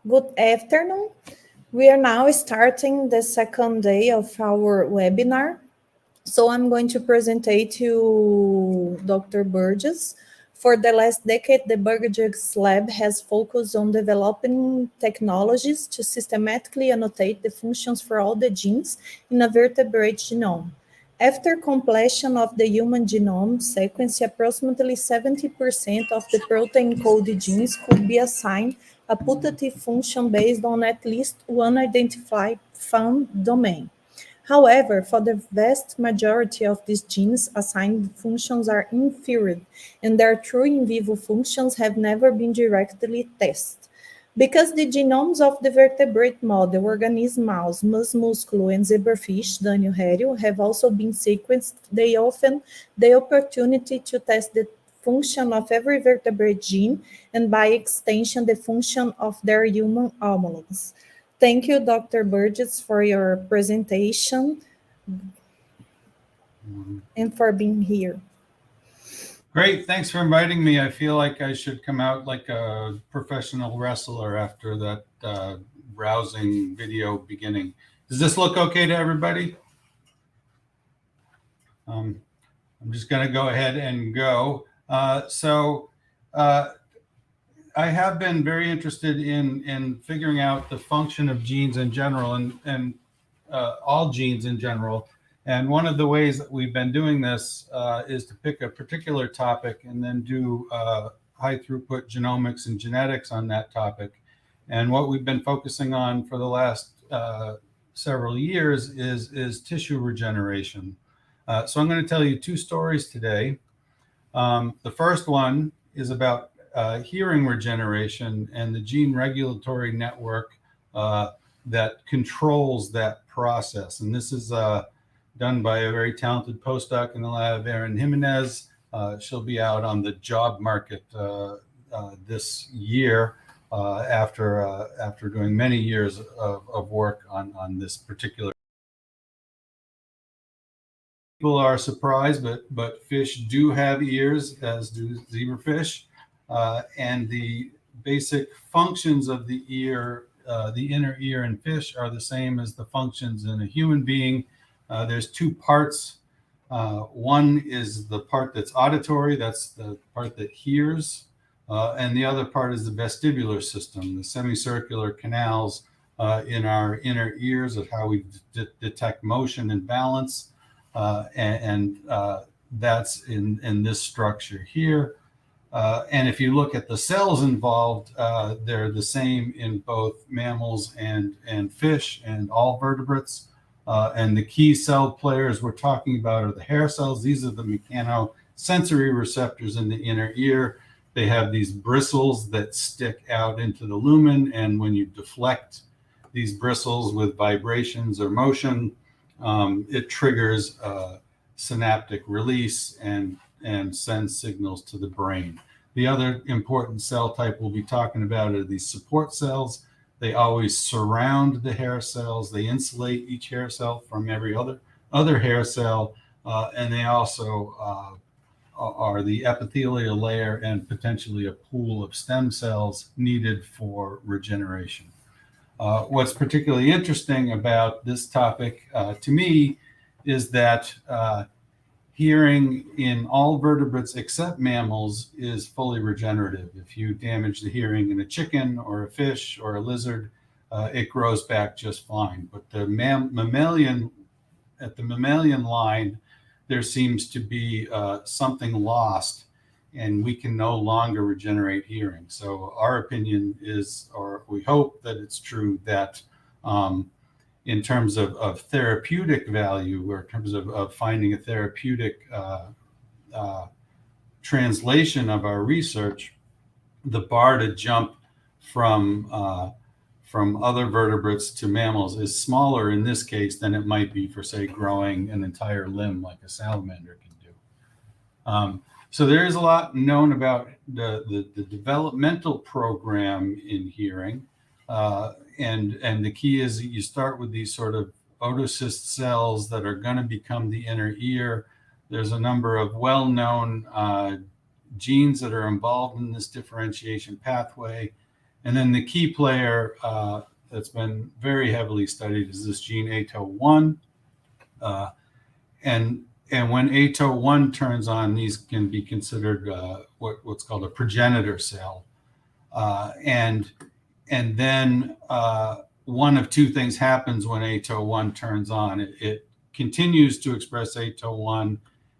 Good afternoon. We are now starting the second day of our webinar. So I'm going to present to Dr. Burgess. For the last decade, the Burgess lab has focused on developing technologies to systematically annotate the functions for all the genes in a vertebrate genome. After completion of the human genome sequence, approximately 70% of the protein-coded genes could be assigned a putative function based on at least one identified found domain. However, for the vast majority of these genes, assigned functions are inferred, and their true in vivo functions have never been directly tested. Because the genomes of the vertebrate model organism mouse, mus musculo, and zebrafish, Daniel Herrio, have also been sequenced, they often the opportunity to test the function of every vertebrate gene and by extension the function of their human homologs. Thank you, Dr. Burgess, for your presentation and for being here. Great, thanks for inviting me. I feel like I should come out like a professional wrestler after that rousing video beginning. Does this look okay to everybody? I'm just going to go ahead and go. I have been very interested in figuring out the function of genes in general and all genes in general. And one of the ways that we've been doing this is to pick a particular topic and then do high throughput genomics and genetics on that topic. And what we've been focusing on for the last several years is tissue regeneration. So I'm going to tell you two stories today. The first one is about hearing regeneration and the gene regulatory network that controls that process. And this is done by a very talented postdoc in the lab, Erin Jimenez. She'll be out on the job market this year after doing many years of work on this particular. People are surprised, but fish do have ears, as do zebrafish. And the basic functions of the ear, the inner ear in fish, are the same as the functions in a human being. There's two parts. One is the part that's auditory, that's the part that hears. And the other part is the vestibular system, the semicircular canals in our inner ears of how we detect motion and balance. And that's in this structure here. And if you look at the cells involved, they're the same in both mammals and fish and all vertebrates. And the key cell players we're talking about are the hair cells. These are the mechanosensory receptors in the inner ear. They have these bristles that stick out into the lumen. And when you deflect these bristles with vibrations or motion, it triggers synaptic release and sends signals to the brain. The other important cell type we'll be talking about are these support cells. They always surround the hair cells. They insulate each hair cell from every other hair cell. And they also are the epithelial layer and potentially a pool of stem cells needed for regeneration. What's particularly interesting about this topic to me is that hearing in all vertebrates except mammals is fully regenerative. If you damage the hearing in a chicken or a fish or a lizard, it grows back just fine. But the mammalian, at the mammalian line, there seems to be something lost, and we can no longer regenerate hearing. So our opinion is, or we hope that it's true, that in terms of therapeutic value, or in terms of finding a therapeutic translation of our research, the bar to jump from other vertebrates to mammals is smaller in this case than it might be for, say, growing an entire limb like a salamander can do. So there is a lot known about the developmental program in hearing. And the key is that you start with these sort of otocyst cells that are going to become the inner ear. There's a number of well-known genes that are involved in this differentiation pathway. And then the key player that's been very heavily studied is this gene ATO1. And when ATO1 turns on, these can be considered what's called a progenitor cell. And then one of two things happens when ATO1 turns on. It continues to express ATO1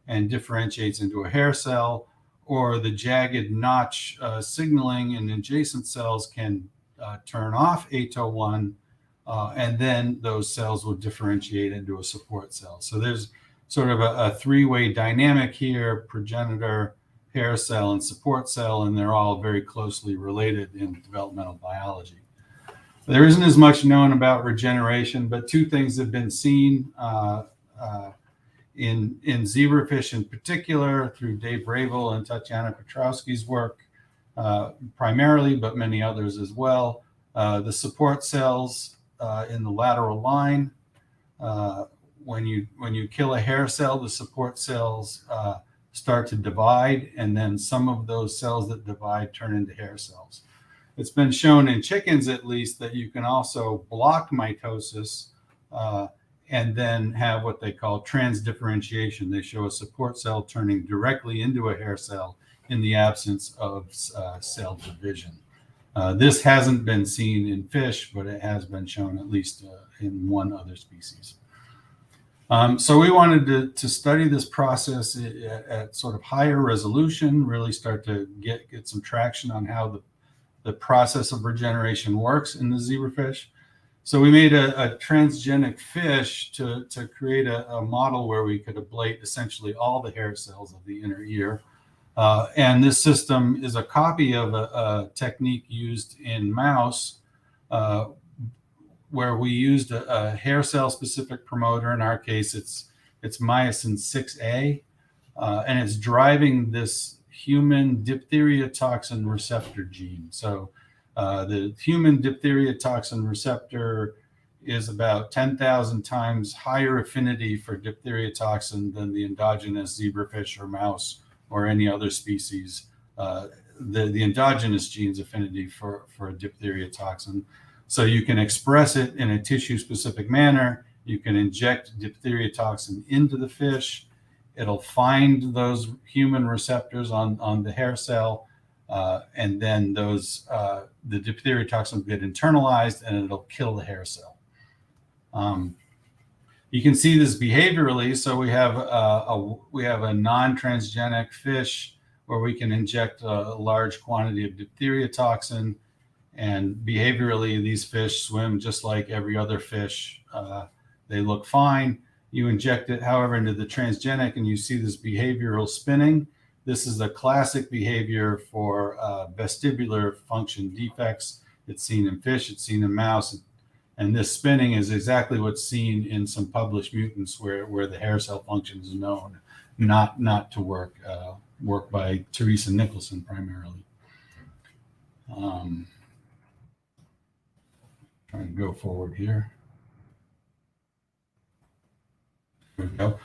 and differentiates into a hair cell, or the jagged notch signaling in adjacent cells can turn off ATO1, and then those cells will differentiate into a support cell. So there's sort of a three-way dynamic here: progenitor, hair cell, and support cell, and they're all very closely related in developmental biology. There isn't as much known about regeneration, but two things have been seen in zebrafish in particular through Dave Ravel and Tatiana Petrowski's work primarily, but many others as well. The support cells in the lateral line, when you kill a hair cell, the support cells start to divide, and then some of those cells that divide turn into hair cells. It's been shown in chickens, at least, that you can also block mitosis and then have what they call transdifferentiation. They show a support cell turning directly into a hair cell in the absence of cell division. This hasn't been seen in fish, but it has been shown at least in one other species. So we wanted to study this process at sort of higher resolution, really start to get some traction on how the process of regeneration works in the zebrafish. So we made a transgenic fish to create a model where we could ablate essentially all the hair cells of the inner ear. And this system is a copy of a technique used in mouse, where we used a hair cell specific promoter. In our case, it's myosin 6A, and it's driving this human diphtheria toxin receptor gene. So the human diphtheria toxin receptor is about 10,000 times higher affinity for diphtheria toxin than the endogenous zebrafish or mouse or any other species. The endogenous gene's affinity for a diphtheria toxin. So you can express it in a tissue-specific manner. You can inject diphtheria toxin into the fish. It'll find those human receptors on the hair cell, and then the diphtheria toxin will get internalized, and it'll kill the hair cell. You can see this behaviorally. So we have a non-transgenic fish where we can inject a large quantity of diphtheria toxin. And behaviorally, these fish swim just like every other fish. They look fine. You inject it, however, into the transgenic, and you see this behavioral spinning. This is a classic behavior for vestibular function defects. It's seen in fish, it's seen in mouse, and this spinning is exactly what's seen in some published mutants where the hair cell function is known not to work. Work by Teresa Nicholson primarily. Trying to go forward here. There we go.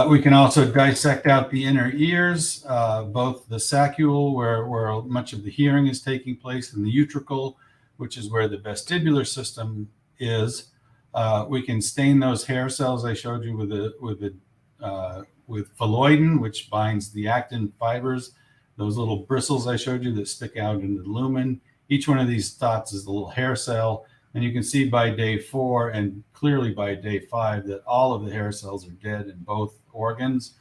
We can also dissect out the inner ears, both the saccule, where much of the hearing is taking place, and the utricle, which is where the vestibular system is. We can stain those hair cells I showed you with phalloidin, which binds the actin fibers, those little bristles I showed you that stick out into the lumen. Each one of these dots is a little hair cell. And you can see by day 4 and clearly by day 5 that all of the hair cells are dead in both organs.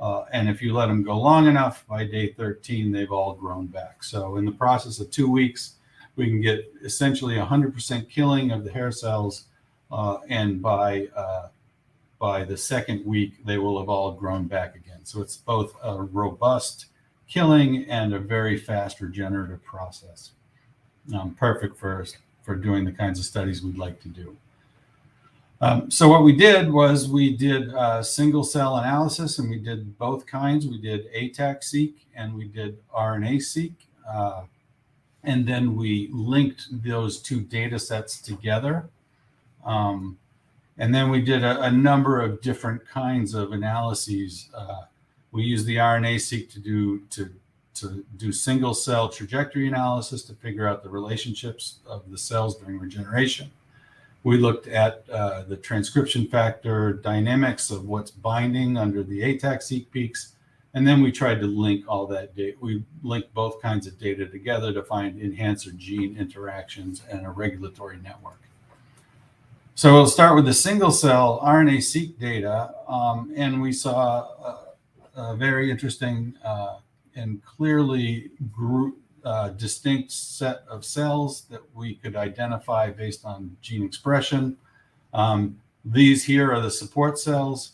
And if you let them go long enough, by day 13, they've all grown back. So in the process of 2 weeks, we can get essentially 100% killing of the hair cells. And by the second week, they will have all grown back again. So it's both a robust killing and a very fast regenerative process. Perfect for doing the kinds of studies we'd like to do. So what we did was we did single cell analysis, and we did both kinds. We did ATAC-seq and we did RNA-seq. And then we linked those two data sets together. And then we did a number of different kinds of analyses. We used the RNA-seq to to do single cell trajectory analysis to figure out the relationships of the cells during regeneration. We looked at the transcription factor dynamics of what's binding under the ATAC-seq peaks. And then we tried to link all that data. We linked both kinds of data together to find enhancer gene interactions and a regulatory network. So we'll start with the single cell RNA-seq data. And we saw a very interesting and clearly distinct set of cells that we could identify based on gene expression. These here are the support cells.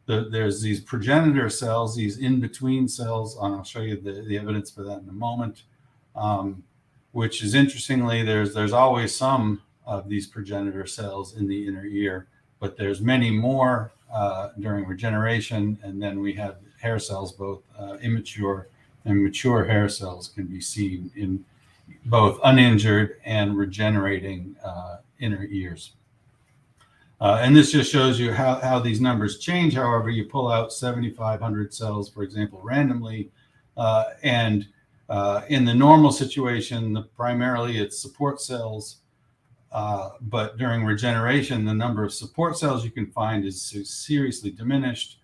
There's these progenitor cells, these in-between cells, and I'll show you the evidence for that in a moment, which is interestingly, there's always some of these progenitor cells in the inner ear, but there's many more during regeneration, and then we have hair cells, both immature and mature hair cells can be seen in both uninjured and regenerating inner ears. And this just shows you how these numbers change. However, you pull out 7,500 cells, for example, randomly. And in the normal situation, primarily it's support cells. But during regeneration, the number of support cells you can find is seriously diminished,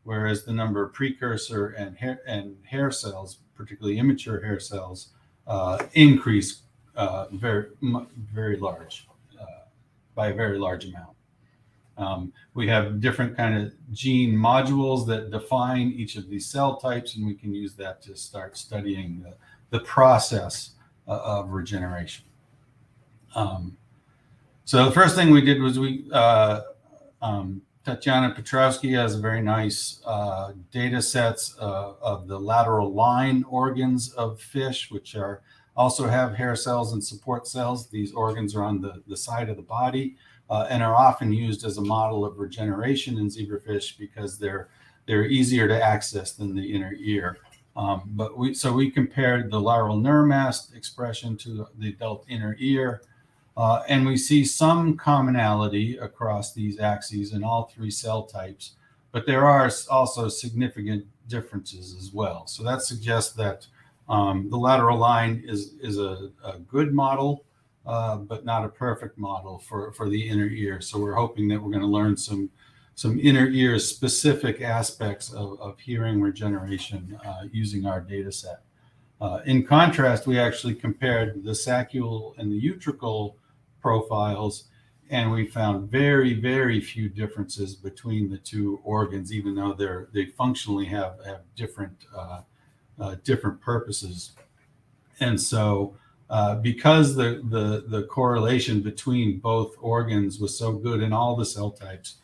whereas the number of precursor and hair cells, particularly immature hair cells, increase very large, by a very large amount. We have different kind of gene modules that define each of these cell types, and we can use that to start studying the process of regeneration. So the first thing we did was Tatiana Petrowski has a very nice data sets of the lateral line organs of fish, which also have hair cells and support cells. These organs are on the side of the body. And are often used as a model of regeneration in zebrafish because they're easier to access than the inner ear. So we compared the lateral nerve mass expression to the adult inner ear, and we see some commonality across these axes in all three cell types, but there are also significant differences as well. So that suggests that the lateral line is a good model, but not a perfect model for the inner ear. So we're hoping that we're going to learn some inner ear specific aspects of hearing regeneration using our data set. In contrast, we actually compared the saccule and the utricle profiles, and we found very, very few differences between the two organs, even though they functionally have different purposes. And so because the correlation between both organs was so good in all the cell types,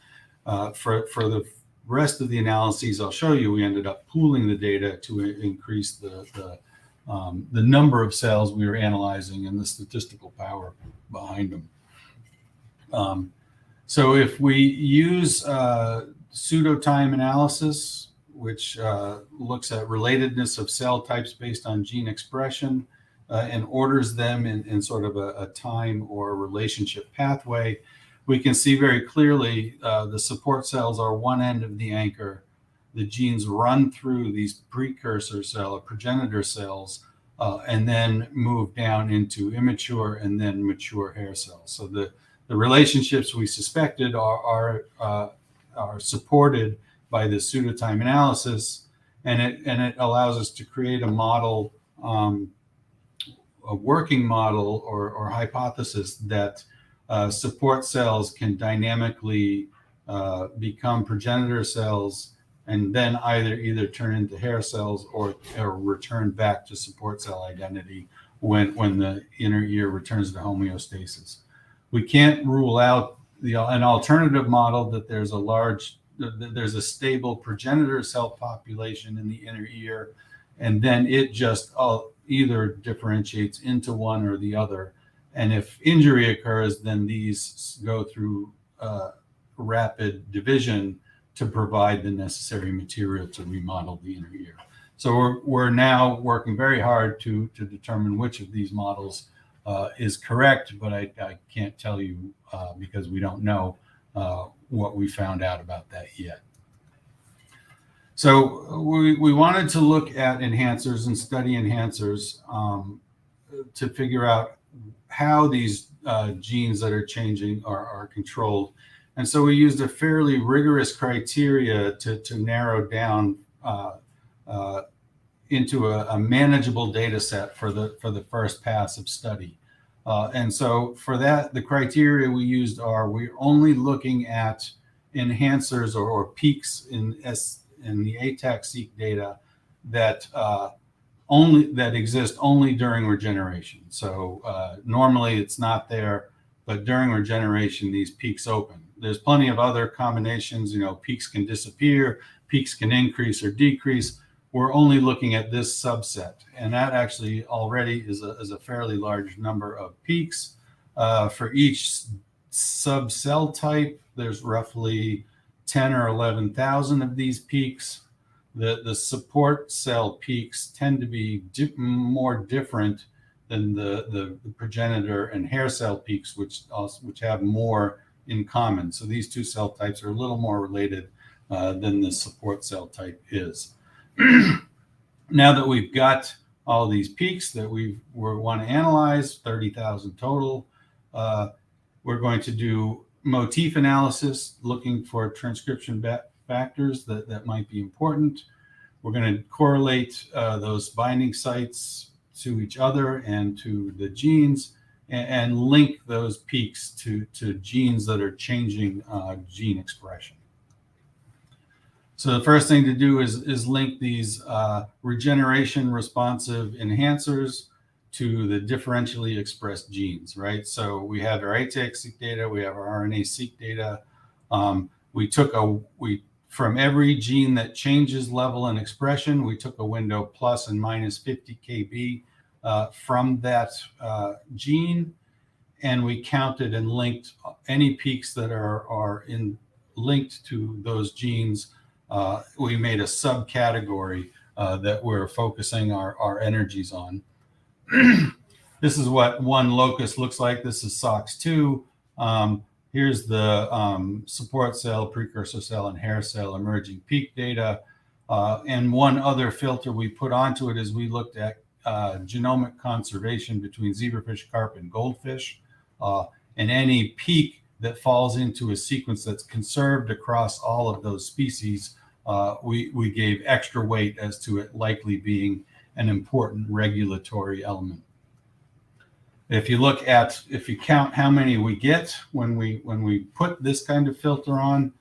for the rest of the analyses I'll show you, we ended up pooling the data to increase the number of cells we were analyzing and the statistical power behind them. So if we use pseudo-time analysis, which looks at relatedness of cell types based on gene expression, and orders them in sort of a time or relationship pathway, we can see very clearly the support cells are one end of the anchor. The genes run through these precursor cell or progenitor cells and then move down into immature and then mature hair cells. So the relationships we suspected are supported by the pseudo-time analysis, and it allows us to create a model, a working model or hypothesis that support cells can dynamically become progenitor cells and then either turn into hair cells or return back to support cell identity when the inner ear returns to homeostasis. We can't rule out an alternative model that there's a stable progenitor cell population in the inner ear, and then it just either differentiates into one or the other. And if injury occurs, then these go through rapid division to provide the necessary material to remodel the inner ear. So we're now working very hard to determine which of these models is correct, but I can't tell you because we don't know what we found out about that yet. So we wanted to look at enhancers and study enhancers to figure out how these genes that are changing are controlled. And so we used a fairly rigorous criteria to narrow down into a manageable data set for the first pass of study. And so for that, the criteria we used are, we're only looking at enhancers or peaks in the ATAC-seq data that exist only during regeneration. So normally it's not there, but during regeneration, these peaks open. There's plenty of other combinations, peaks can disappear, peaks can increase or decrease. We're only looking at this subset, and that actually already is a fairly large number of peaks. For each subcell type, there's roughly 10 or 11,000 of these peaks. The support cell peaks tend to be more different than the progenitor and hair cell peaks, which have more in common. So these two cell types are a little more related than the support cell type is. Now that we've got all these peaks that we want to analyze, 30,000 total, we're going to do motif analysis, looking for transcription factors that might be important. We're going to correlate those binding sites to each other and to the genes, and link those peaks to genes that are changing gene expression. So the first thing to do is link these regeneration responsive enhancers to the differentially expressed genes, right? So we had our ATAC-seq data, we have our RNA-seq data. From every gene that changes level and expression, we took a window plus and minus 50 kb from that gene, and we counted and linked any peaks that are linked to those genes. We made a subcategory that we're focusing our energies on. This is what one locus looks like. This is SOX2. Here's the support cell, precursor cell, and hair cell emerging peak data. And one other filter we put onto it is we looked at genomic conservation between zebrafish, carp, and goldfish. And any peak that falls into a sequence that's conserved across all of those species, we gave extra weight as to it likely being an important regulatory element. If you count how many we get when we put this kind of filter on,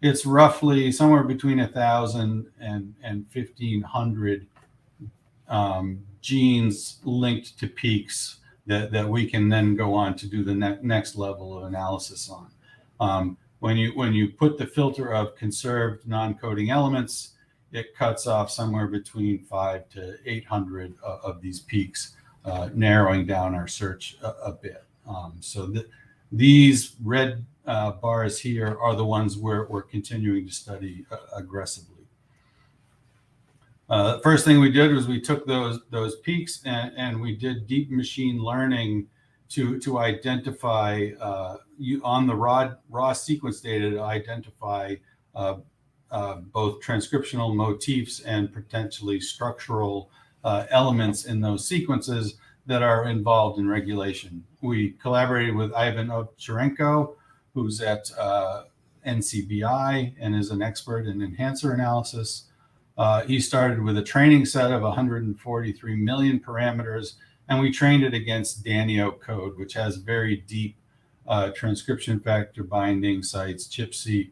it's roughly somewhere between 1,000 and 1,500 genes linked to peaks that we can then go on to do the next level of analysis on. When you put the filter of conserved non-coding elements, it cuts off somewhere between 500 to 800 of these peaks, narrowing down our search a bit. So these red bars here are the ones we're continuing to study aggressively. First thing we did was we took those peaks and we did deep machine learning to identify on the raw sequence data, to identify both transcriptional motifs and potentially structural elements in those sequences that are involved in regulation. We collaborated with Ivan Ovcharenko, who's at NCBI and is an expert in enhancer analysis. He started with a training set of 143 million parameters, and we trained it against Danio code, which has very deep transcription factor binding sites, ChIP-seq,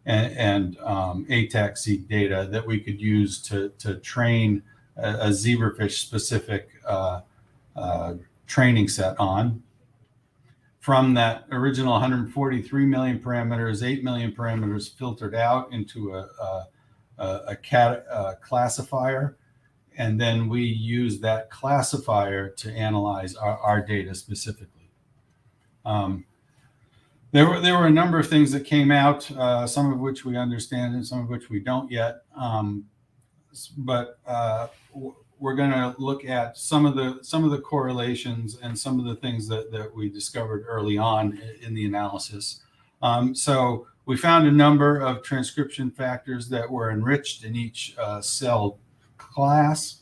and ATAC-seq data that we could use to train a zebrafish specific training set on. From that original 143 million parameters, 8 million parameters filtered out into a classifier, and then we use that classifier to analyze our data specifically. There were a number of things that came out, some of which we understand and some of which we don't yet. But we're going to look at some of the correlations and some of the things that we discovered early on in the analysis. So we found a number of transcription factors that were enriched in each cell class.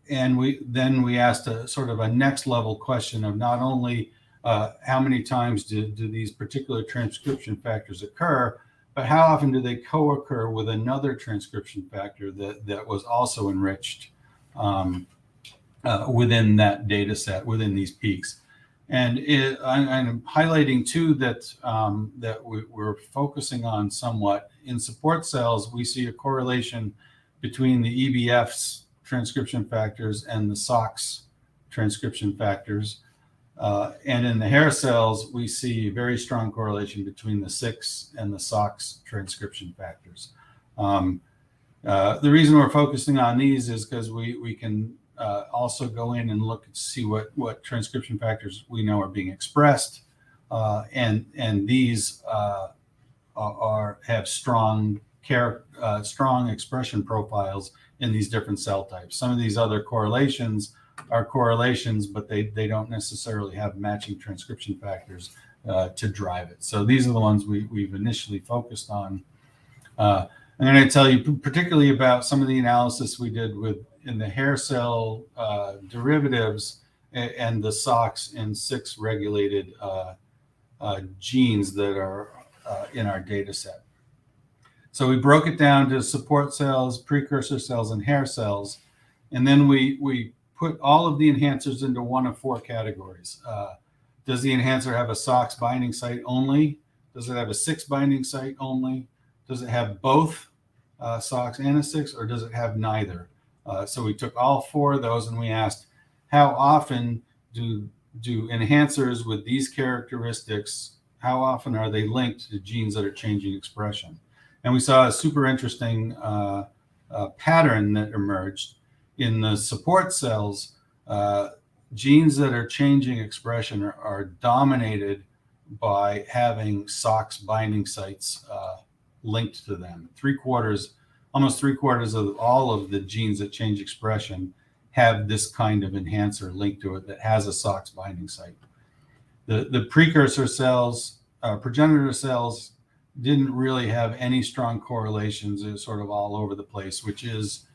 And we asked a sort of a next level question of not only how many times do these particular transcription factors occur, but how often do they co-occur with another transcription factor that was also enriched within that data set, within these peaks. And I'm highlighting too that we're focusing on somewhat. In support cells, we see a correlation between the EBF's transcription factors and the SOX transcription factors. And in the hair cells, we see a very strong correlation between the 6 and the SOX transcription factors. The reason we're focusing on these is because we can also go in and look and see what transcription factors we know are being expressed, and these have strong expression profiles in these different cell types. Some of these other correlations are correlations, but they don't necessarily have matching transcription factors to drive it. So these are the ones we've initially focused on. I'm going to tell you particularly about some of the analysis we did in the hair cell derivatives and the SOX and 6 regulated genes that are in our data set. So we broke it down to support cells, precursor cells, and hair cells. And then we put all of the enhancers into one of 4 categories. Does the enhancer have a SOX binding site only? Does it have a 6 binding site only? Does it have both SOX and a 6, or does it have neither? So we took all 4 of those and we asked, how often do enhancers with these characteristics, how often are they linked to genes that are changing expression? And we saw a super interesting pattern that emerged. In the support cells, genes that are changing expression are dominated by having SOX binding sites linked to them. Almost three quarters of all of the genes that change expression have this kind of enhancer linked to it that has a SOX binding site. The precursor cells, progenitor cells, didn't really have any strong correlations. It was sort of all over the place, which is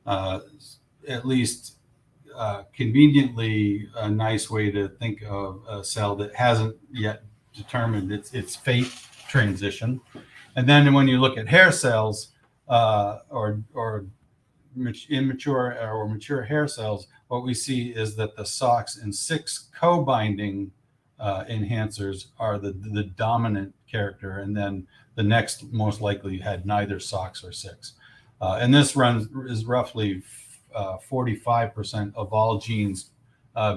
at least conveniently a nice way to think of a cell that hasn't yet determined its fate transition. And then when you look at hair cells or immature or mature hair cells, what we see is that the SOX and 6 co-binding enhancers are the dominant character, and then the next most likely had neither SOX or 6. And this is roughly 45% of all genes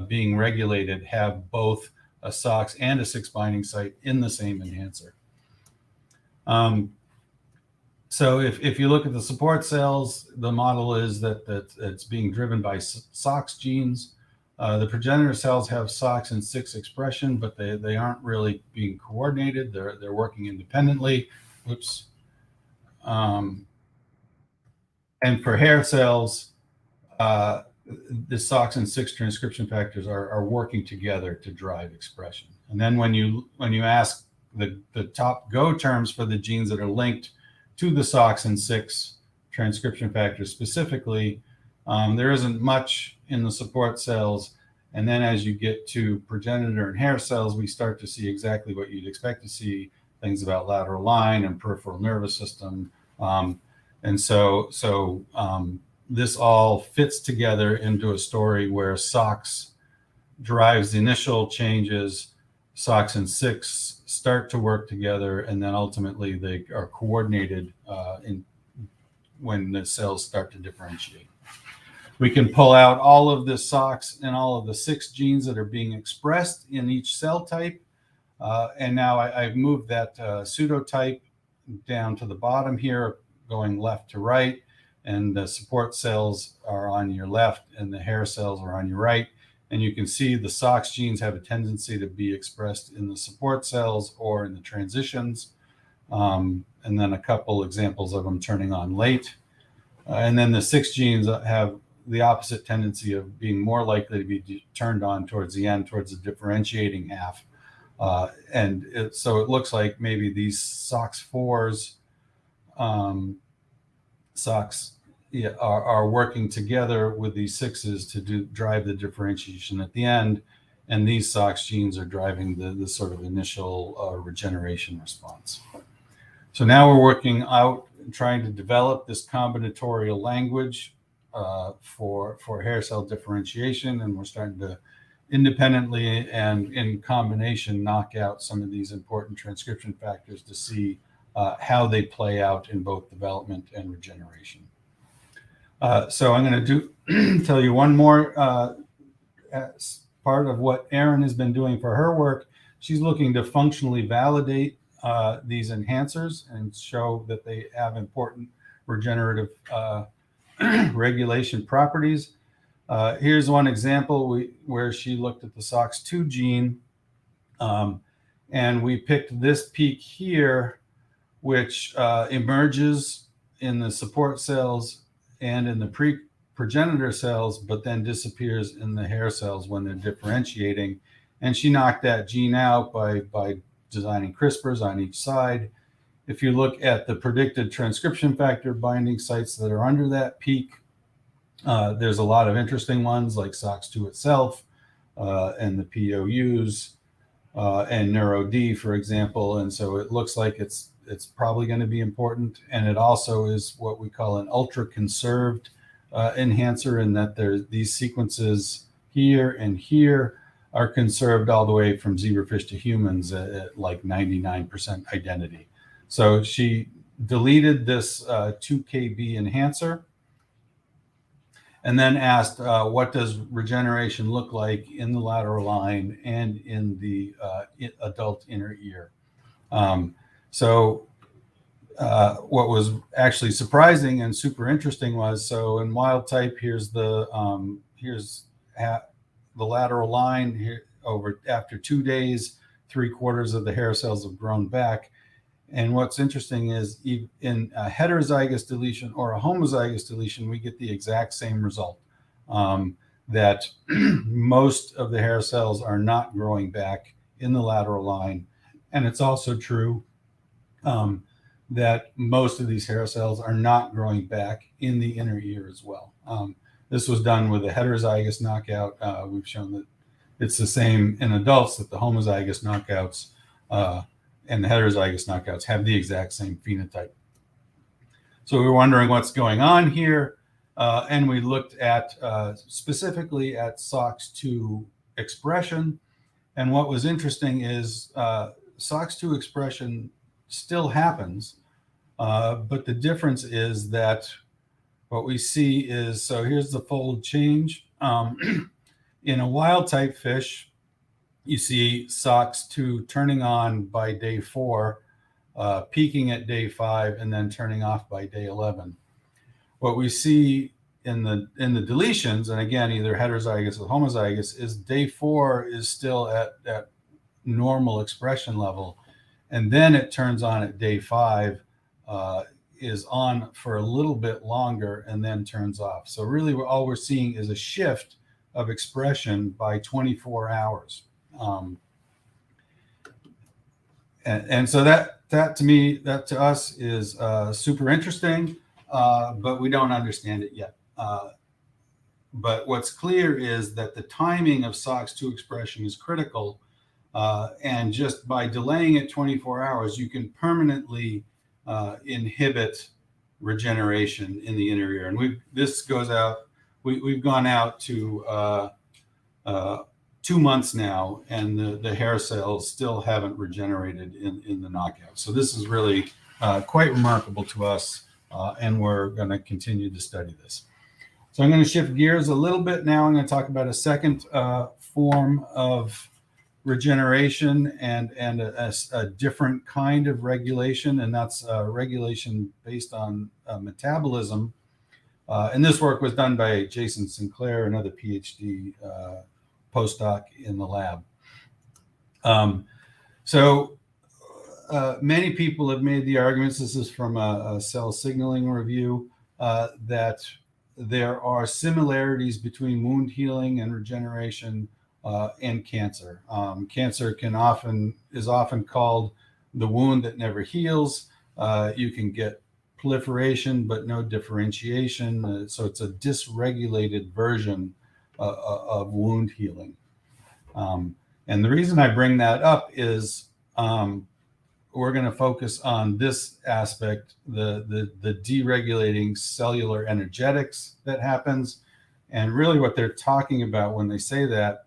being regulated have both a SOX and a 6 binding site in the same enhancer. So if you look at the support cells, the model is that it's being driven by SOX genes. The progenitor cells have SOX and 6 expression, but they aren't really being coordinated. They're working independently. Oops. And for hair cells, the SOX and 6 transcription factors are working together to drive expression. And then when you ask the top go terms for the genes that are linked to the SOX and 6 transcription factors specifically, there isn't much in the support cells. And then as you get to progenitor and hair cells, we start to see exactly what you'd expect to see, things about lateral line and peripheral nervous system. And so this all fits together into a story where SOX drives the initial changes, SOX and 6 start to work together, and then ultimately they are coordinated when the cells start to differentiate. We can pull out all of the SOX and all of the 6 genes that are being expressed in each cell type. And now I've moved that pseudotype down to the bottom here, going left to right. And the support cells are on your left and the hair cells are on your right. And you can see the SOX genes have a tendency to be expressed in the support cells or in the transitions. And then a couple examples of them turning on late. And then the 6 genes have the opposite tendency of being more likely to be turned on towards the end, towards the differentiating half. So it looks like maybe these SOX4s, are working together with these 6s to drive the differentiation at the end, and these SOX genes are driving the sort of initial regeneration response. So now we're working out and trying to develop this combinatorial language for hair cell differentiation, and we're starting to independently and in combination knock out some of these important transcription factors to see how they play out in both development and regeneration. So I'm going to tell you one more as part of what Erin has been doing for her work. She's looking to functionally validate these enhancers and show that they have important regenerative regulation properties. Here's one example where she looked at the SOX2 gene, and we picked this peak here, which emerges in the support cells and in the progenitor cells, but then disappears in the hair cells when they're differentiating. And she knocked that gene out by designing CRISPRs on each side. If you look at the predicted transcription factor binding sites that are under that peak, there's a lot of interesting ones like SOX2 itself and the POUs and NeuroD, for example. And so it looks like it's probably going to be important. And it also is what we call an ultra conserved enhancer, in that there's these sequences here and here are conserved all the way from zebrafish to humans at like 99% identity. So she deleted this 2KB enhancer and then asked, what does regeneration look like in the lateral line and in the adult inner ear? What was actually surprising and super interesting was, so in wild type, here's the lateral line here after 2 days, 3/4 of the hair cells have grown back. And what's interesting is in a heterozygous deletion or a homozygous deletion, we get the exact same result, that most of the hair cells are not growing back in the lateral line. And it's also true that most of these hair cells are not growing back in the inner ear as well. This was done with a heterozygous knockout. We've shown that it's the same in adults, that the homozygous knockouts and the heterozygous knockouts have the exact same phenotype. So we were wondering what's going on here. And we looked at specifically at SOX2 expression. And what was interesting is SOX2 expression still happens, but the difference is that what we see is, so here's the fold change. In a wild type fish, you see SOX2 turning on by day 4, peaking at day 5, and then turning off by day 11. What we see in the deletions, and again, either heterozygous or homozygous, is day 4 is still at normal expression level. And then it turns on at day 5, is on for a little bit longer, and then turns off. So really all we're seeing is a shift of expression by 24 hours. And so that to us is super interesting, but we don't understand it yet. But what's clear is that the timing of SOX2 expression is critical. And just by delaying it 24 hours, you can permanently inhibit regeneration in the inner ear. And this goes out, we've gone out to 2 months now, and the hair cells still haven't regenerated in the knockout. So this is really quite remarkable to us, and we're going to continue to study this. So I'm going to shift gears a little bit now. I'm going to talk about a second form of regeneration and a different kind of regulation, and that's regulation based on metabolism. And this work was done by Jason Sinclair, another PhD postdoc in the lab. Many people have made the arguments, this is from a cell signaling review, that there are similarities between wound healing and regeneration, and cancer. Cancer is often called the wound that never heals. You can get proliferation, but no differentiation. So it's a dysregulated version of wound healing. And the reason I bring that up is we're going to focus on this aspect, the deregulating cellular energetics that happens. And really what they're talking about when they say that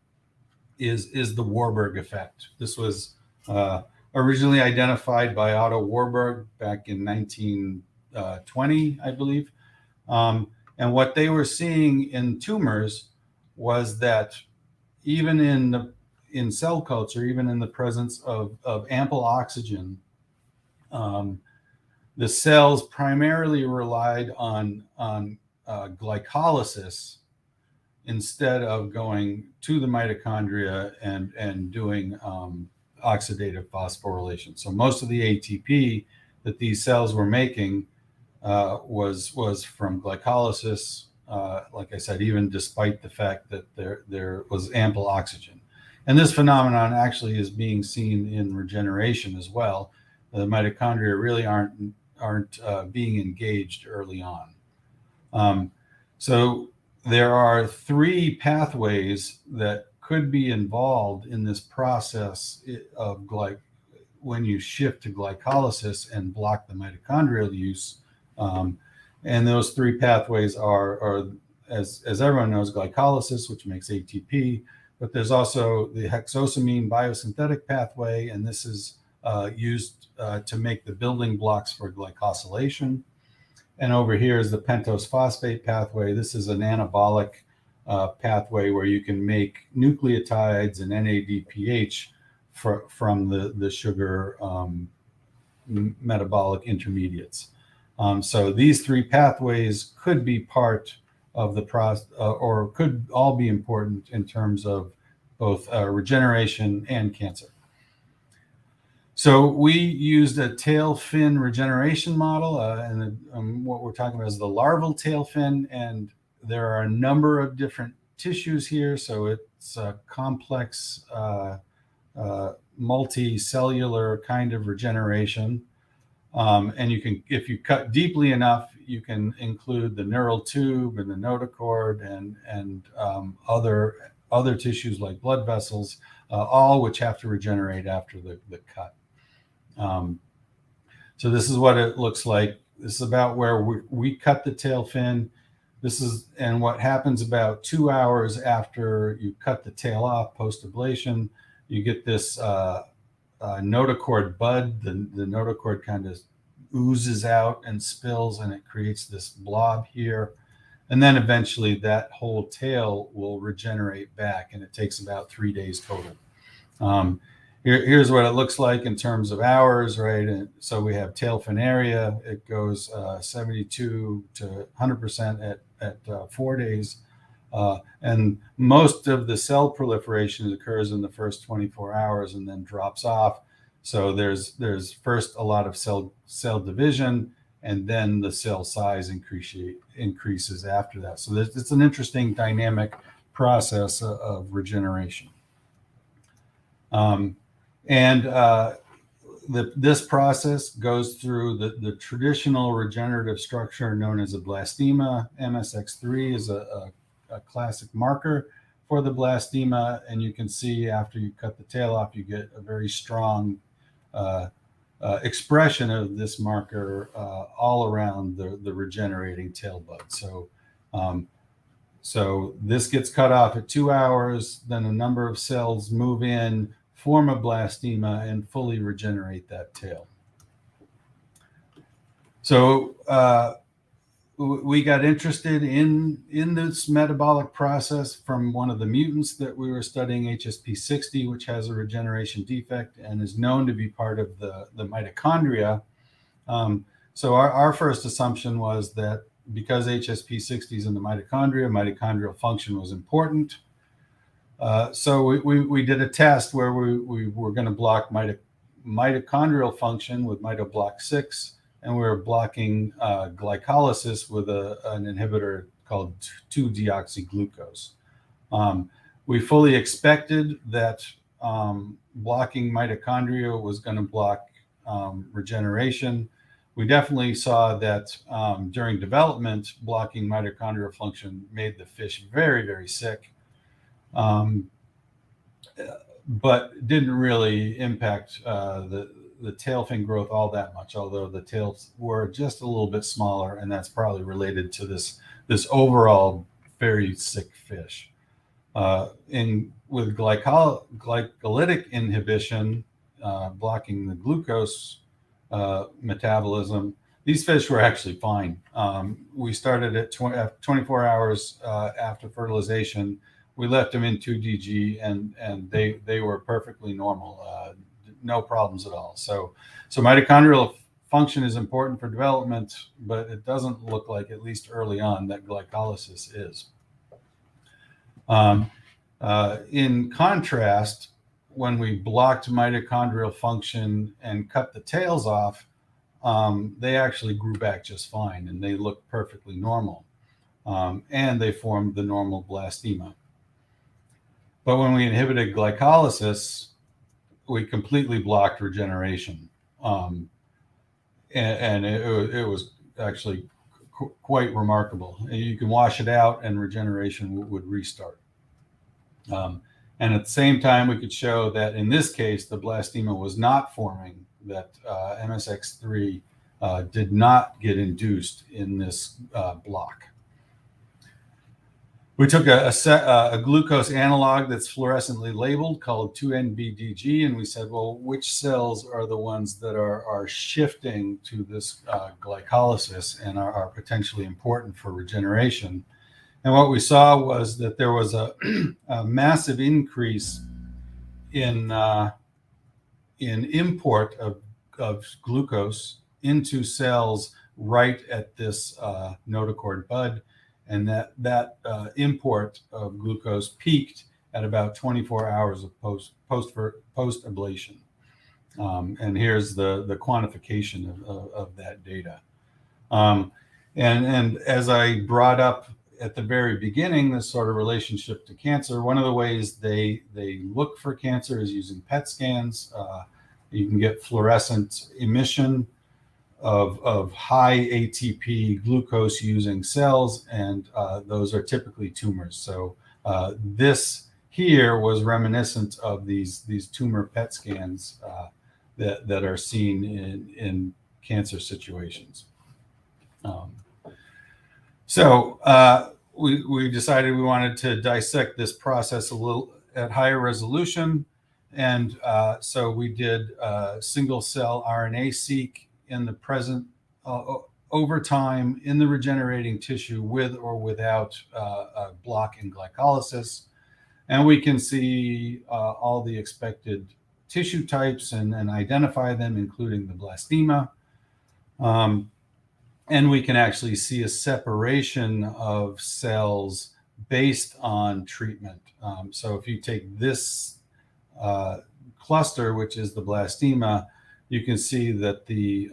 is the Warburg effect. This was originally identified by Otto Warburg back in 1920, I believe. And what they were seeing in tumors was that even in cell culture, even in the presence of ample oxygen, the cells primarily relied on glycolysis instead of going to the mitochondria and doing oxidative phosphorylation. So most of the ATP that these cells were making was from glycolysis, like I said, even despite the fact that there was ample oxygen. And this phenomenon actually is being seen in regeneration as well. The mitochondria really aren't being engaged early on. So there are three pathways that could be involved in this process of when you shift to glycolysis and block the mitochondrial use. And those three pathways are as everyone knows, glycolysis, which makes ATP, but there's also the hexosamine biosynthetic pathway, and this is used to make the building blocks for glycosylation. And over here is the pentose phosphate pathway. This is an anabolic pathway where you can make nucleotides and NADPH from the sugar metabolic intermediates. So these three pathways could be part of the process, or could all be important in terms of both regeneration and cancer. So we used a tail fin regeneration model, and what we're talking about is the larval tail fin, and there are a number of different tissues here. So it's a complex, multicellular kind of regeneration. And you can, if you cut deeply enough, you can include the neural tube and the notochord and other tissues like blood vessels, all which have to regenerate after the cut. So this is what it looks like. This is about where we cut the tail fin. And what happens about 2 hours after you cut the tail off post-ablation, you get this notochord bud. The notochord kind of oozes out and spills, and it creates this blob here. And then eventually that whole tail will regenerate back, and it takes about 3 days total. Here's what it looks like in terms of hours, right? And so we have tail fin area. It goes 72 to 100% at 4 days. And most of the cell proliferation occurs in the first 24 hours and then drops off. So there's first a lot of cell division, and then the cell size increases after that. So it's an interesting dynamic process of regeneration. This process goes through the traditional regenerative structure known as a blastema. MSX3 is a classic marker for the blastema, and you can see after you cut the tail off, you get a very strong expression of this marker all around the regenerating tail bud. So this gets cut off at 2 hours, then a number of cells move in, form a blastema, and fully regenerate that tail. So we got interested in this metabolic process from one of the mutants that we were studying, HSP60, which has a regeneration defect and is known to be part of the mitochondria. So our first assumption was that because HSP60 is in the mitochondria, mitochondrial function was important. So we did a test where we were going to block mitochondrial function with mitoblock 6, and we were blocking glycolysis with an inhibitor called 2-deoxyglucose. We fully expected that blocking mitochondria was going to block regeneration. We definitely saw that during development, blocking mitochondrial function made the fish very, very sick, but didn't really impact the tail fin growth all that much, although the tails were just a little bit smaller, and that's probably related to this overall very sick fish. With glycolytic inhibition, blocking the glucose metabolism, these fish were actually fine. We started at 24 hours after fertilization. We left them in 2DG, and they were perfectly normal, no problems at all. So mitochondrial function is important for development, but it doesn't look like, at least early on, that glycolysis is. In contrast, when we blocked mitochondrial function and cut the tails off, they actually grew back just fine, and they looked perfectly normal, and they formed the normal blastema. But when we inhibited glycolysis, we completely blocked regeneration, and it was actually quite remarkable. You can wash it out, and regeneration would restart. And at the same time, we could show that in this case, the blastema was not forming, that MSX3 did not get induced in this block. We took a glucose analog that's fluorescently labeled called 2NBDG, and we said, well, which cells are the ones that are shifting to this glycolysis and are potentially important for regeneration? And what we saw was that there was a massive increase in import of glucose into cells right at this notochord bud, and that import of glucose peaked at about 24 hours of post ablation. And here's the quantification of that data. And as I brought up at the very beginning, this sort of relationship to cancer, one of the ways they look for cancer is using PET scans. You can get fluorescent emission of high ATP glucose using cells, and those are typically tumors. So this here was reminiscent of these tumor PET scans that are seen in cancer situations. We decided we wanted to dissect this process a little at higher resolution, and so we did single cell RNA-seq in the present over time in the regenerating tissue with or without a block in glycolysis, and we can see all the expected tissue types and identify them, including the blastema. And we can actually see a separation of cells based on treatment. So if you take this cluster, which is the blastema, you can see that the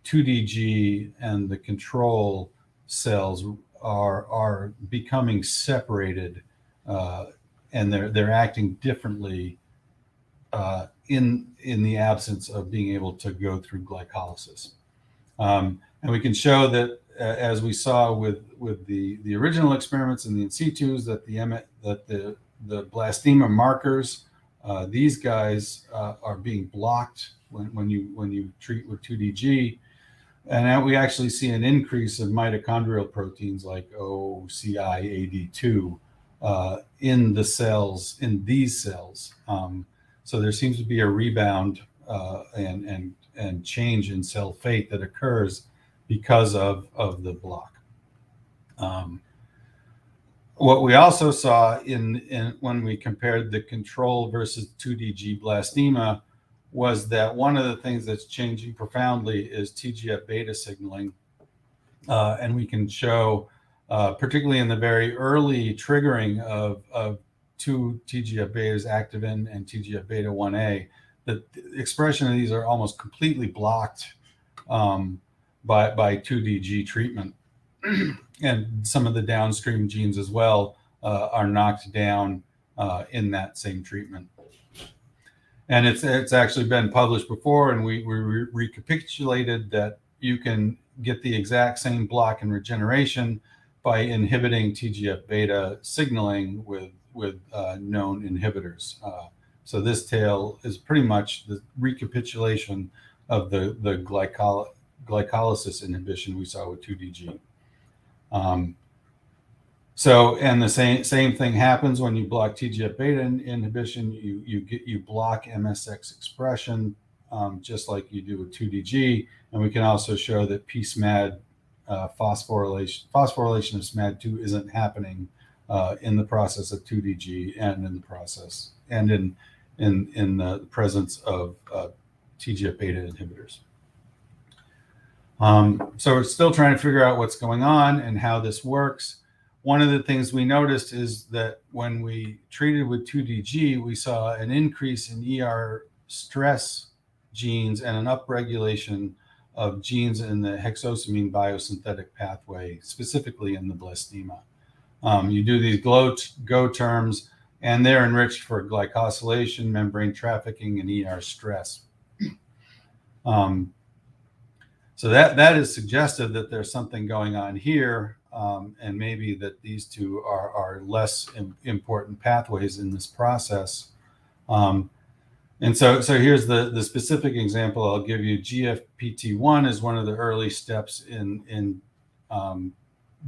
2DG and the control cells are becoming separated, and they're acting differently in the absence of being able to go through glycolysis. And we can show that, as we saw with the original experiments in the in situs, that the blastema markers, these guys are being blocked when you treat with 2DG, and we actually see an increase of mitochondrial proteins like OCI-AD2 in the cells, in these cells. So there seems to be a rebound and change in cell fate that occurs because of the block. What we also saw when we compared the control versus 2DG blastema was that one of the things that's changing profoundly is TGF-beta signaling. And we can show, particularly in the very early triggering of two TGF-betas, activin and TGF-beta 1A, that the expression of these are almost completely blocked by 2DG treatment. And some of the downstream genes as well are knocked down in that same treatment. And it's actually been published before, and we recapitulated that you can get the exact same block in regeneration by inhibiting TGF-beta signaling with known inhibitors. So this tail is pretty much the recapitulation of the glycolysis inhibition we saw with 2DG. So, and the same thing happens when you block TGF-beta inhibition. You block MSX expression, just like you do with 2DG. And we can also show that PSMAD phosphorylation of SMAD2 isn't happening in the process of 2DG and in the process and in the presence of TGF-beta inhibitors. So we're still trying to figure out what's going on and how this works. One of the things we noticed is that when we treated with 2DG, we saw an increase in ER stress genes and an upregulation of genes in the hexosamine biosynthetic pathway, specifically in the blastema. You do these GO terms, and they're enriched for glycosylation, membrane trafficking, and ER stress. So that is suggestive that there's something going on here, and maybe that these two are less important pathways in this process. And so here's the specific example I'll give you. GFPT1 is one of the early steps in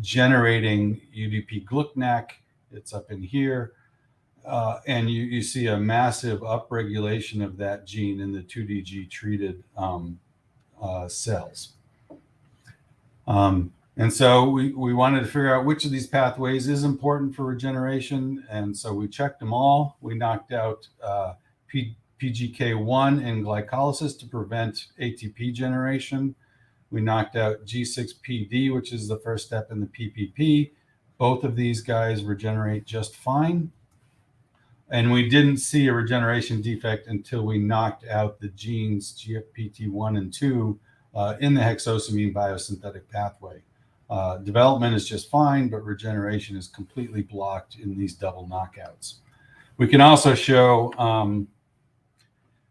generating UDP-GLUCNAC. It's up in here. And you see a massive upregulation of that gene in the 2DG treated cells. And so we wanted to figure out which of these pathways is important for regeneration. And so we checked them all. We knocked out PGK1 in glycolysis to prevent ATP generation. We knocked out G6PD, which is the first step in the PPP. Both of these guys regenerate just fine. And we didn't see a regeneration defect until we knocked out the genes GFPT1 and 2 in the hexosamine biosynthetic pathway. Development is just fine, but regeneration is completely blocked in these double knockouts. We can also show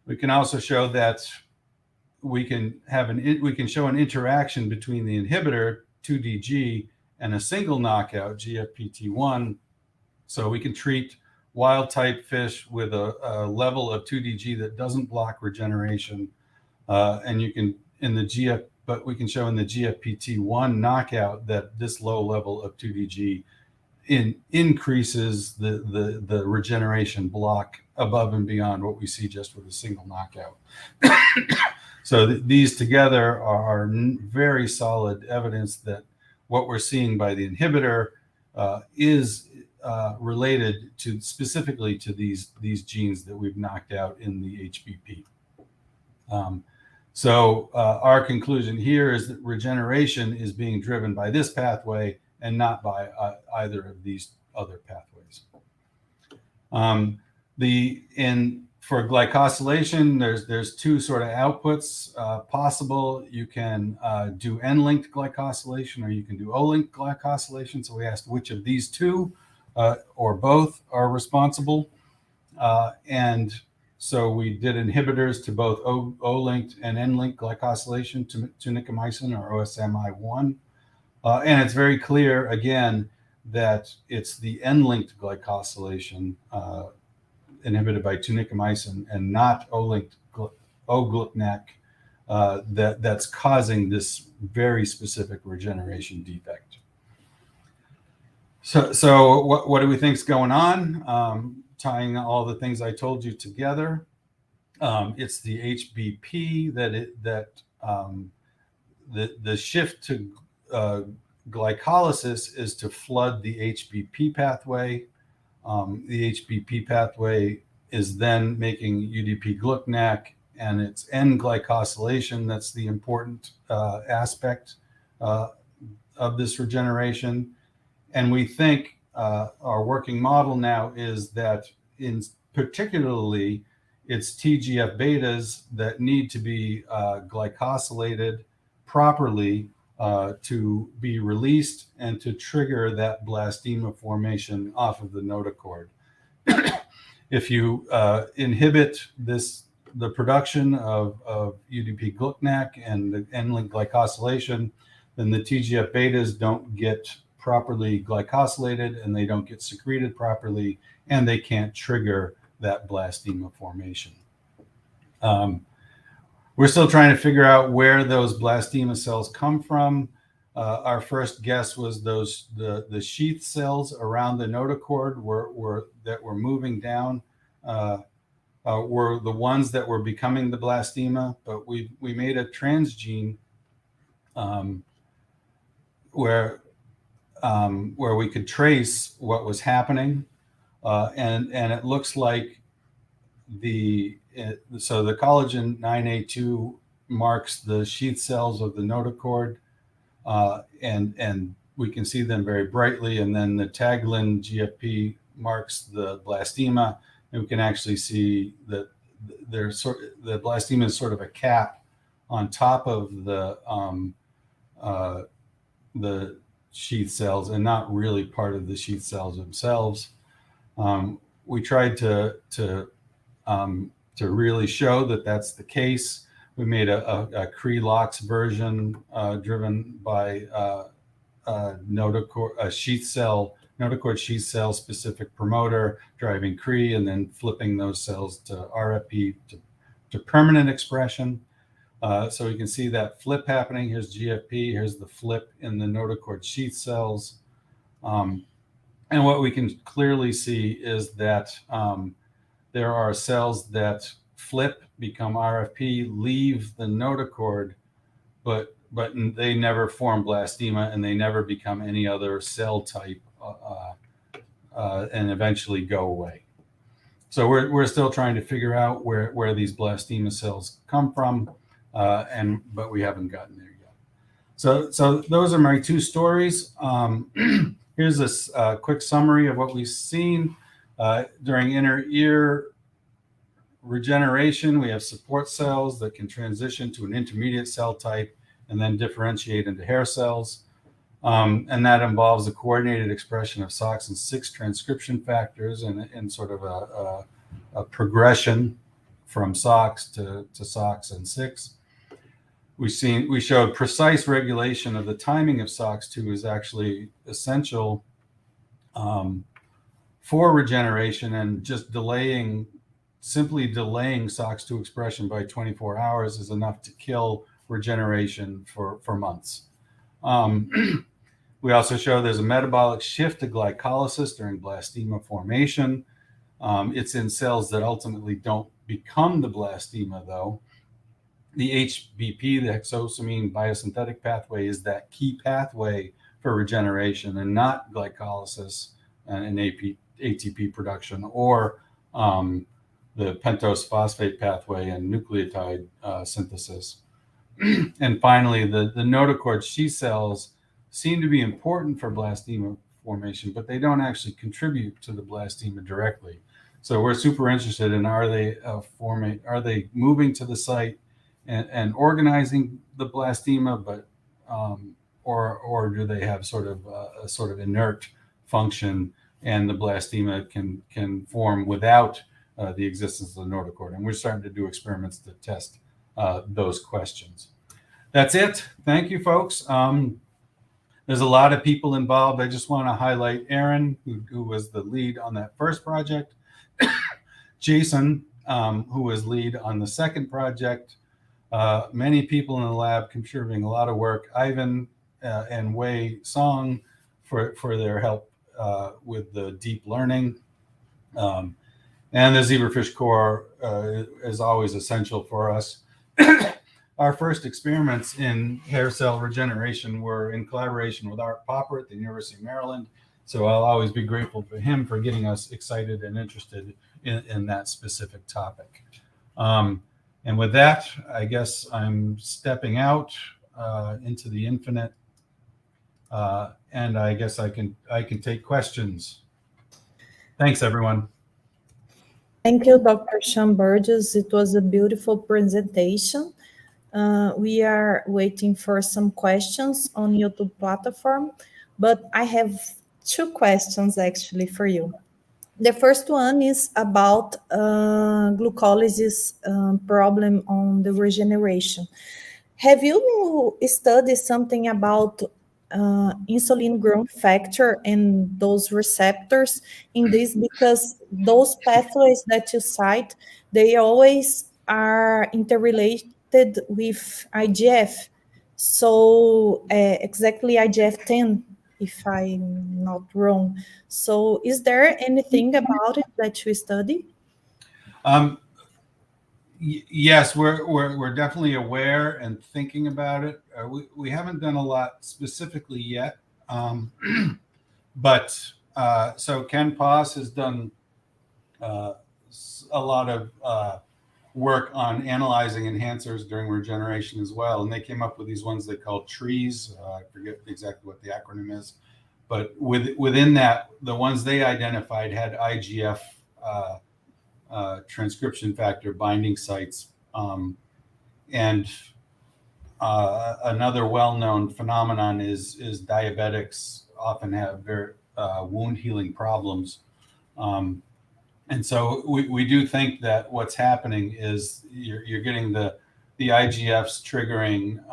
that we can show an interaction between the inhibitor 2DG and a single knockout GFPT1. So we can treat wild type fish with a level of 2DG that doesn't block regeneration, and you can but we can show in the GFPT1 knockout that this low level of 2DG increases the regeneration block above and beyond what we see just with a single knockout. So these together are very solid evidence that what we're seeing by the inhibitor is related to specifically to these genes that we've knocked out in the HBP. So our conclusion here is that regeneration is being driven by this pathway and not by either of these other pathways. For glycosylation, there's two sort of outputs possible. You can do N-linked glycosylation, or you can do O-linked glycosylation. So we asked which of these two or both are responsible. And so we did inhibitors to both O-linked and N-linked glycosylation to tunicamycin or OSMI1. And it's very clear, again, that it's the N-linked glycosylation inhibited by tunicamycin and not O-linked O-GLUCNAC that's causing this very specific regeneration defect. So what do we think is going on? Tying all the things I told you together, it's the HBP the shift to glycolysis is to flood the HBP pathway. The HBP pathway is then making UDP-GLUCNAC, and it's N-glycosylation that's the important aspect of this regeneration. And we think our working model now is that particularly it's TGF-betas that need to be glycosylated properly to be released and to trigger that blastema formation off of the notochord. if you inhibit the production of UDP GLUCNAC and the end-link glycosylation, then the TGF betas don't get properly glycosylated and they don't get secreted properly, and they can't trigger that blastema formation. We're still trying to figure out where those blastema cells come from. Our first guess was the sheath cells around the notochord that were moving down were the ones that were becoming the blastema, but we made a transgene where we could trace what was happening, and it looks like the collagen 9A2 marks the sheath cells of the notochord, and we can see them very brightly, and then the taglin GFP marks the blastema, and we can actually see that the blastema is sort of a cap on top of the sheath cells and not really part of the sheath cells themselves. We tried to really show that that's the case. We made a Cree-Lox version driven by notochord sheath cell specific promoter driving Cree, and then flipping those cells to RFP to permanent expression. So you can see that flip happening. Here's GFP. Here's the flip in the notochord sheath cells. And what we can clearly see is that there are cells that flip, become RFP, leave the notochord, but they never form blastema, and they never become any other cell type and eventually go away. So we're still trying to figure out where these blastema cells come from, but we haven't gotten there yet. So those are my two stories. Here's a quick summary of what we've seen during inner ear regeneration. We have support cells that can transition to an intermediate cell type and then differentiate into hair cells. And that involves the coordinated expression of SOX and 6 transcription factors and sort of a progression from SOX to SOX and 6. We showed precise regulation of the timing of SOX2 is actually essential for regeneration, and just simply delaying SOX2 expression by 24 hours is enough to kill regeneration for months. We also show there's a metabolic shift to glycolysis during blastema formation. It's in cells that ultimately don't become the blastema, though. The HBP, the hexosamine biosynthetic pathway, is that key pathway for regeneration, and not glycolysis and ATP production, or the pentose phosphate pathway and nucleotide synthesis. And finally, the notochord sheath cells seem to be important for blastema formation, but they don't actually contribute to the blastema directly. So we're super interested in, are they moving to the site and organizing the blastema, but or do they have sort of a sort of inert function, and the blastema can form without the existence of the notochord? And we're starting to do experiments to test those questions. That's it. Thank you, folks. There's a lot of people involved. I just want to highlight Aaron, who was the lead on that first project, Jason, who was lead on the second project, many people in the lab contributing a lot of work, Ivan and Wei Song for their help with the deep learning. And the Zebrafish core is always essential for us. Our first experiments in hair cell regeneration were in collaboration with Art Popper at the University of Maryland. So I'll always be grateful for him for getting us excited and interested in that specific topic. And with that, I guess I'm stepping out into the infinite, and I guess I can take questions. Thanks, everyone. Thank you, Dr. Shawn Burgess. It was a beautiful presentation. We are waiting for some questions on YouTube platform, but I have 2 questions actually for you. The first one is about glucolysis problem on the regeneration. Have you studied something about insulin growth factor and those receptors in this? Because those pathways that you cite, they always are interrelated with IGF. So exactly IGF-10, if I'm not wrong. So is there anything about it that you study? Yes, we're definitely aware and thinking about it. We haven't done a lot specifically yet, but so Ken Poss has done a lot of work on analyzing enhancers during regeneration as well, and they came up with these ones they call trees. I forget exactly what the acronym is, but within that, the ones they identified had IGF. Transcription factor binding sites. And another well-known phenomenon is diabetics often have very wound healing problems. And so we do think that what's happening is you're getting the IGFs triggering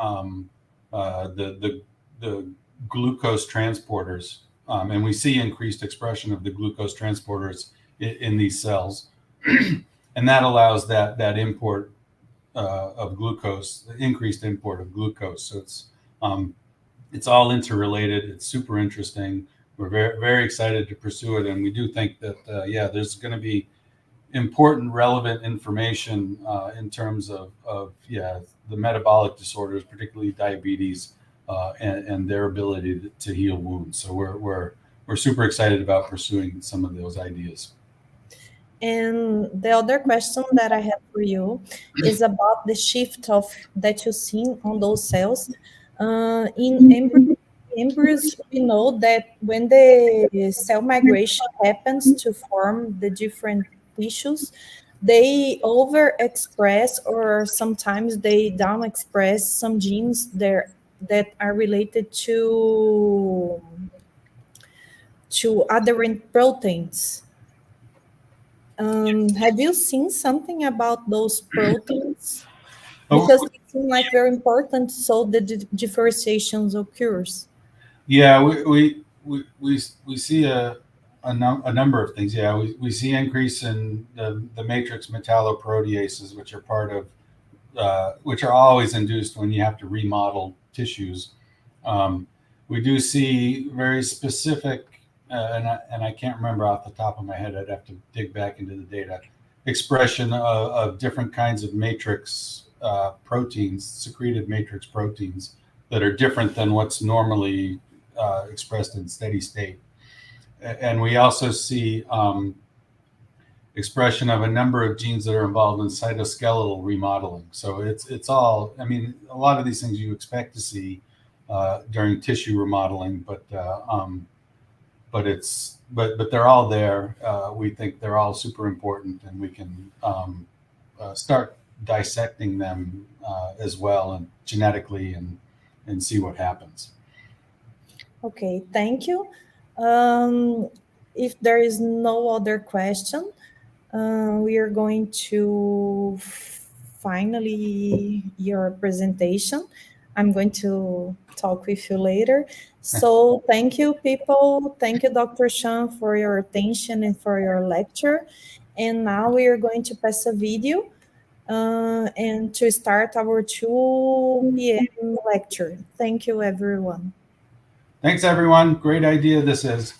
the glucose transporters. And we see increased expression of the glucose transporters in these cells. And that allows that import of glucose, the increased import of glucose. So it's all interrelated. It's super interesting. We're very, very excited to pursue it, and we do think that there's going to be important, relevant information in terms of the metabolic disorders, particularly diabetes, and their ability to heal wounds. So we're super excited about pursuing some of those ideas. And the other question that I have for you is about the shift that you've seen on those cells. In embryos, we know that when the cell migration happens to form the different tissues, they overexpress or sometimes they down express some genes there that are related to adherent proteins. Have you seen something about those proteins? Because they seem like very important, so the differentiation occurs. Yeah, we see a number of things. Yeah, we see increase in the matrix metalloproteases, which are part of which are always induced when you have to remodel tissues. We do see very specific, and I can't remember off the top of my head. I'd have to dig back into the data. Expression of different kinds of matrix proteins, secreted matrix proteins that are different than what's normally expressed in steady state. And we also see expression of a number of genes that are involved in cytoskeletal remodeling. So it's all, I mean, a lot of these things you expect to see during tissue remodeling, but they're all there. We think they're all super important, and we can start dissecting them as well, and genetically, and see what happens. Okay, thank you. If there is no other question, we are going to finally your presentation. I'm going to talk with you later. So thank you, people. Thank you, Dr. Shawn, for your attention and for your lecture. And now we are going to pass a video and to start our 2 p.m. lecture. Thank you, everyone. Thanks, everyone. Great idea this is.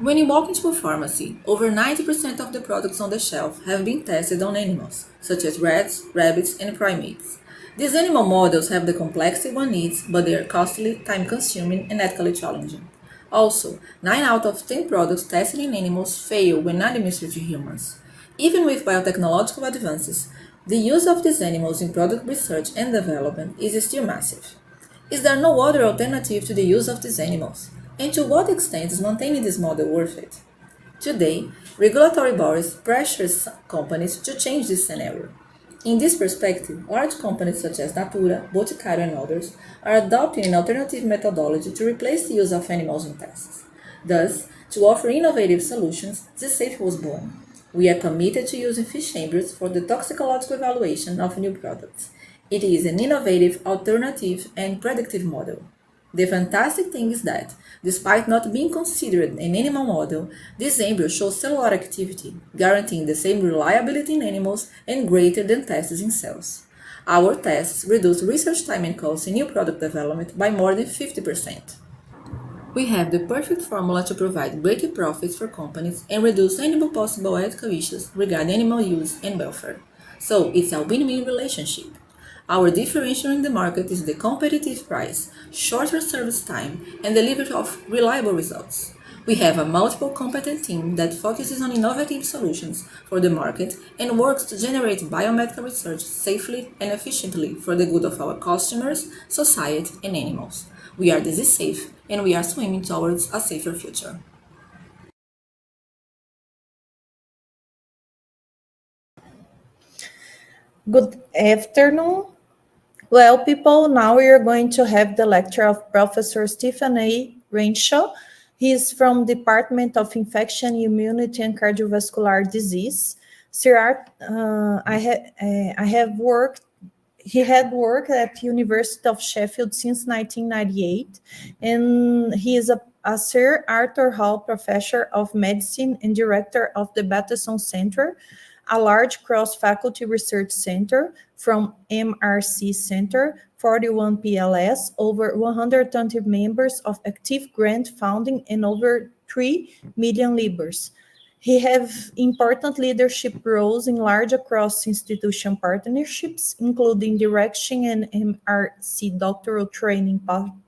When you walk into a pharmacy, over 90% of the products on the shelf have been tested on animals, such as rats, rabbits, and primates. These animal models have the complexity one needs, but they are costly, time-consuming, and ethically challenging. Also, 9 out of 10 products tested in animals fail when administered to humans. Even with biotechnological advances, the use of these animals in product research and development is still massive. Is there no other alternative to the use of these animals? And to what extent is maintaining this model worth it? Today, regulatory bodies pressure companies to change this scenario. In this perspective, large companies such as Natura, Boticário, and others are adopting an alternative methodology to replace the use of animals in tests. Thus, to offer innovative solutions, Dissecting was born. We are committed to using fish embryos for the toxicological evaluation of new products. It is an innovative, alternative, and predictive model. The fantastic thing is that, despite not being considered an animal model, this embryo shows cellular activity, guaranteeing the same reliability in animals and greater than tests in cells. Our tests reduce research time and costs in new product development by more than 50%. We have the perfect formula to provide greater profits for companies and reduce any possible ethical issues regarding animal use and welfare. So it's a win-win relationship. Our differential in the market is the competitive price, shorter service time, and delivery of reliable results. We have a multiple competent team that focuses on innovative solutions for the market and works to generate biomedical research safely and efficiently for the good of our customers, society, and animals. We are disease safe and we are swimming towards a safer future. Good afternoon. Well, people, now we are going to have the lecture of Professor Stephen A. Renshaw. He is from Department of Infection, Immunity, and Cardiovascular Disease. I have worked. He had worked at University of Sheffield since 1998, and he is a Sir Arthur Hall Professor of Medicine and Director of the Bateson Center, a large cross-faculty research center from MRC Center, 41 PLS, over 120 members of active grant funding, and over 3 million libras. He has important leadership roles in large cross-institution partnerships, including direction and MRC doctoral training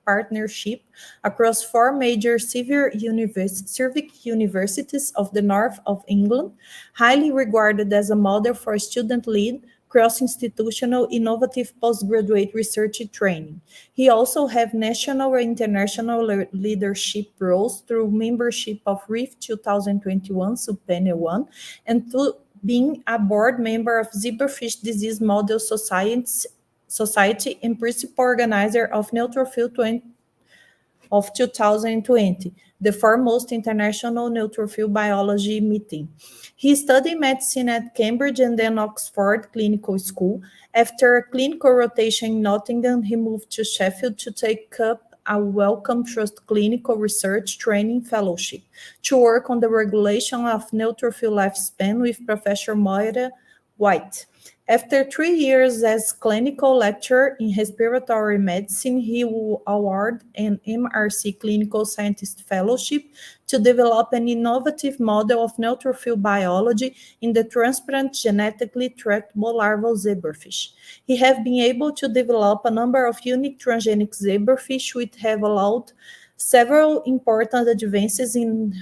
partnership across 4 major civic universities of the north of England, highly regarded as a model for student-led, cross-institutional, innovative postgraduate research training. He also has national and international leadership roles through membership of RIF 2021 Subpanel 1 and through being a board member of Zebrafish Disease Model Society and principal organizer of Neutrophil 2020, the foremost international neutrophil biology meeting. He studied medicine at Cambridge and then Oxford Clinical School. After a clinical rotation in Nottingham, he moved to Sheffield to take up a Wellcome Trust Clinical Research Training Fellowship to work on the regulation of neutrophil lifespan with Professor Moira White. After 3 years as clinical lecturer in respiratory medicine, he was awarded an MRC Clinical Scientist Fellowship to develop an innovative model of neutrophil biology in the transparent genetically tractable larval zebrafish. He has been able to develop a number of unique transgenic zebrafish which have allowed several important advances in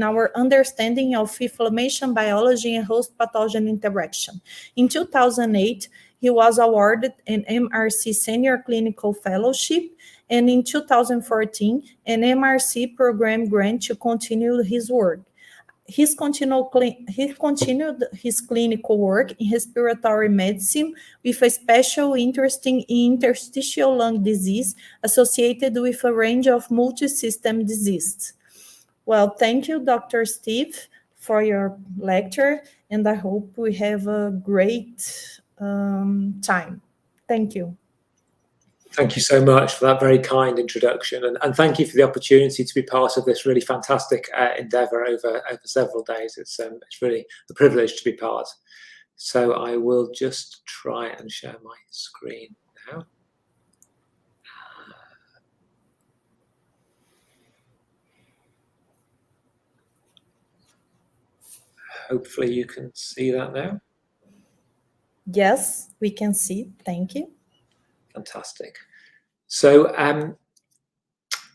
our understanding of inflammation biology and host pathogen interaction. In 2008, he was awarded an MRC Senior Clinical Fellowship, and in 2014, an MRC program grant to continue his work. He continued his clinical work in respiratory medicine with a special interest in interstitial lung disease associated with a range of multi-system diseases. Well, thank you, Dr. Steve, for your lecture, and I hope we have a great time. Thank you. Thank you so much for that very kind introduction, and thank you for the opportunity to be part of this really fantastic endeavour over several days. It's really a privilege to be part. So I will just try and share my screen now. hopefully you can see that now. Yes, we can see. Thank you. Fantastic. So,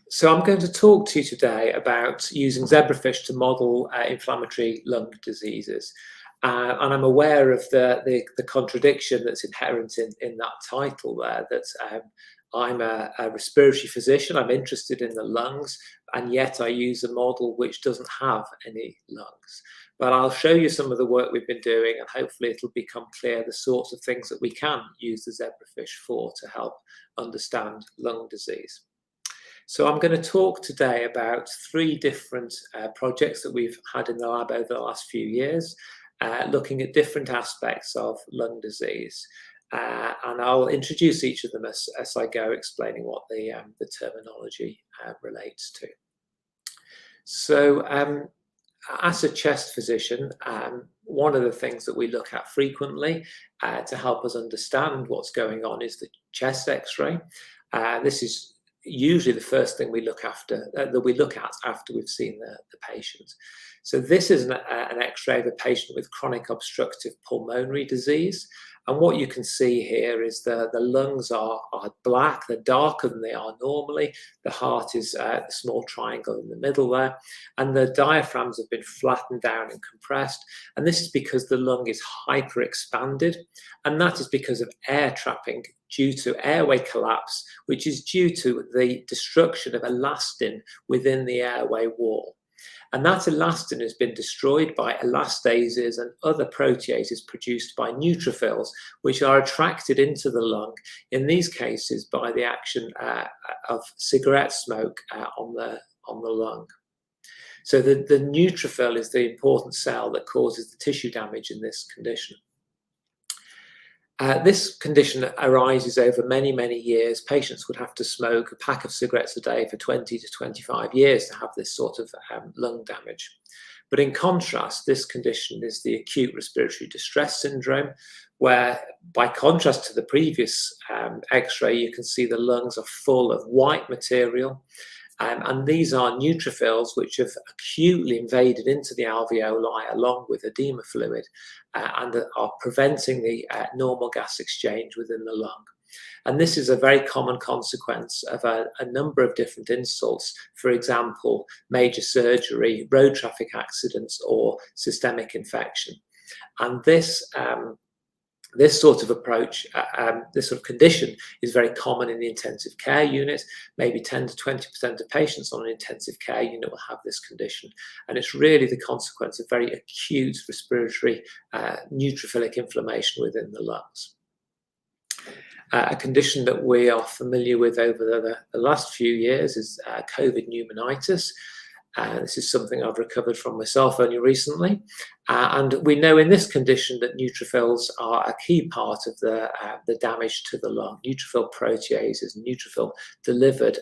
so I'm going to talk to you today about using zebrafish to model inflammatory lung diseases. And I'm aware of the contradiction that's inherent in that title there, that I'm a respiratory physician, I'm interested in the lungs, and yet I use a model which doesn't have any lungs. But I'll show you some of the work we've been doing, and hopefully it'll become clear the sorts of things that we can use the zebrafish for to help understand lung disease. So I'm going to talk today about 3 different projects that we've had in the lab over the last few years, looking at different aspects of lung disease. And I'll introduce each of them as I go, explaining what the terminology relates to. So as a chest physician, one of the things that we look at frequently to help us understand what's going on is the chest X-ray. This is usually the first thing we look at after we've seen the patient. So this is an X-ray of a patient with chronic obstructive pulmonary disease. And what you can see here is the lungs are black, they're darker than they are normally. The heart is a small triangle in the middle there. And the diaphragms have been flattened down and compressed. And this is because the lung is hyperexpanded. And that is because of air trapping due to airway collapse, which is due to the destruction of elastin within the airway wall. And that elastin has been destroyed by elastases and other proteases produced by neutrophils, which are attracted into the lung, in these cases by the action of cigarette smoke on the lung. So the neutrophil is the important cell that causes the tissue damage in this condition. This condition arises over many, many years. Patients would have to smoke a pack of cigarettes a day for 20 to 25 years to have this sort of lung damage. But in contrast, this condition is the acute respiratory distress syndrome, where by contrast to the previous X-ray, you can see the lungs are full of white material. And these are neutrophils which have acutely invaded into the alveoli along with edema fluid and are preventing the normal gas exchange within the lung. And this is a very common consequence of a number of different insults, for example, major surgery, road traffic accidents, or systemic infection. And this sort of approach, this sort of condition is very common in the intensive care unit. Maybe 10 to 20% of patients on an intensive care unit will have this condition. And it's really the consequence of very acute respiratory neutrophilic inflammation within the lungs. A condition that we are familiar with over the last few years is COVID pneumonitis. This is something I've recovered from myself only recently. And we know in this condition that neutrophils are a key part of the damage to the lung. Neutrophil proteases, neutrophil delivered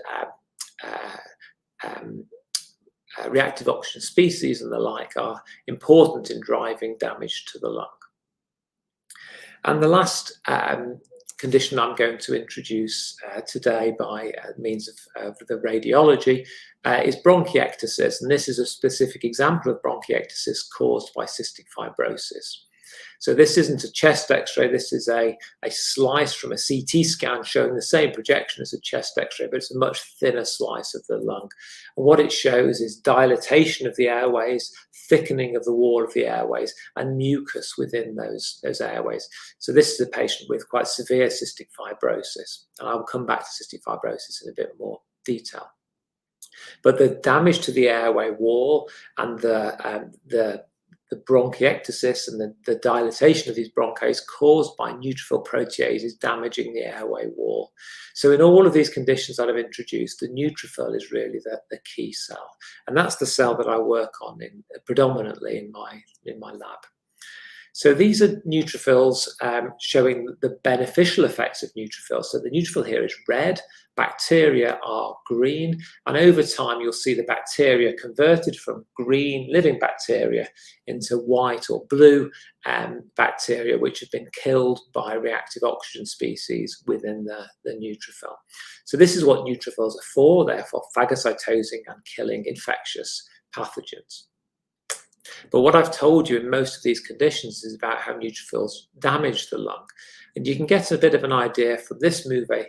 reactive oxygen species and the like are important in driving damage to the lung. And the last condition I'm going to introduce today by means of the radiology is bronchiectasis, and this is a specific example of bronchiectasis caused by cystic fibrosis. So this isn't a chest X-ray, this is a slice from a CT scan showing the same projection as a chest X-ray, but it's a much thinner slice of the lung. And what it shows is dilatation of the airways, thickening of the wall of the airways, and mucus within those airways. So this is a patient with quite severe cystic fibrosis, and I will come back to cystic fibrosis in a bit more detail. But the damage to the airway wall and the bronchiectasis and the dilatation of these bronchi is caused by neutrophil proteases damaging the airway wall. So in all of these conditions that I've introduced, the neutrophil is really the key cell. And that's the cell that I work on predominantly in my lab. So these are neutrophils showing the beneficial effects of neutrophils. So the neutrophil here is red, bacteria are green, and over time you'll see the bacteria converted from green living bacteria into white or blue bacteria, which have been killed by reactive oxygen species within the neutrophil. So this is what neutrophils are for. They're for phagocytosing and killing infectious pathogens. But what I've told you in most of these conditions is about how neutrophils damage the lung. And you can get a bit of an idea from this movie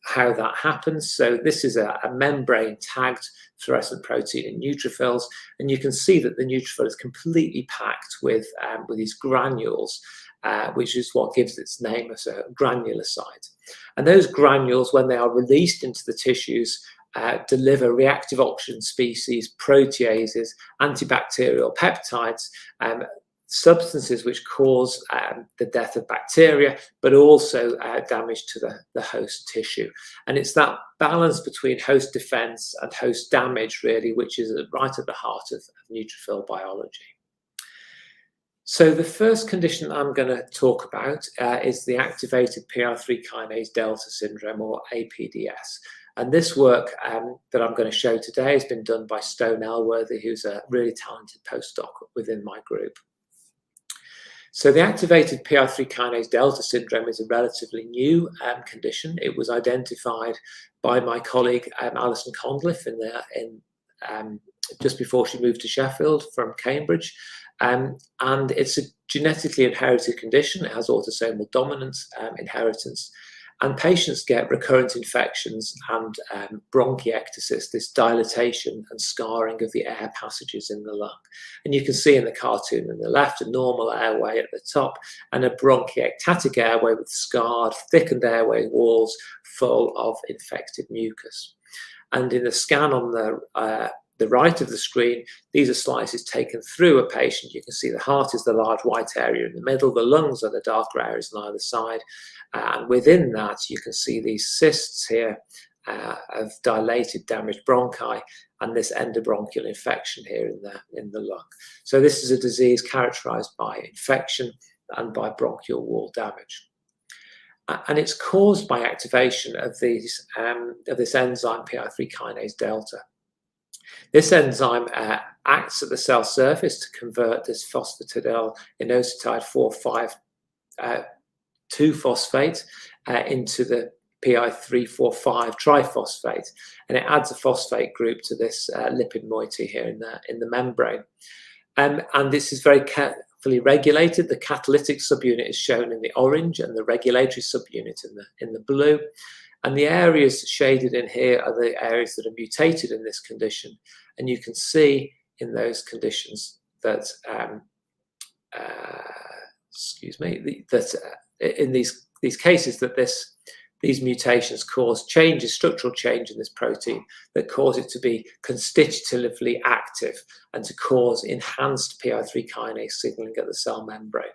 how that happens. So this is a membrane tagged fluorescent protein in neutrophils, and you can see that the neutrophil is completely packed with these granules, which is what gives its name as a granulocyte. And those granules, when they are released into the tissues, deliver reactive oxygen species, proteases, antibacterial peptides, substances which cause the death of bacteria, but also damage to the host tissue. And it's that balance between host defense and host damage, really, which is right at the heart of neutrophil biology. So the first condition I'm going to talk about is the activated PI3 kinase delta syndrome, or APDS. And this work that I'm going to show today has been done by Stone Elworthy, who's a really talented postdoc within my group. So the activated PI3 kinase delta syndrome is a relatively new condition. It was identified by my colleague Alison Conliffe just before she moved to Sheffield from Cambridge. And it's a genetically inherited condition. It has autosomal dominant inheritance. And patients get recurrent infections and bronchiectasis, this dilatation and scarring of the air passages in the lung. And you can see in the cartoon on the left a normal airway at the top and a bronchiectatic airway with scarred, thickened airway walls full of infected mucus. And in the scan on the right of the screen, these are slices taken through a patient. You can see the heart is the large white area in the middle, the lungs are the darker areas on either side, and within that you can see these cysts here of dilated, damaged bronchi, and this endobronchial infection here in the lung. So this is a disease characterized by infection and by bronchial wall damage. And it's caused by activation of this enzyme PI3 kinase delta. This enzyme acts at the cell surface to convert this phosphatidyl inositide 4,5,2-phosphate into the PI345 triphosphate, and it adds a phosphate group to this lipid moiety here in the membrane. And this is very carefully regulated. The catalytic subunit is shown in the orange, and the regulatory subunit in the blue. And the areas shaded in here are the areas that are mutated in this condition. And you can see in those conditions that, in these cases that these mutations cause changes, structural change in this protein that cause it to be constitutively active and to cause enhanced PI3 kinase signaling at the cell membrane.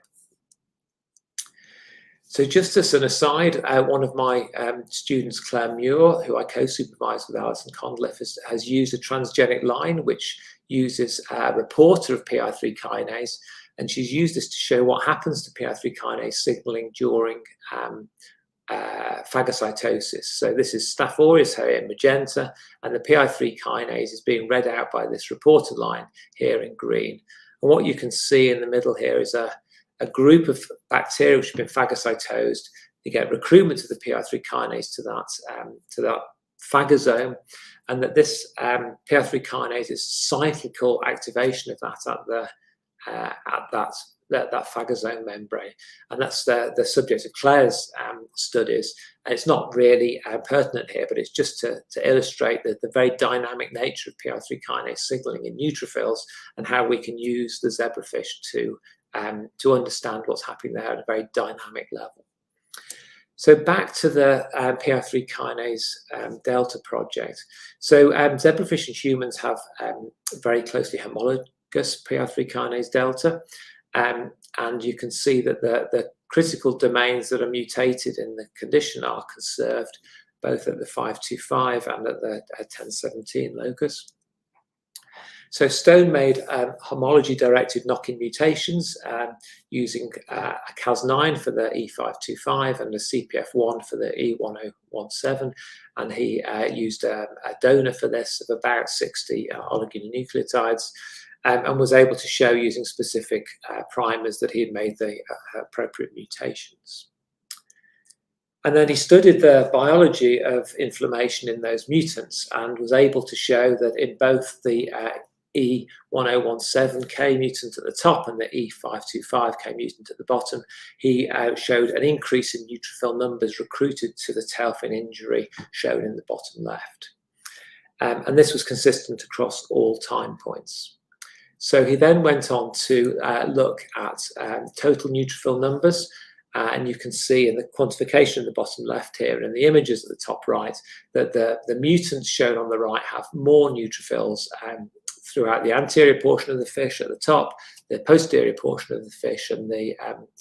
So just as an aside, one of my students, Claire Muir, who I co-supervise with Alison Conliffe, has used a transgenic line which uses a reporter of PI3 kinase, and she's used this to show what happens to PI3 kinase signaling during phagocytosis. So this is Staph aureus here in magenta, and the PI3 kinase is being read out by this reporter line here in green. And what you can see in the middle here is a group of bacteria which have been phagocytosed. You get recruitment of the PI3 kinase to that phagosome, and that this PI3 kinase is cyclical activation of that at that phagosome membrane, and that's the subject of Claire's studies. And it's not really pertinent here, but it's just to illustrate the very dynamic nature of PI3 kinase signaling in neutrophils and how we can use the zebrafish to understand what's happening there at a very dynamic level. So back to the PI3 kinase delta project. So zebrafish and humans have very closely homologous PI3 kinase delta, and you can see that the critical domains that are mutated in the condition are conserved both at the 525 and at the 1017 locus. So Stone made homology-directed knock-in mutations using a Cas9 for the E525 and a CPF1 for the E1017, and he used a donor for this of about 60 oligonucleotides, and was able to show using specific primers that he had made the appropriate mutations. And then he studied the biology of inflammation in those mutants and was able to show that in both the E1017K mutant at the top and the E525K mutant at the bottom, he showed an increase in neutrophil numbers recruited to the tail fin injury shown in the bottom left. And this was consistent across all time points. So he then went on to look at total neutrophil numbers, and you can see in the quantification in the bottom left here and in the images at the top right that the mutants shown on the right have more neutrophils throughout the anterior portion of the fish at the top, the posterior portion of the fish, and the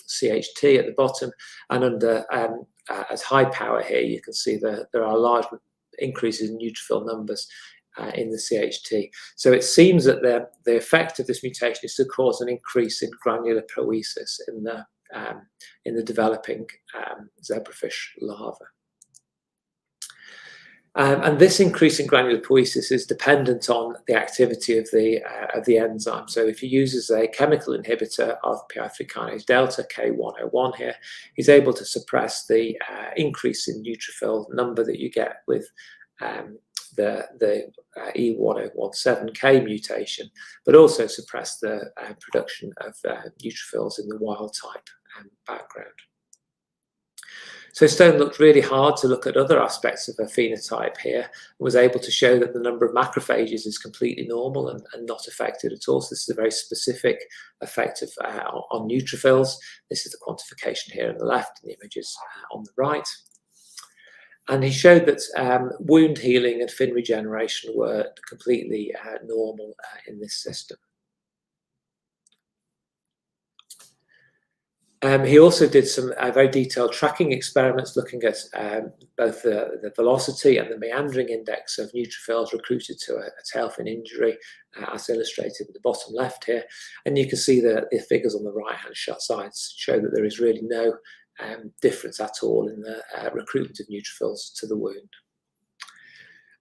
CHT at the bottom. And under as high power here, you can see that there are large increases in neutrophil numbers in the CHT. So it seems that the effect of this mutation is to cause an increase in granular poiesis in the developing zebrafish larva. And this increase in granular poiesis is dependent on the activity of the enzyme. So if he uses a chemical inhibitor of PI3 kinase delta, K101 here, he's able to suppress the increase in neutrophil number that you get with the E1017K mutation, but also suppress the production of neutrophils in the wild type background. So Stone looked really hard to look at other aspects of a phenotype here and was able to show that the number of macrophages is completely normal and not affected at all. So this is a very specific effect of, on neutrophils. This is the quantification here on the left and the images on the right. And he showed that wound healing and fin regeneration were completely normal in this system. He also did some very detailed tracking experiments looking at both the velocity and the meandering index of neutrophils recruited to a tail fin injury, as illustrated in the bottom left here. And you can see the figures on the right-hand side show that there is really no difference at all in the recruitment of neutrophils to the wound.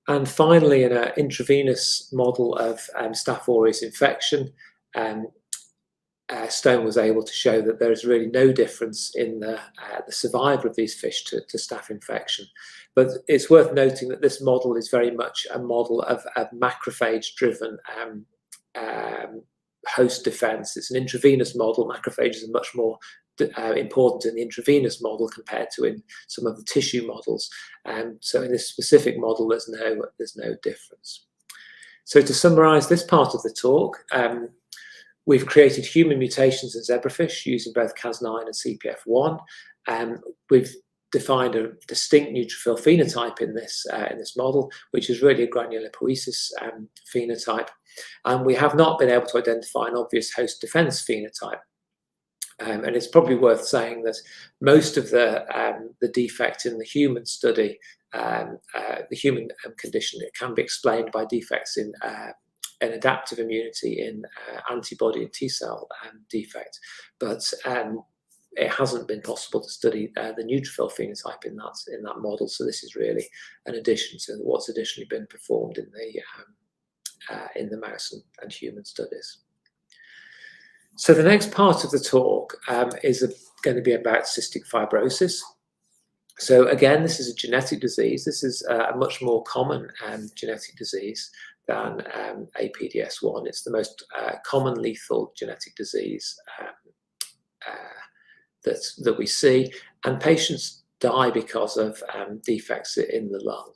And finally, in an intravenous model of Staph aureus infection, Stone was able to show that there is really no difference in the survival of these fish to staph infection. But it's worth noting that this model is very much a model of macrophage-driven host defense. It's an intravenous model. Macrophages are much more important in the intravenous model compared to in some of the tissue models. So in this specific model, there's no difference. So to summarize this part of the talk, we've created human mutations in zebrafish using both Cas9 and CPF1. We've defined a distinct neutrophil phenotype in this model, which is really a granular poiesis phenotype. And we have not been able to identify an obvious host defense phenotype. And it's probably worth saying that most of the defects in the human study, the human condition, it can be explained by defects in an adaptive immunity in antibody and T-cell defect, but it hasn't been possible to study the neutrophil phenotype in that model. So this is really an addition to what's additionally been performed in the mouse and human studies. So the next part of the talk is going to be about cystic fibrosis. So again, this is a genetic disease. This is a much more common genetic disease than APDS1. It's the most common lethal genetic disease that we see, and patients die because of defects in the lung.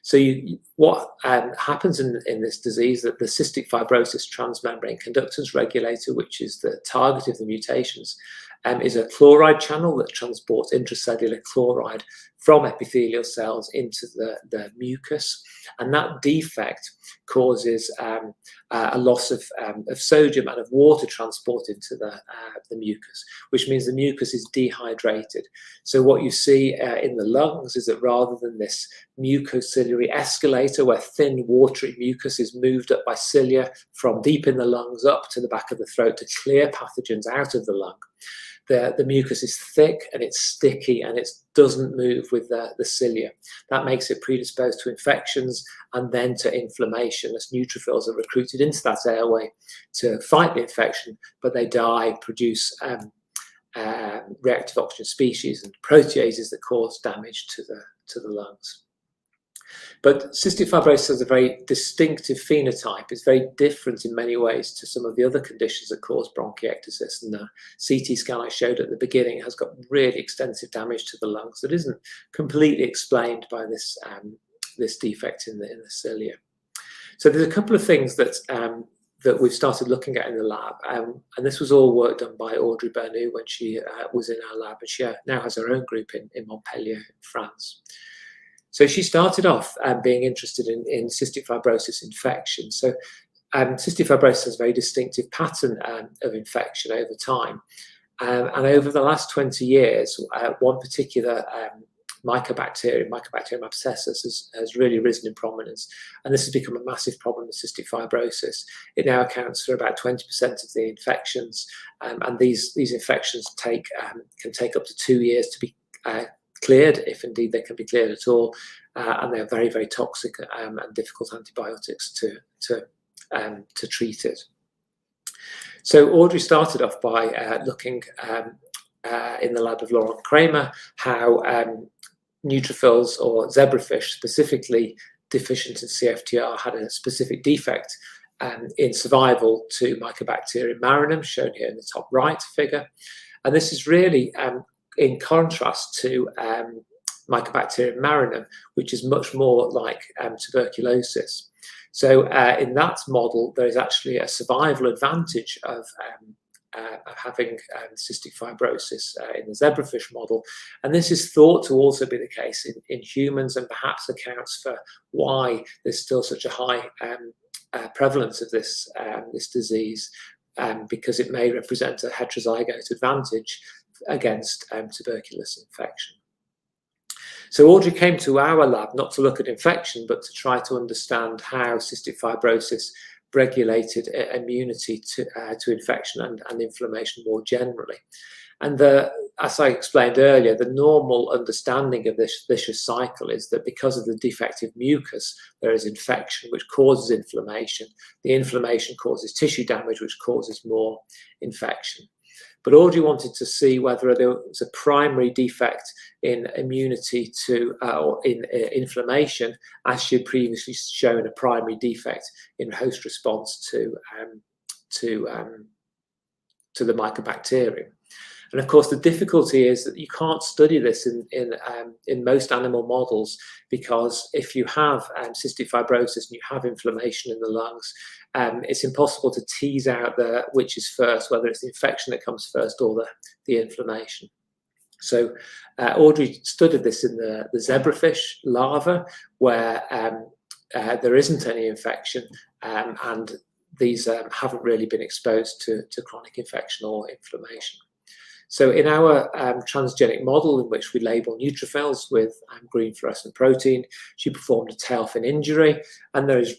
So what happens in this disease, that the cystic fibrosis transmembrane conductance regulator, which is the target of the mutations, is a chloride channel that transports intracellular chloride from epithelial cells into the mucus, and that defect causes a loss of sodium and of water transport into the mucus, which means the mucus is dehydrated. So what you see in the lungs is that rather than this mucociliary escalator where thin watery mucus is moved up by cilia from deep in the lungs up to the back of the throat to clear pathogens out of the lung, the mucus is thick and it's sticky and it doesn't move with the cilia. That makes it predisposed to infections and then to inflammation, as neutrophils are recruited into that airway to fight the infection, but they die, produce reactive oxygen species and proteases that cause damage to the lungs. But cystic fibrosis has a very distinctive phenotype. It's very different in many ways to some of the other conditions that cause bronchiectasis. And the CT scan I showed at the beginning has got really extensive damage to the lungs that isn't completely explained by this, this defect in the cilia. So there's a couple of things that that we've started looking at in the lab, and this was all work done by Audrey Bernoux when she was in our lab, and she now has her own group in Montpellier, in France. So she started off being interested in cystic fibrosis infection. So cystic fibrosis has a very distinctive pattern of infection over time, and over the last 20 years, one particular Mycobacterium abscessus has really risen in prominence, and this has become a massive problem with cystic fibrosis. It now accounts for about 20% of the infections, and these infections can take up to 2 years to be cleared, if indeed they can be cleared at all, and they're very, very toxic and difficult antibiotics to treat it. So Audrey started off by looking in the lab of Laurent Kramer how neutrophils, or zebrafish specifically deficient in CFTR, had a specific defect in survival to Mycobacterium marinum, shown here in the top right figure. And this is really in contrast to Mycobacterium marinum, which is much more like tuberculosis. So in that model, there is actually a survival advantage of having cystic fibrosis in the zebrafish model. And this is thought to also be the case in humans, and perhaps accounts for why there's still such a high prevalence of this disease, because it may represent a heterozygote advantage against tuberculous infection. So Audrey came to our lab not to look at infection, but to try to understand how cystic fibrosis regulated immunity to infection and inflammation more generally. And as I explained earlier, the normal understanding of this vicious cycle is that because of the defective mucus, there is infection, which causes inflammation. The inflammation causes tissue damage, which causes more infection. But Audrey wanted to see whether there was a primary defect in immunity to, or in inflammation, as she had previously shown a primary defect in host response to the Mycobacterium. And of course, the difficulty is that you can't study this in most animal models, because if you have cystic fibrosis and you have inflammation in the lungs, it's impossible to tease out which is first, whether it's the infection that comes first or the inflammation. So Audrey studied this in the zebrafish larva, where there isn't any infection, and these haven't really been exposed to chronic infection or inflammation. So in our transgenic model, in which we label neutrophils with green fluorescent protein, she performed a tail fin injury, and there is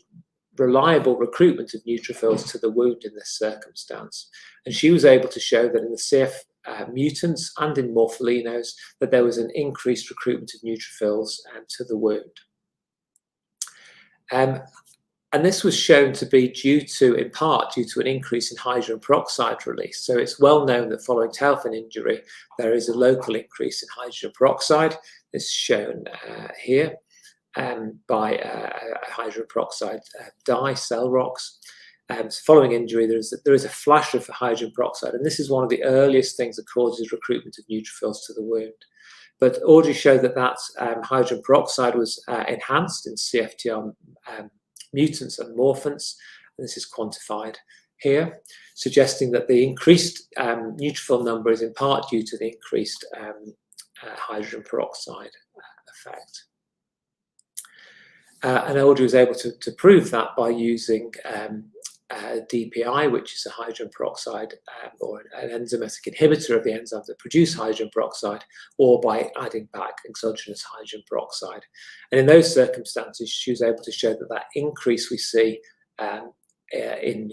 reliable recruitment of neutrophils to the wound in this circumstance. And she was able to show that in the CF mutants and in morpholinos, that there was an increased recruitment of neutrophils to the wound. And this was shown to be in part due to an increase in hydrogen peroxide release. So it's well known that following tail fin injury, there is a local increase in hydrogen peroxide. This is shown here by a hydrogen peroxide dye, cell rocks. So following injury, there is a flash of hydrogen peroxide, and this is one of the earliest things that causes recruitment of neutrophils to the wound. But Audrey showed that hydrogen peroxide was enhanced in CFTR mutants and morphants, and this is quantified here, suggesting that the increased neutrophil number is in part due to the increased hydrogen peroxide effect. And Audrey was able to prove that by using DPI, which is a hydrogen peroxide or an enzymatic inhibitor of the enzymes that produce hydrogen peroxide, or by adding back exogenous hydrogen peroxide. And in those circumstances, she was able to show that increase we see in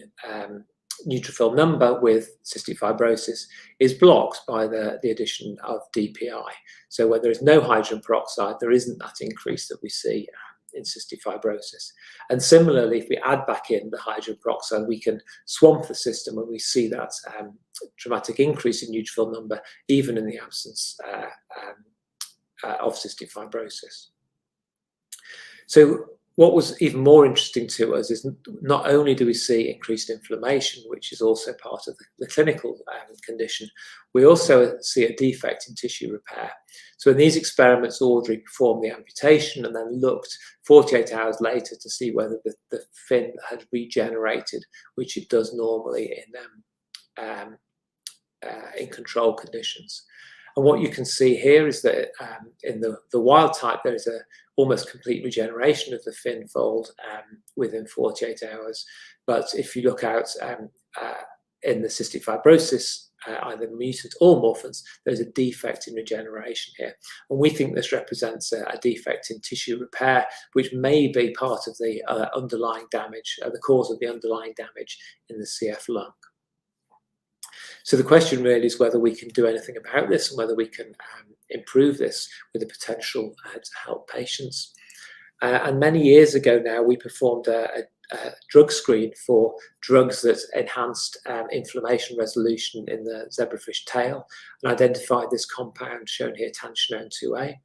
neutrophil number with cystic fibrosis is blocked by the addition of DPI. So where there is no hydrogen peroxide, there isn't that increase that we see in cystic fibrosis. And similarly, if we add back in the hydrogen peroxide, we can swamp the system, and we see that dramatic increase in neutrophil number even in the absence of cystic fibrosis. So what was even more interesting to us is not only do we see increased inflammation, which is also part of the clinical condition, we also see a defect in tissue repair. So in these experiments, Audrey performed the amputation and then looked 48 hours later to see whether the fin had regenerated, which it does normally in control conditions. And what you can see here is that in the wild type, there is a almost complete regeneration of the fin fold within 48 hours. But if you look out in the cystic fibrosis, either mutant or morphans, there's a defect in regeneration here. And we think this represents a defect in tissue repair, which may be part of the underlying damage, the cause of the underlying damage in the CF lung. So the question really is whether we can do anything about this and whether we can improve this with the potential to help patients. And many years ago now, we performed a drug screen for drugs that enhanced inflammation resolution in the zebrafish tail and identified this compound shown here, Funcional 2A.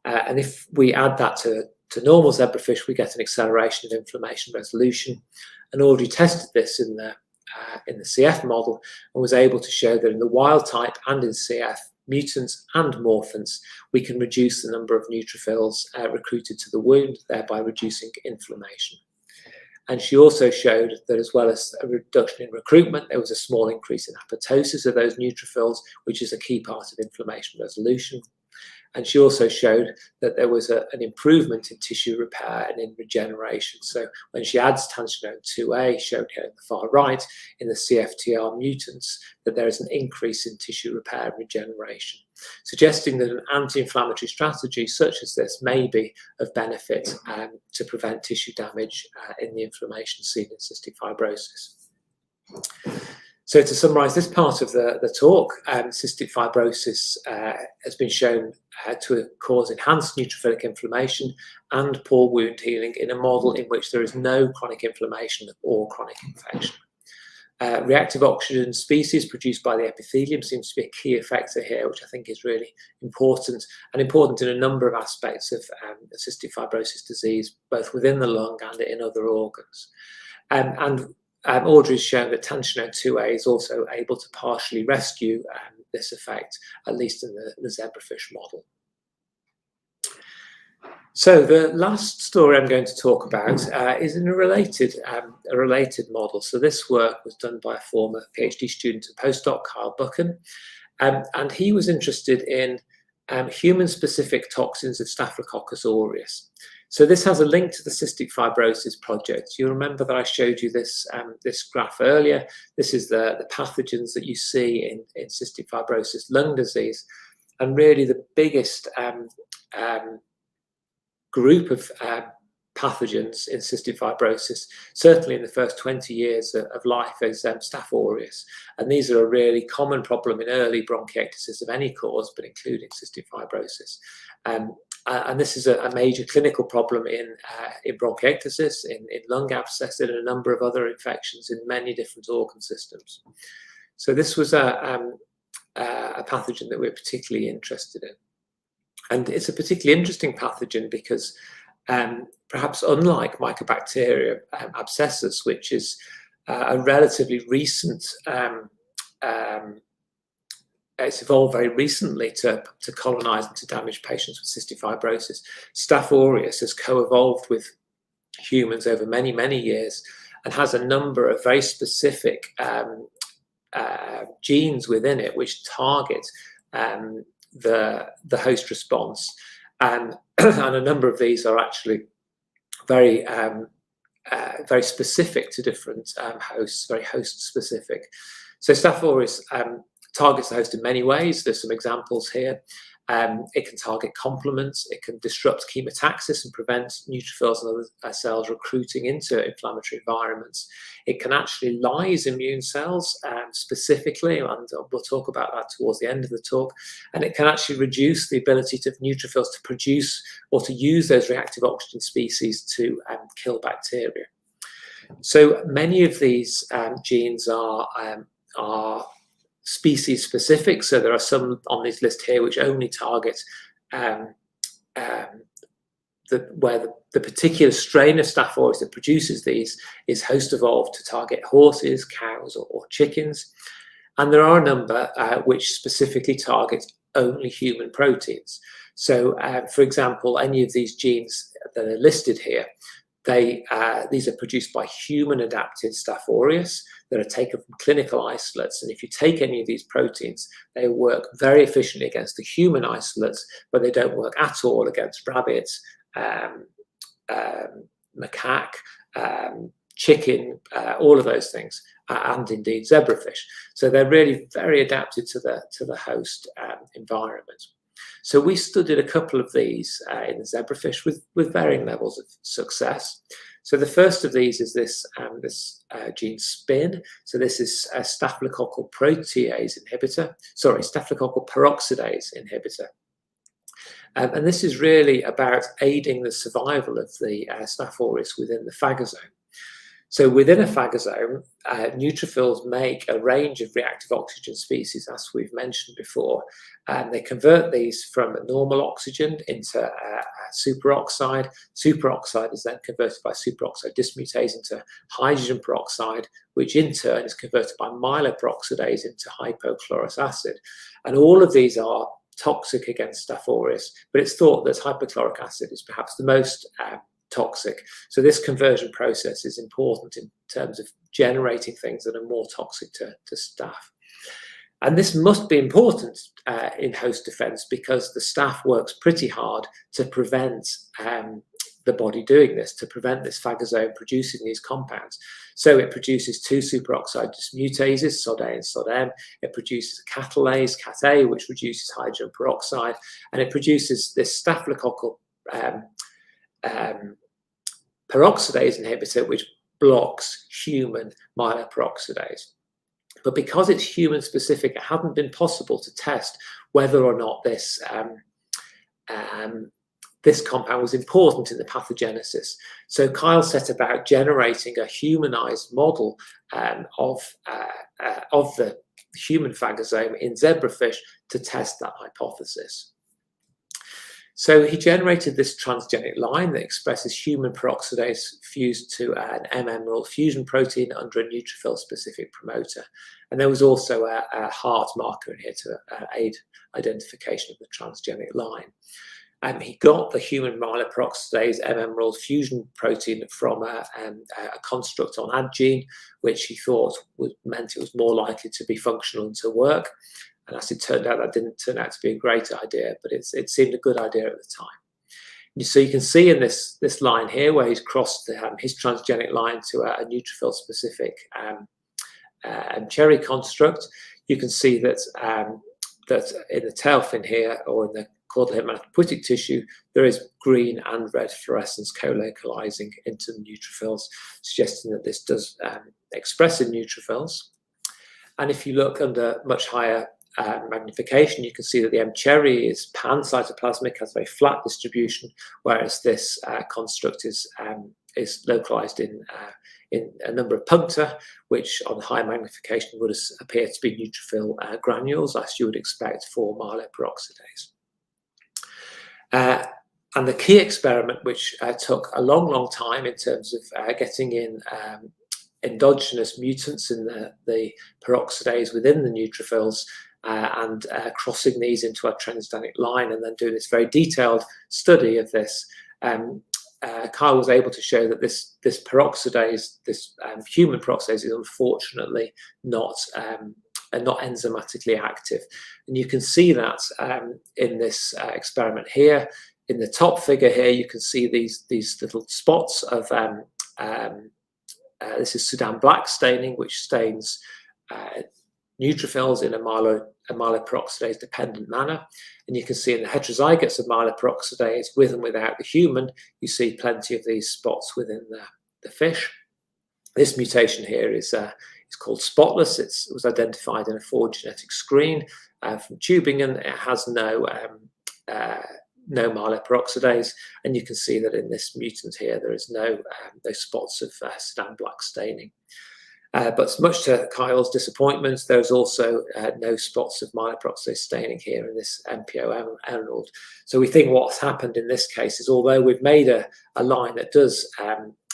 And if we add that to normal zebrafish, we get an acceleration of inflammation resolution. And Audrey tested this in the CF model and was able to show that in the wild type and in CF, mutants and morphans, we can reduce the number of neutrophils recruited to the wound, thereby reducing inflammation. And she also showed that as well as a reduction in recruitment, there was a small increase in apoptosis of those neutrophils, which is a key part of inflammation resolution. And she also showed that there was an improvement in tissue repair and in regeneration. So when she adds Funcional 2A, shown here at the far right, in the CFTR mutants, that there is an increase in tissue repair and regeneration, suggesting that an anti-inflammatory strategy such as this may be of benefit to prevent tissue damage in the inflammation seen in cystic fibrosis. So to summarise this part of the talk, cystic fibrosis has been shown to cause enhanced neutrophilic inflammation and poor wound healing in a model in which there is no chronic inflammation or chronic infection. Reactive oxygen species produced by the epithelium seems to be a key effector here, which I think is really important, and important in a number of aspects of cystic fibrosis disease, both within the lung and in other organs. Audrey's shown that Funcional 2A is also able to partially rescue this effect, at least in the zebrafish model. So the last story I'm going to talk about is in a related model. So this work was done by a former PhD student and postdoc, Kyle Buchan, and he was interested in human-specific toxins of Staphylococcus aureus. So this has a link to the cystic fibrosis project. You remember that I showed you this graph earlier. This is the pathogens that you see in cystic fibrosis lung disease. And really the biggest group of pathogens in cystic fibrosis, certainly in the first 20 years of life, is Staph aureus. And these are a really common problem in early bronchiectasis of any cause, but including cystic fibrosis. And this is a major clinical problem in bronchiectasis, in lung abscess, and a number of other infections in many different organ systems. So this was a pathogen that we're particularly interested in. And it's a particularly interesting pathogen because perhaps unlike Mycobacteria abscessus, which is a relatively recent it's evolved very recently to colonize and to damage patients with cystic fibrosis. Staph aureus has co-evolved with humans over many, many years and has a number of very specific genes within it which target the host response. And a number of these are actually very specific to different hosts, very host specific. So Staph aureus targets the host in many ways. There's some examples here. It can target complements. It can disrupt chemotaxis and prevent neutrophils and other cells recruiting into inflammatory environments. It can actually lyse immune cells specifically, and we'll talk about that towards the end of the talk. And it can actually reduce the ability of neutrophils to produce or to use those reactive oxygen species to kill bacteria. So many of these genes are species specific. So there are some on this list here which only target where the particular strain of Staph aureus that produces these is host evolved to target horses, cows, or chickens. And there are a number which specifically target only human proteins. So, for example, any of these genes that are listed here, these are produced by human-adapted Staph aureus that are taken from clinical isolates. And if you take any of these proteins, they work very efficiently against the human isolates, but they don't work at all against rabbits, macaque, chicken, all of those things, and indeed zebrafish. So they're really very adapted to the host environment. So we studied a couple of these in the zebrafish with varying levels of success. So the first of these is this gene SPIN. So this is a staphylococcal protease inhibitor, staphylococcal peroxidase inhibitor. And this is really about aiding the survival of the Staph aureus within the phagosome. So within a phagosome, neutrophils make a range of reactive oxygen species, as we've mentioned before, and they convert these from normal oxygen into superoxide. Superoxide is then converted by superoxide dismutase into hydrogen peroxide, which in turn is converted by myeloperoxidase into hypochlorous acid. And all of these are toxic against Staph aureus, but it's thought that hypochloric acid is perhaps the most toxic. So this conversion process is important in terms of generating things that are more toxic to staph. And this must be important in host defense because the staph works pretty hard to prevent the body doing this, to prevent this phagosome producing these compounds. So it produces two superoxide dismutases, SOD-A and SOD-M. It produces a catalase, Cat-A, which reduces hydrogen peroxide, and it produces this staphylococcal peroxidase inhibitor, which blocks human myeloperoxidase. But because it's human specific, it hadn't been possible to test whether or not this compound was important in the pathogenesis. So Kyle set about generating a humanized model of the human phagosome in zebrafish to test that hypothesis. So he generated this transgenic line that expresses human peroxidase fused to an M-emerald fusion protein under a neutrophil-specific promoter. And there was also a heart marker in here to aid identification of the transgenic line. He got the human myeloperoxidase M-emerald fusion protein from a construct on AdGene, which he thought meant it was more likely to be functional and to work. And as it turned out, that didn't turn out to be a great idea, but it seemed a good idea at the time. So you can see in this line here where he's crossed his transgenic line to a neutrophil-specific cherry construct. You can see that that in the tail fin here, or in the caudal hematopoietic tissue, there is green and red fluorescence co-localizing into the neutrophils, suggesting that this does express in neutrophils. And if you look under much higher magnification, you can see that the M. cherry is pan-cytoplasmic, has a very flat distribution, whereas this construct is localized in a number of puncta, which on high magnification would appear to be neutrophil granules, as you would expect for myeloperoxidase. And the key experiment, which took a long time in terms of getting in endogenous mutants in the peroxidase within the neutrophils, and crossing these into a transgenic line, and then doing this very detailed study of this, Kyle was able to show that this peroxidase, this human peroxidase, is unfortunately not enzymatically active. And you can see that in this experiment here. In the top figure here, you can see these little spots of this is Sudan black staining, which stains neutrophils in a myeloperoxidase dependent manner. And you can see in the heterozygotes of myeloperoxidase, with and without the human, you see plenty of these spots within the fish. This mutation here is called spotless. It was identified in a forward genetic screen from Tübingen. It has no myeloperoxidase, and you can see that in this mutant here there is no those spots of Sudan black staining. But much to Kyle's disappointment, there's also no spots of myeloperoxidase staining here in this MPO emerald. So we think what's happened in this case is, although we've made a line that does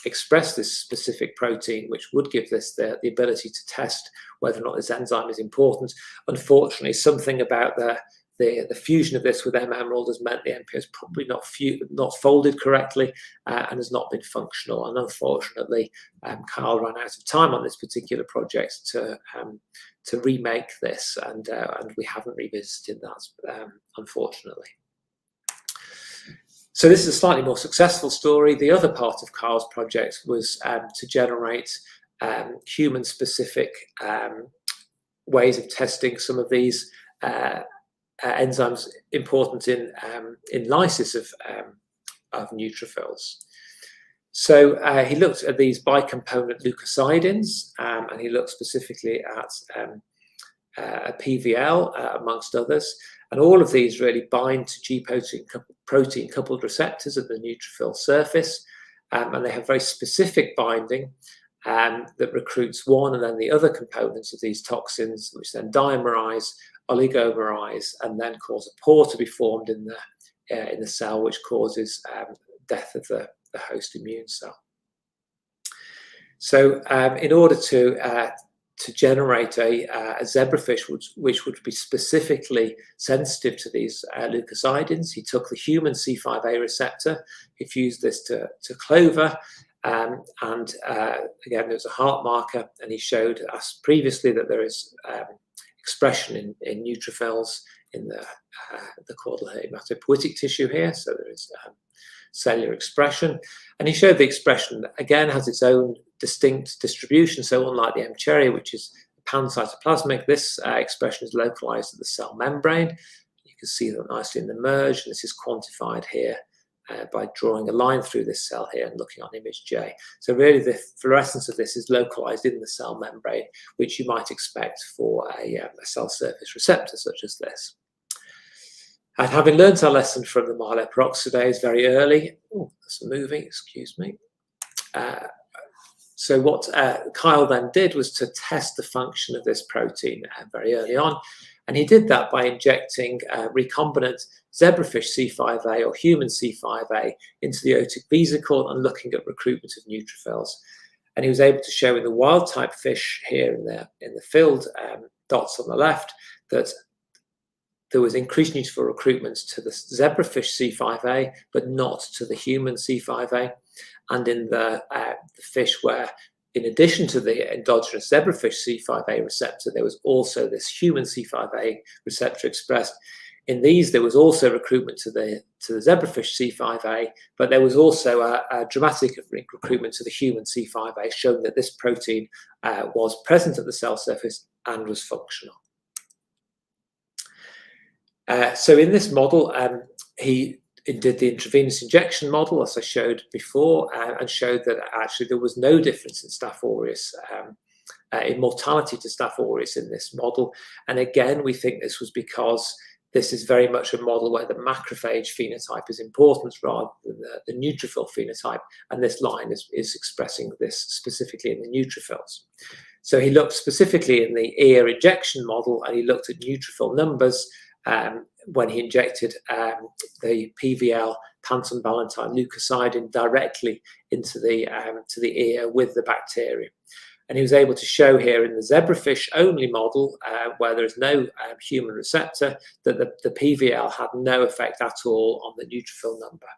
express this specific protein, which would give this the ability to test whether or not this enzyme is important, unfortunately, something about the fusion of this with M-emerald has meant the MPO is probably not folded correctly and has not been functional. And unfortunately, Kyle ran out of time on this particular project to remake this, and we haven't revisited that, unfortunately. So this is a slightly more successful story. The other part of Kyle's project was to generate human-specific ways of testing some of these enzymes important in lysis of neutrophils. So he looked at these bicomponent leukocidins, and he looked specifically at PVL, amongst others. And all of these really bind to G protein coupled receptors at the neutrophil surface, and they have very specific binding that recruits one and then the other components of these toxins, which then dimerize, oligomerize, and then cause a pore to be formed in the cell, which causes death of the host immune cell. So in order to generate a zebrafish which would be specifically sensitive to these leukocidins, he took the human C5a receptor, he fused this to clover, and again, there's a heart marker, and he showed us previously that there is expression in neutrophils in the caudal hematopoietic tissue here, so there is cellular expression. And he showed the expression, again, has its own distinct distribution, so unlike the M-cherry, which is pancytoplasmic, this expression is localized at the cell membrane. You can see that nicely in the merge, and this is quantified here by drawing a line through this cell here and looking on image J. So really the fluorescence of this is localized in the cell membrane, which you might expect for a cell surface receptor such as this. And having learned our lesson from the myeloperoxidase very early, that's moving, excuse me. So what Kyle then did was to test the function of this protein very early on. And he did that by injecting recombinant zebrafish C5a or human C5a into the otic vesicle and looking at recruitment of neutrophils. And he was able to show in the wild type fish here in the filled dots on the left that there was increased neutrophil recruitment to the zebrafish C5a, but not to the human C5a. And in the fish where, in addition to the endogenous zebrafish C5a receptor, there was also this human C5a receptor expressed. In these, there was also recruitment to the zebrafish C5a, but there was also a dramatic recruitment to the human C5a, showing that this protein was present at the cell surface and was functional. So in this model, he did the intravenous injection model, as I showed before, and showed that actually there was no difference in Staph aureus, in mortality to Staph aureus in this model. And again, we think this was because this is very much a model where the macrophage phenotype is important rather than the neutrophil phenotype. And this line is expressing this specifically in the neutrophils. So he looked specifically in the ear injection model, and he looked at neutrophil numbers when he injected the PVL Panton Valentine leukocidin directly into the ear with the bacterium. And he was able to show here in the zebrafish only model, where there is no human receptor, that the PVL had no effect at all on the neutrophil number.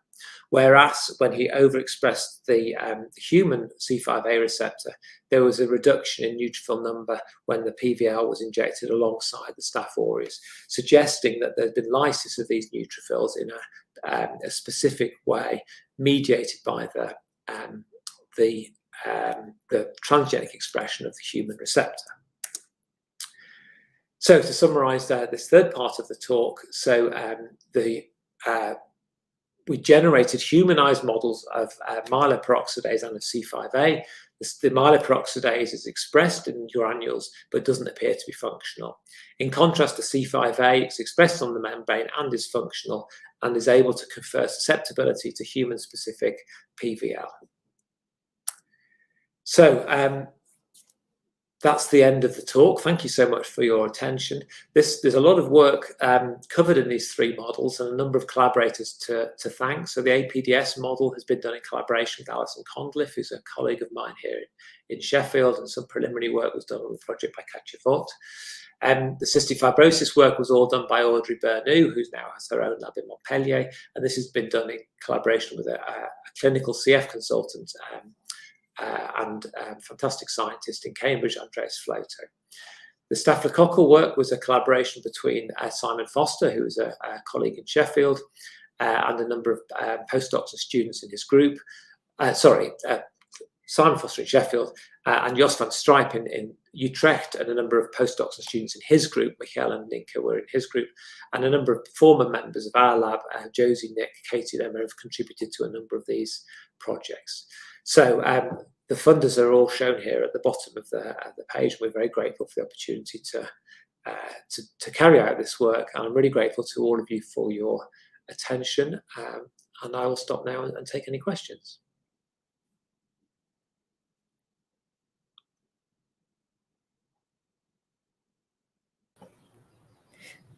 Whereas when he overexpressed the human C5a receptor, there was a reduction in neutrophil number when the PVL was injected alongside the Staph aureus, suggesting that there's been lysis of these neutrophils in a specific way, mediated by the transgenic expression of the human receptor. So to summarize this third part of the talk, so we generated humanized models of myeloperoxidase and of C5a. The myeloperoxidase is expressed in granules, but doesn't appear to be functional. In contrast to C5a, it's expressed on the membrane and is functional and is able to confer susceptibility to human-specific PVL. So that's the end of the talk. Thank you so much for your attention. There's a lot of work covered in these three models and a number of collaborators to thank. So the APDS model has been done in collaboration with Alison Condliffe, who's a colleague of mine here in Sheffield, and some preliminary work was done on the project by Katja Vott. The cystic fibrosis work was all done by Audrey Bernoux, who now has her own lab in Montpellier, and this has been done in collaboration with a clinical CF consultant and fantastic scientist in Cambridge, Andreas Floto. The staphylococcal work was a collaboration between Simon Foster, who is a colleague in Sheffield, and a number of postdocs and students in his group. Simon Foster in Sheffield, and Jos van Strijp in Utrecht, and a number of postdocs and students in his group. Michael and Ninka were in his group, and a number of former members of our lab, Josie, Nick, Katie, and Emma, have contributed to a number of these projects. So the funders are all shown here at the bottom of the page. We're very grateful for the opportunity to carry out this work, and I'm really grateful to all of you for your attention. And I will stop now and take any questions.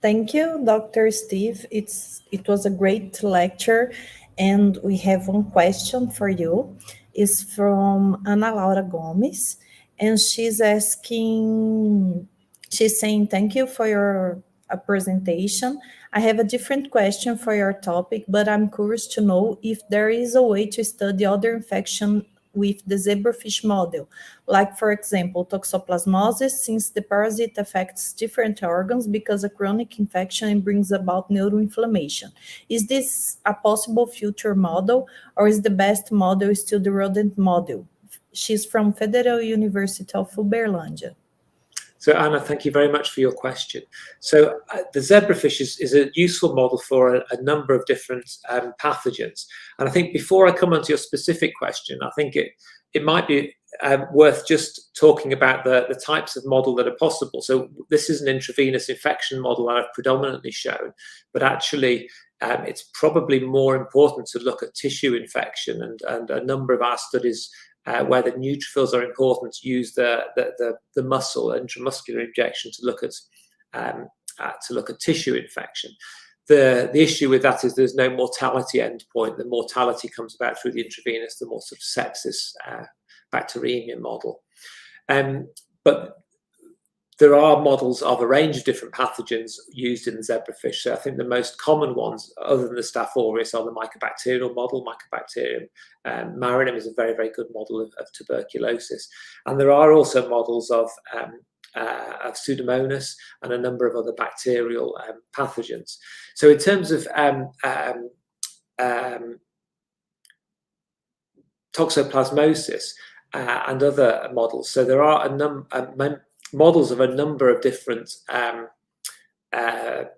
Thank you, Dr. Steve. It was a great lecture, and we have one question for you. It's from Ana Laura Gomes, and she's saying, thank you for your presentation. I have a different question for your topic, but I'm curious to know if there is a way to study other infection with the zebrafish model, like, for example, toxoplasmosis, since the parasite affects different organs because a chronic infection brings about neuroinflammation. Is this a possible future model, or is the best model still the rodent model? She's from Federal University of Uberlândia. So Anna, thank you very much for your question. So the zebrafish is a useful model for a number of different pathogens. And I think before I come on to your specific question, I think it might be worth just talking about the types of model that are possible. So this is an intravenous infection model that I've predominantly shown, but actually it's probably more important to look at tissue infection, and a number of our studies where the neutrophils are important use the muscle intramuscular injection to look at tissue infection. The issue with that is there's no mortality endpoint. The mortality comes about through the intravenous, the more sort of sepsis bacteremia model. But there are models of a range of different pathogens used in the zebrafish. So I think the most common ones, other than the Staph aureus, are the mycobacterial model. Mycobacterium marinum is a very, very good model of tuberculosis. And there are also models of Pseudomonas and a number of other bacterial pathogens. So in terms of toxoplasmosis and other models, so there are models of a number of different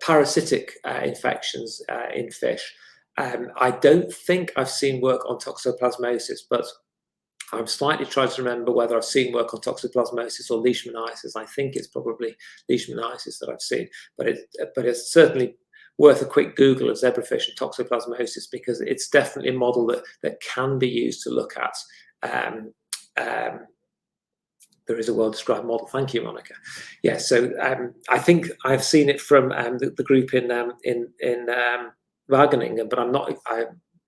parasitic infections in fish. I don't think I've seen work on toxoplasmosis, but I'm slightly trying to remember whether I've seen work on toxoplasmosis or leishmaniasis. I think it's probably leishmaniasis that I've seen, but it's certainly worth a quick Google of zebrafish and toxoplasmosis, because it's definitely a model that can be used to look at. There is a well-described model. Thank you, Monica. Yeah, so I think I've seen it from the group in Wageningen, but I'm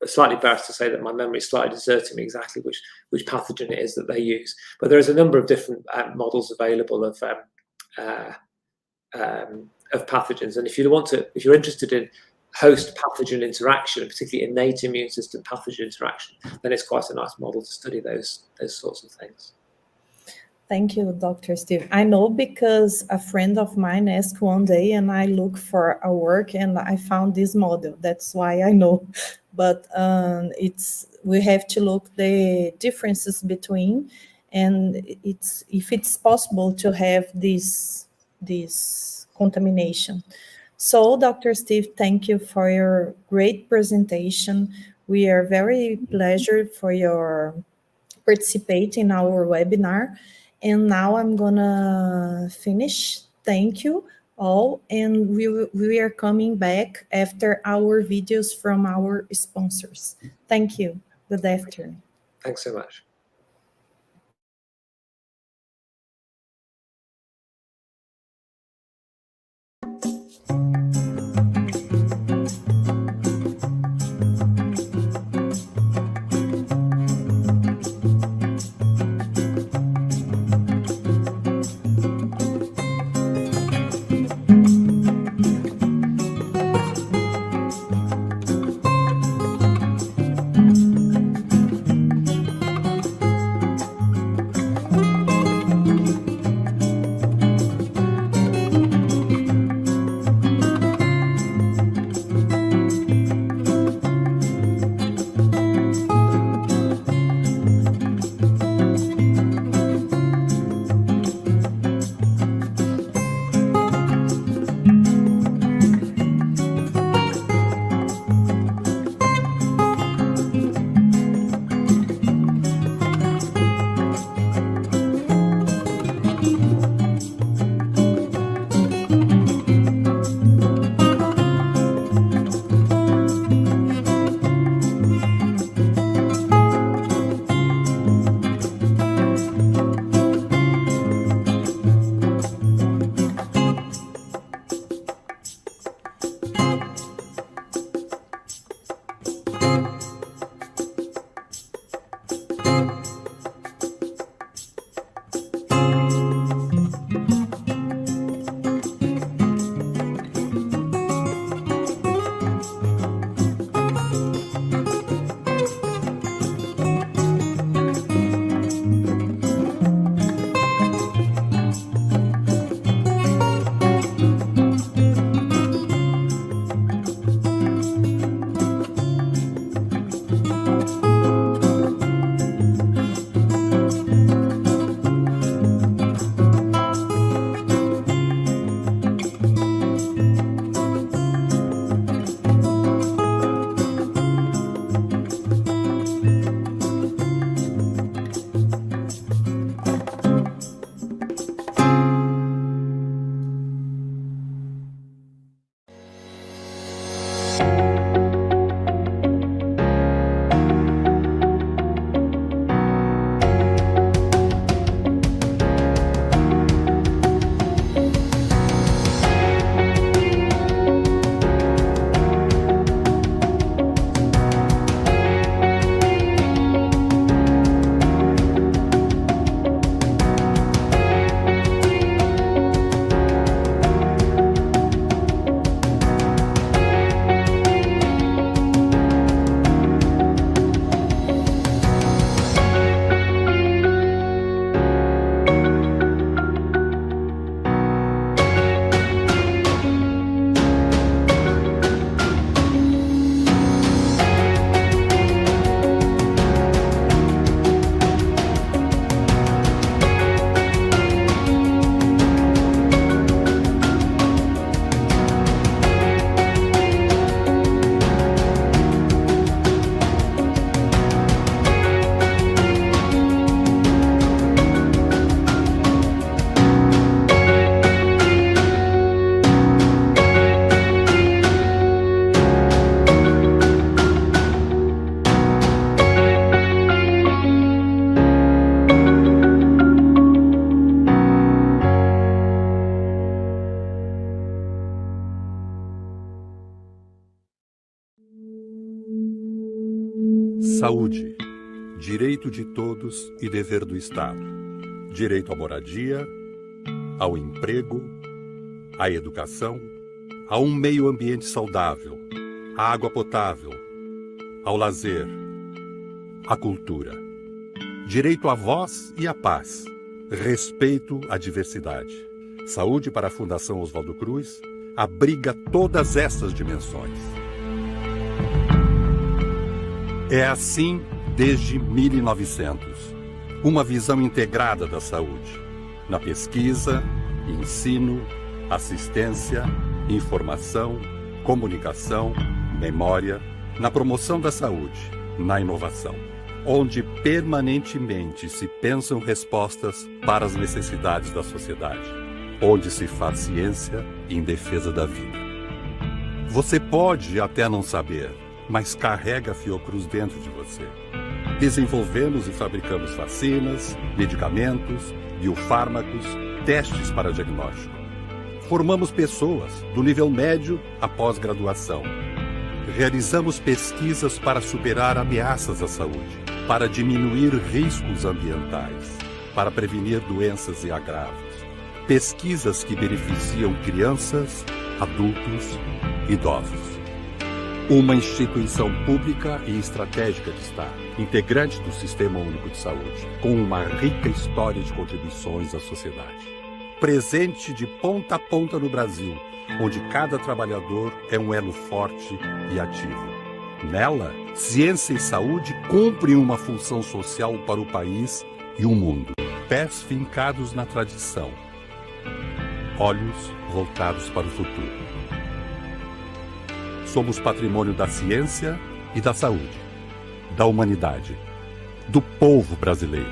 slightly embarrassed to say that my memory is slightly deserting me exactly which pathogen it is that they use. But there is a number of different models available of pathogens, and if you're interested in host pathogen interaction, particularly innate immune system pathogen interaction, then it's quite a nice model to study those sorts of things. Thank you, Dr. Steve. I know because a friend of mine asked one day, and I looked for a work and I found this model. That's why I know. But we have to look the differences between, and if it's possible to have this contamination. So, Dr. Steve, thank you for your great presentation. We are very pleased for your participating in our webinar. And now I'm gonna finish. Thank you all, and we are coming back after our videos from our sponsors. Thank you. Good afternoon. Thanks so much. Saúde, direito de todos e dever do Estado. Direito à moradia, ao emprego, à educação, a um meio ambiente saudável, à água potável, ao lazer, à cultura. Direito à voz e à paz. Respeito à diversidade. Saúde para a Fundação Oswaldo Cruz abriga todas essas dimensões. É assim desde 1900. Uma visão integrada da saúde. Na pesquisa, ensino, assistência, informação, comunicação, memória, na promoção da saúde, na inovação, onde permanentemente se pensam respostas para as necessidades da sociedade, onde se faz ciência em defesa da vida. Você pode até não saber, mas carrega a Fiocruz dentro de você. Desenvolvemos e fabricamos vacinas, medicamentos, biofármacos, testes para diagnóstico. Formamos pessoas do nível médio à pós-graduação. Realizamos pesquisas para superar ameaças à saúde, para diminuir riscos ambientais, para prevenir doenças e agravos. Pesquisas que beneficiam crianças, adultos, idosos. Uma instituição pública e estratégica de Estado, integrante do Sistema Único de Saúde, com uma rica história de contribuições à sociedade. Presente de ponta a ponta no Brasil, onde cada trabalhador é um elo forte e ativo. Nela, ciência e saúde cumprem uma função social para o país e o mundo. Pés fincados na tradição, olhos voltados para o futuro. Somos patrimônio da ciência e da saúde, da humanidade, do povo brasileiro.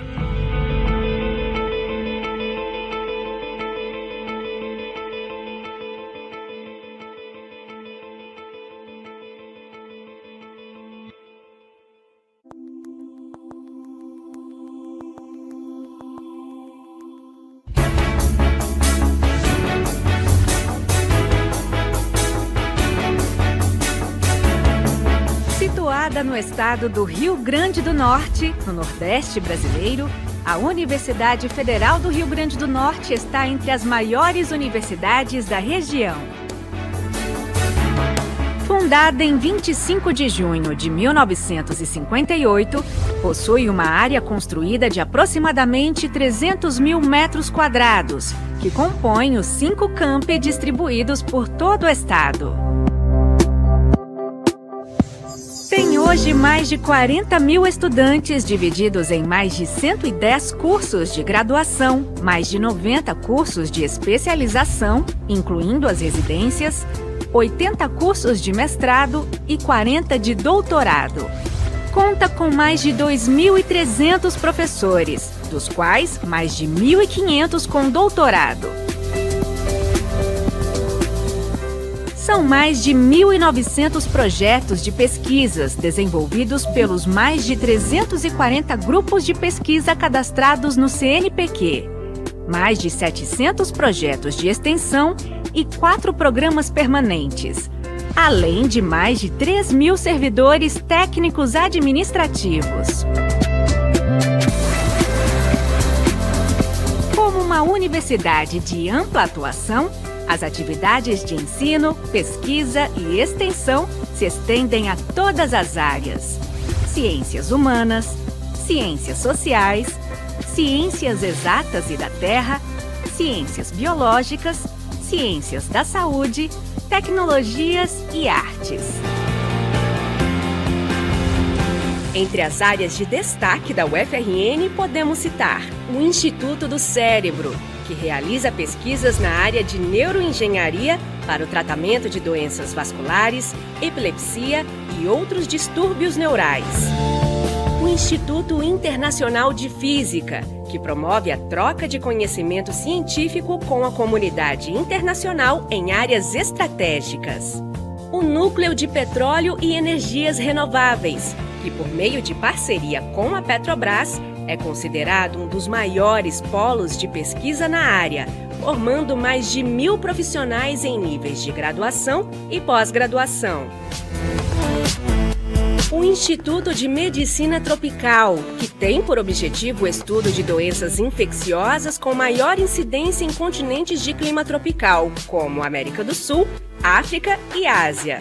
Situada no estado do Rio Grande do Norte, no Nordeste brasileiro, a Universidade Federal do Rio Grande do Norte está entre as maiores universidades da região. Fundada em 25 de junho de 1958, possui uma área construída de aproximadamente 300 mil metros quadrados, que compõe os 5 campi distribuídos por todo o estado. Tem hoje mais de 40 mil estudantes divididos em mais de 110 cursos de graduação, mais de 90 cursos de especialização, incluindo as residências, 80 cursos de mestrado e 40 de doutorado. Conta com mais de 2.300 professores, dos quais mais de 1.500 com doutorado. São mais de 1.900 projetos de pesquisas desenvolvidos pelos mais de 340 grupos de pesquisa cadastrados no CNPq, mais de 700 projetos de extensão e 4 programas permanentes, além de mais de 3.000 servidores técnicos administrativos. Como uma universidade de ampla atuação, as atividades de ensino, pesquisa e extensão se estendem a todas as áreas: ciências humanas, ciências sociais, ciências exatas e da terra, ciências biológicas, ciências da saúde, tecnologias e artes. Entre as áreas de destaque da UFRN, podemos citar o Instituto do Cérebro, que realiza pesquisas na área de neuroengenharia para o tratamento de doenças vasculares, epilepsia e outros distúrbios neurais. O Instituto Internacional de Física, que promove a troca de conhecimento científico com a comunidade internacional em áreas estratégicas. O Núcleo de Petróleo e Energias Renováveis, que por meio de parceria com a Petrobras, é considerado um dos maiores polos de pesquisa na área, formando mais de 1.000 profissionais em níveis de graduação e pós-graduação. O Instituto de Medicina Tropical, que tem por objetivo o estudo de doenças infecciosas com maior incidência em continentes de clima tropical, como América do Sul, África e Ásia.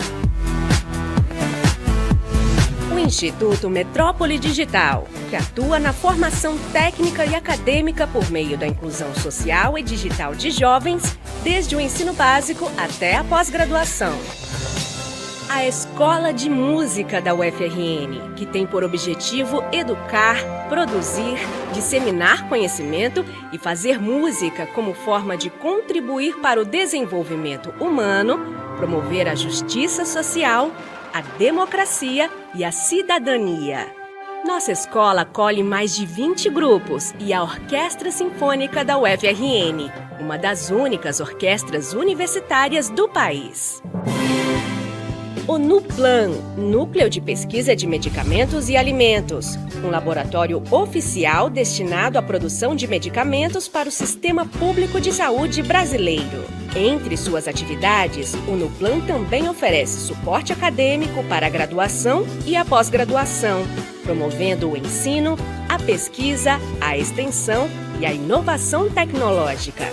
O Instituto Metrópole Digital, que atua na formação técnica e acadêmica por meio da inclusão social e digital de jovens, desde o ensino básico até a pós-graduação. A Escola de Música da UFRN, que tem por objetivo educar, produzir, disseminar conhecimento e fazer música como forma de contribuir para o desenvolvimento humano, promover a justiça social, a democracia e a cidadania. Nossa escola acolhe mais de 20 grupos e a Orquestra Sinfônica da UFRN, uma das únicas orquestras universitárias do país. O NUPLAN, Núcleo de Pesquisa de Medicamentos e Alimentos, um laboratório oficial destinado à produção de medicamentos para o Sistema Público de Saúde brasileiro. Entre suas atividades, o NUPLAN também oferece suporte acadêmico para a graduação e a pós-graduação, promovendo o ensino, a pesquisa, a extensão e a inovação tecnológica.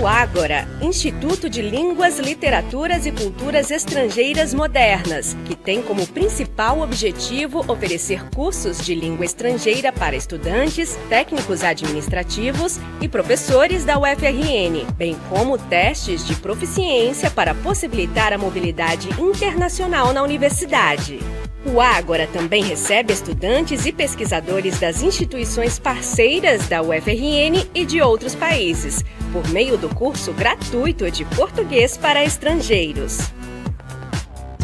O Ágora, Instituto de Línguas, Literaturas e Culturas Estrangeiras Modernas, que tem como principal objetivo oferecer cursos de língua estrangeira para estudantes, técnicos administrativos e professores da UFRN, bem como testes de proficiência para possibilitar a mobilidade internacional na universidade. O Ágora também recebe estudantes e pesquisadores das instituições parceiras da UFRN e de outros países, por meio do curso gratuito de português para estrangeiros.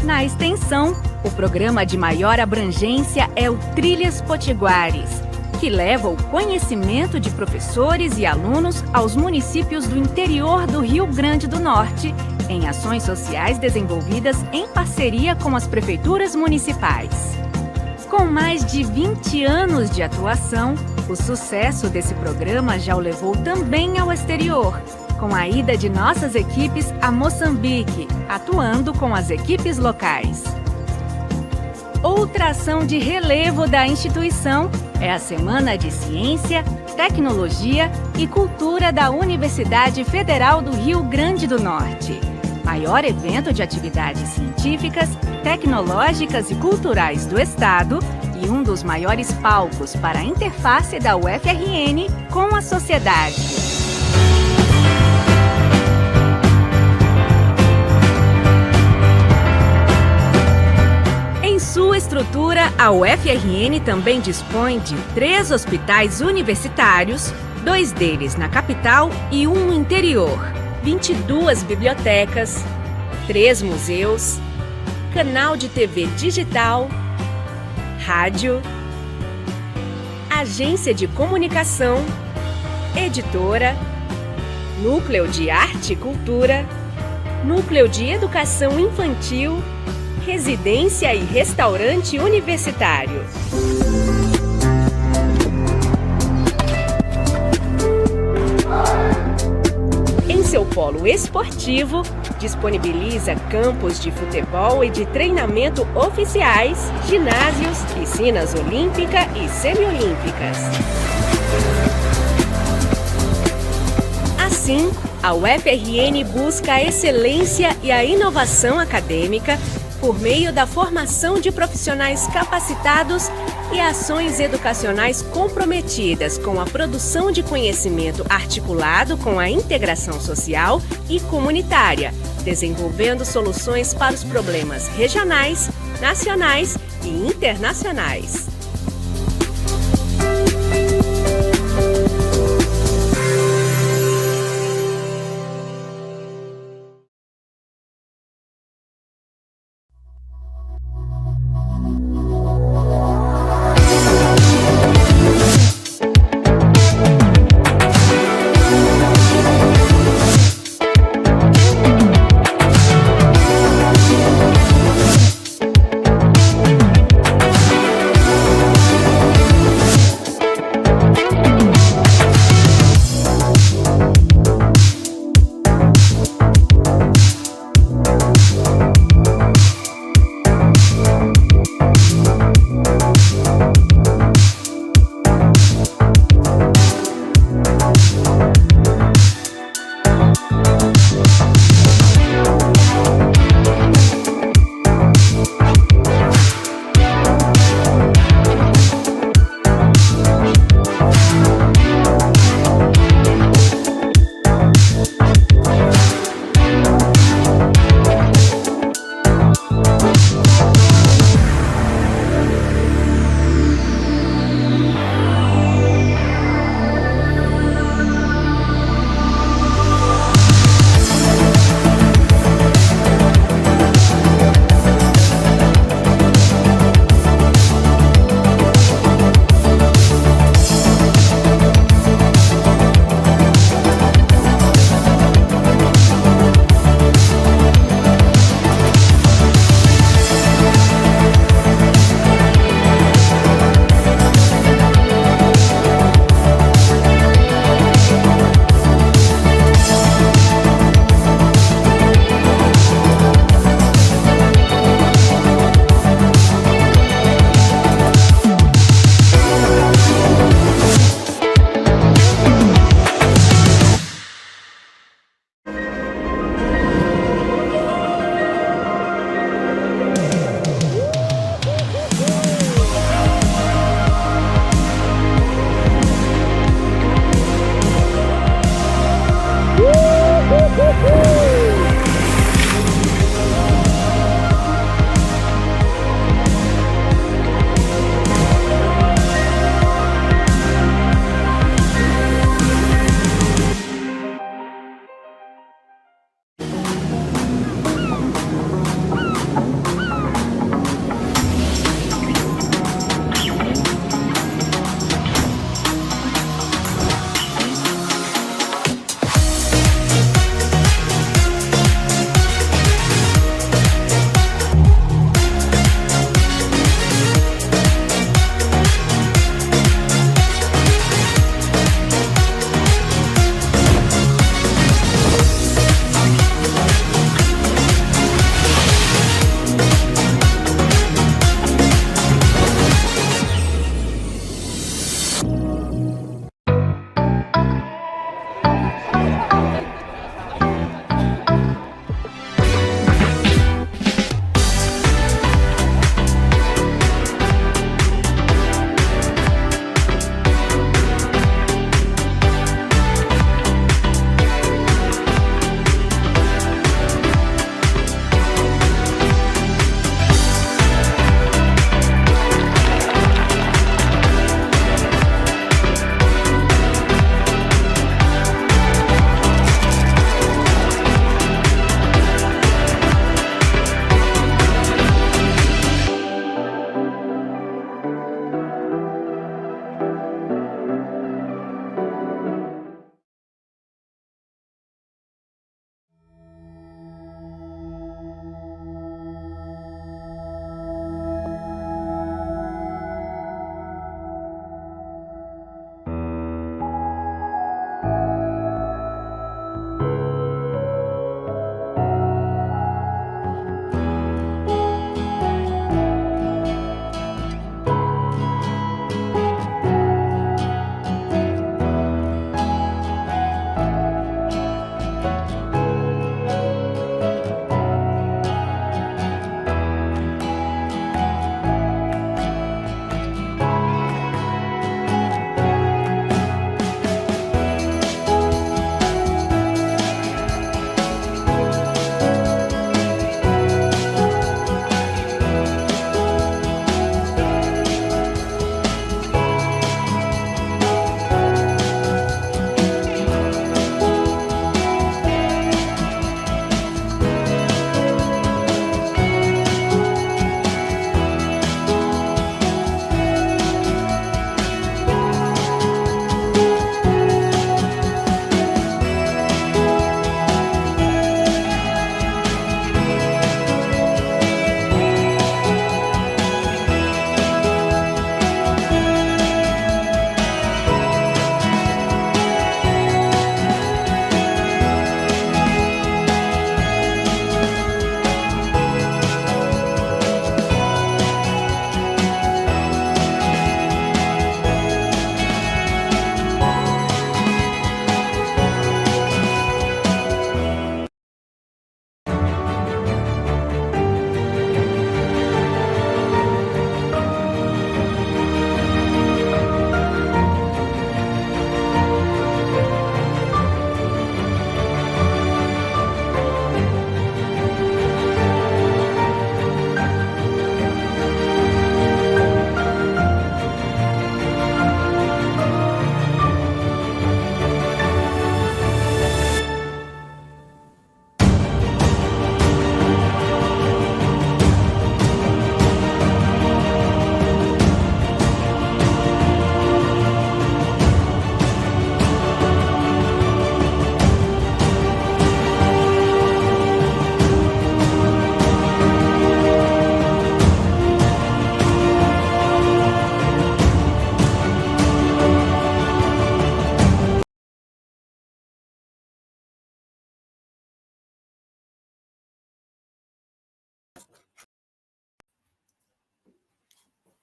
Na extensão, o programa de maior abrangência é o Trilhas Potiguares, que leva o conhecimento de professores e alunos aos municípios do interior do Rio Grande do Norte, em ações sociais desenvolvidas em parceria com as prefeituras municipais. Com mais de 20 anos de atuação, o sucesso desse programa já o levou também ao exterior, com a ida de nossas equipes a Moçambique, atuando com as equipes locais. Outra ação de relevo da instituição é a Semana de Ciência, Tecnologia e Cultura da Universidade Federal do Rio Grande do Norte, maior evento de atividades científicas, tecnológicas e culturais do Estado e um dos maiores palcos para a interface da UFRN com a sociedade. Em sua estrutura, a UFRN também dispõe de 3 hospitais universitários, 2 deles na capital e um no interior, 22 bibliotecas, 3 museus, canal de TV digital, rádio, agência de comunicação, editora, núcleo de arte e cultura, núcleo de educação infantil, residência e restaurante universitário. Em seu polo esportivo, disponibiliza campos de futebol e de treinamento oficiais, ginásios, piscinas olímpica e semiolímpicas. Assim, a UFRN busca a excelência e a inovação acadêmica por meio da formação de profissionais capacitados e ações educacionais comprometidas com a produção de conhecimento articulado com a integração social e comunitária, desenvolvendo soluções para os problemas regionais, nacionais e internacionais.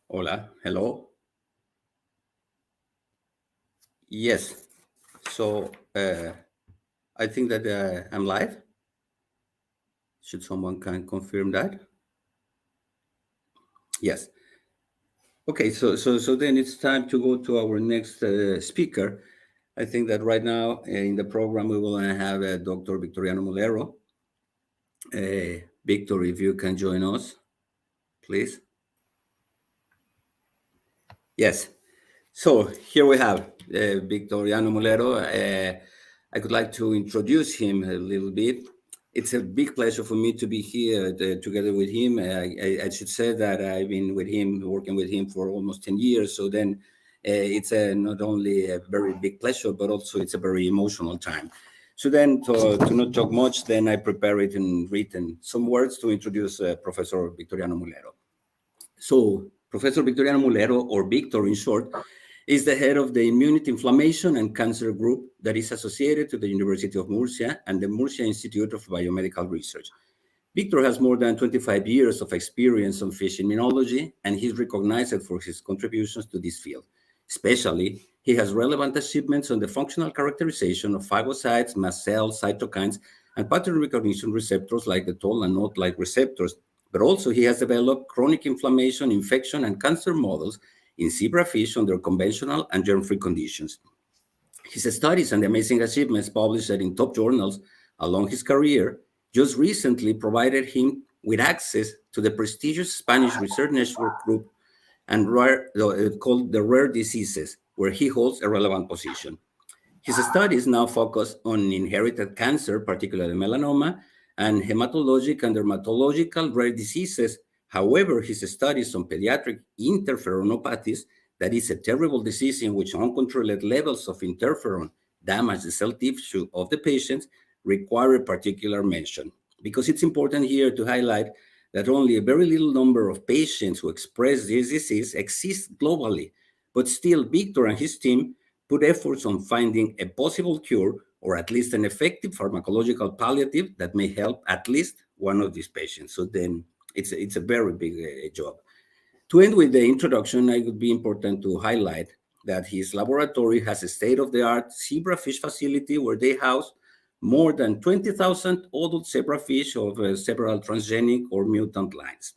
Hola, hello. Yes, so I think that I'm live. Should someone can confirm that? Yes. Okay, so then it's time to go to our next speaker. I think that right now in the program we will have Dr. Victoriano Mulero. Victor, if you can join us, please. Yes. So here we have Victoriano Mulero. I would like to introduce him a little bit. It's a big pleasure for me to be here together with him. I should say that I've been with him, working with him for almost 10 years. So then it's not only a very big pleasure, but also it's a very emotional time. So then to not talk much, then I prepare it in written some words to introduce Professor Victoriano Mulero. So Professor Victoriano Mulero, or Victor in short, is the head of the Immunity, Inflammation and Cancer Group that is associated to the University of Murcia and the Murcia Institute of Biomedical Research. Victor has more than 25 years of experience on fish immunology, and he's recognized for his contributions to this field. Especially, he has relevant achievements on the functional characterization of phagocytes, mast cells, cytokines, and pattern recognition receptors like the toll and knot-like receptors. But also he has developed chronic inflammation, infection, and cancer models in zebrafish under conventional and germ-free conditions. His studies and amazing achievements published in top journals along his career just recently provided him with access to the prestigious Spanish research network group and called the Rare Diseases, where he holds a relevant position. His studies now focus on inherited cancer, particularly melanoma, and hematologic and dermatological rare diseases. However, his studies on pediatric interferonopathies, that is a terrible disease in which uncontrolled levels of interferon damage the cell tissue of the patients, require a particular mention. Because it's important here to highlight that only a very little number of patients who express this disease exist globally, but still Victor and his team put efforts on finding a possible cure or at least an effective pharmacological palliative that may help at least one of these patients. So then it's a very big job. To end with the introduction, it would be important to highlight that his laboratory has a state-of-the-art zebrafish facility where they house more than 20,000 adult zebrafish of several transgenic or mutant lines.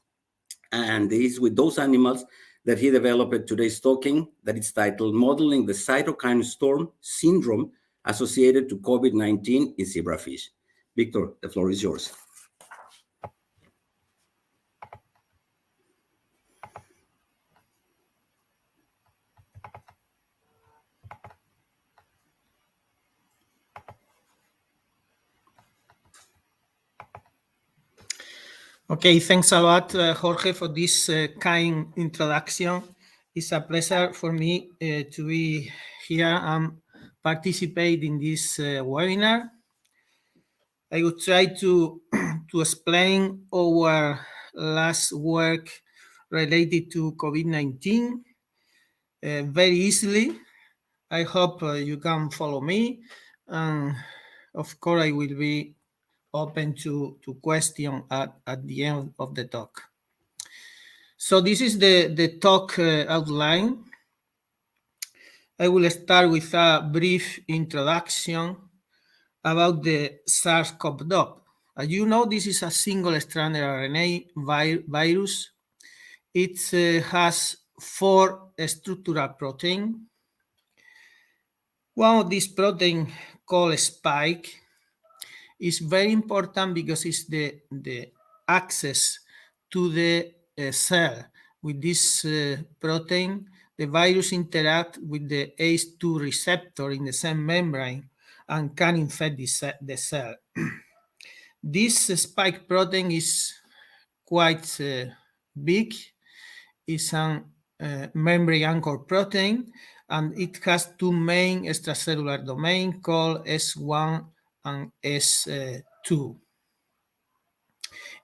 And it is with those animals that he developed today's talking that is titled Modeling the Cytokine Storm Syndrome Associated to COVID-19 in Zebrafish. Victor, the floor is yours. Okay, thanks a lot, Jorge, for this kind introduction. It's a pleasure for me to be here and participate in this webinar. I will try to explain our last work related to COVID-19 very easily. I hope you can follow me. And of course, I will be open to question at the end of the talk. So this is the talk outline. I will start with a brief introduction about the SARS-CoV-2. As you know, this is a single-stranded RNA virus. It has 4 structural proteins. One of these proteins called spike is very important because it's the access to the cell. With this protein, the virus interact with the ACE2 receptor in the cell membrane and can infect the cell. This spike protein is quite big. It's a membrane anchor protein, and it has 2 main extracellular domains called S1 and S2.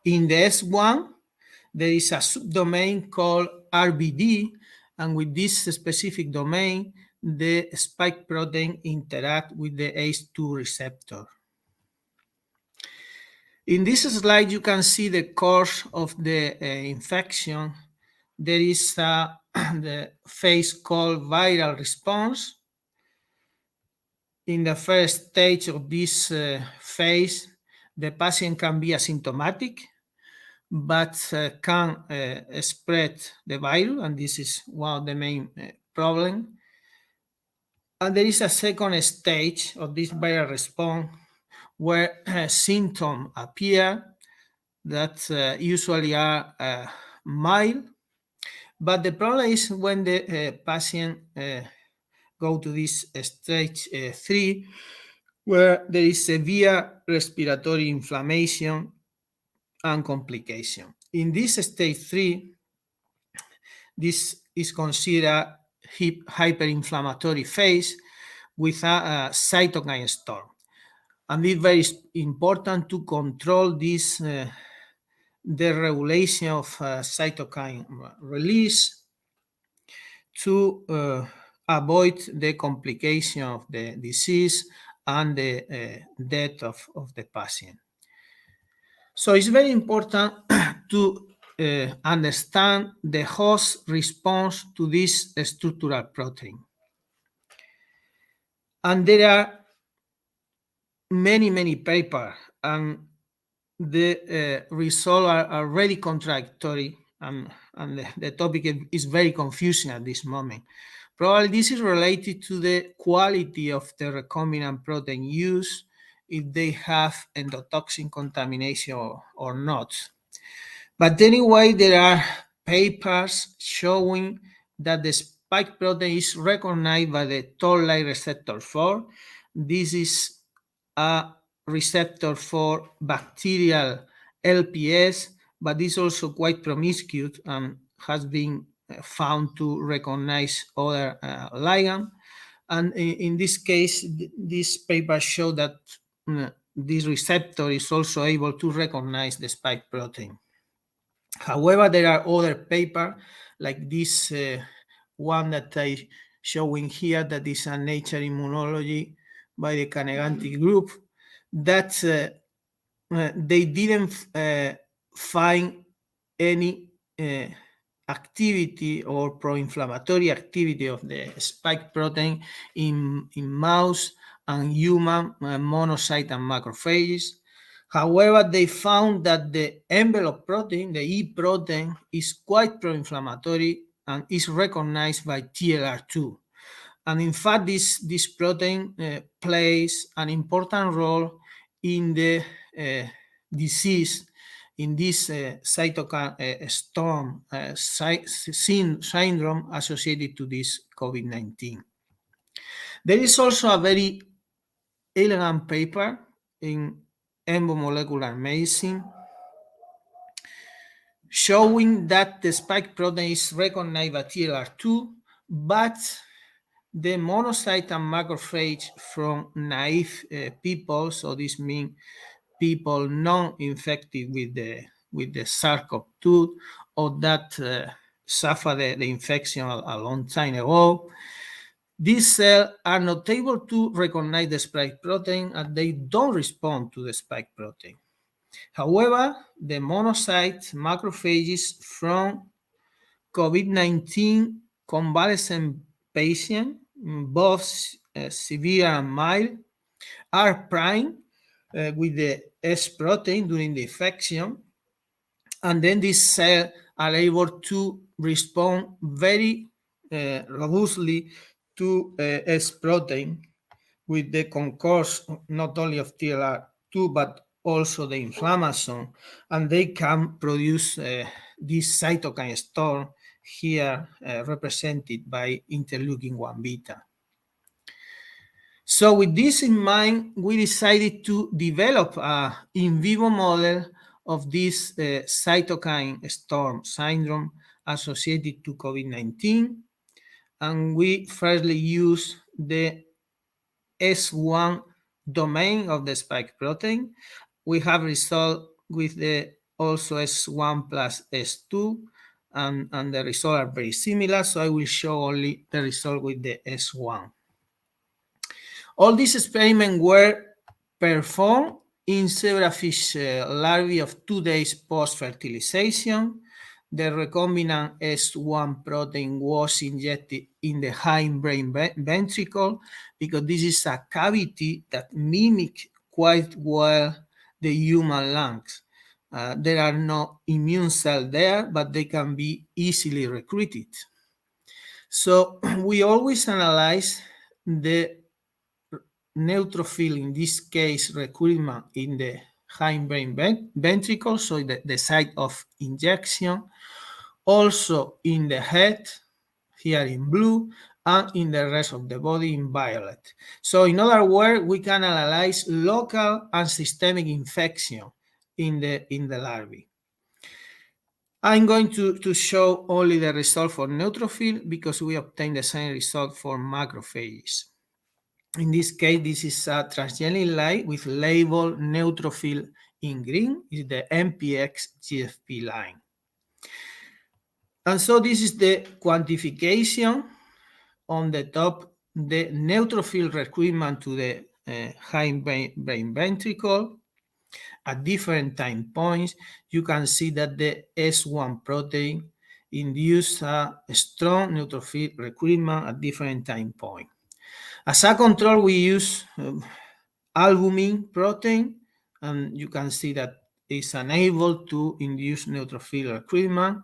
In the S1, there is a subdomain called RBD, and with this specific domain, the spike protein interact with the ACE2 receptor. In this slide, you can see the course of the infection there is the phase called viral response. In the first stage of this phase, the patient can be asymptomatic, but can spread the virus, and this is one of the main problems. And there is a second stage of this viral response where symptoms appear that usually are mild, but the problem is when the patient go to this stage 3, where there is severe respiratory inflammation and complication. In this stage 3, this is considered hyperinflammatory phase with a cytokine storm. And it's very important to control this the regulation of cytokine release to avoid the complication of the disease and the death of the patient. So it's very important to understand the host response to this structural protein. And there are many papers, and the results are really contradictory, and the topic is very confusing at this moment. Probably this is related to the quality of the recombinant protein used, if they have endotoxin contamination or not. But anyway, there are papers showing that the spike protein is recognized by the toll-like receptor 4. This is a receptor for bacterial LPS, but is also quite promiscuous and has been found to recognize other ligands. And in this case, this paper show that this receptor is also able to recognize the spike protein. However, there are other papers like this one that I showing here, that is a Nature Immunology by the Kaneganti group, that they didn't find any activity or pro-inflammatory activity of the spike protein in mouse and human monocyte and macrophages. However, they found that the envelope protein, the E protein, is quite pro-inflammatory and is recognized by TLR2. And in fact, this protein plays an important role in the disease, in this cytokine storm syndrome associated to this COVID-19. There is also a very elegant paper in Molecular Medicine showing that the spike protein is recognized by TLR2, but the monocyte and macrophage from naive people, so this means people non-infected with the SARS-CoV-2 or that suffered the infection a long time ago, these cells are not able to recognize the spike protein and they don't respond to the spike protein. However, the monocyte macrophages from COVID-19 convalescent patients, both severe and mild, are primed with the S protein during the infection, and then these cells are able to respond very robustly to S protein with the concurrence not only of TLR2 but also the inflammation, and they can produce this cytokine storm here represented by interleukin-1 beta. So with this in mind, we decided to develop an in vivo model of this cytokine storm syndrome associated to COVID-19. And we firstly use the S1 domain of the spike protein. We have result with the also S1 plus S2, and the results are very similar. So I will show only the result with the S1. All these experiments were performed in zebrafish larvae of 2 days post-fertilization. the recombinant S1 protein was injected in the hindbrain ventricle, because this is a cavity that mimics quite well the human lungs. There are no immune cells there, but they can be easily recruited. So we always analyze the neutrophil, in this case recruitment, in the hindbrain ventricle, so the site of injection, also in the head, here in blue, and in the rest of the body in violet. So in other words, we can analyze local and systemic infection in the larvae. I'm going to show only the result for neutrophil because we obtained the same result for macrophages. In this case, this is a transgenic line with labeled neutrophil in green, is the MPX GFP line. And so this is the quantification. On the top, the neutrophil recruitment to the hindbrain ventricle at different time points. You can see that the S1 protein induces a strong neutrophil recruitment at different time points. As a control, we use albumin protein, and you can see that it's unable to induce neutrophil recruitment.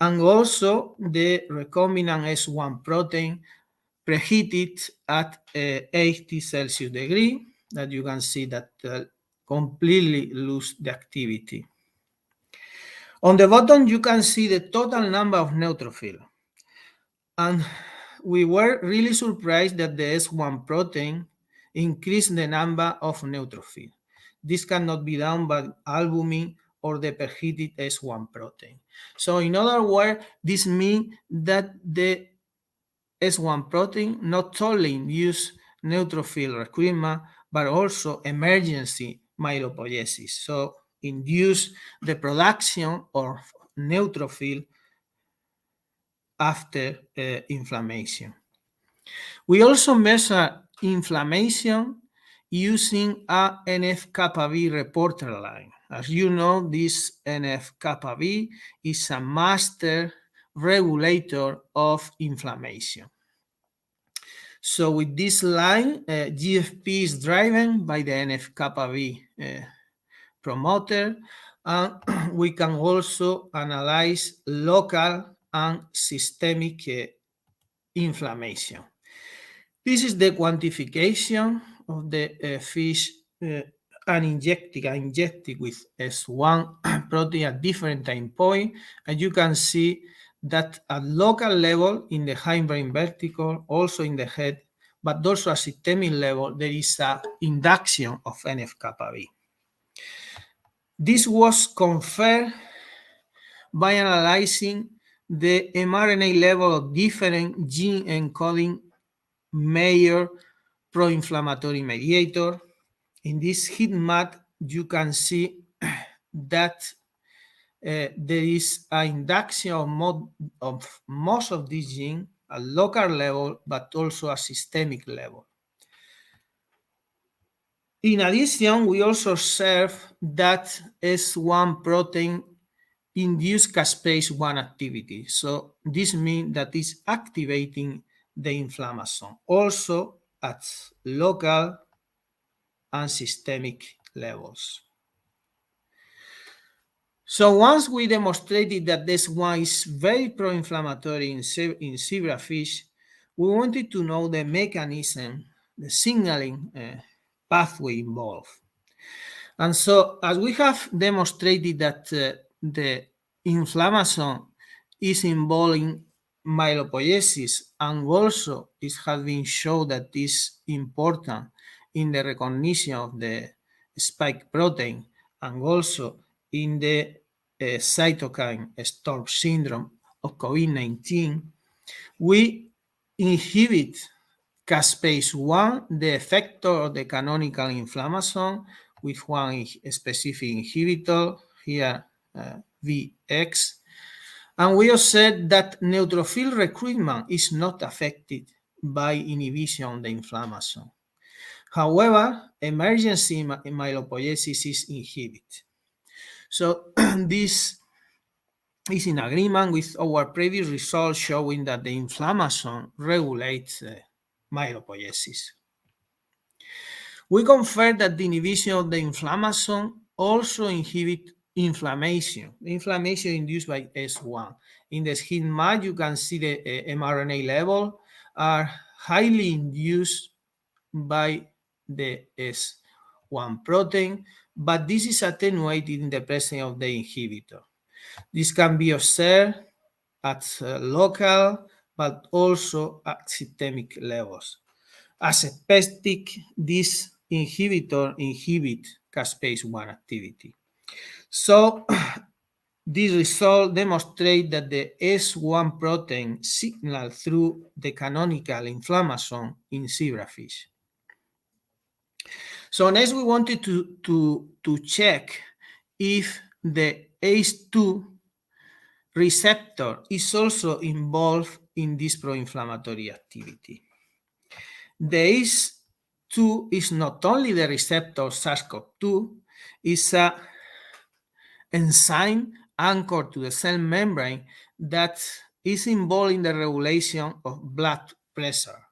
And also the recombinant S1 protein preheated at 80 Celsius degree, that you can see that completely lose the activity. On the bottom, you can see the total number of neutrophils. And we were really surprised that the S1 protein increased the number of neutrophils. This cannot be done by albumin or the preheated S1 protein. So in other words, this means that the S1 protein not only induces neutrophil recruitment, but also emergency myelopoiesis. So induce the production of neutrophil after inflammation. We also measure inflammation using a NF-kappa B reporter line. As you know, this NF-kappa B is a master regulator of inflammation. So with this line, GFP is driven by the NF-kappa B promoter, and we can also analyze local and systemic inflammation. This is the quantification of the fish injected with S1 protein at different time point, and you can see that at local level in the hindbrain vertical, also in the head, but also at systemic level, there is an induction of NF-kappa B. This was confirmed by analyzing the mRNA level of different gene encoding major pro-inflammatory mediator. In this heat map, you can see that there is an induction of most of these genes at local level, but also at systemic level. In addition, we also observe that S1 protein induce caspase-1 activity. So this means that it's activating the inflammation, also at local and systemic levels. So once we demonstrated that this one is very pro-inflammatory in zebrafish, we wanted to know the mechanism, the signaling pathway involved. And so as we have demonstrated that the inflammation is involved in myelopoiesis, and also it has been shown that is important in the recognition of the spike protein, and also in the cytokine storm syndrome of COVID-19, we inhibit caspase-1, the effector of the canonical inflammation, with one specific inhibitor, here VX. And we observed that neutrophil recruitment is not affected by inhibition of the inflammation. However, emergency myelopoiesis is inhibited. So this is in agreement with our previous results showing that the inflammation regulates myelopoiesis. We confirmed that the inhibition of the inflammation also inhibits inflammation. The inflammation induced by S1. In the skin map, you can see the mRNA level are highly induced by the S1 protein, but this is attenuated in the presence of the inhibitor. This can be observed at local, but also at systemic levels. As expected, this inhibitor inhibits caspase-1 activity. So this result demonstrates that the S1 protein signals through the canonical inflammation in zebrafish. So next we wanted to check if the ACE2 receptor is also involved in this pro-inflammatory activity. The ACE2 is not only the receptor SARS-CoV-2, it's an enzyme anchored to the cell membrane that is involved in the regulation of blood pressure.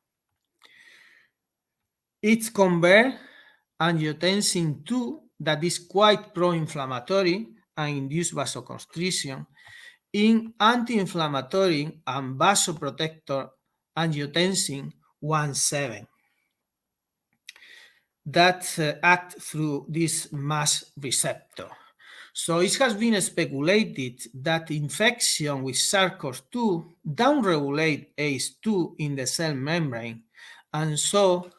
It converts angiotensin II that is quite pro-inflammatory and induces vasoconstriction in anti-inflammatory and vasoprotector angiotensin 1,7 that act through this MAS receptor. So it has been speculated that infection with SARS-CoV-2 downregulate ACE2 in the cell membrane, and so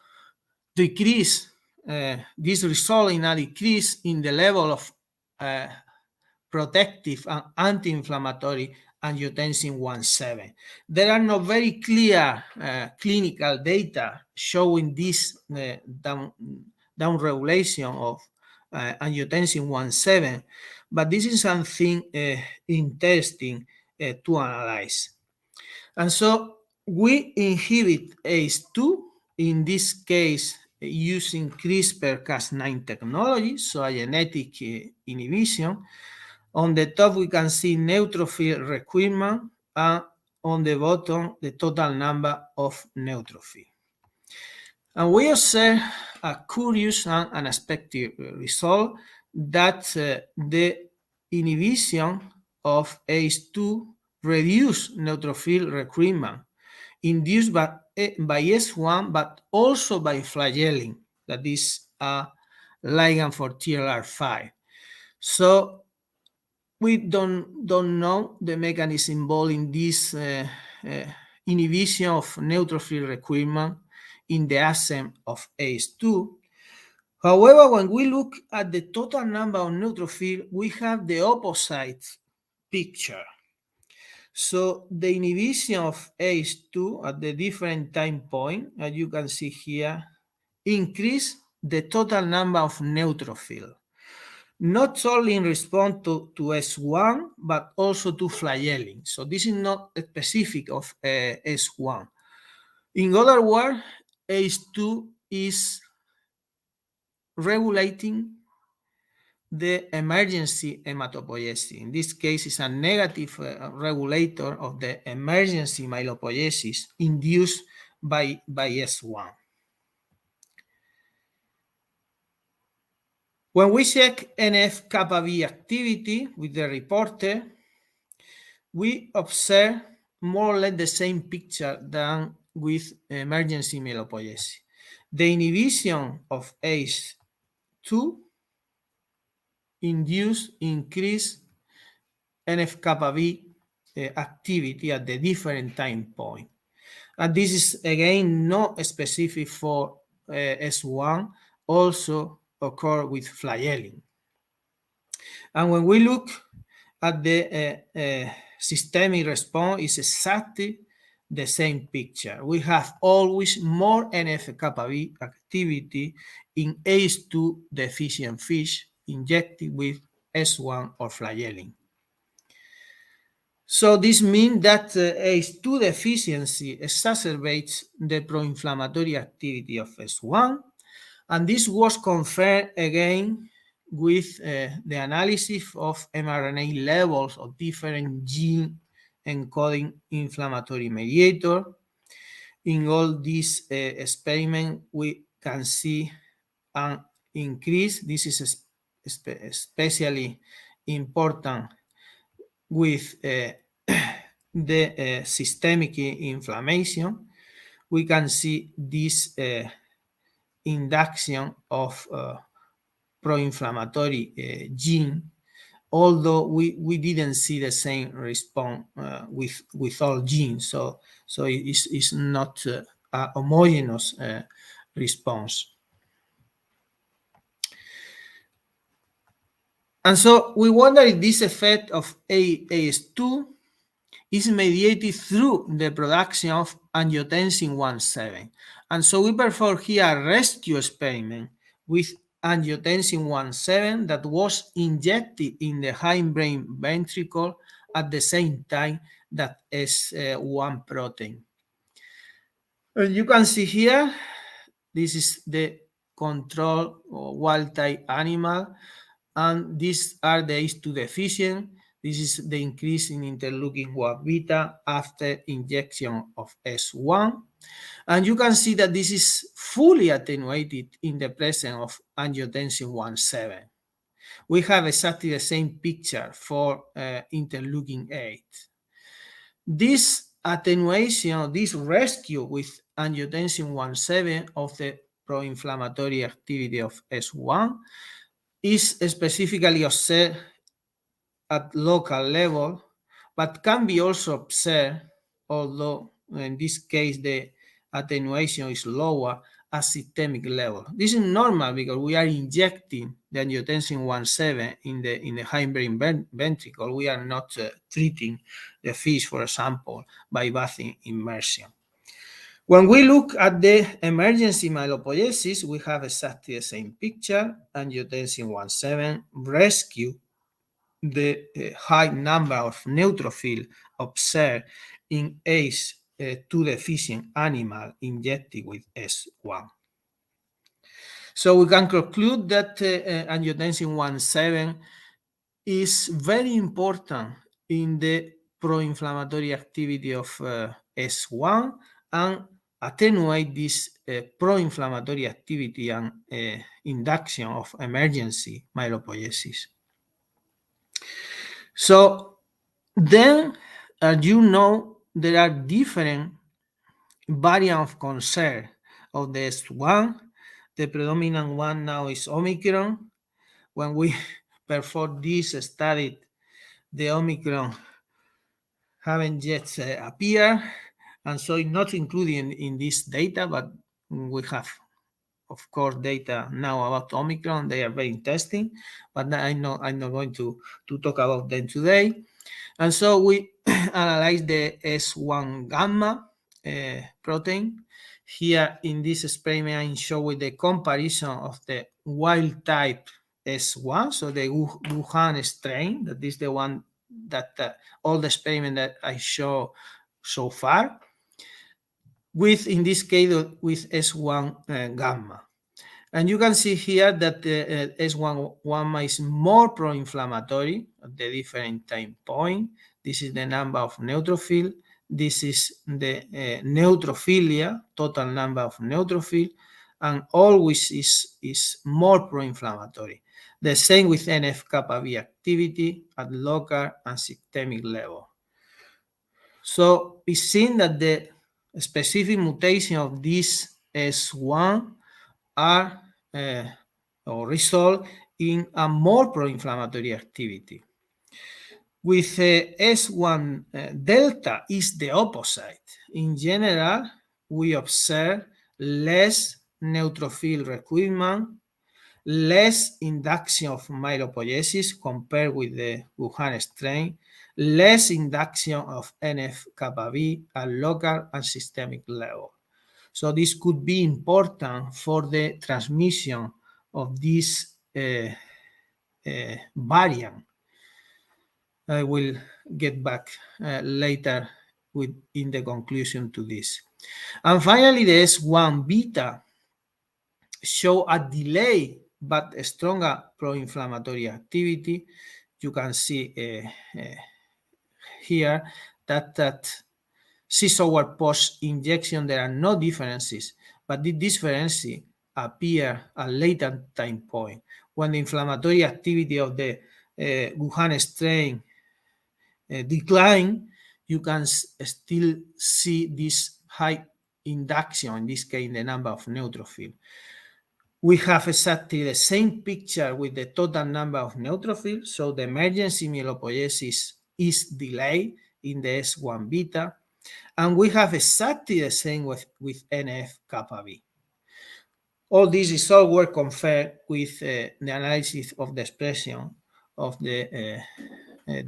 decrease this result in a decrease in the level of protective and anti-inflammatory angiotensin 1,7. There are no very clear clinical data showing this downregulation of angiotensin 1,7, but this is something interesting to analyze. And so we inhibit ACE2, in this case using CRISPR-Cas9 technology, so a genetic inhibition. On the top we can see neutrophil requirement, and on the bottom the total number of neutrophils. And we observe a curious and unexpected result that the inhibition of ACE2 reduces neutrophil requirement induced by S1, but also by flagellin, that is a ligand for TLR5. So we don't know the mechanism involved in this inhibition of neutrophil requirement in the absence of ACE2. However, when we look at the total number of neutrophils, we have the opposite picture. So the inhibition of ACE2 at the different time point, as you can see here, increase the total number of neutrophils, not only in response to S1, but also to flagellin. So this is not specific of S1. In other words, ACE2 is regulating the emergency hematopoiesis. In this case, it's a negative regulator of the emergency myelopoiesis induced by S1. When we check NF-kappa B activity with the reporter, we observe more or less the same picture than with emergency myelopoiesis. The inhibition of ACE2 induce increased NF-kappa B activity at the different time point. And this is again not specific for S1, also occur with flagellin. And when we look at the systemic response, it's exactly the same picture. We have always more NF-kappa B activity in ACE2 deficient fish injected with S1 or flagellin. So this means that ACE2 deficiency exacerbates the pro-inflammatory activity of S1, and this was confirmed again with the analysis of mRNA levels of different gene encoding inflammatory mediator. In all these experiments, we can see an increase. This is especially important with the systemic inflammation. We can see this induction of pro-inflammatory gene, although we didn't see the same response with all genes. So it's not a homogeneous response. And so we wonder if this effect of AS2 is mediated through the production of angiotensin 1,7. And so we perform here a rescue experiment with angiotensin 1,7 that was injected in the hindbrain ventricle at the same time that S1 protein. You can see here, this is the control or wild-type animal, and these are the ACE2 deficient. This is the increase in interleukin-1 beta after injection of S1. And you can see that this is fully attenuated in the presence of angiotensin 1,7. We have exactly the same picture for interleukin-8. This attenuation, this rescue with angiotensin 1,7 of the pro-inflammatory activity of S1 is specifically observed at local level, but can be also observed, although in this case the attenuation is lower, at systemic level. This is normal because we are injecting the angiotensin 1,7 in the hindbrain ventricle. We are not treating the fish, for example, by bathing immersion. When we look at the emergency myelopoiesis, we have exactly the same picture. Angiotensin 1,7 rescue the high number of neutrophils observed in ACE2 deficient animal injected with S1. So we can conclude that angiotensin 1,7 is very important in the pro-inflammatory activity of S1 and attenuate this pro-inflammatory activity and induction of emergency myelopoiesis. So then, as you know, there are different variants of concern of the S1. The predominant one now is Omicron. When we perform this study, the Omicron haven't yet appeared, and so it's not included in this data, but we have, of course, data now about Omicron. They are very interesting, but I'm not going to talk about them today. And so we analyze the S1 gamma protein. Here in this experiment, I'm showing the comparison of the wild type S1, so the Wuhan strain, that is the one that all the experiment that I show so far, with, in this case, with S1 gamma. And you can see here that the S1 gamma is more pro-inflammatory at the different time point. This is the number of neutrophils. This is the neutrophilia, total number of neutrophils, and always is more pro-inflammatory. The same with NF-kappa B activity at local and systemic level. So it's seen that the specific mutation of this S1 are or result in a more pro-inflammatory activity. With S1 delta is the opposite. In general, we observe less neutrophil recruitment, less induction of myelopoiesis compared with the Wuhan strain, less induction of NF-kappa B at local and systemic level. So this could be important for the transmission of this variant. I will get back later in the conclusion to this. And finally, the S1 beta show a delay but a stronger pro-inflammatory activity. You can see here that 6 hours post-injection, there are no differences, but the differences appear at later time point. When the inflammatory activity of the Wuhan strain decline, you can still see this high induction, in this case, in the number of neutrophils. We have exactly the same picture with the total number of neutrophils, so the emergency myelopoiesis is delayed in the S1 beta, and we have exactly the same with NF-kappa B. All this is all work compared with the analysis of the expression of the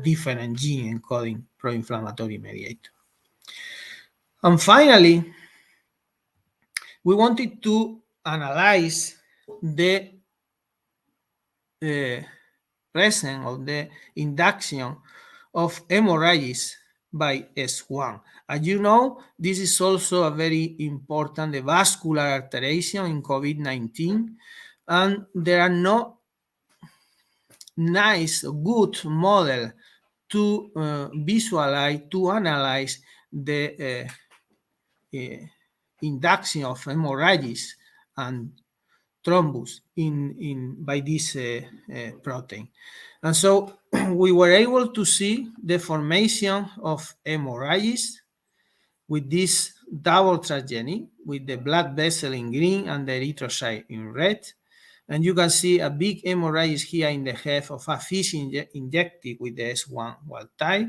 different gene encoding pro-inflammatory mediator. And finally, we wanted to analyze the presence of the induction of hemorrhages by S1. As you know, this is also a very important vascular alteration in COVID-19, and there are no nice, good model to visualize, to analyze the induction of hemorrhages and thrombus by this protein. And so we were able to see the formation of hemorrhages with this double transgenic, with the blood vessel in green and the erythrocyte in red. And you can see a big hemorrhage here in the head of a fish injected with the S1 wild type.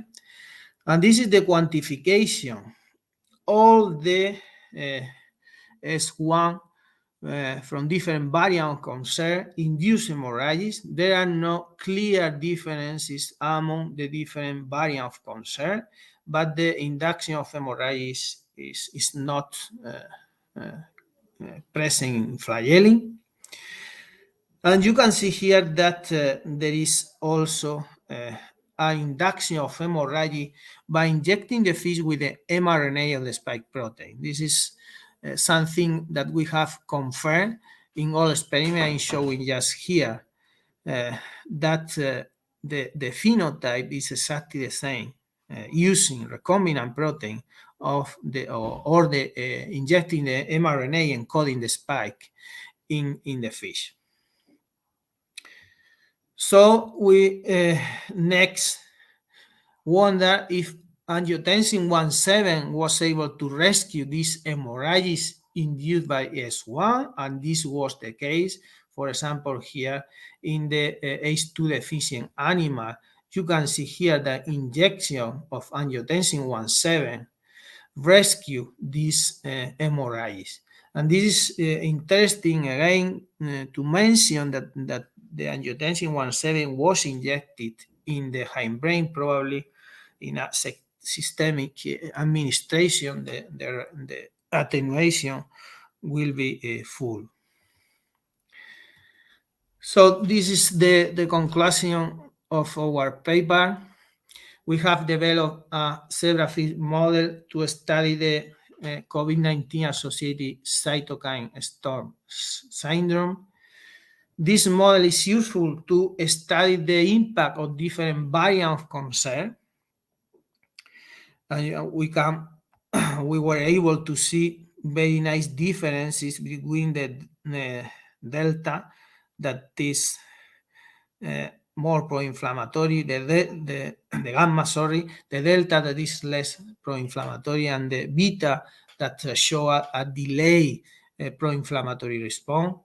And this is the quantification. All the S1 from different variants of concern induce hemorrhages. There are no clear differences among the different variants of concern, but the induction of hemorrhages is not present in flagellin. And you can see here that there is also an induction of hemorrhage by injecting the fish with the mRNA of the spike protein. This is something that we have confirmed in all experiments I'm showing just here, that the phenotype is exactly the same using recombinant protein of the or the injecting the mRNA encoding the spike in the fish. So we next wonder if angiotensin 1.7 was able to rescue these hemorrhages induced by S1, and this was the case. For example, here in the H2 deficient animal, you can see here the injection of angiotensin 1.7 rescue these hemorrhages. And this is interesting again to mention that the angiotensin 1.7 was injected in the hindbrain, probably in a systemic administration. The attenuation will be full. So this is the conclusion of our paper. We have developed a Zebrafish model to study the COVID-19 associated cytokine storm syndrome. This model is useful to study the impact of different variants of concern. And we were able to see very nice differences between the delta that is more pro-inflammatory, the gamma, sorry, the delta that is less pro-inflammatory, and the beta that show a delay pro-inflammatory response.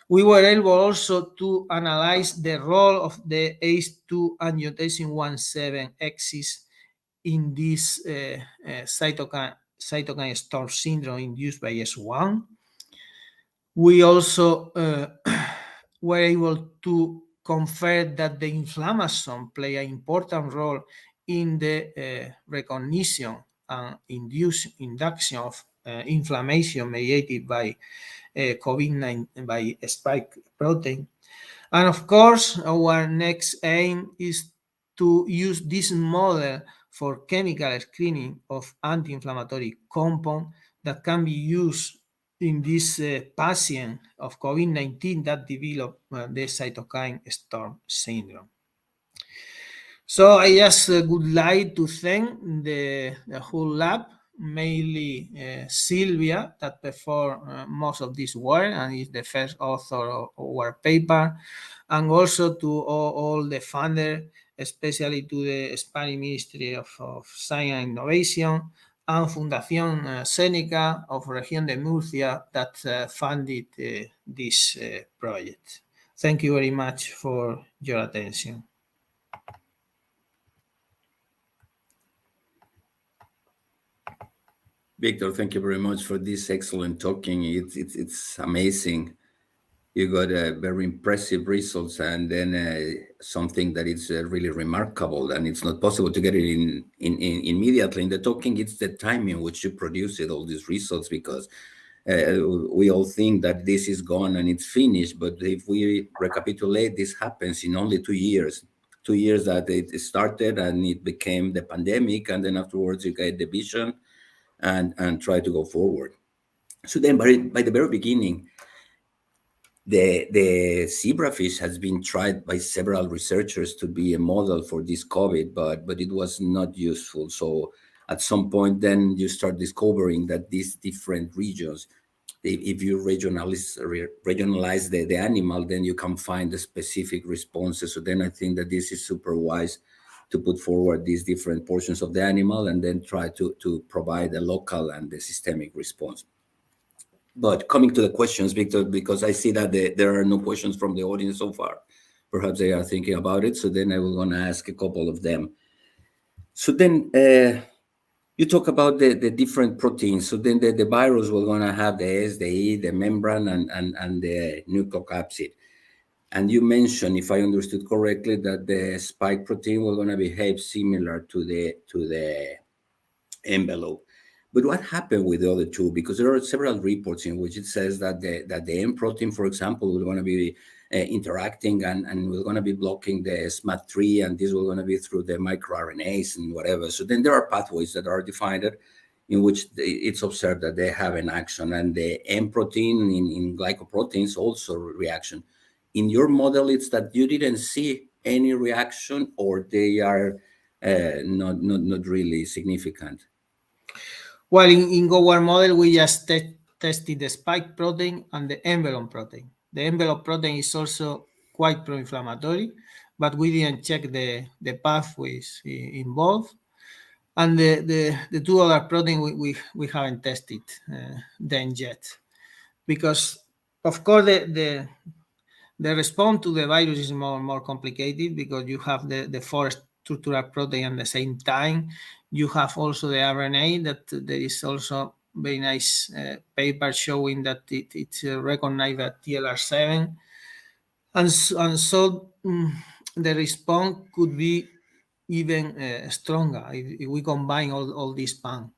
We were able also to analyze the role of the ACE2 angiotensin 1.7 axis in this cytokine storm syndrome induced by S1. We also were able to confirm that the inflammation play an important role in the recognition and induction of inflammation mediated by COVID-19 by spike protein. And of course, our next aim is to use this model for chemical screening of anti-inflammatory compound that can be used in this patient of COVID-19 that developed the cytokine storm syndrome. So I just would like to thank the whole lab, mainly Sylvia, that performed most of this work and is the first author of our paper, and also to all the funders, especially to the Spanish Ministry of Science and Innovation, and Fundación Seneca of Región de Murcia that funded this project. Thank you very much for your attention. Victor, thank you very much for this excellent talking. It's amazing. You got very impressive results, and then something that is really remarkable, and it's not possible to get it in immediately in the talking. It's the time in which you produce it, all these results, because we all think that this is gone and it's finished. But if we recapitulate, this happens in only 2 years. 2 years that it started and it became the pandemic, and then afterwards you get the vision and try to go forward. So then by the very beginning, the zebrafish has been tried by several researchers to be a model for this COVID, but it was not useful. So at some point, then you start discovering that these different regions, if you regionalize the animal, then you can find the specific responses. So then I think that this is super wise to put forward these different portions of the animal and then try to provide a local and the systemic response. But coming to the questions, Victor, because I see that there are no questions from the audience so far. Perhaps they are thinking about it. So then I will going to ask a couple of them. So then you talk about the different proteins. So then the virus will going to have the S, the E, the membrane, and the nucleocapsid. And you mentioned, if I understood correctly, that the spike protein will going to behave similar to the envelope. But what happened with the other two? Because there are several reports in which it says that the M protein, for example, will going to be interacting and we're going to be blocking the SMAD3, and this will going to be through the microRNAs and whatever. So then there are pathways that are defined in which it's observed that they have an action, and the M protein in glycoproteins also reaction. In your model, it's that you didn't see any reaction, or they are not really significant. Well, in our model, we just tested the spike protein and the envelope protein. The envelope protein is also quite pro-inflammatory, but we didn't check the pathways involved. And the two other proteins we haven't tested them yet. Because, of course, the response to the virus is more complicated, because you have the four structural protein at the same time. You have also the RNA, that there is also very nice paper showing that it's recognized by TLR7. And so the response could be even stronger if we combine all these PAN.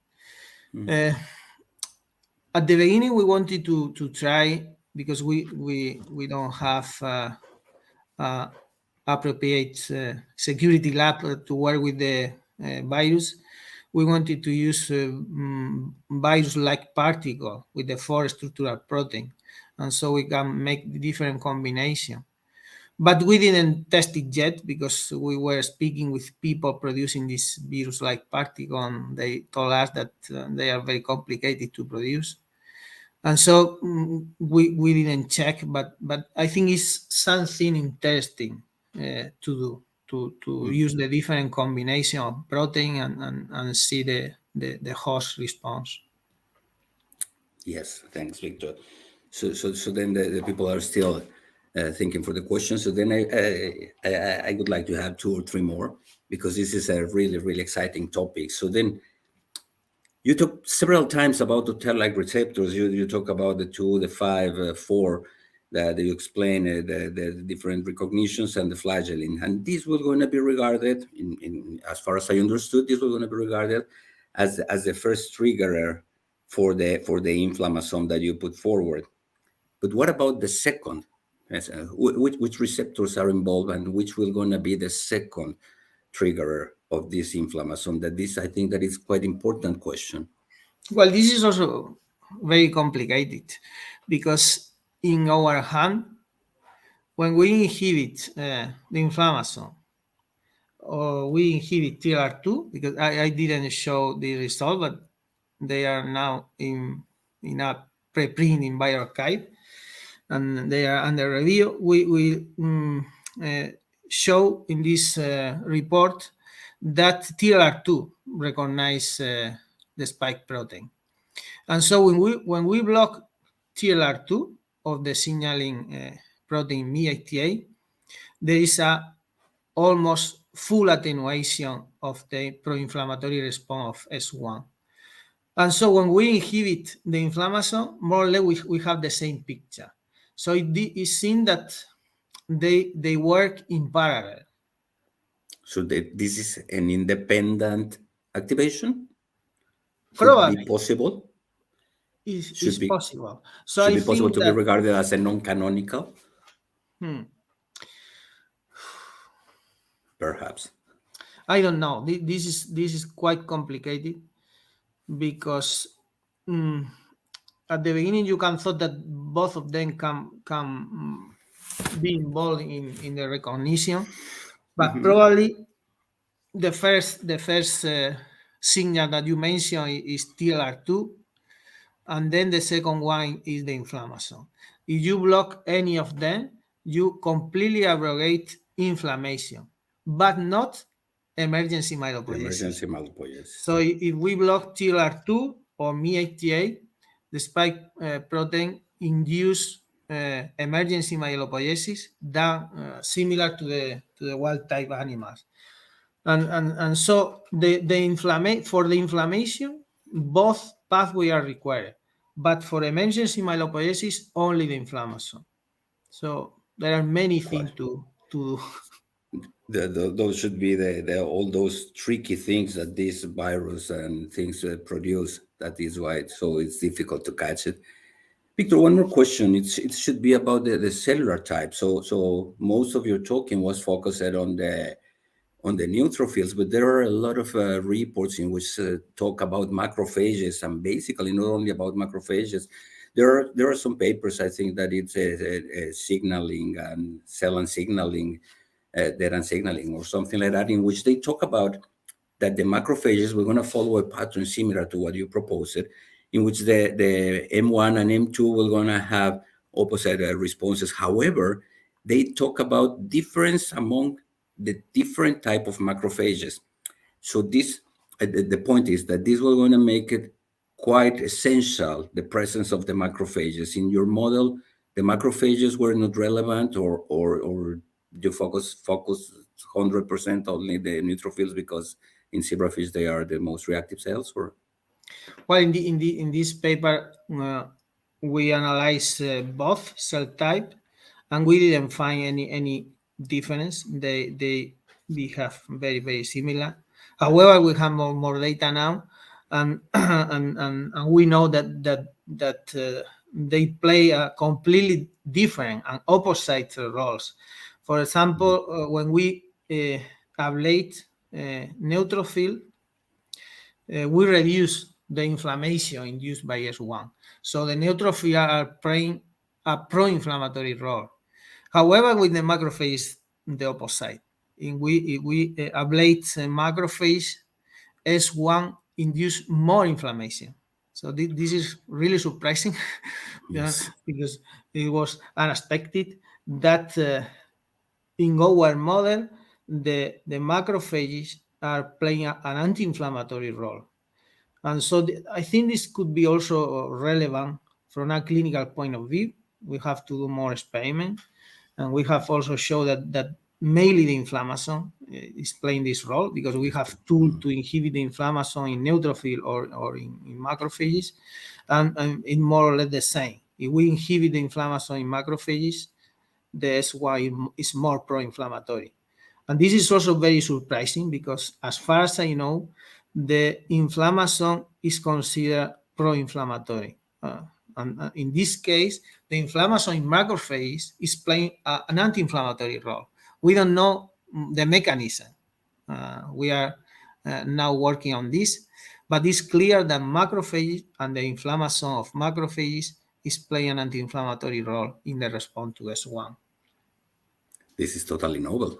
At the beginning, we wanted to try, because we don't have appropriate security lab to work with the virus. We wanted to use virus-like particle with the four structural protein, and so we can make different combination. But we didn't test it yet, because we were speaking with people producing this virus-like particle, and they told us that they are very complicated to produce. And so we didn't check, but I think it's something interesting to do, to use the different combination of protein and see the host response. Yes, thanks, Victor. So then the people are still thinking for the questions. So then I would like to have 2 or 3 more, because this is a really, really exciting topic. So then you talk several times about the tail-like receptors. You talk about the 2, the 5, 4, that you explain the different recognitions and the flagellin. And this was going to be regarded, as far as I understood, this was going to be regarded as the first triggerer for the inflammasome that you put forward. But what about the second? Which receptors are involved, and which will going to be the second triggerer of this inflammasome? That this, I think that is quite important question. Well, this is also very complicated, because in our hand, when we inhibit the inflammasome, or we inhibit TLR2, because I didn't show the result, but they are now in a preprint in bioRxiv, and they are under review. We show in this report that TLR2 recognize the spike protein. And so when we block TLR2 of the signaling protein ME88, there is a almost full attenuation of the pro-inflammatory response of S1. And so when we inhibit the inflammasome, more or less we have the same picture. So it is seen that they work in parallel. So this is an independent activation? Probably. Could be possible? It's possible. So should I be possible think to be regarded as a non-canonical? Perhaps. I don't know. This is quite complicated, because at the beginning you can thought that both of them can be involved in the recognition, but probably the first signal that you mentioned is TLR2, and then the second one is the inflammasome. If you block any of them, you completely abrogate inflammation, but not emergency myelopoiesis. So if we block TLR2 or ME88, the spike protein induce emergency myelopoiesis similar to the wild type animals. And so for the inflammation, both pathways are required, but for emergency myelopoiesis, only the inflammasome. So there are many things to do. Those should be all those tricky things that this virus and things produce. That is why it's difficult to catch it. Victor, one more question. It should be about the cellular type. So most of your talking was focused on the neutrophils, but there are a lot of reports in which talk about macrophages, and basically not only about macrophages. There are some papers, I think, that it's signaling and cell and signaling, data signaling or something like that, in which they talk about that the macrophages were going to follow a pattern similar to what you proposed, in which the M1 and M2 were going to have opposite responses. However, they talk about difference among the different type of macrophages. So this, the point is that this was going to make it quite essential, the presence of the macrophages. In your model, the macrophages were not relevant, or you focus 100% only the neutrophils, because in zebrafish they are the most reactive cells? Or well, in this paper we analyzed both cell type, and we didn't find any difference. They behave very, very similar. However, we have more data now, and we know that they play a completely different and opposite roles. For example, when we ablate neutrophil, we reduce the inflammation induced by S1. So the neutrophils are playing a pro-inflammatory role. However, with the macrophage, the opposite. If we ablate macrophage, S1 induce more inflammation. So this is really surprising. Yes. Because it was unexpected that in our model, the macrophages are playing an anti-inflammatory role. And so I think this could be also relevant from a clinical point of view. We have to do more experiments. And we have also shown that mainly the inflammasome is playing this role, because we have tools to inhibit the inflammasome in neutrophil or in macrophages, and it's more or less the same. If we inhibit the inflammasome in macrophages, the S1 is more pro-inflammatory. And this is also very surprising, because as far as I know, the inflammasome is considered pro-inflammatory. And in this case, the inflammasome in macrophages is playing an anti-inflammatory role. We don't know the mechanism. We are now working on this, But it's clear that macrophages and the inflammation of macrophages is playing an anti-inflammatory role in the response to S1. This is totally novel.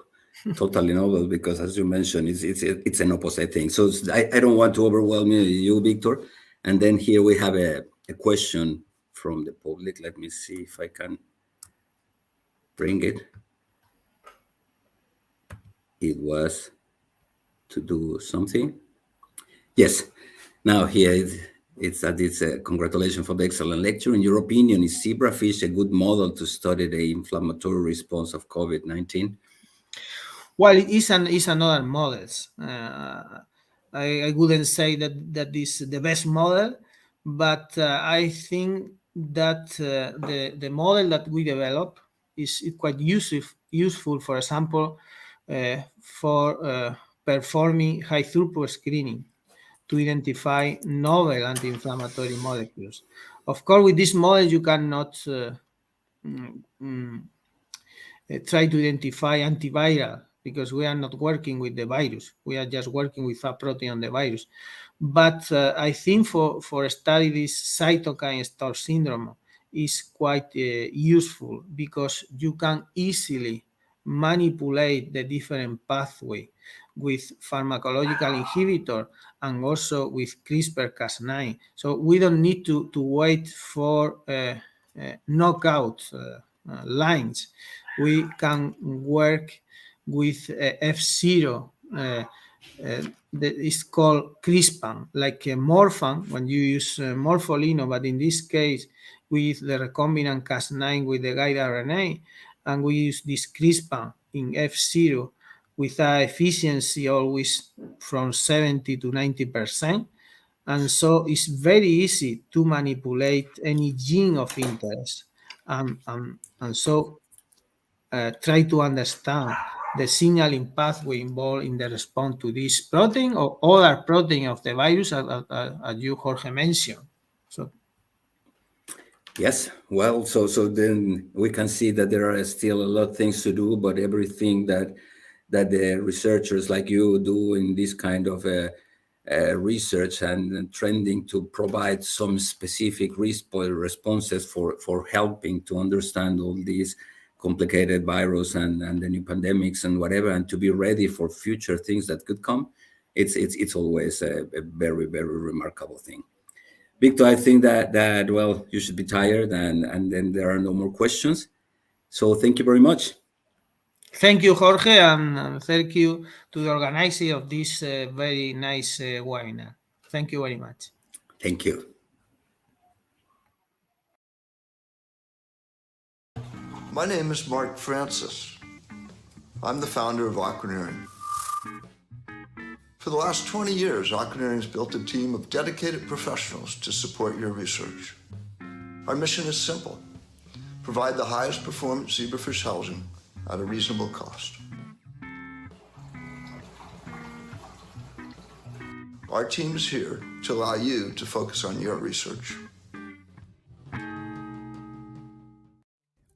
Totally novel, because as you mentioned, it's an opposite thing. So I don't want to overwhelm you, Victor. And then here we have a question from the public. Let me see if I can bring it. It was to do something. Yes. Now here it's a congratulations for the excellent lecture. In your opinion, is zebrafish a good model to study the inflammatory response of COVID-19? Well, it is another models. I wouldn't say that is the best model, but I think that the model that we develop is quite useful, for example, for performing high throughput screening to identify novel anti-inflammatory molecules. Of course, with this model, you cannot try to identify antiviral, because we are not working with the virus. We are just working with a protein on the virus. But I think for study this cytokine storm syndrome is quite useful, because you can easily manipulate the different pathway with pharmacological inhibitor and also with CRISPR-Cas9. So we don't need to wait for knockout lines. We can work with F0 that is called CRISPR, like Morphan when you use Morpholino, but in this case with the recombinant Cas9 with the guide RNA, and we use this CRISPR in F0 with an efficiency always from 70 to 90%. And so it's very easy to manipulate any gene of interest. And so try to understand the signaling pathway involved in the response to this protein or other protein of the virus, as you, Jorge, mentioned. So, yes, well, so then we can see that there are still a lot of things to do, but everything that the researchers like you do in this kind of research and trending to provide some specific responses for helping to understand all these complicated virus and the new pandemics and whatever, and to be ready for future things that could come. It's always a very, very remarkable thing. Victor, I think that well, you should be tired, and then there are no more questions. So thank you very much. Thank you, Jorge, and thank you to the organizer of this very nice webinar. Thank you very much. Thank you. My name is Mark Francis. I'm the founder of Aquaneering. For the last 20 years, Aquaneering has built a team of dedicated professionals to support your research. Our mission is simple: provide the highest performance zebrafish housing at a reasonable cost. Our team is here to allow you to focus on your research.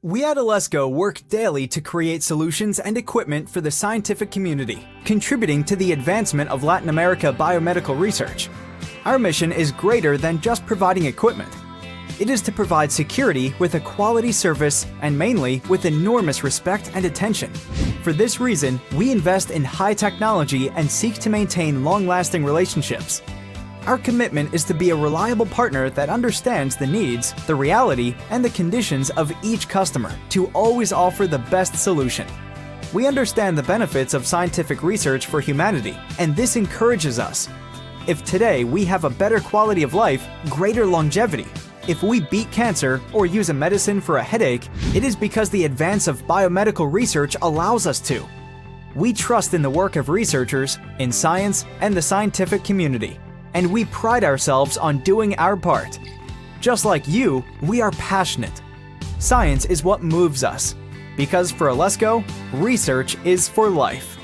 We at Alesco work daily to create solutions and equipment for the scientific community, contributing to the advancement of Latin America biomedical research. Our mission is greater than just providing equipment. It is to provide security with a quality service and mainly with enormous respect and attention. For this reason, we invest in high technology and seek to maintain long-lasting relationships. Our commitment is to be a reliable partner that understands the needs, the reality, and the conditions of each customer to always offer the best solution. We understand the benefits of scientific research for humanity, and this encourages us. If today we have a better quality of life, greater longevity, if we beat cancer or use a medicine for a headache, it is because the advance of biomedical research allows us to. We trust in the work of researchers, in science, and the scientific community. And we pride ourselves on doing our part. Just like you, we are passionate. Science is what moves us. Because for Alesco, research is for life.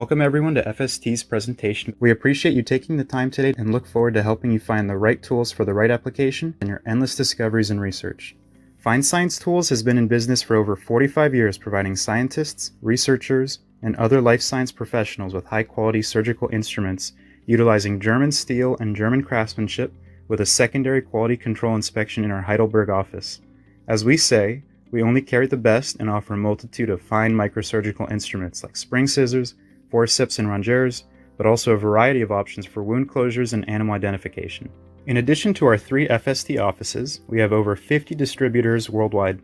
Welcome everyone to FST's presentation. We appreciate you taking the time today and look forward to helping you find the right tools for the right application and your endless discoveries in research. Find Science Tools has been in business for over 45 years, providing scientists, researchers, and other life science professionals with high-quality surgical instruments utilizing German steel and German craftsmanship with a secondary quality control inspection in our Heidelberg office. As we say, we only carry the best and offer a multitude of fine microsurgical instruments like spring scissors, forceps and rongeurs, but also a variety of options for wound closures and animal identification. In addition to our 3 FST offices, we have over 50 distributors worldwide.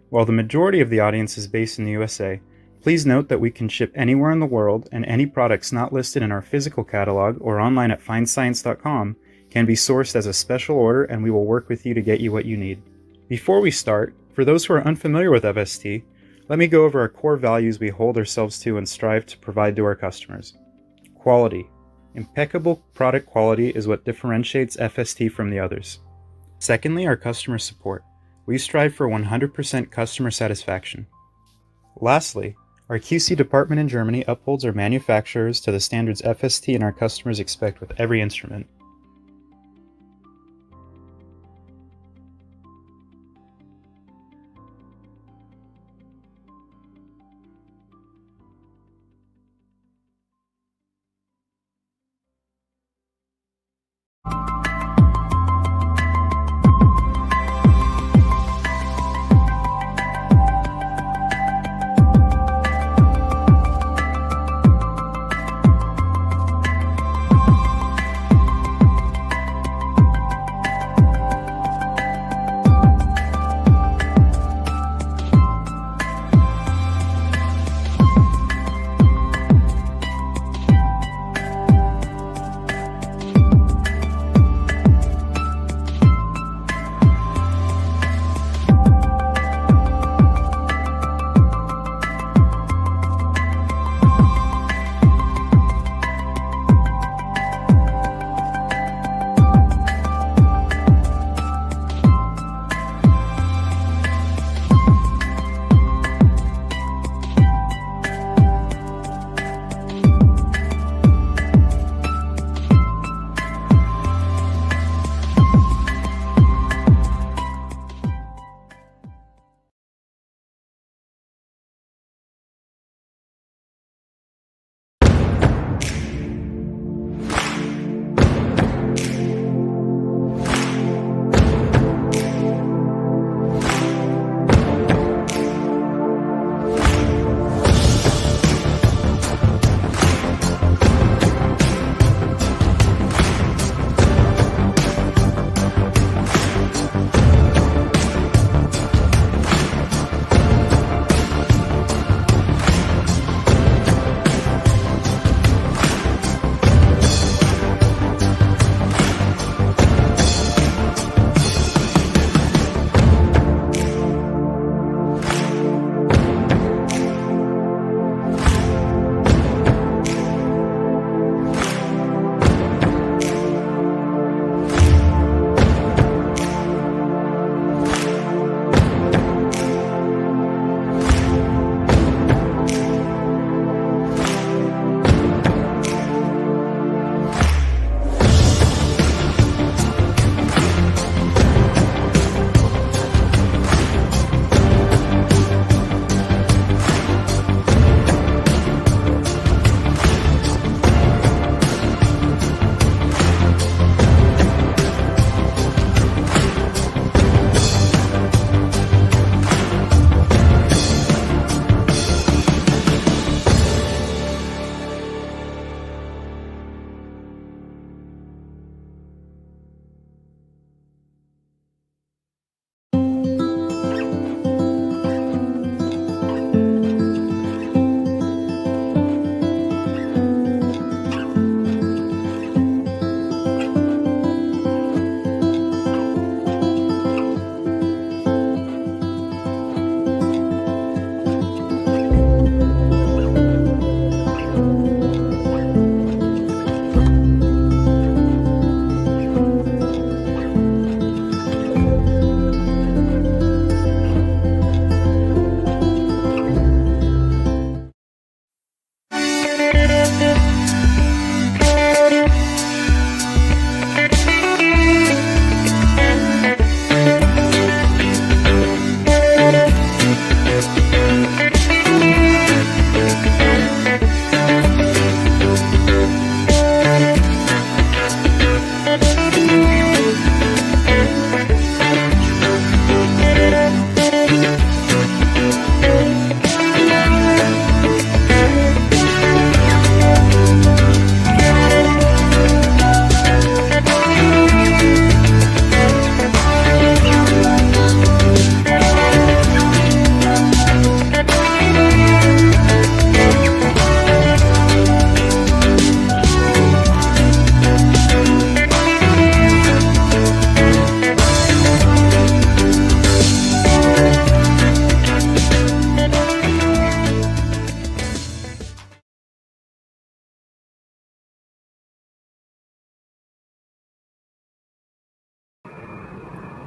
While the majority of the audience is based in the USA, please note that we can ship anywhere in the world, and any products not listed in our physical catalog or online at findscience.com can be sourced as a special order, and we will work with you to get you what you need. Before we start, for those who are unfamiliar with FST, let me go over our core values we hold ourselves to and strive to provide to our customers. Quality. Impeccable product quality is what differentiates FST from the others. Secondly, our customer support. We strive for 100% customer satisfaction. Lastly, our QC department in Germany upholds our manufacturers to the standards FST and our customers expect with every instrument.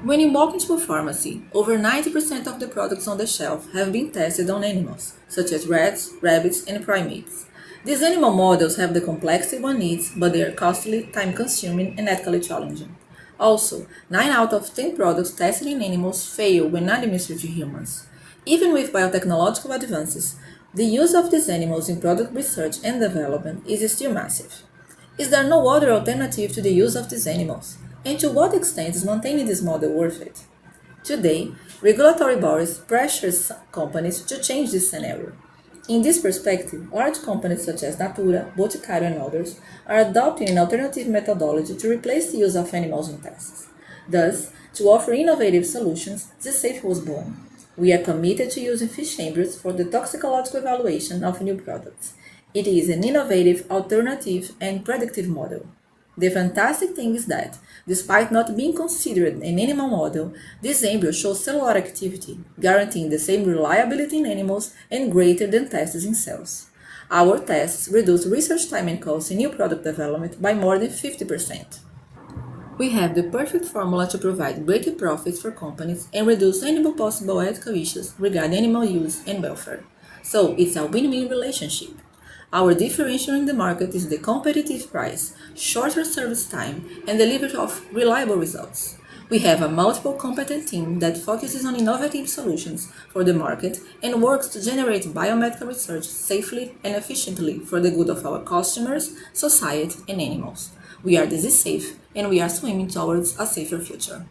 When you walk into a pharmacy, over 90% of the products on the shelf have been tested on animals, such as rats, rabbits, and primates. These animal models have the complexity one needs, but they are costly, time-consuming, and ethically challenging. Also, 9 out of 10 products tested in animals fail when administered to humans. Even with biotechnological advances, the use of these animals in product research and development is still massive. Is there no other alternative to the use of these animals? And to what extent is maintaining this model worth it? Today, regulatory bodies pressure companies to change this scenario. In this perspective, large companies such as Natura, Boticário, and others are adopting an alternative methodology to replace the use of animals in tests. Thus, to offer innovative solutions, Dissecting was born. We are committed to using fish chambers for the toxicological evaluation of new products. It is an innovative, alternative, and predictive model. The fantastic thing is that, despite not being considered an animal model, this embryo shows cellular activity, guaranteeing the same reliability in animals and greater than tests in cells. Our tests reduce research time and costs in new product development by more than 50%. We have the perfect formula to provide greater profits for companies and reduce any possible ethical issues regarding animal use and welfare. So it's a win-win relationship. Our differential in the market is the competitive price, shorter service time, and delivery of reliable results. We have a multiple competent team that focuses on innovative solutions for the market and works to generate biomedical research safely and efficiently for the good of our customers, society, and animals. We are disease safe, and we are swimming towards a safer future.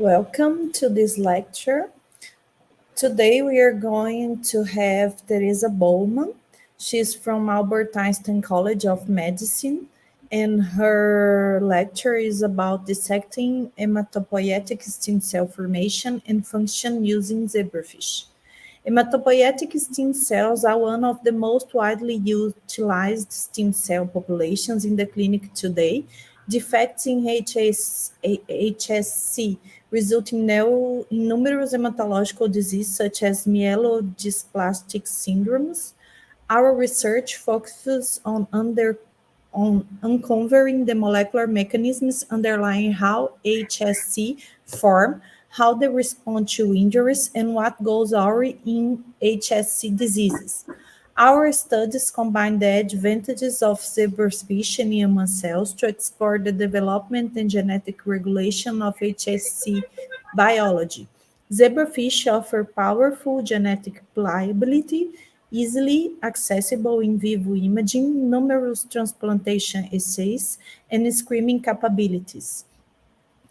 Welcome to this lecture. Today we are going to have Teresa Bowman. She's from Albert Einstein College of Medicine, and her lecture is about dissecting hematopoietic stem cell formation and function using zebrafish. Hematopoietic stem cells are one of the most widely utilized stem cell populations in the clinic today. Defects in HSC resulting in numerous hematological diseases such as myelodysplastic syndromes. Our research focuses on uncovering the molecular mechanisms underlying how HSC form, how they respond to injuries, and what goes awry in HSC diseases. Our studies combine the advantages of zebrafish in human cells to explore the development and genetic regulation of HSC biology. Zebrafish offer powerful genetic pliability, easily accessible in vivo imaging, numerous transplantation assays, and screening capabilities.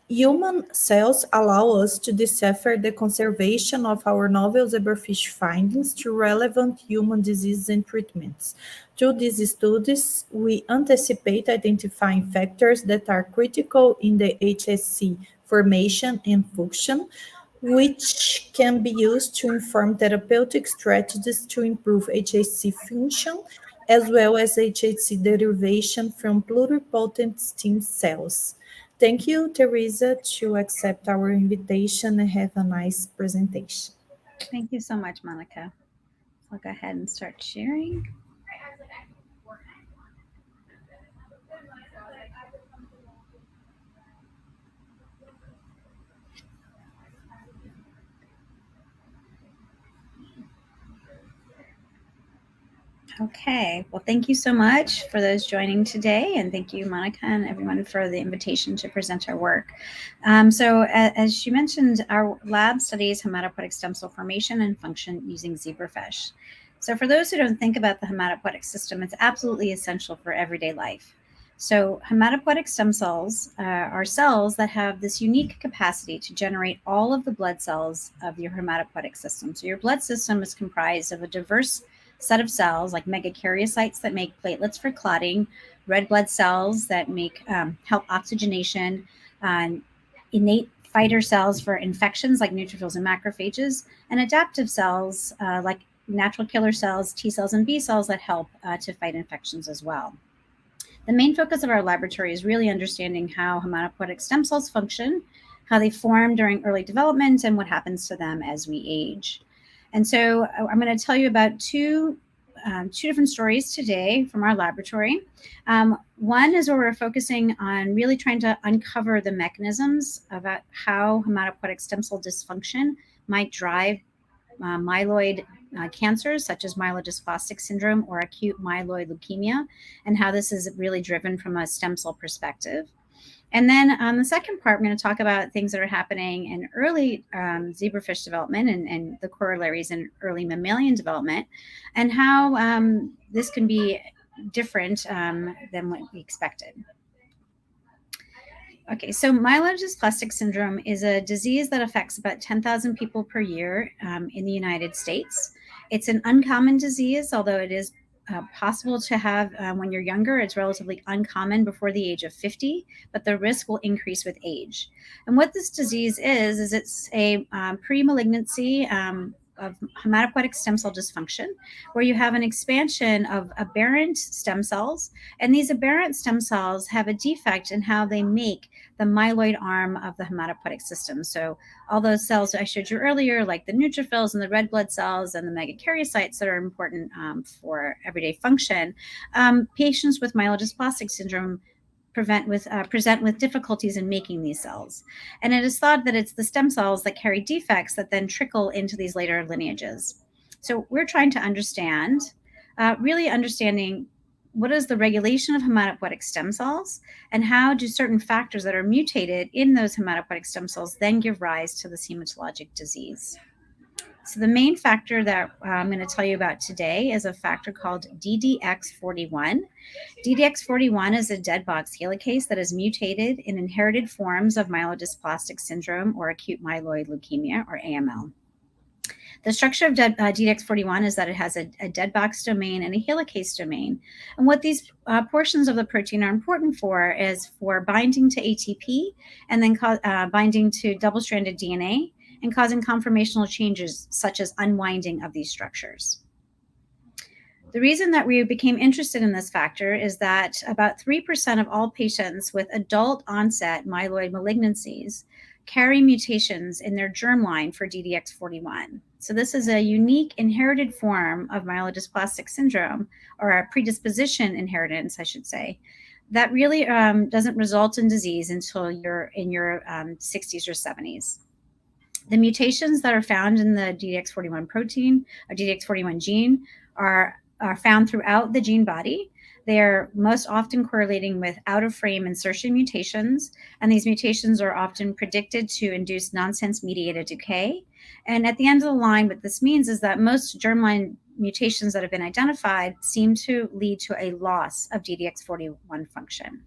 Human cells allow us to decipher the conservation of our novel zebrafish findings to relevant human diseases and treatments. Through these studies, we anticipate identifying factors that are critical in the HSC formation and function, which can be used to inform therapeutic strategies to improve HSC function, as well as HSC derivation from pluripotent stem cells. Thank you, Teresa, to accept our invitation and have a nice presentation. Thank you so much, Monica. I'll go ahead and start sharing. Okay, well, thank you so much for those joining today, and thank you, Monica, and everyone for the invitation to present our work. As she mentioned, our lab studies hematopoietic stem cell formation and function using zebrafish. So for those who don't think about the hematopoietic system, it's absolutely essential for everyday life. So hematopoietic stem cells are cells that have this unique capacity to generate all of the blood cells of your hematopoietic system. So your blood system is comprised of a diverse set of cells like megakaryocytes that make platelets for clotting, red blood cells that make help oxygenation, innate fighter cells for infections like neutrophils and macrophages, and adaptive cells like natural killer cells, T cells, and B cells that help to fight infections as well. The main focus of our laboratory is really understanding how hematopoietic stem cells function, how they form during early development, and what happens to them as we age. And so I'm going to tell you about two different stories today from our laboratory. One is where we're focusing on really trying to uncover the mechanisms about how hematopoietic stem cell dysfunction might drive myeloid cancers such as myelodysplastic syndrome or acute myeloid leukemia, and how this is really driven from a stem cell perspective. And then on the second part, I'm going to talk about things that are happening in early zebrafish development and the corollaries in early mammalian development, and how this can be different than what we expected. Okay, so myelodysplastic syndrome is a disease that affects about 10,000 people per year in the United States. It's an uncommon disease, although it is possible to have when you're younger. It's relatively uncommon before the age of 50, but the risk will increase with age. And what this disease is it's a pre-malignancy of hematopoietic stem cell dysfunction, where you have an expansion of aberrant stem cells, and these aberrant stem cells have a defect in how they make the myeloid arm of the hematopoietic system. So all those cells I showed you earlier, like the neutrophils and the red blood cells and the megakaryocytes that are important for everyday function, patients with myelodysplastic syndrome present with difficulties in making these cells. And it is thought that it's the stem cells that carry defects that then trickle into these later lineages. So we're trying to understand, really understanding what is the regulation of hematopoietic stem cells, and how do certain factors that are mutated in those hematopoietic stem cells then give rise to this hematologic disease. So the main factor that I'm going to tell you about today is a factor called DDX41. DDX41 is a dead box helicase that is mutated in inherited forms of myelodysplastic syndrome or acute myeloid leukemia, or AML. The structure of DDX41 is that it has a dead box domain and a helicase domain. And what these portions of the protein are important for is for binding to ATP and then binding to double-stranded DNA and causing conformational changes such as unwinding of these structures. The reason that we became interested in this factor is that about 3% of all patients with adult onset myeloid malignancies carry mutations in their germline for DDX41. So this is a unique inherited form of myelodysplastic syndrome, or a predisposition inheritance, I should say, that really doesn't result in disease until you're in your 60s or 70s. The mutations that are found in the DDX41 protein or DDX41 gene are found throughout the gene body. They are most often correlating with out-of-frame insertion mutations, and these mutations are often predicted to induce nonsense-mediated decay. And at the end of the line, what this means is that most germline mutations that have been identified seem to lead to a loss of DDX41 function.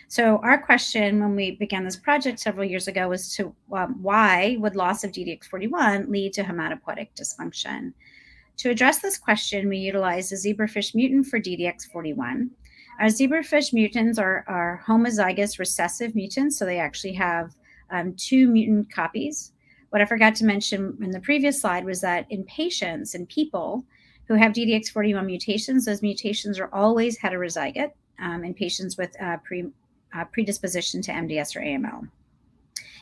So our question when we began this project several years ago was to why would loss of DDX41 lead to hematopoietic dysfunction? To address this question, we utilized a zebrafish mutant for DDX41. Our zebrafish mutants are homozygous recessive mutants, so they actually have 2 mutant copies. What I forgot to mention in the previous slide was that in patients and people who have DDX41 mutations, those mutations are always heterozygote in patients with predisposition to MDS or AML.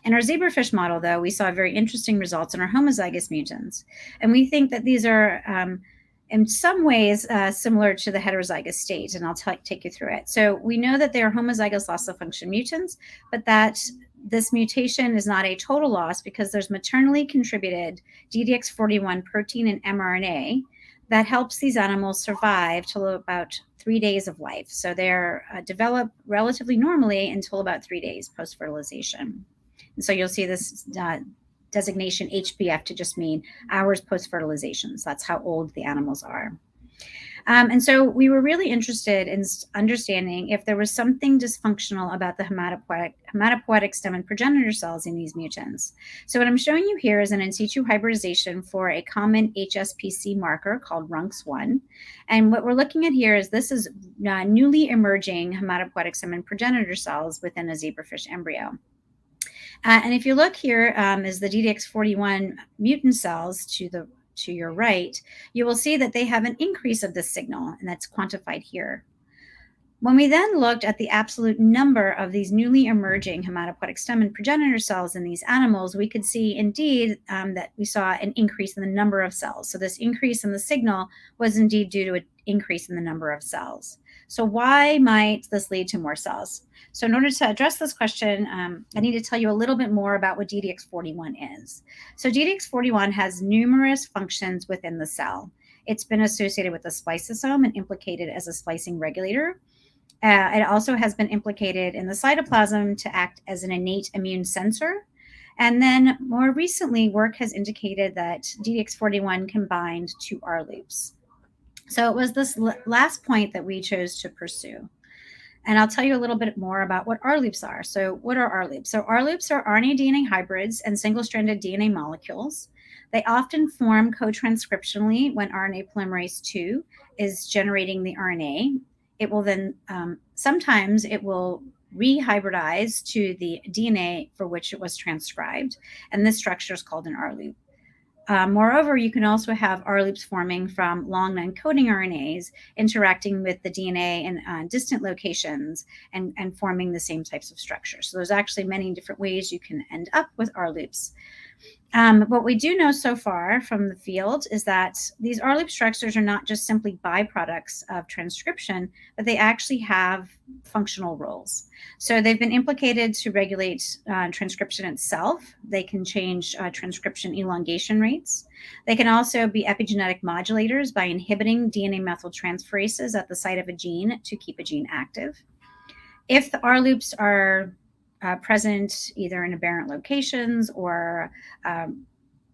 In our zebrafish model, though, we saw very interesting results in our homozygous mutants. And we think that these are in some ways similar to the heterozygous state, and I'll take you through it. So we know that they are homozygous loss of function mutants, but that this mutation is not a total loss because there's maternally contributed DDX41 protein and mRNA that helps these animals survive till about 3 days of life. So they're developed relatively normally until about 3 days post-fertilization. And so you'll see this designation HPF to just mean hours post-fertilization. So that's how old the animals are. And so we were really interested in understanding if there was something dysfunctional about the hematopoietic stem and progenitor cells in these mutants. So what I'm showing you here is an in situ hybridization for a common HSPC marker called RUNX1. And what we're looking at here is this is newly emerging hematopoietic stem and progenitor cells within a zebrafish embryo. And if you look here is the DDX41 mutant cells to your right, you will see that they have an increase of this signal, and that's quantified here. When we then looked at the absolute number of these newly emerging hematopoietic stem and progenitor cells in these animals, we could see indeed that we saw an increase in the number of cells. So this increase in the signal was indeed due to an increase in the number of cells. So why might this lead to more cells? So in order to address this question, I need to tell you a little bit more about what DDX41 is. So DDX41 has numerous functions within the cell. It's been associated with the spliceosome and implicated as a splicing regulator. It also has been implicated in the cytoplasm to act as an innate immune sensor. And then more recently, work has indicated that DDX41 can bind to R loops. So it was this last point that we chose to pursue. And I'll tell you a little bit more about what R loops are. So what are R loops? So R loops are RNA-DNA hybrids and single-stranded DNA molecules. They often form co-transcriptionally when RNA polymerase II is generating the RNA. It will then, sometimes it will rehybridize to the DNA for which it was transcribed. And this structure is called an R loop. Moreover, you can also have R loops forming from long non-coding RNAs interacting with the DNA in distant locations and forming the same types of structures. So there's actually many different ways you can end up with R loops. What we do know so far from the field is that these R loop structures are not just simply byproducts of transcription, but they actually have functional roles. So they've been implicated to regulate transcription itself. They can change transcription elongation rates. They can also be epigenetic modulators by inhibiting DNA methyltransferases at the site of a gene to keep a gene active. If the R loops are present either in aberrant locations or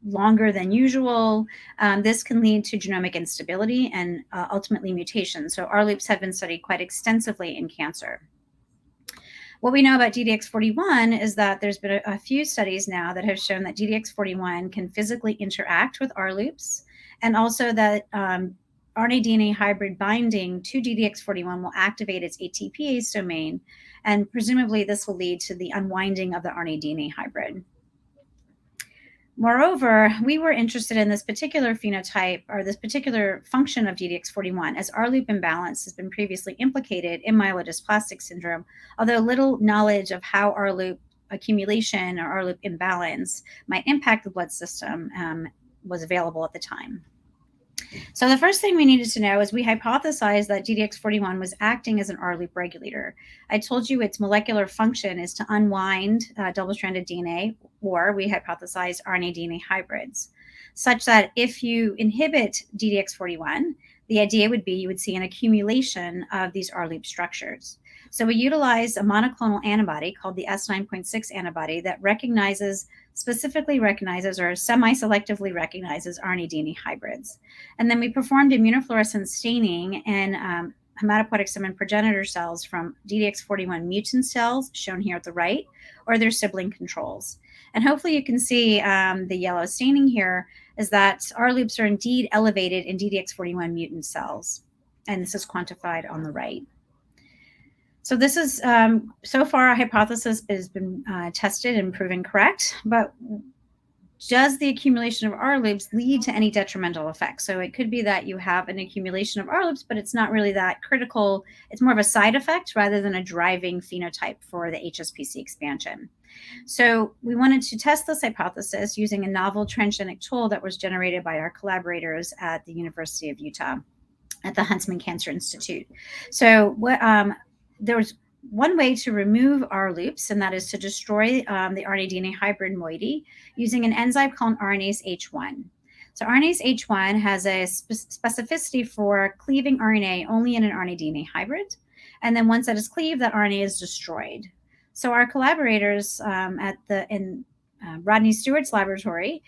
longer than usual, this can lead to genomic instability and ultimately mutation. So R loops have been studied quite extensively in cancer. What we know about DDX41 is that there's been a few studies now that have shown that DDX41 can physically interact with R loops, and also that RNA-DNA hybrid binding to DDX41 will activate its ATPase domain, and presumably this will lead to the unwinding of the RNA-DNA hybrid. Moreover, we were interested in this particular phenotype or this particular function of DDX41 as R-loop imbalance has been previously implicated in myelodysplastic syndrome, although little knowledge of how R-loop accumulation or R-loop imbalance might impact the blood system was available at the time. So the first thing we needed to know is we hypothesized that DDX41 was acting as an R-loop regulator. I told you its molecular function is to unwind double-stranded DNA, or we hypothesized RNA-DNA hybrids, such that if you inhibit DDX41, the idea would be you would see an accumulation of these R-loop structures. So we utilized a monoclonal antibody called the S9.6 antibody that specifically recognizes or semi-selectively recognizes RNA-DNA hybrids. And then we performed immunofluorescence staining in hematopoietic stem and progenitor cells from DDX41 mutant cells, shown here at the right, or their sibling controls. And hopefully you can see the yellow staining here is that R loops are indeed elevated in DDX41 mutant cells. And this is quantified on the right. So this is, so far, our hypothesis has been tested and proven correct, but does the accumulation of R loops lead to any detrimental effects? So it could be that you have an accumulation of R loops, but it's not really that critical. It's more of a side effect rather than a driving phenotype for the HSPC expansion. So we wanted to test this hypothesis using a novel transgenic tool that was generated by our collaborators at the University of Utah at the Huntsman Cancer Institute. So there was one way to remove R loops, and that is to destroy the RNA-DNA hybrid moiety using an enzyme called RNase H1. So RNase H1 has a specificity for cleaving RNA only in an RNA-DNA hybrid. And then once that is cleaved, that RNA is destroyed. So our collaborators in Rodney Stewart's laboratory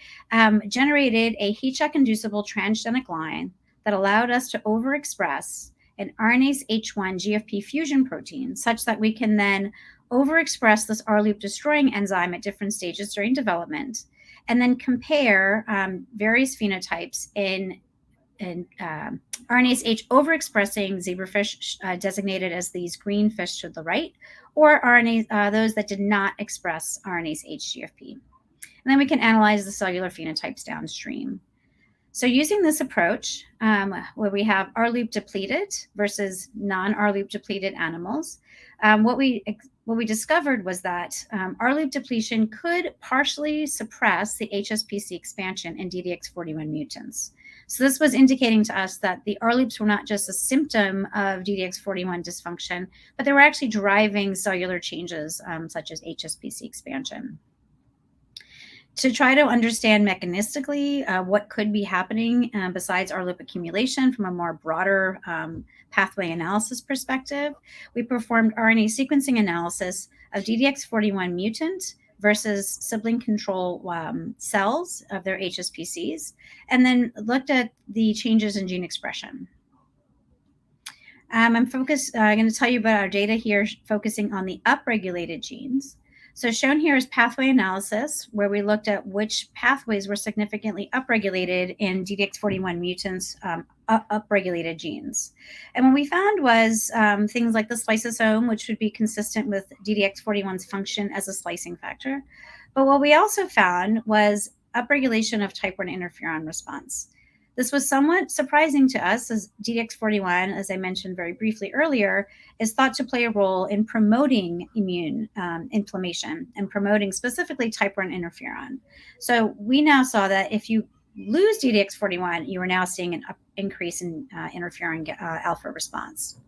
generated a heat-shock-inducible transgenic line that allowed us to overexpress an RNase H1 GFP fusion protein such that we can then overexpress this R-loop destroying enzyme at different stages during development, and then compare various phenotypes in RNase H overexpressing zebrafish designated as these green fish to the right, or those that did not express RNase H GFP. And then we can analyze the cellular phenotypes downstream. So using this approach, where we have R-loop depleted versus non-R-loop depleted animals, what we discovered was that R-loop depletion could partially suppress the HSPC expansion in DDX41 mutants. So this was indicating to us that the R-loops were not just a symptom of DDX41 dysfunction, but they were actually driving cellular changes such as HSPC expansion. To try to understand mechanistically what could be happening besides R-loop accumulation from a more broader pathway analysis perspective, we performed RNA sequencing analysis of DDX41 mutant versus sibling control cells of their HSPCs, and then looked at the changes in gene expression. I'm going to tell you about our data here focusing on the upregulated genes. So shown here is pathway analysis, where we looked at which pathways were significantly upregulated in DDX41 mutants upregulated genes. And what we found was things like the spliceosome, which would be consistent with DDX41's function as a splicing factor. But what we also found was upregulation of type 1 interferon response. This was somewhat surprising to us, as DDX41, as I mentioned very briefly earlier, is thought to play a role in promoting immune inflammation and promoting specifically type 1 interferon. So we now saw that if you lose DDX41, you are now seeing an increase in interferon alpha response.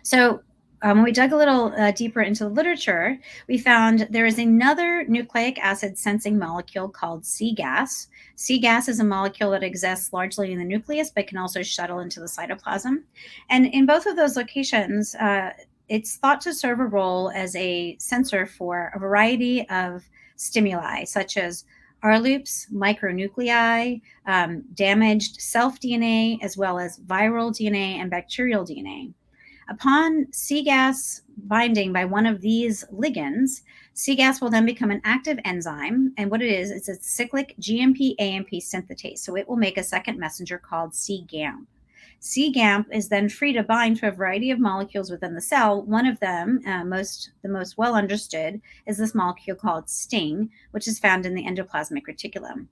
So when we dug a little deeper into the literature, we found there is another nucleic acid sensing molecule called C-gas. C-gas is a molecule that exists largely in the nucleus, but can also shuttle into the cytoplasm. And in both of those locations, it's thought to serve a role as a sensor for a variety of stimuli, such as R loops, micronuclei, damaged self-DNA, as well as viral DNA and bacterial DNA. Upon cGAS binding by one of these ligands, cGAS will then become an active enzyme. And what it is, it's a cyclic GMP-AMP synthetase. So it will make a second messenger called cGAMP. cGAMP is then free to bind to a variety of molecules within the cell. One of them, the most well understood, is this molecule called STING, which is found in the endoplasmic reticulum.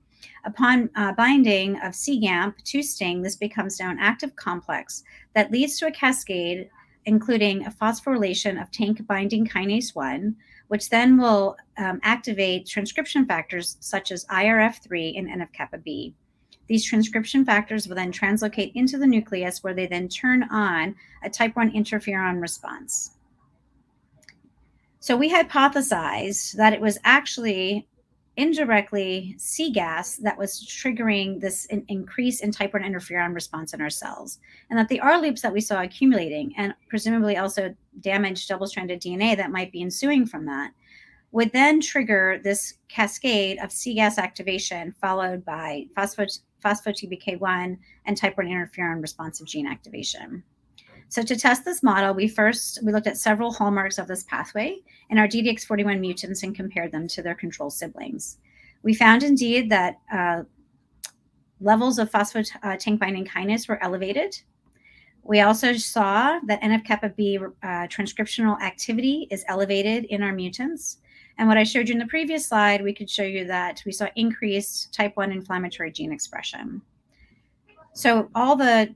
Upon binding of cGAMP to STING, this becomes now an active complex that leads to a cascade, including a phosphorylation of tank binding kinase 1, which then will activate transcription factors such as IRF3 and NF-kappa B. These transcription factors will then translocate into the nucleus, where they then turn on a type 1 interferon response. So we hypothesized that it was actually indirectly cGAS that was triggering this increase in type 1 interferon response in our cells, and that the R loops that we saw accumulating, and presumably also damaged double-stranded DNA that might be ensuing from that, would then trigger this cascade of cGAS activation, followed by phospho-TBK1 and type 1 interferon responsive gene activation. So to test this model, we looked at several hallmarks of this pathway in our DDX41 mutants and compared them to their control siblings. We found indeed that levels of phospho-tank binding kinase were elevated. We also saw that NF-kappa B transcriptional activity is elevated in our mutants. And what I showed you in the previous slide, we could show you that we saw increased type 1 inflammatory gene expression. So all the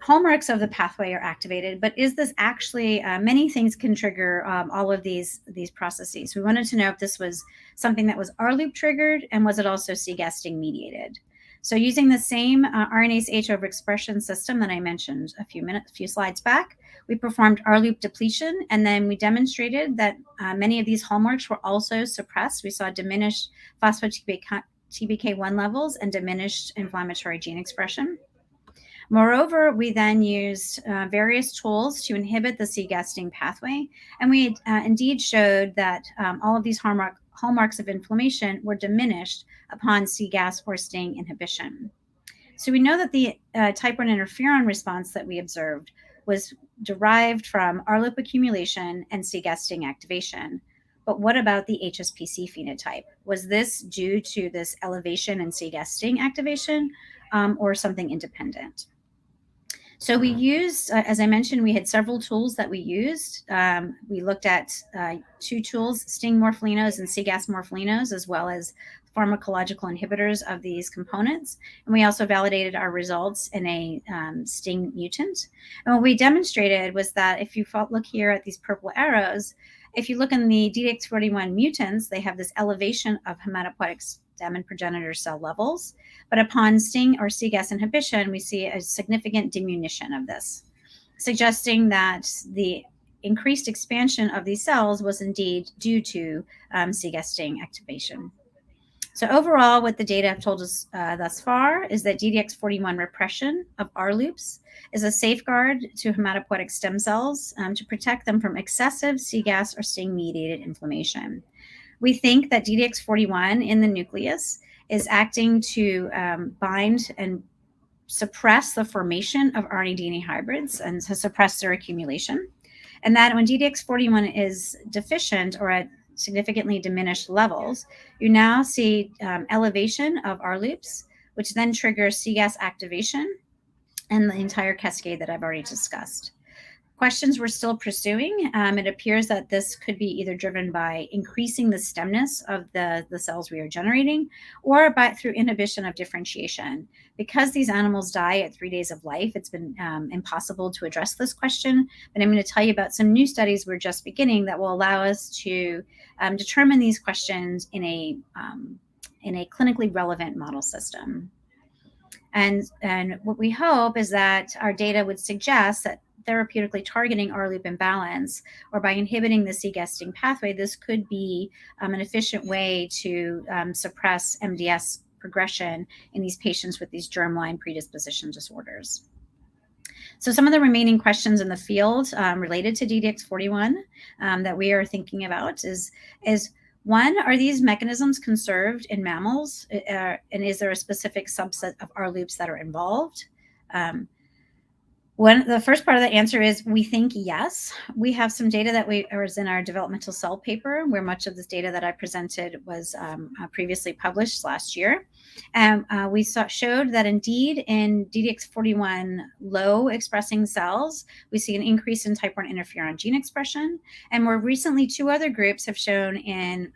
hallmarks of the pathway are activated, but is this actually, many things can trigger all of these processes. We wanted to know if this was something that was R loop triggered, and was it also cGAS-STING mediated? So using the same RNase H overexpression system that I mentioned a few slides back, we performed R loop depletion, and then we demonstrated that many of these hallmarks were also suppressed. We saw diminished phospho-TBK1 levels and diminished inflammatory gene expression. Moreover, we then used various tools to inhibit the cGAS-STING pathway, and we indeed showed that all of these hallmarks of inflammation were diminished upon cGAS or STING inhibition. So we know that the type 1 interferon response that we observed was derived from R loop accumulation and cGAS-STING activation. But what about the HSPC phenotype? Was this due to this elevation in cGAS-STING activation or something independent? So we used, as I mentioned, we had several tools that we used. We looked at two tools, STING morpholinos and cGAS morpholinos, as well as pharmacological inhibitors of these components. And we also validated our results in a STING mutant. And what we demonstrated was that if you look here at these purple arrows, if you look in the DDX41 mutants, they have this elevation of hematopoietic stem and progenitor cell levels. But upon STING or cGAS inhibition, we see a significant diminution of this, suggesting that the increased expansion of these cells was indeed due to cGAS-STING activation. So overall, what the data have told us thus far is that DDX41 repression of R loops is a safeguard to hematopoietic stem cells to protect them from excessive cGAS or STING-mediated inflammation. We think that DDX41 in the nucleus is acting to bind and suppress the formation of RNA-DNA hybrids and to suppress their accumulation. And that when DDX41 is deficient or at significantly diminished levels, you now see elevation of R loops, which then triggers cGAS activation and the entire cascade that I've already discussed. Questions we're still pursuing. It appears that this could be either driven by increasing the stemness of the cells we are generating, or through inhibition of differentiation. Because these animals die at 3 days of life, it's been impossible to address this question. But I'm going to tell you about some new studies we're just beginning that will allow us to determine these questions in a clinically relevant model system. And what we hope is that our data would suggest that therapeutically targeting R loop imbalance, or by inhibiting the cGAS-STING pathway, this could be an efficient way to suppress MDS progression in these patients with these germline predisposition disorders. So some of the remaining questions in the field related to DDX41 that we are thinking about is One, are these mechanisms conserved in mammals? And is there a specific subset of R loops that are involved? The first part of the answer is we think yes. We have some data that was in our developmental cell paper, where much of this data that I presented was previously published last year. And we showed that indeed in DDX41 low expressing cells, we see an increase in type 1 interferon gene expression. And more recently, 2 other groups have shown in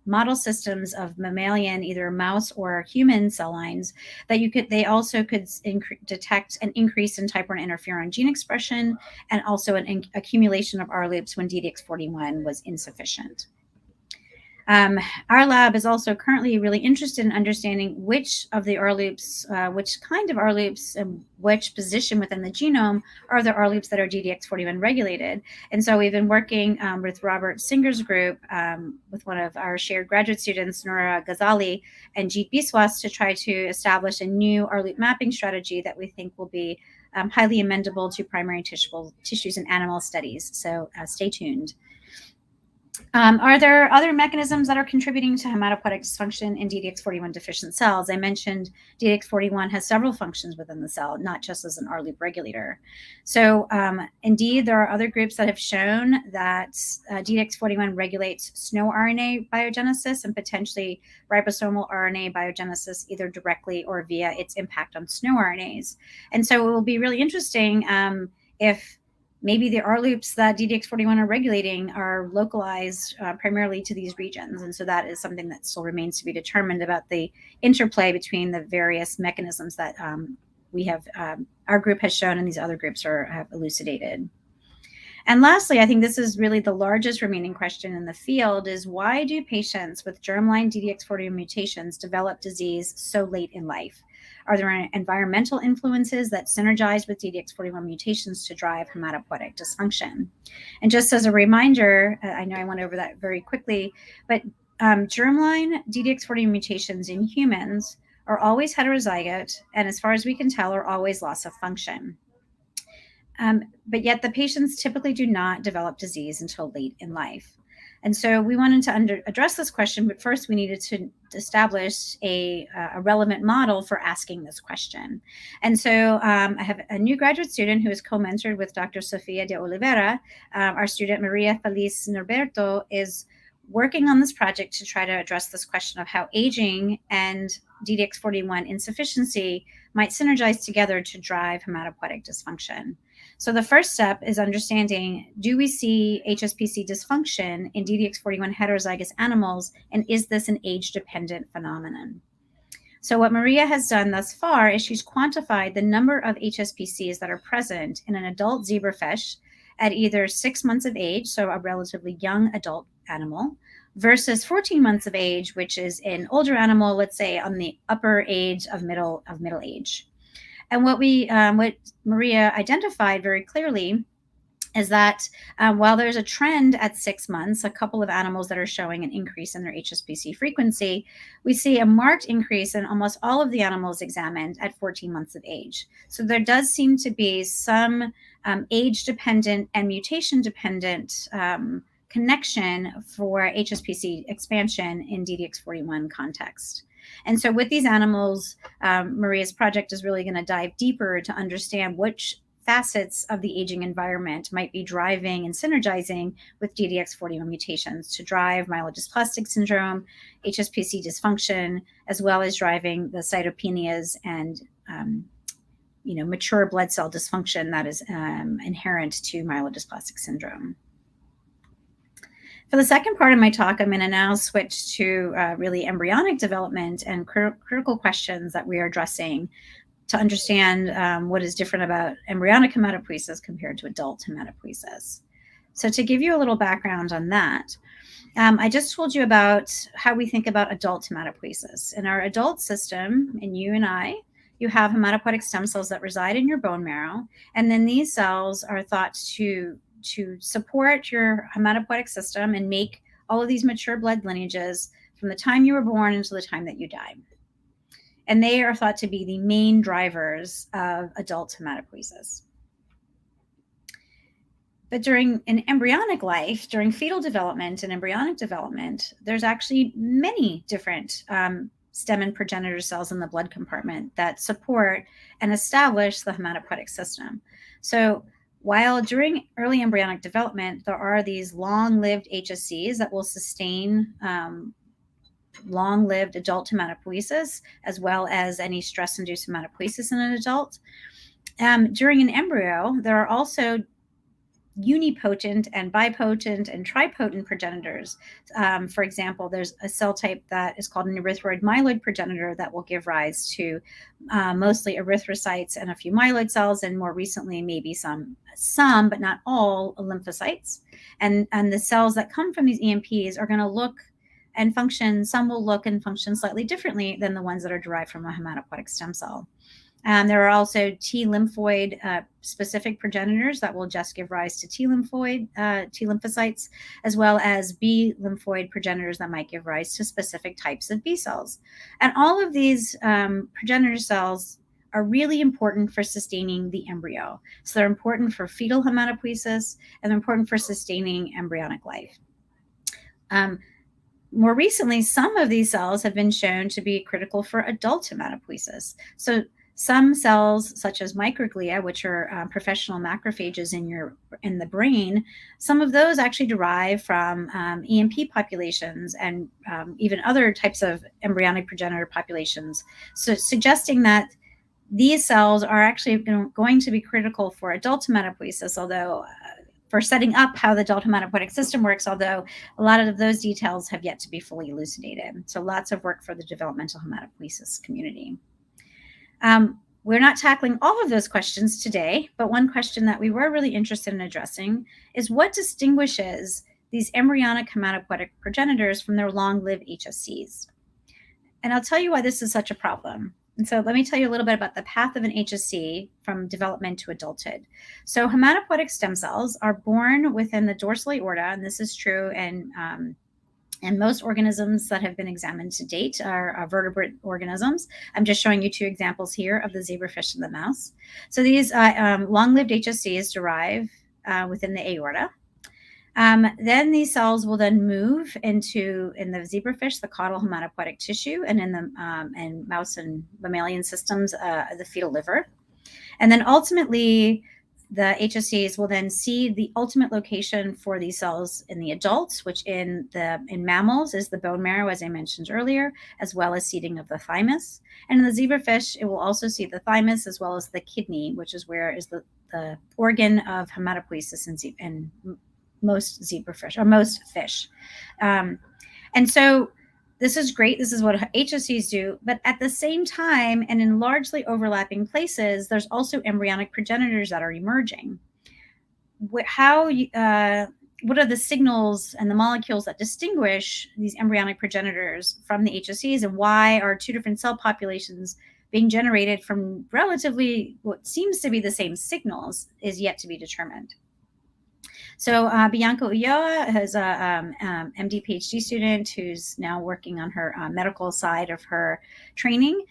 model systems of mammalian, either mouse or human cell lines, that they also could detect an increase in type 1 interferon gene expression, and also an accumulation of R loops when DDX41 was insufficient. Our lab is also currently really interested in understanding which of the R loops, which kind of R loops, and which position within the genome are the R loops that are DDX41 regulated. And so we've been working with Robert Singer's group, with one of our shared graduate students, Noura Ghazali and Jeet Biswas, to try to establish a new R loop mapping strategy that we think will be highly amendable to primary tissues in animal studies. So stay tuned. Are there other mechanisms that are contributing to hematopoietic dysfunction in DDX41 deficient cells? I mentioned DDX41 has several functions within the cell, not just as an R loop regulator. So indeed, there are other groups that have shown that DDX41 regulates SNO RNA biogenesis and potentially ribosomal RNA biogenesis, either directly or via its impact on SNO RNAs. And so it will be really interesting if maybe the R loops that DDX41 are regulating are localized primarily to these regions. And so that is something that still remains to be determined about the interplay between the various mechanisms that our group has shown and these other groups have elucidated. And lastly, I think this is really the largest remaining question in the field, is why do patients with germline DDX41 mutations develop disease so late in life? Are there environmental influences that synergize with DDX41 mutations to drive hematopoietic dysfunction? And just as a reminder, I know I went over that very quickly, but germline DDX41 mutations in humans are always heterozygote, and as far as we can tell, are always loss of function. But yet the patients typically do not develop disease until late in life. And so we wanted to address this question, but first we needed to establish a relevant model for asking this question. And so I have a new graduate student who is co-mentored with Dr. Sofia de Oliveira. Our student Maria Feliz Norberto is working on this project to try to address this question of how aging and DDX41 insufficiency might synergize together to drive hematopoietic dysfunction. So the first step is understanding, do we see HSPC dysfunction in DDX41 heterozygous animals, and is this an age-dependent phenomenon? So what Maria has done thus far is she's quantified the number of HSPCs that are present in an adult zebrafish at either 6 months of age, so a relatively young adult animal, versus 14 months of age, which is an older animal, let's say on the upper age of middle age. And what Maria identified very clearly is that while there's a trend at 6 months, a couple of animals that are showing an increase in their HSPC frequency, we see a marked increase in almost all of the animals examined at 14 months of age. So there does seem to be some age-dependent and mutation-dependent connection for HSPC expansion in DDX41 context. And so with these animals, Maria's project is really going to dive deeper to understand which facets of the aging environment might be driving and synergizing with DDX41 mutations to drive myelodysplastic syndrome, HSPC dysfunction, as well as driving the cytopenias and mature blood cell dysfunction that is inherent to myelodysplastic syndrome. For the second part of my talk, I'm going to now switch to really embryonic development and critical questions that we are addressing to understand what is different about embryonic hematopoiesis compared to adult hematopoiesis. So to give you a little background on that, I just told you about how we think about adult hematopoiesis. In our adult system, in you and I, you have hematopoietic stem cells that reside in your bone marrow, and then these cells are thought to support your hematopoietic system and make all of these mature blood lineages from the time you were born until the time that you die. And they are thought to be the main drivers of adult hematopoiesis. But during an embryonic life, during fetal development and embryonic development, there's actually many different stem and progenitor cells in the blood compartment that support and establish the hematopoietic system. So while during early embryonic development, there are these long-lived HSCs that will sustain long-lived adult hematopoiesis, as well as any stress-induced hematopoiesis in an adult. During an embryo, there are also unipotent and bipotent and tripotent progenitors. For example, there's a cell type that is called an erythroid myeloid progenitor that will give rise to mostly erythrocytes and a few myeloid cells, and more recently, maybe some but not all lymphocytes. And the cells that come from these EMPs are going to look and function, some will look and function slightly differently than the ones that are derived from a hematopoietic stem cell. There are also T lymphoid specific progenitors that will just give rise to T lymphocytes, as well as B lymphoid progenitors that might give rise to specific types of B cells. And all of these progenitor cells are really important for sustaining the embryo. So they're important for fetal hematopoiesis, and they're important for sustaining embryonic life. More recently, some of these cells have been shown to be critical for adult hematopoiesis. So some cells, such as microglia, which are professional macrophages in the brain, some of those actually derive from EMP populations and even other types of embryonic progenitor populations. So suggesting that these cells are actually going to be critical for adult hematopoiesis, although for setting up how the adult hematopoietic system works, although a lot of those details have yet to be fully elucidated. So lots of work for the developmental hematopoiesis community. We're not tackling all of those questions today, but one question that we were really interested in addressing is what distinguishes these embryonic hematopoietic progenitors from their long-lived HSCs. And I'll tell you why this is such a problem. And so let me tell you a little bit about the path of an HSC from development to adulthood. So hematopoietic stem cells are born within the dorsal aorta, and this is true and most organisms that have been examined to date are vertebrate organisms. I'm just showing you two examples here of the zebrafish and the mouse. So these long-lived HSCs derive within the aorta. Then these cells will then move in the zebrafish, the caudal hematopoietic tissue, and in the mouse and mammalian systems, the fetal liver. And then ultimately, the HSCs will then seed the ultimate location for these cells in the adults, which in mammals is the bone marrow, as I mentioned earlier, as well as seeding of the thymus. And in the zebrafish, it will also seed the thymus as well as the kidney, which is where is the organ of hematopoiesis in most zebrafish or most fish. And so this is great. This is what HSCs do. But at the same time, and in largely overlapping places, there's also embryonic progenitors that are emerging. What are the signals and the molecules that distinguish these embryonic progenitors from the HSCs, and why are two different cell populations being generated from relatively what seems to be the same signals is yet to be determined. So Bianca Ulloa is a MD PhD student who's now working on her medical side of her training.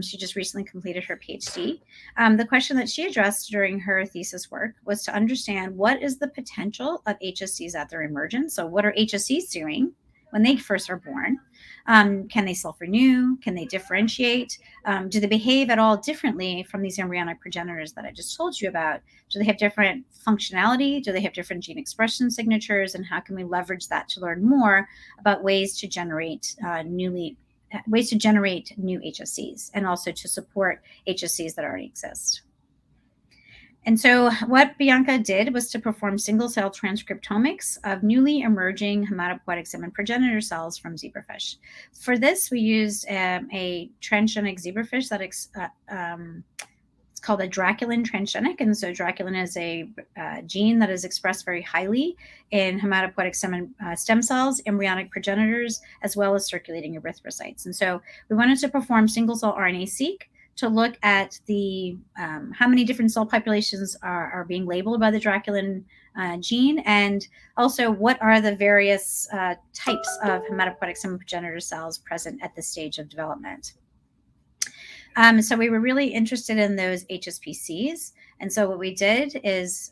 She just recently completed her PhD. The question that she addressed during her thesis work was to understand what is the potential of HSCs at their emergence. So what are HSCs doing when they first are born? Can they self-renew? Can they differentiate? Do they behave at all differently from these embryonic progenitors that I just told you about? Do they have different functionality? Do they have different gene expression signatures? And how can we leverage that to learn more about ways to generate new HSCs, and also to support HSCs that already exist? And so what Bianca did was to perform single-cell transcriptomics of newly emerging hematopoietic stem and progenitor cells from zebrafish. For this, we used a transgenic zebrafish that it's called a Draculin transgenic. And so Draculin is a gene that is expressed very highly in hematopoietic stem cells, embryonic progenitors, as well as circulating erythrocytes. And so we wanted to perform single-cell RNA-seq to look at the how many different cell populations are being labeled by the Draculin gene, and also what are the various types of hematopoietic stem and progenitor cells present at this stage of development. So we were really interested in those HSPCs, and so what we did is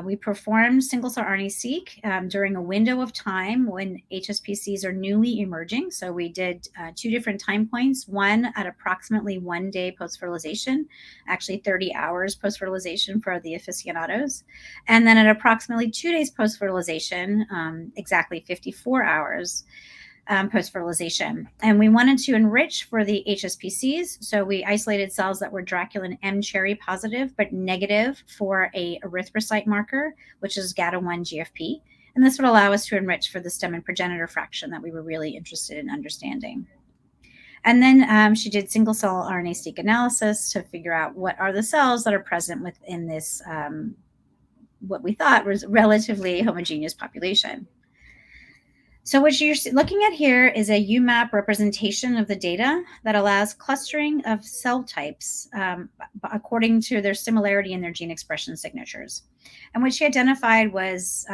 We performed single-cell RNA-seq during a window of time when HSPCs are newly emerging. So we did 2 different time points, one at approximately 1 day post-fertilization, actually 30 hours post-fertilization for the aficionados, and then at approximately 2 days post-fertilization, exactly 54 hours post-fertilization. And we wanted to enrich for the HSPCs. So we isolated cells that were Draculin M cherry positive, but negative for a erythrocyte marker, which is GATA1 GFP. And this would allow us to enrich for the stem and progenitor fraction that we were really interested in understanding. And then she did single cell RNA-seq analysis to figure out what are the cells that are present within this, what we thought was relatively homogeneous population. So what you're looking at here is a UMAP representation of the data that allows clustering of cell types according to their similarity in their gene expression signatures. And what she identified was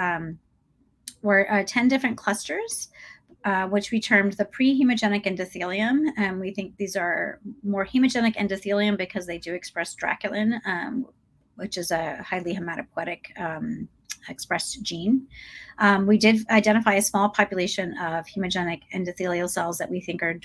were 10 different clusters, which we termed the pre-hemogenic endothelium. And we think these are more hemogenic endothelium because they do express Draculin, which is a highly hematopoietic expressed gene. We did identify a small population of hemogenic endothelial cells that we think are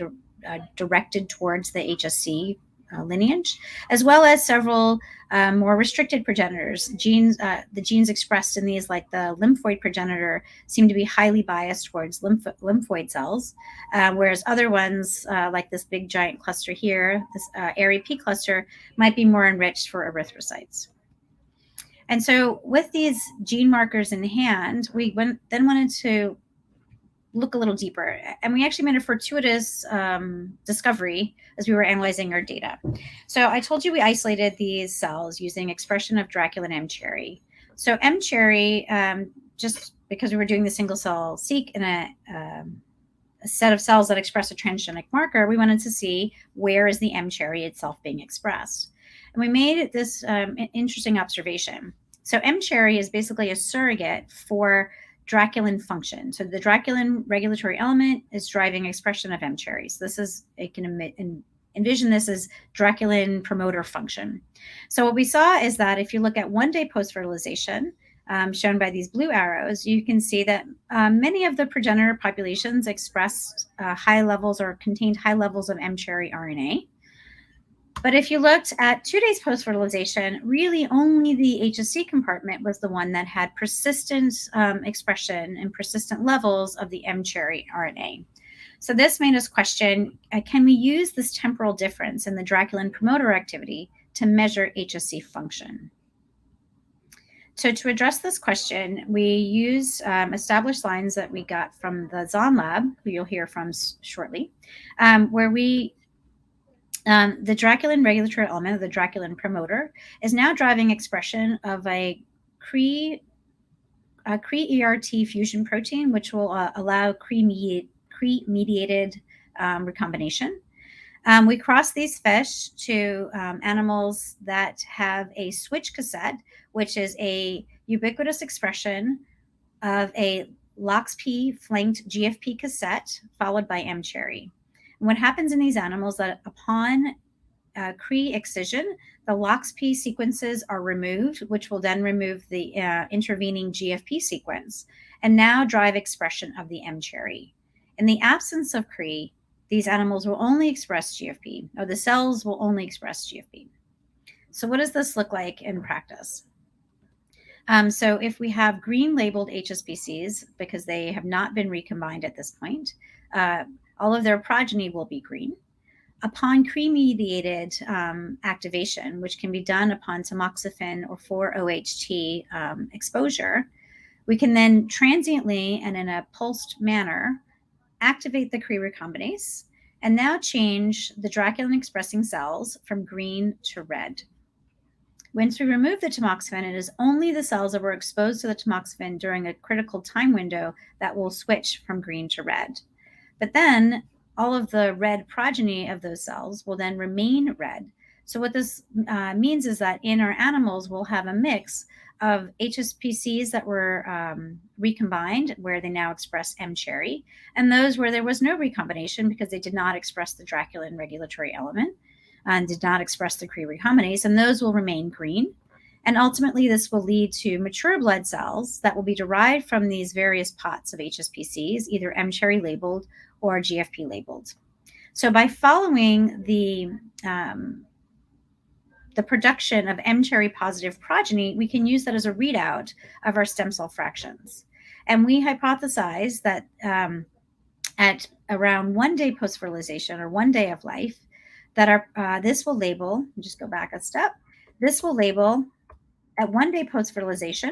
directed towards the HSC lineage, as well as several more restricted progenitors. The genes expressed in these, like the lymphoid progenitor, seem to be highly biased towards lymphoid cells, whereas other ones, like this big giant cluster here, this AREP cluster, might be more enriched for erythrocytes. And so with these gene markers in hand, we then wanted to look a little deeper. And we actually made a fortuitous discovery as we were analyzing our data. So I told you we isolated these cells using expression of Draculin M cherry. So M cherry, just because we were doing the single cell seq in a set of cells that express a transgenic marker, we wanted to see where is the M cherry itself being expressed. And we made this interesting observation. So M cherry is basically a surrogate for Draculin function. So the Draculin regulatory element is driving expression of M cherry. So this is, it can envision this as Draculin promoter function. So what we saw is that if you look at 1 day post-fertilization, shown by these blue arrows, you can see that many of the progenitor populations expressed high levels or contained high levels of M cherry RNA. But if you looked at 2 days post-fertilization, really only the HSC compartment was the one that had persistent expression and persistent levels of the M cherry RNA. So this made us question, can we use this temporal difference in the Draculin promoter activity to measure HSC function? So to address this question, we used established lines that we got from the Zahn lab, who you'll hear from shortly, where we the Draculin regulatory element, the Draculin promoter, is now driving expression of a Cre-ERT fusion protein, which will allow Cre-mediated recombination. We cross these fish to animals that have a switch cassette, which is a ubiquitous expression of a LOXP flanked GFP cassette followed by M cherry. And what happens in these animals that upon Cre-excision, the LOXP sequences are removed, which will then remove the intervening GFP sequence and now drive expression of the M cherry. In the absence of Cre, these animals will only express GFP, or the cells will only express GFP. So what does this look like in practice? So if we have green labeled HSPCs, because they have not been recombined at this point, all of their progeny will be green. Upon Cre-mediated activation, which can be done upon tamoxifen or 4-OHT exposure, we can then transiently and in a pulsed manner activate the Cre recombinase and now change the Draculin expressing cells from green to red. Once we remove the tamoxifen, it is only the cells that were exposed to the tamoxifen during a critical time window that will switch from green to red. But then all of the red progeny of those cells will then remain red. So what this means is that in our animals, we'll have a mix of HSPCs that were recombined, where they now express M cherry, and those where there was no recombination because they did not express the Draculin regulatory element and did not express the Cre recombinase, and those will remain green. And ultimately, this will lead to mature blood cells that will be derived from these various pots of HSPCs, either M-cherry labeled or GFP labeled. So by following the production of M-cherry positive progeny, we can use that as a readout of our stem cell fractions. And we hypothesize that at around 1 day post-fertilization, or 1 day of life, that this will label, just go back a step, this will label at 1 day post-fertilization.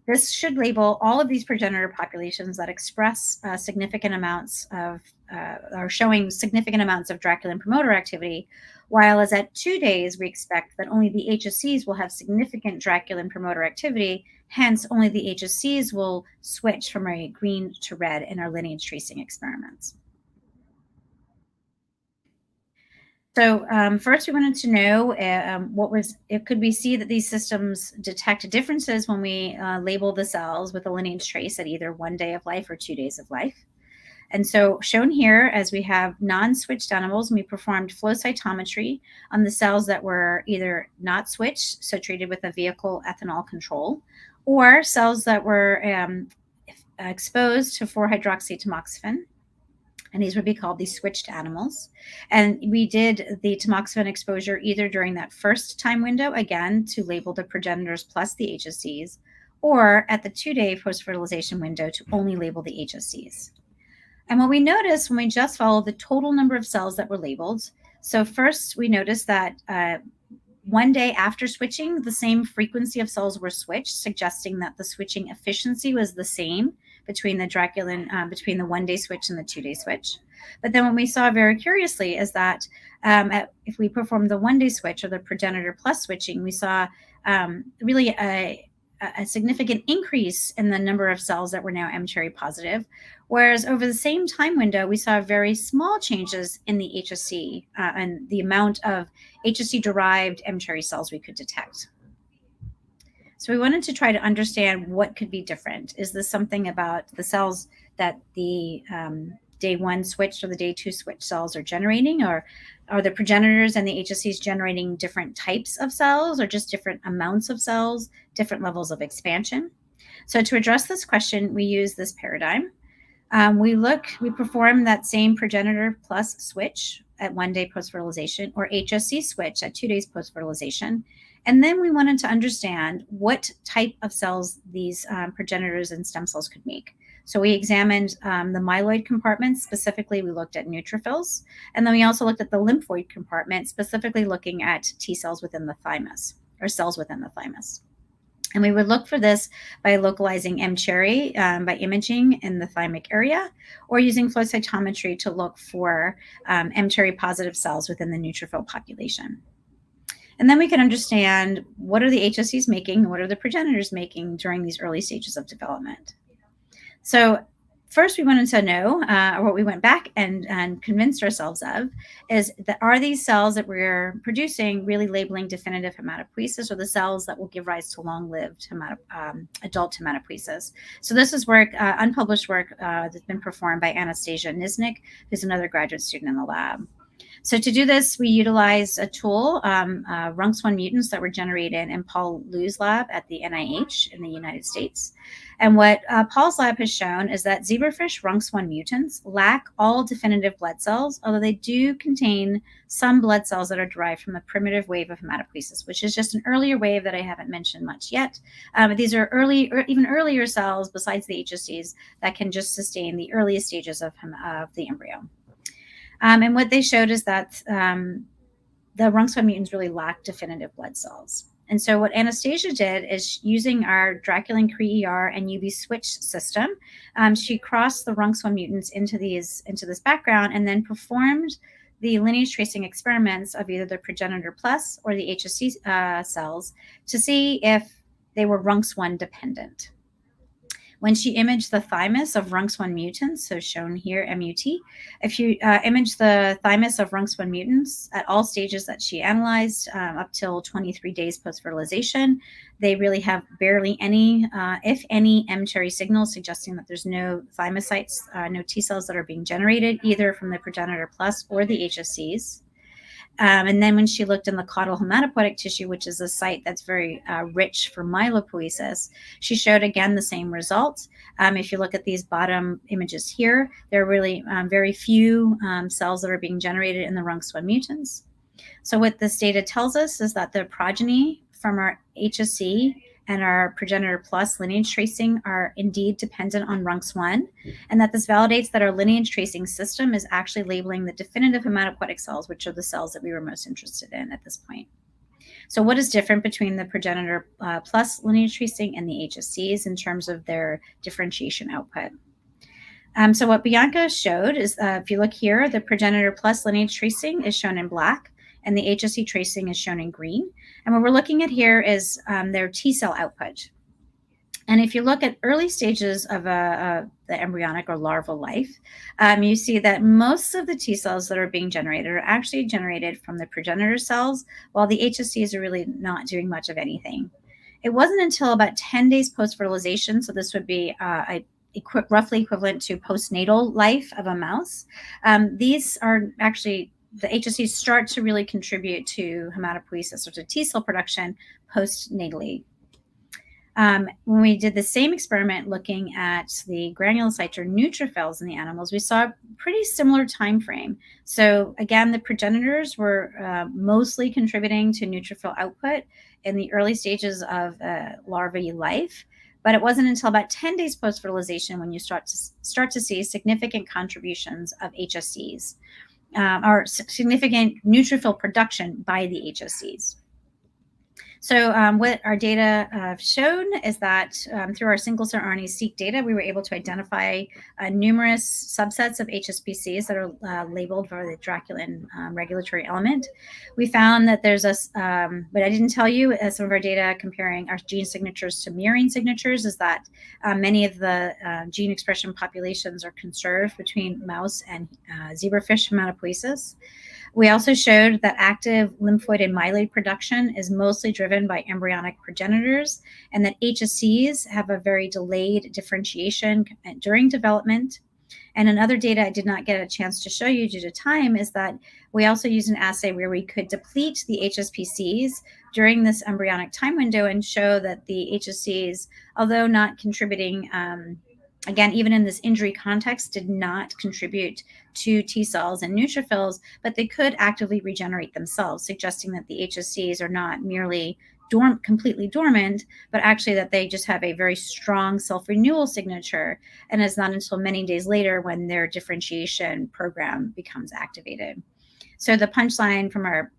This should label all of these progenitor populations that express significant amounts of, are showing significant amounts of Draculin promoter activity, while as at 2 days, we expect that only the HSCs will have significant Draculin promoter activity. Hence, only the HSCs will switch from a green to red in our lineage tracing experiments. So first, we wanted to know could we see that these systems detect differences when we label the cells with a lineage trace at either 1 day of life or 2 days of life. And so shown here, as we have non-switched animals, and we performed flow cytometry on the cells that were either not switched, so treated with a vehicle ethanol control, or cells that were exposed to 4-hydroxytamoxifen. And these would be called the switched animals. And we did the tamoxifen exposure either during that first time window, again, to label the progenitors plus the HSCs, or at the 2 day post-fertilization window to only label the HSCs. And what we noticed when we just followed the total number of cells that were labeled, so first we noticed that 1 day after switching, the same frequency of cells were switched, suggesting that the switching efficiency was the same between the Draculin, between the 1 day switch and the 2 day switch. But then what we saw very curiously is that if we performed the 1 day switch, or the progenitor plus switching, we saw really a significant increase in the number of cells that were now M-cherry positive, whereas over the same time window, we saw very small changes in the HSC and the amount of HSC-derived M-cherry cells we could detect. So we wanted to try to understand what could be different. Is this something about the cells that the day 1 switched or the day 2 switch cells are generating, or are the progenitors and the HSCs generating different types of cells, or just different amounts of cells, different levels of expansion? So to address this question, we use this paradigm. We perform that same progenitor plus switch at 1 day post-fertilization, or HSC switch at 2 days post-fertilization. And then we wanted to understand what type of cells these progenitors and stem cells could make. So we examined the myeloid compartment. Specifically, we looked at neutrophils. And then we also looked at the lymphoid compartment, specifically looking at T cells within the thymus, or cells within the thymus. And we would look for this by localizing M-cherry by imaging in the thymic area, or using flow cytometry to look for M-cherry positive cells within the neutrophil population. And then we can understand what are the HSCs making, and what are the progenitors making during these early stages of development. So first we wanted to know, or what we went back and convinced ourselves of, is that are these cells that we're producing really labeling definitive hematopoiesis, or the cells that will give rise to long-lived adult hematopoiesis? So this is work, unpublished work that's been performed by Anastasia Niznik, who's another graduate student in the lab. So to do this, we utilized a tool, RUNX1 mutants that were generated in Paul Liu's lab at the NIH in the United States. And what Paul's lab has shown is that zebrafish RUNX1 mutants lack all definitive blood cells, although they do contain some blood cells that are derived from a primitive wave of hematopoiesis, which is just an earlier wave that I haven't mentioned much yet. These are early, or even earlier cells besides the HSCs that can just sustain the earliest stages of the embryo. And what they showed is that the RUNX1 mutants really lack definitive blood cells. And so what Anastasia did is, using our Draculin Cree-ER and UV switch system, she crossed the RUNX1 mutants into this background, and then performed the lineage tracing experiments of either the progenitor plus or the HSC cells to see if they were RUNX1 dependent. When she imaged the thymus of RUNX1 mutants, so shown here, MUT, if you image the thymus of RUNX1 mutants at all stages that she analyzed up till 23 days post-fertilization, they really have barely any, if any, M-cherry signals, suggesting that there's no thymocytes, no T cells that are being generated, either from the progenitor plus or the HSCs. And then when she looked in the caudal hematopoietic tissue, which is a site that's very rich for myelopoiesis, she showed again the same results. If you look at these bottom images here, there are really very few cells that are being generated in the RUNX1 mutants. So what this data tells us is that the progeny from our HSC and our progenitor plus lineage tracing are indeed dependent on RUNX1, and that this validates that our lineage tracing system is actually labeling the definitive hematopoietic cells, which are the cells that we were most interested in at this point. So what is different between the progenitor plus lineage tracing and the HSCs in terms of their differentiation output? So what Bianca showed is, if you look here, the progenitor plus lineage tracing is shown in black, and the HSC tracing is shown in green. And what we're looking at here is their T cell output. And if you look at early stages of the embryonic or larval life, you see that most of the T cells that are being generated are actually generated from the progenitor cells, while the HSCs are really not doing much of anything. It wasn't until about 10 days post-fertilization, so this would be roughly equivalent to postnatal life of a mouse. These are actually, the HSCs start to really contribute to hematopoiesis or to T cell production postnatally. When we did the same experiment looking at the granulocytes or neutrophils in the animals, we saw a pretty similar time frame. So again, the progenitors were mostly contributing to neutrophil output in the early stages of larvae life. But it wasn't until about 10 days post-fertilization when you start to see significant contributions of HSCs, or significant neutrophil production by the HSCs. So what our data have shown is that through our single-cell RNA-seq data, we were able to identify numerous subsets of HSPCs that are labeled for the Draculin regulatory element. We found that there's what I didn't tell you, some of our data comparing our gene signatures to murine signatures, is that many of the gene expression populations are conserved between mouse and zebrafish hematopoiesis. We also showed that active lymphoid and myeloid production is mostly driven by embryonic progenitors, and that HSCs have a very delayed differentiation during development. And another data I did not get a chance to show you due to time is that we also used an assay where we could deplete the HSPCs during this embryonic time window and show that the HSCs, although not contributing, again, even in this injury context, did not contribute to T cells and neutrophils, but they could actively regenerate themselves, suggesting that the HSCs are not merely completely dormant, but actually that they just have a very strong self-renewal signature. And it's not until many days later when their differentiation program becomes activated. So the punchline from our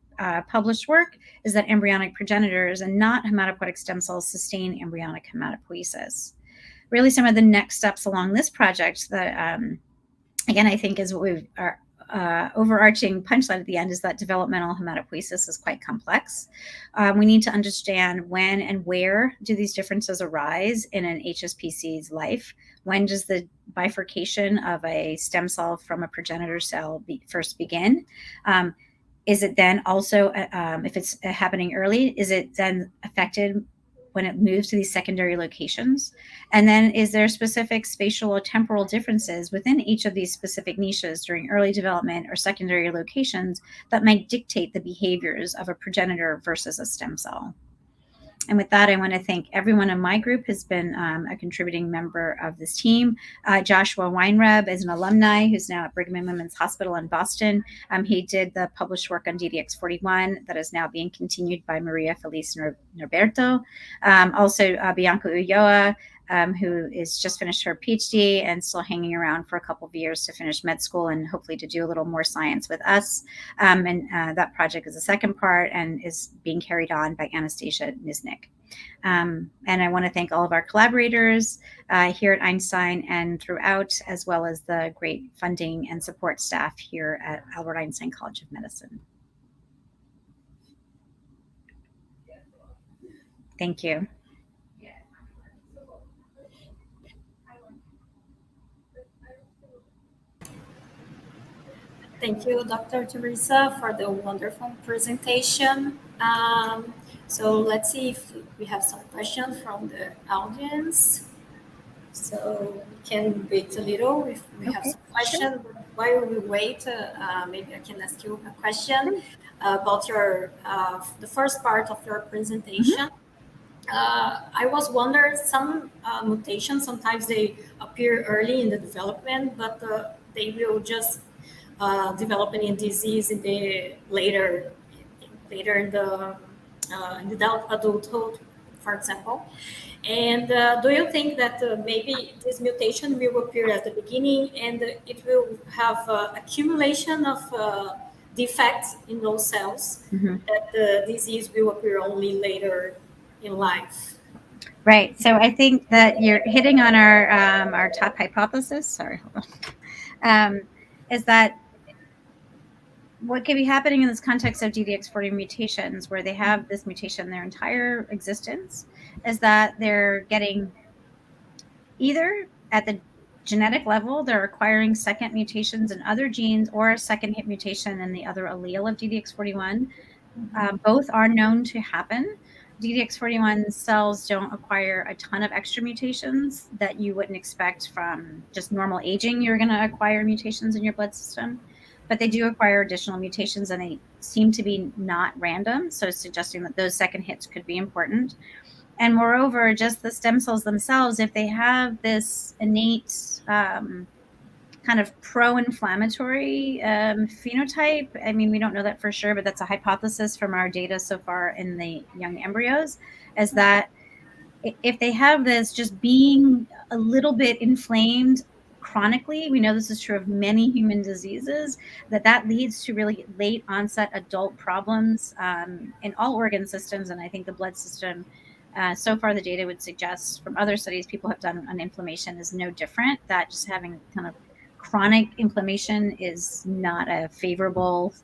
published work is that embryonic progenitors and not hematopoietic stem cells sustain embryonic hematopoiesis. Really, some of the next steps along this project that, again, I think is what our overarching punchline at the end is that developmental hematopoiesis is quite complex. We need to understand when and where do these differences arise in an HSPC's life. When does the bifurcation of a stem cell from a progenitor cell first begin? Is it then also, if it's happening early, is it then affected when it moves to these secondary locations? And then is there specific spatial or temporal differences within each of these specific niches during early development or secondary locations that might dictate the behaviors of a progenitor versus a stem cell? And with that, I want to thank everyone in my group who's been a contributing member of this team. Joshua Weinreb is an alumni who's now at Brigham and Women's Hospital in Boston. He did the published work on DDX41 that is now being continued by Maria Felice Norberto. Also, Bianca Ulloa, who is just finished her PhD and still hanging around for a couple of years to finish med school and hopefully to do a little more science with us. That project is the second part and is being carried on by Anastasia Niznik. And I want to thank all of our collaborators here at Einstein and throughout, as well as the great funding and support staff here at Albert Einstein College of Medicine. Thank you. Thank you, Dr. Teresa, for the wonderful presentation. So let's see if we have some questions from the audience. So we can wait a little if we have some questions. Sure. While we wait, maybe I can ask you a question. about your the first part of your presentation. I was wondering, some mutations, sometimes they appear early in the development, but they will just develop in disease in the later in the adulthood, for example. And do you think that maybe this mutation will appear at the beginning and it will have accumulation of defects in those cells, that the disease will appear only later in life? Right. So I think that you're hitting on our top hypothesis. Sorry, hold on. Is that what could be happening in this context of DDX40 mutations, where they have this mutation their entire existence, is that they're getting either at the genetic level, they're acquiring second mutations in other genes, or a second hit mutation in the other allele of DDX41. Both are known to happen. DDX41 cells don't acquire a ton of extra mutations that you wouldn't expect from just normal aging. You're going to acquire mutations in your blood system, but they do acquire additional mutations, and they seem to be not random, so suggesting that those second hits could be important. And moreover, just the stem cells themselves, if they have this innate kind of pro-inflammatory phenotype, I mean, we don't know that for sure, but that's a hypothesis from our data so far in the young embryos, is that if they have this just being a little bit inflamed chronically, we know this is true of many human diseases, that leads to really late onset adult problems in all organ systems. And I think the blood system, so far the data would suggest from other studies people have done on inflammation is no different, that just having kind of chronic inflammation is not a favorable,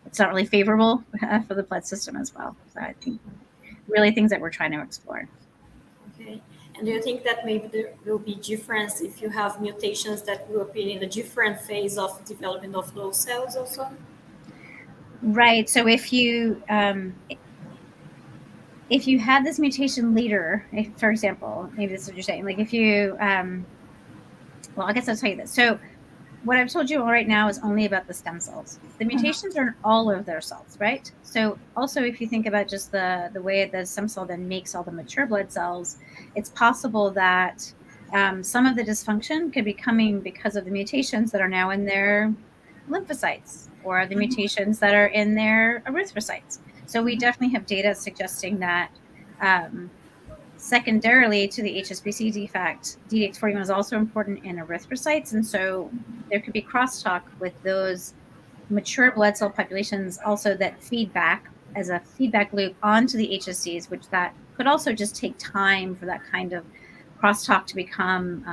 it's not really favorable for the blood system as well. So I think really things that we're trying to explore. Okay. And do you think that maybe there will be difference if you have mutations that will appear in a different phase of development of those cells also? Right. So if you had this mutation later, for example, maybe this is what you're saying, like if you, well, I guess I'll tell you this. So what I've told you all right now is only about the stem cells. The mutations are in all of their cells, right? So also, if you think about just the way the stem cell then makes all the mature blood cells, it's possible that some of the dysfunction could be coming because of the mutations that are now in their lymphocytes, or the mutations that are in their erythrocytes. So we definitely have data suggesting that secondarily to the HSPC defect, DDX41 is also important in erythrocytes. And so there could be crosstalk with those mature blood cell populations also that feedback as a feedback loop onto the HSCs, which that could also just take time for that kind of crosstalk to become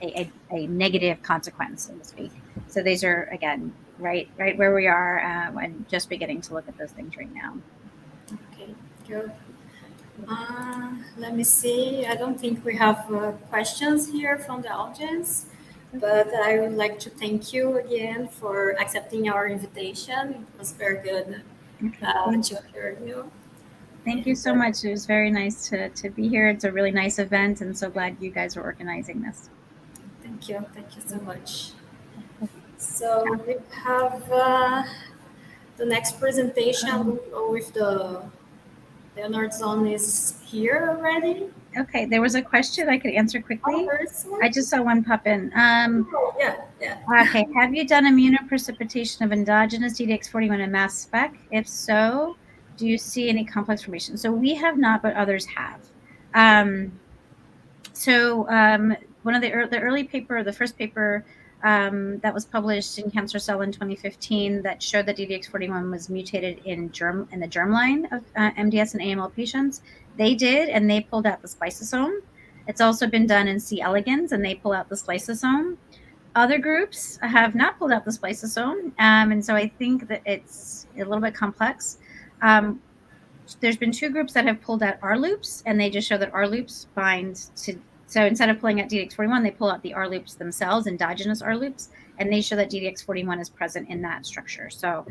a negative consequence, so to speak. So these are, again, right where we are and just beginning to look at those things right now. Okay, good. Let me see. I don't think we have questions here from the audience, but I would like to thank you again for accepting our invitation. It was very good to hear you. Thank you so much. It was very nice to be here. It's a really nice event, and so glad you guys are organizing this. Thank you. Thank you so much. So we have the next presentation with the Leonard zone is here already. Okay, there was a question I could answer quickly. I just saw one pop in. Yeah. Okay, have you done immunoprecipitation of endogenous DDX41 in mass spec? If so, do you see any complex formation? So we have not, but others have. One of the early paper, the first paper that was published in Cancer Cell in 2015 that showed that DDX41 was mutated in the germline of MDS and AML patients. They did, and they pulled out the spliceosome. It's also been done in C. elegans, and they pull out the spliceosome. Other groups have not pulled out the spliceosome, and so I think that it's a little bit complex. There's been two groups that have pulled out R loops, and they just show that R loops bind to. So instead of pulling out DDX41, they pull out the R loops themselves, endogenous R loops, and they show that DDX41 is present in that structure. So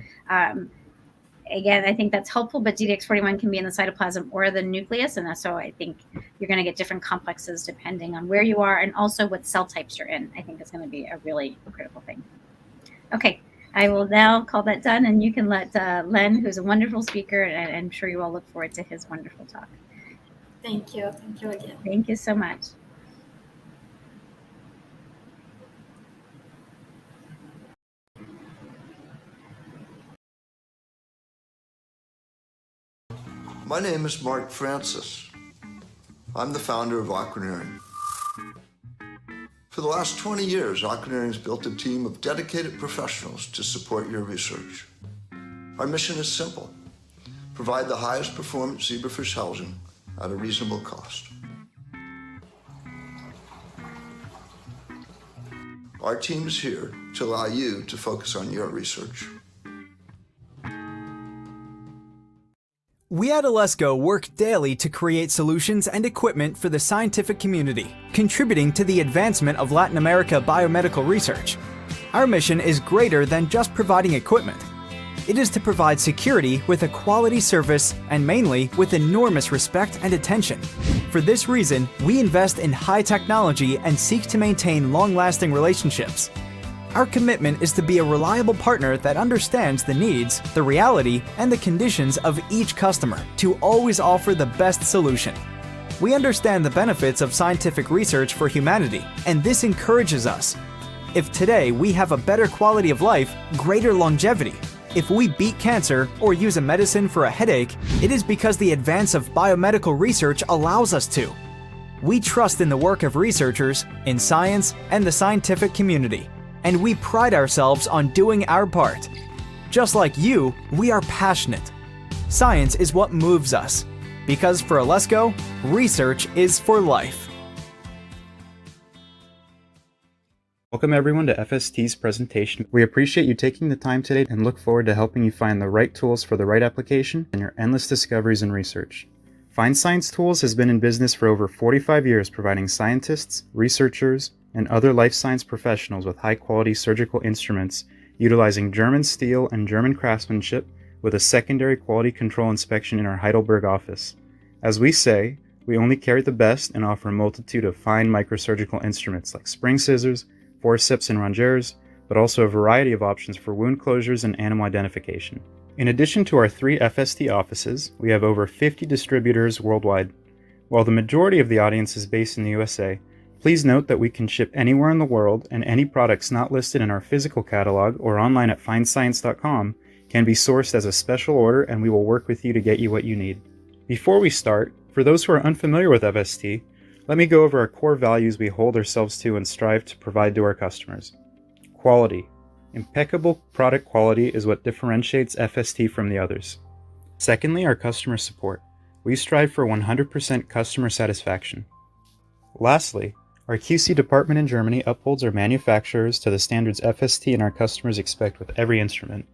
again, I think that's helpful, but DDX41 can be in the cytoplasm or the nucleus, and so I think you're going to get different complexes depending on where you are and also what cell types you're in. I think is going to be a really critical thing. Okay, I will now call that done, and you can let Len, who's a wonderful speaker, and I'm sure you all look forward to his wonderful talk. Thank you. Thank you again. Thank you so much. My name is Mark Francis. I'm the founder of Aquaneering. For the last 20 years, Aquaneering has built a team of dedicated professionals to support your research. Our mission is simple: provide the highest performance zebrafish housing at a reasonable cost. Our team is here to allow you to focus on your research. We at Alesco work daily to create solutions and equipment for the scientific community, contributing to the advancement of Latin America biomedical research. Our mission is greater than just providing equipment. It is to provide security with a quality service and mainly with enormous respect and attention. For this reason, we invest in high technology and seek to maintain long-lasting relationships. Our commitment is to be a reliable partner that understands the needs, the reality, and the conditions of each customer to always offer the best solution. We understand the benefits of scientific research for humanity, and this encourages us. If today we have a better quality of life, greater longevity, if we beat cancer or use a medicine for a headache, it is because the advance of biomedical research allows us to. We trust in the work of researchers, in science, and the scientific community, and we pride ourselves on doing our part. Just like you, we are passionate. Science is what moves us, because for Alesco, research is for life. Welcome everyone to FST's presentation. We appreciate you taking the time today and look forward to helping you find the right tools for the right application and your endless discoveries and research. Find Science Tools has been in business for over 45 years, providing scientists, researchers, and other life science professionals with high-quality surgical instruments utilizing German steel and German craftsmanship with a secondary quality control inspection in our Heidelberg office. As we say, we only carry the best and offer a multitude of fine microsurgical instruments like spring scissors, forceps and rongeurs, but also a variety of options for wound closures and animal identification. In addition to our 3 FST offices, we have over 50 distributors worldwide. While the majority of the audience is based in the USA, please note that we can ship anywhere in the world, and any products not listed in our physical catalog or online at findscience.com can be sourced as a special order, and we will work with you to get you what you need. Before we start, for those who are unfamiliar with FST, let me go over our core values we hold ourselves to and strive to provide to our customers. Quality. Impeccable product quality is what differentiates FST from the others. Secondly, our customer support. We strive for 100% customer satisfaction. Lastly, our QC department in Germany upholds our manufacturers to the standards FST and our customers expect with every instrument.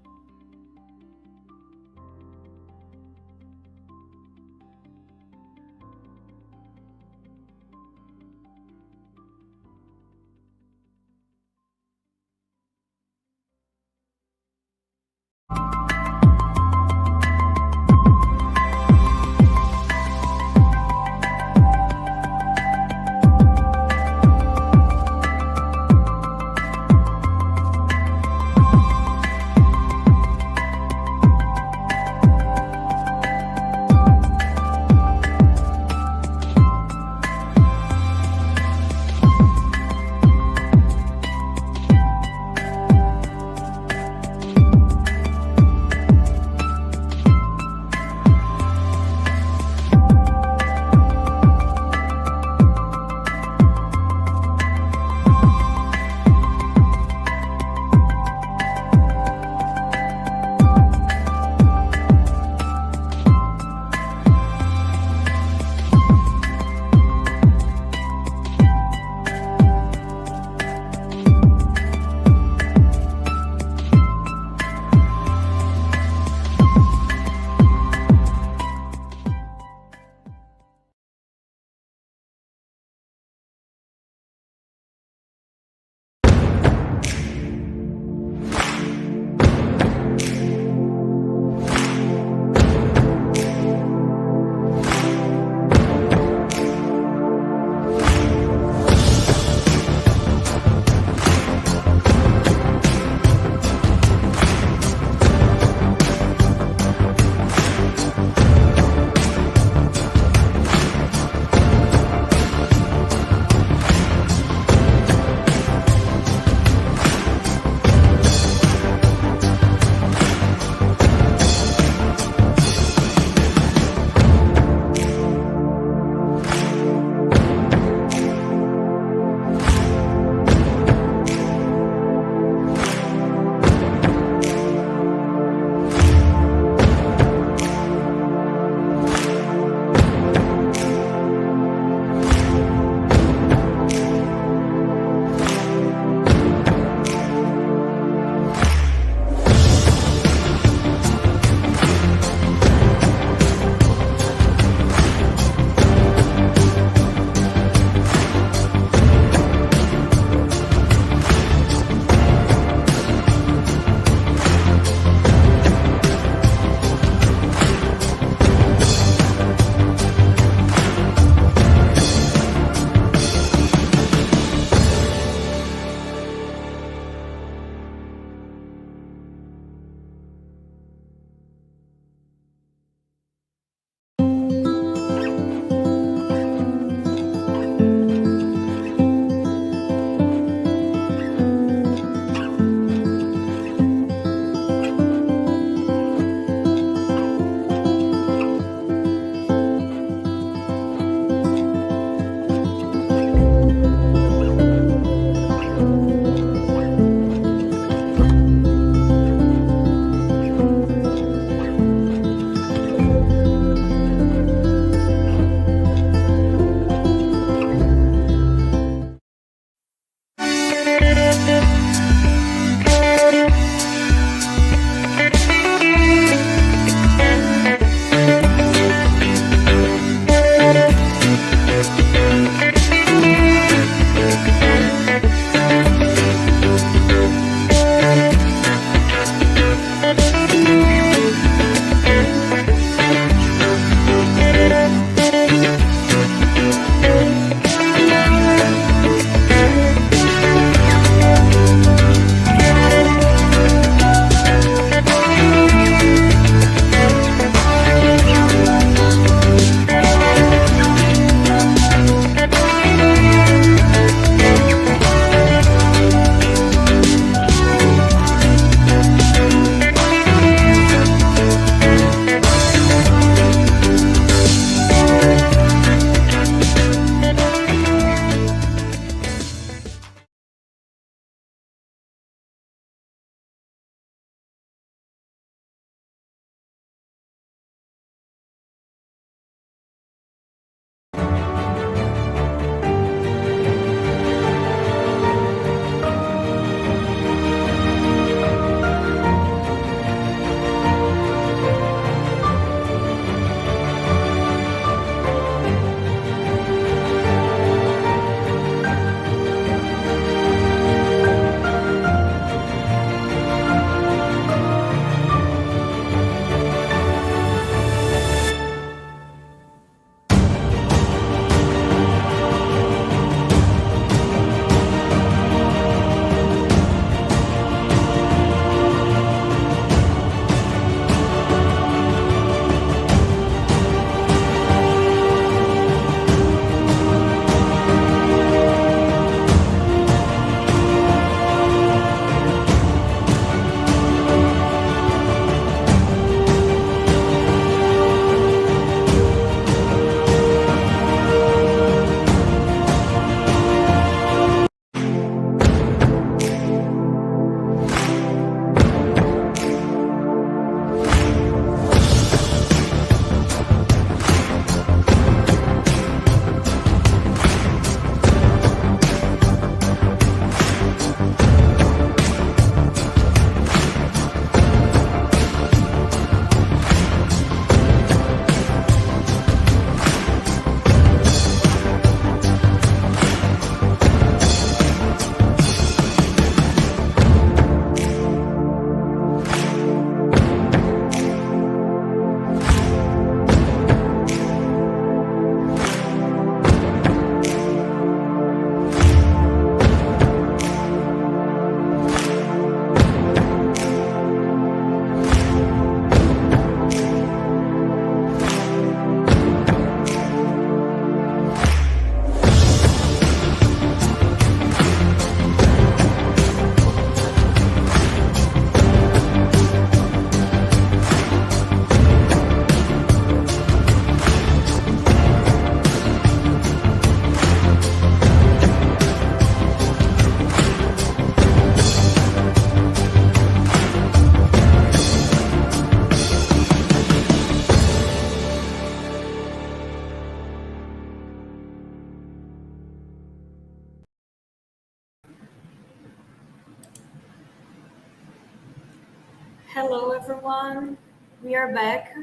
Hello, everyone. We are back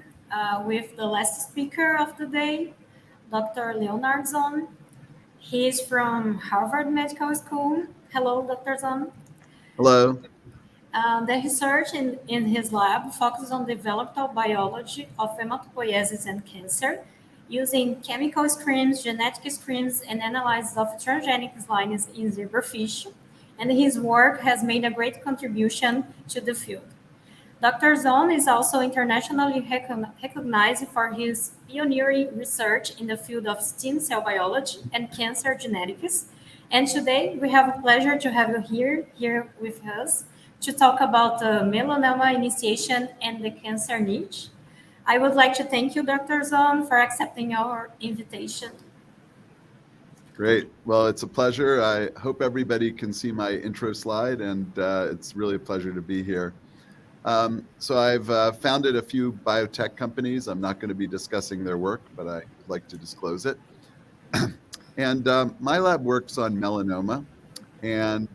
with the last speaker of the day, Dr. Leonard Zon. He is from Harvard Medical School. Hello, Dr. Zon. Hello. The research in his lab focuses on developmental biology of hematopoiesis and cancer using chemical screens, genetic screens, and analysis of transgenic lines in zebrafish. And his work has made a great contribution to the field. Dr. Zon is also internationally recognized for his pioneering research in the field of stem cell biology and cancer genetics. And today we have a pleasure to have you here with us to talk about the melanoma initiation and the cancer niche. I would like to thank you, Dr. Zon, for accepting our invitation. Great. Well, it's a pleasure. I hope everybody can see my intro slide, and it's really a pleasure to be here. So I've founded a few biotech companies. I'm not going to be discussing their work, but I like to disclose it. And my lab works on melanoma, and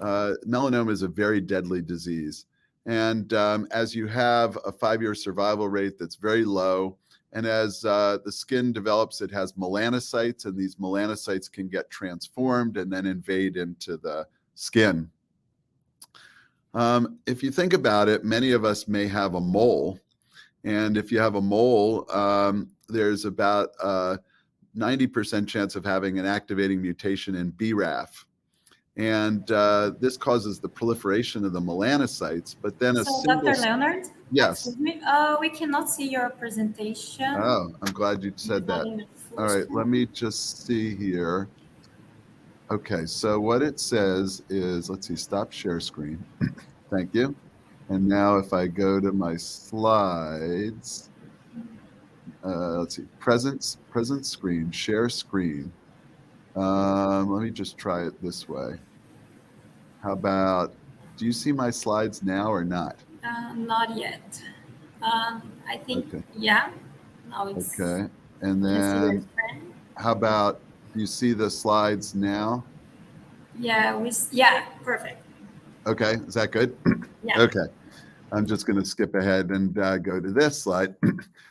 melanoma is a very deadly disease. And as you have a 5-year survival rate that's very low, and as the skin develops, it has melanocytes, and these melanocytes can get transformed and then invade into the skin. If you think about it, many of us may have a mole. And if you have a mole, there's about a 90% chance of having an activating mutation in BRAF. And this causes the proliferation of the melanocytes, but then a single... Dr. Leonard? Yes. Excuse me, we cannot see your presentation. Oh, I'm glad you said that. All right, let me just see here. Okay, so what it says is, let's see, stop share screen. Thank you. And now if I go to my slides, let's see, present screen, share screen. Let me just try it this way. How about, do you see my slides now or not? Not yet. I think, okay. Yeah, now it's... Okay, and then how about, do you see the slides now? Yeah, perfect. Okay, is that good? Yeah. Okay, I'm just going to skip ahead and go to this slide.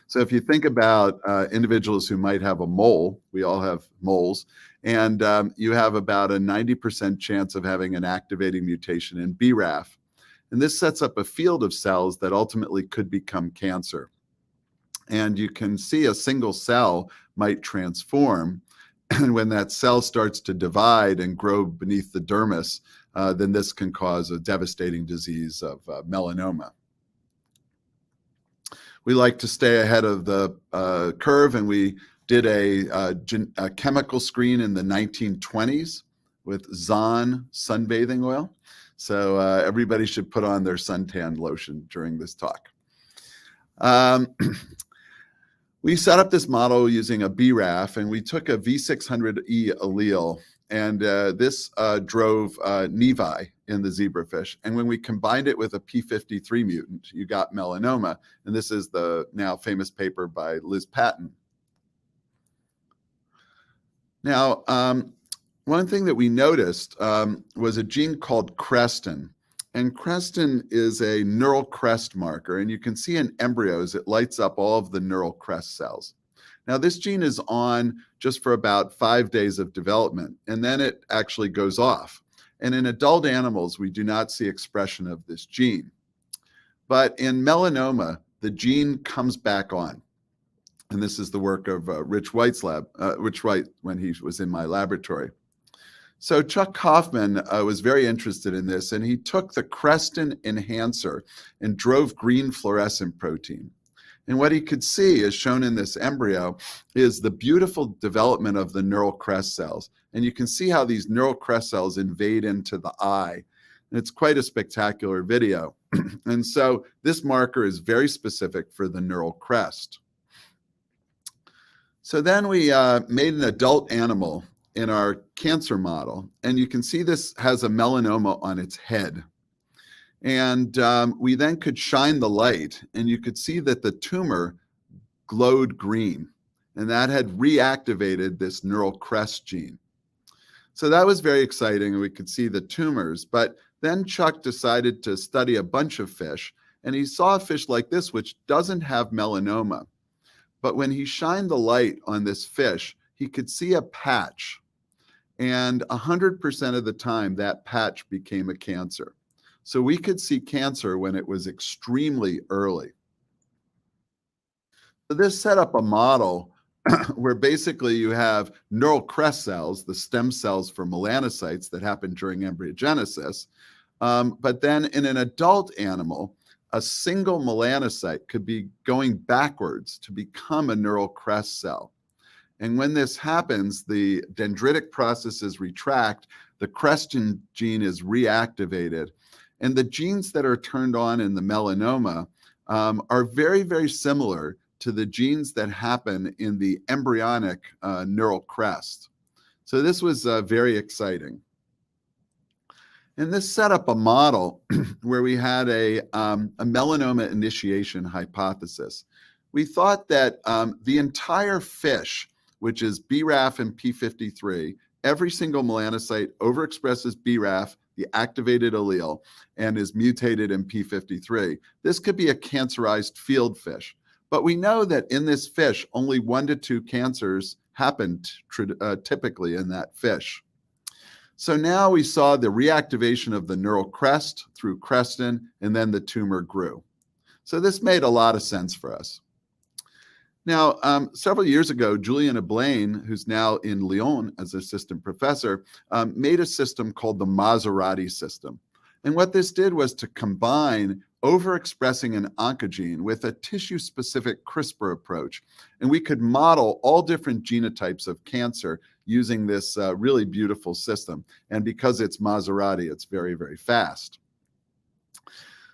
So if you think about individuals who might have a mole, we all have moles, and you have about a 90% chance of having an activating mutation in BRAF. And this sets up a field of cells that ultimately could become cancer. And you can see a single cell might transform. And when that cell starts to divide and grow beneath the dermis, then this can cause a devastating disease of melanoma. We like to stay ahead of the curve, and we did a chemical screen in the 1920s with Zon sunbathing oil. So everybody should put on their suntan lotion during this talk. We set up this model using a BRAF, and we took a V600E allele, and this drove nevi in the zebrafish. And when we combined it with a P53 mutant, you got melanoma. And this is the now famous paper by Liz Patton. Now, one thing that we noticed was a gene called crestin. And crestin is a neural crest marker, and you can see in embryos, it lights up all of the neural crest cells. Now, this gene is on just for about 5 days of development, and then it actually goes off. And in adult animals, we do not see expression of this gene. But in melanoma, the gene comes back on. And this is the work of Rich White's lab, Rich White, when he was in my laboratory. So Chuck Hoffman was very interested in this, and he took the crestin enhancer and drove green fluorescent protein. And what he could see, as shown in this embryo, is the beautiful development of the neural crest cells. And you can see how these neural crest cells invade into the eye. And it's quite a spectacular video. And so this marker is very specific for the neural crest. So then we made an adult animal in our cancer model, and you can see this has a melanoma on its head. And we then could shine the light, and you could see that the tumor glowed green, and that had reactivated this neural crest gene. So that was very exciting, and we could see the tumors. But then Chuck decided to study a bunch of fish, And he saw a fish like this, which doesn't have melanoma. But when he shined the light on this fish, he could see a patch. And 100% of the time, that patch became a cancer. So we could see cancer when it was extremely early. So this set up a model where basically you have neural crest cells, the stem cells for melanocytes that happen during embryogenesis. But then in an adult animal, a single melanocyte could be going backwards to become a neural crest cell. And when this happens, the dendritic processes retract, the crestin gene is reactivated, and the genes that are turned on in the melanoma are very, very similar to the genes that happen in the embryonic neural crest. So this was very exciting. And this set up a model where we had a melanoma initiation hypothesis. We thought that the entire fish, which is BRAF and P53, every single melanocyte overexpresses BRAF, the activated allele, and is mutated in P53. This could be a cancerized field fish. But we know that in this fish, only 1 to 2 cancers happened typically in that fish. So now we saw the reactivation of the neural crest through crestin, and then the tumor grew. So this made a lot of sense for us. Now, several years ago, Julien Ablain, who's now in Lyon as assistant professor, made a system called the Maserati system. And what this did was to combine overexpressing an oncogene with a tissue-specific CRISPR approach. And we could model all different genotypes of cancer using this really beautiful system. And because it's Maserati, it's very, very fast.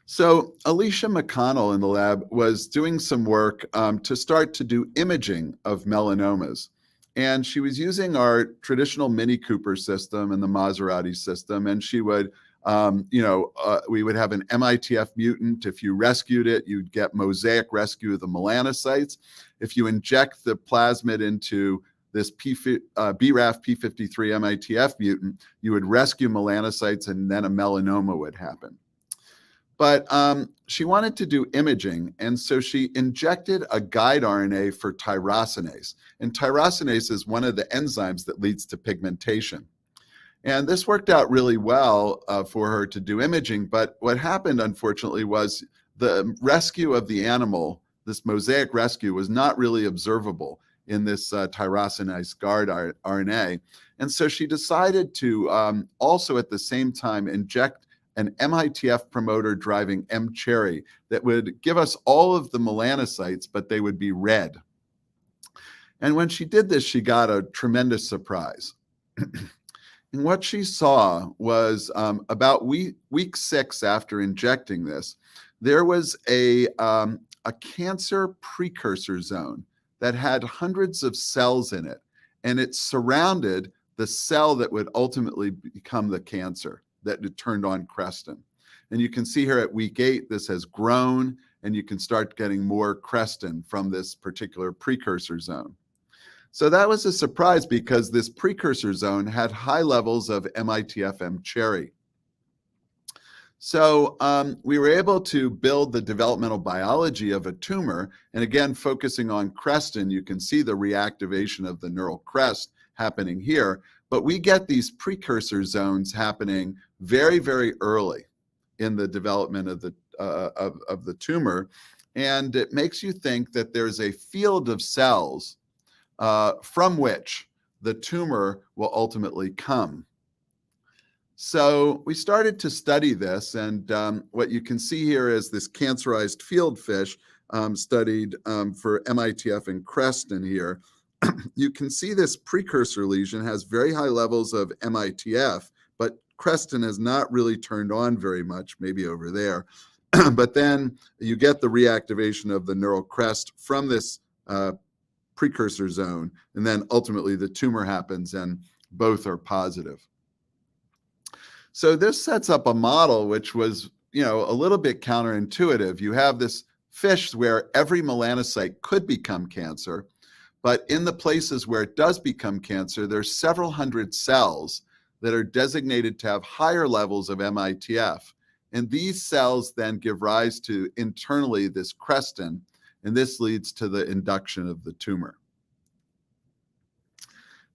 So Alicia McConnell in the lab was doing some work to start to do imaging of melanomas. And she was using our traditional Mini Cooper system and the Maserati system. And she would, we would have an MITF mutant. If you rescued it, you'd get mosaic rescue of the melanocytes. If you inject the plasmid into this BRAF P53 MITF mutant, you would rescue melanocytes and then a melanoma would happen. But she wanted to do imaging, and so she injected a guide RNA for tyrosinase. And tyrosinase is one of the enzymes that leads to pigmentation. And this worked out really well for her to do imaging, but what happened, unfortunately, was the rescue of the animal, this mosaic rescue, was not really observable in this tyrosinase guide RNA. And so she decided to also at the same time inject an MITF promoter driving M-cherry that would give us all of the melanocytes, but they would be red. And when she did this, she got a tremendous surprise. And what she saw was about week 6 after injecting this, there was a cancer precursor zone that had hundreds of cells in it, and it surrounded the cell that would ultimately become the cancer that had turned on crestin. And you can see here at week 8, this has grown, and you can start getting more crestin from this particular precursor zone. So that was a surprise because this precursor zone had high levels of MITF M-cherry. So we were able to build the developmental biology of a tumor. And again, focusing on crestin, you can see the reactivation of the neural crest happening here. But we get these precursor zones happening very, very early in the development of the tumor. And it makes you think that there's a field of cells from which the tumor will ultimately come. So we started to study this, and what you can see here is this cancerized field fish studied for MITF and crestin here. You can see this precursor lesion has very high levels of MITF, but crestin has not really turned on very much, maybe over there. But then you get the reactivation of the neural crest from this precursor zone, and then ultimately the tumor happens and both are positive. So this sets up a model which was, a little bit counterintuitive. You have this fish where every melanocyte could become cancer, but in the places where it does become cancer, there's several hundred cells that are designated to have higher levels of MITF And these cells then give rise to internally this crestin, and this leads to the induction of the tumor.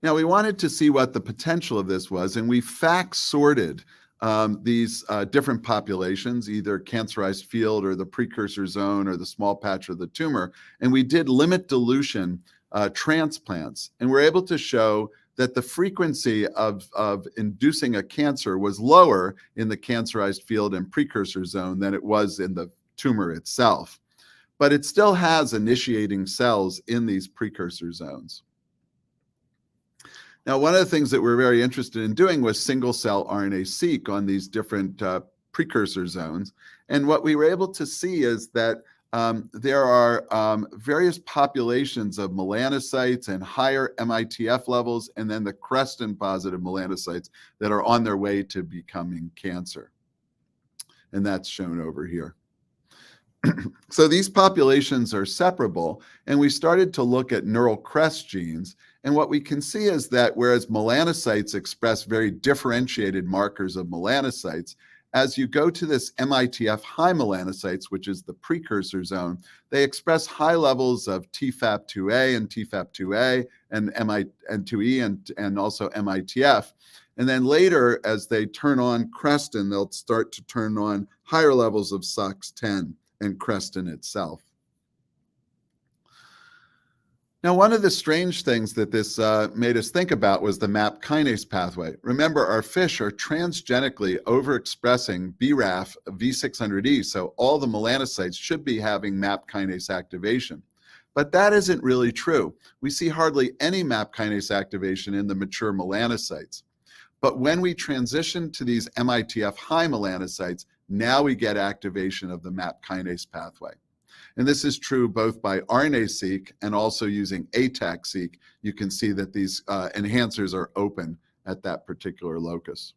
Now, we wanted to see what the potential of this was, and we fact sorted these different populations, either cancerized field or the precursor zone or the small patch or the tumor, and we did limit dilution transplants, and we're able to show that the frequency of inducing a cancer was lower in the cancerized field and precursor zone than it was in the tumor itself. But it still has initiating cells in these precursor zones. Now, one of the things that we're very interested in doing was single-cell RNA-seq on these different precursor zones. And what we were able to see is that there are various populations of melanocytes and higher MITF levels, and then the crestin-positive melanocytes that are on their way to becoming cancer. And that's shown over here. So these populations are separable, and we started to look at neural crest genes. And what we can see is that whereas melanocytes express very differentiated markers of melanocytes, as you go to this MITF high melanocytes, which is the precursor zone, they express high levels of TFAP2A and TFAP2A and M2E and also MITF. And then later, as they turn on crestin, they'll start to turn on higher levels of SOX10 and crestin itself. Now, one of the strange things that this made us think about was the MAP kinase pathway. Remember, our fish are transgenically overexpressing BRAF V600E, so all the melanocytes should be having MAP kinase activation. But that isn't really true. We see hardly any MAP kinase activation in the mature melanocytes. But when we transition to these MITF high melanocytes, now we get activation of the MAP kinase pathway. And this is true both by RNA-seq and also using ATAC-seq. You can see that these enhancers are open at that particular locus.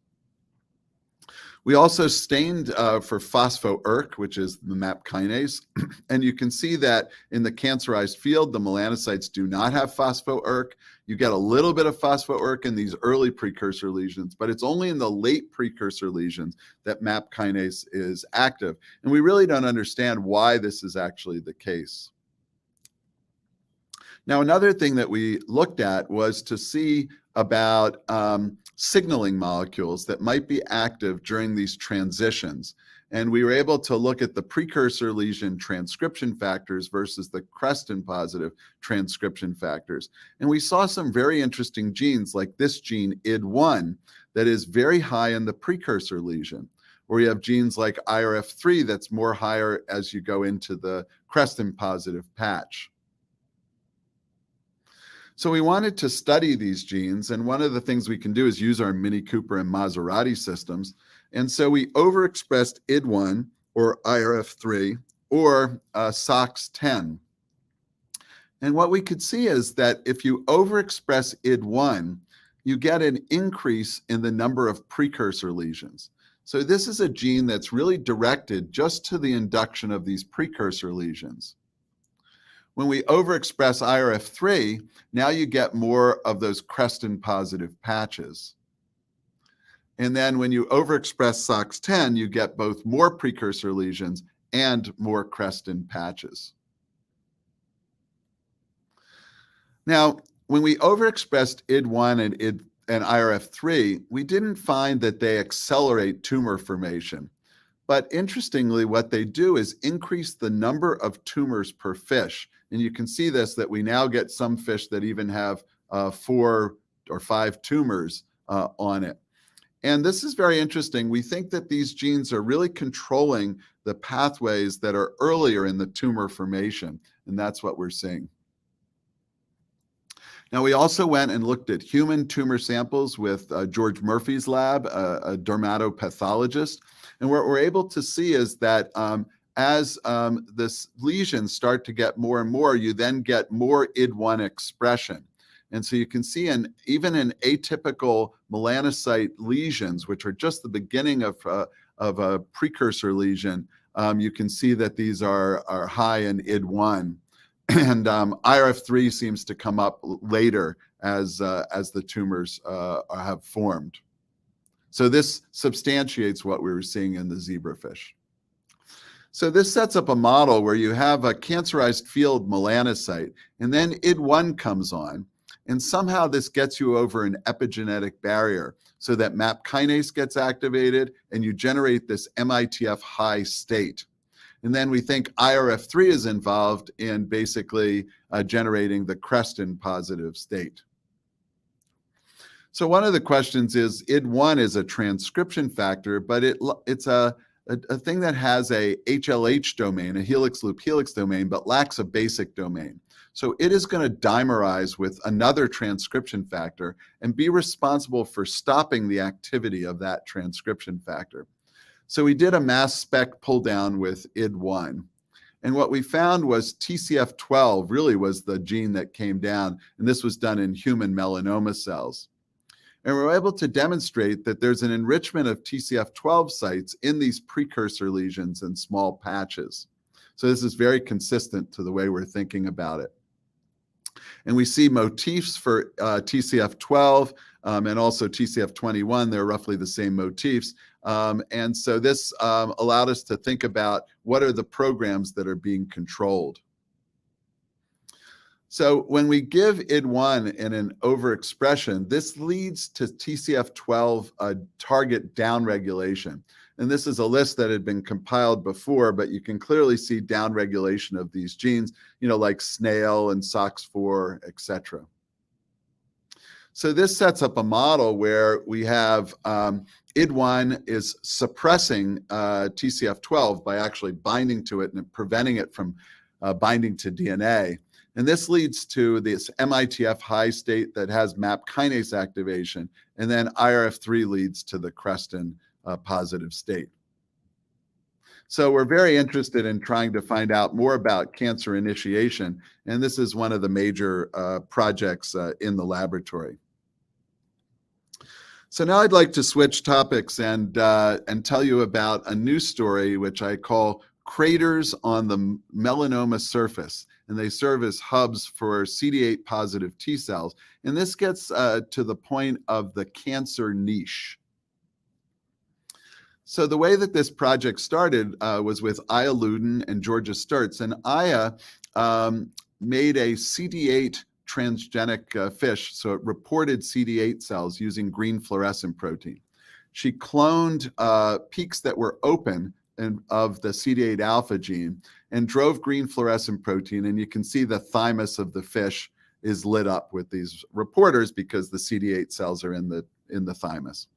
We also stained for phospho-ERK, which is the MAP kinase. And you can see that in the cancerized field, the melanocytes do not have phospho-ERK. You get a little bit of phospho-ERK in these early precursor lesions, but it's only in the late precursor lesions that MAP kinase is active. And we really don't understand why this is actually the case. Now, another thing that we looked at was to see about signaling molecules that might be active during these transitions. And we were able to look at the precursor lesion transcription factors versus the crestin-positive transcription factors. And we saw some very interesting genes like this gene ID1 that is very high in the precursor lesion, where you have genes like IRF3 that's more higher as you go into the crestin-positive patch. So we wanted to study these genes, and one of the things we can do is use our Mini Cooper and Maserati systems. And so we overexpressed ID1 or IRF3 or SOX10. And what we could see is that if you overexpress ID1, you get an increase in the number of precursor lesions. So this is a gene that's really directed just to the induction of these precursor lesions. When we overexpress IRF3, now you get more of those crestin-positive patches. And then when you overexpress SOX10, you get both more precursor lesions and more crestin patches. Now, when we overexpressed ID1 and IRF3, we didn't find that they accelerate tumor formation. But interestingly, what they do is increase the number of tumors per fish. And you can see this, that we now get some fish that even have 4 or 5 tumors on it. And this is very interesting. We think that these genes are really controlling the pathways that are earlier in the tumor formation. And that's what we're seeing. Now, we also went and looked at human tumor samples with George Murphy's lab, a dermatopathologist. And what we're able to see is that as this lesions start to get more and more, you then get more ID1 expression. And so you can see even in atypical melanocyte lesions, which are just the beginning of a precursor lesion, you can see that these are high in ID1. And IRF3 seems to come up later as the tumors have formed. So this substantiates what we were seeing in the zebrafish. So this sets up a model where you have a cancerized field melanocyte, and then ID1 comes on, and somehow this gets you over an epigenetic barrier so that MAP kinase gets activated, and you generate this MITF high state. And then we think IRF3 is involved in basically generating the Creston positive state. So one of the questions is, ID1 is a transcription factor, but it's a thing that has a HLH domain, a helix loop helix domain, but lacks a basic domain. So it is going to dimerize with another transcription factor and be responsible for stopping the activity of that transcription factor. So we did a mass spec pull down with ID1. And what we found was TCF12 really was the gene that came down, and this was done in human melanoma cells. And we were able to demonstrate that there's an enrichment of TCF12 sites in these precursor lesions and small patches. So this is very consistent to the way we're thinking about it. And we see motifs for TCF12 and also TCF21. They're roughly the same motifs. And so this allowed us to think about what are the programs that are being controlled. So when we give ID1 in an overexpression, this leads to TCF12 target downregulation. And this is a list that had been compiled before, but you can clearly see downregulation of these genes, like snail and SOX4, etc. So this sets up a model where we have ID1 is suppressing TCF12 by actually binding to it and preventing it from binding to DNA. And this leads to this MITF high state that has MAP kinase activation, and then IRF3 leads to the Creston positive state. So we're very interested in trying to find out more about cancer initiation, and this is one of the major projects in the laboratory. So now I'd like to switch topics and tell you about a new story which I call Craters on the Melanoma Surface. And they serve as hubs for CD8 positive T cells. And this gets to the point of the cancer niche. So the way that this project started was with Aya Luden and Georgia Sturtz. And Aya made a CD8 transgenic fish, so it reported CD8 cells using green fluorescent protein. She cloned peaks that were open of the CD8 alpha gene and drove green fluorescent protein, and you can see the thymus of the fish is lit up with these reporters because the CD8 cells are in the thymus.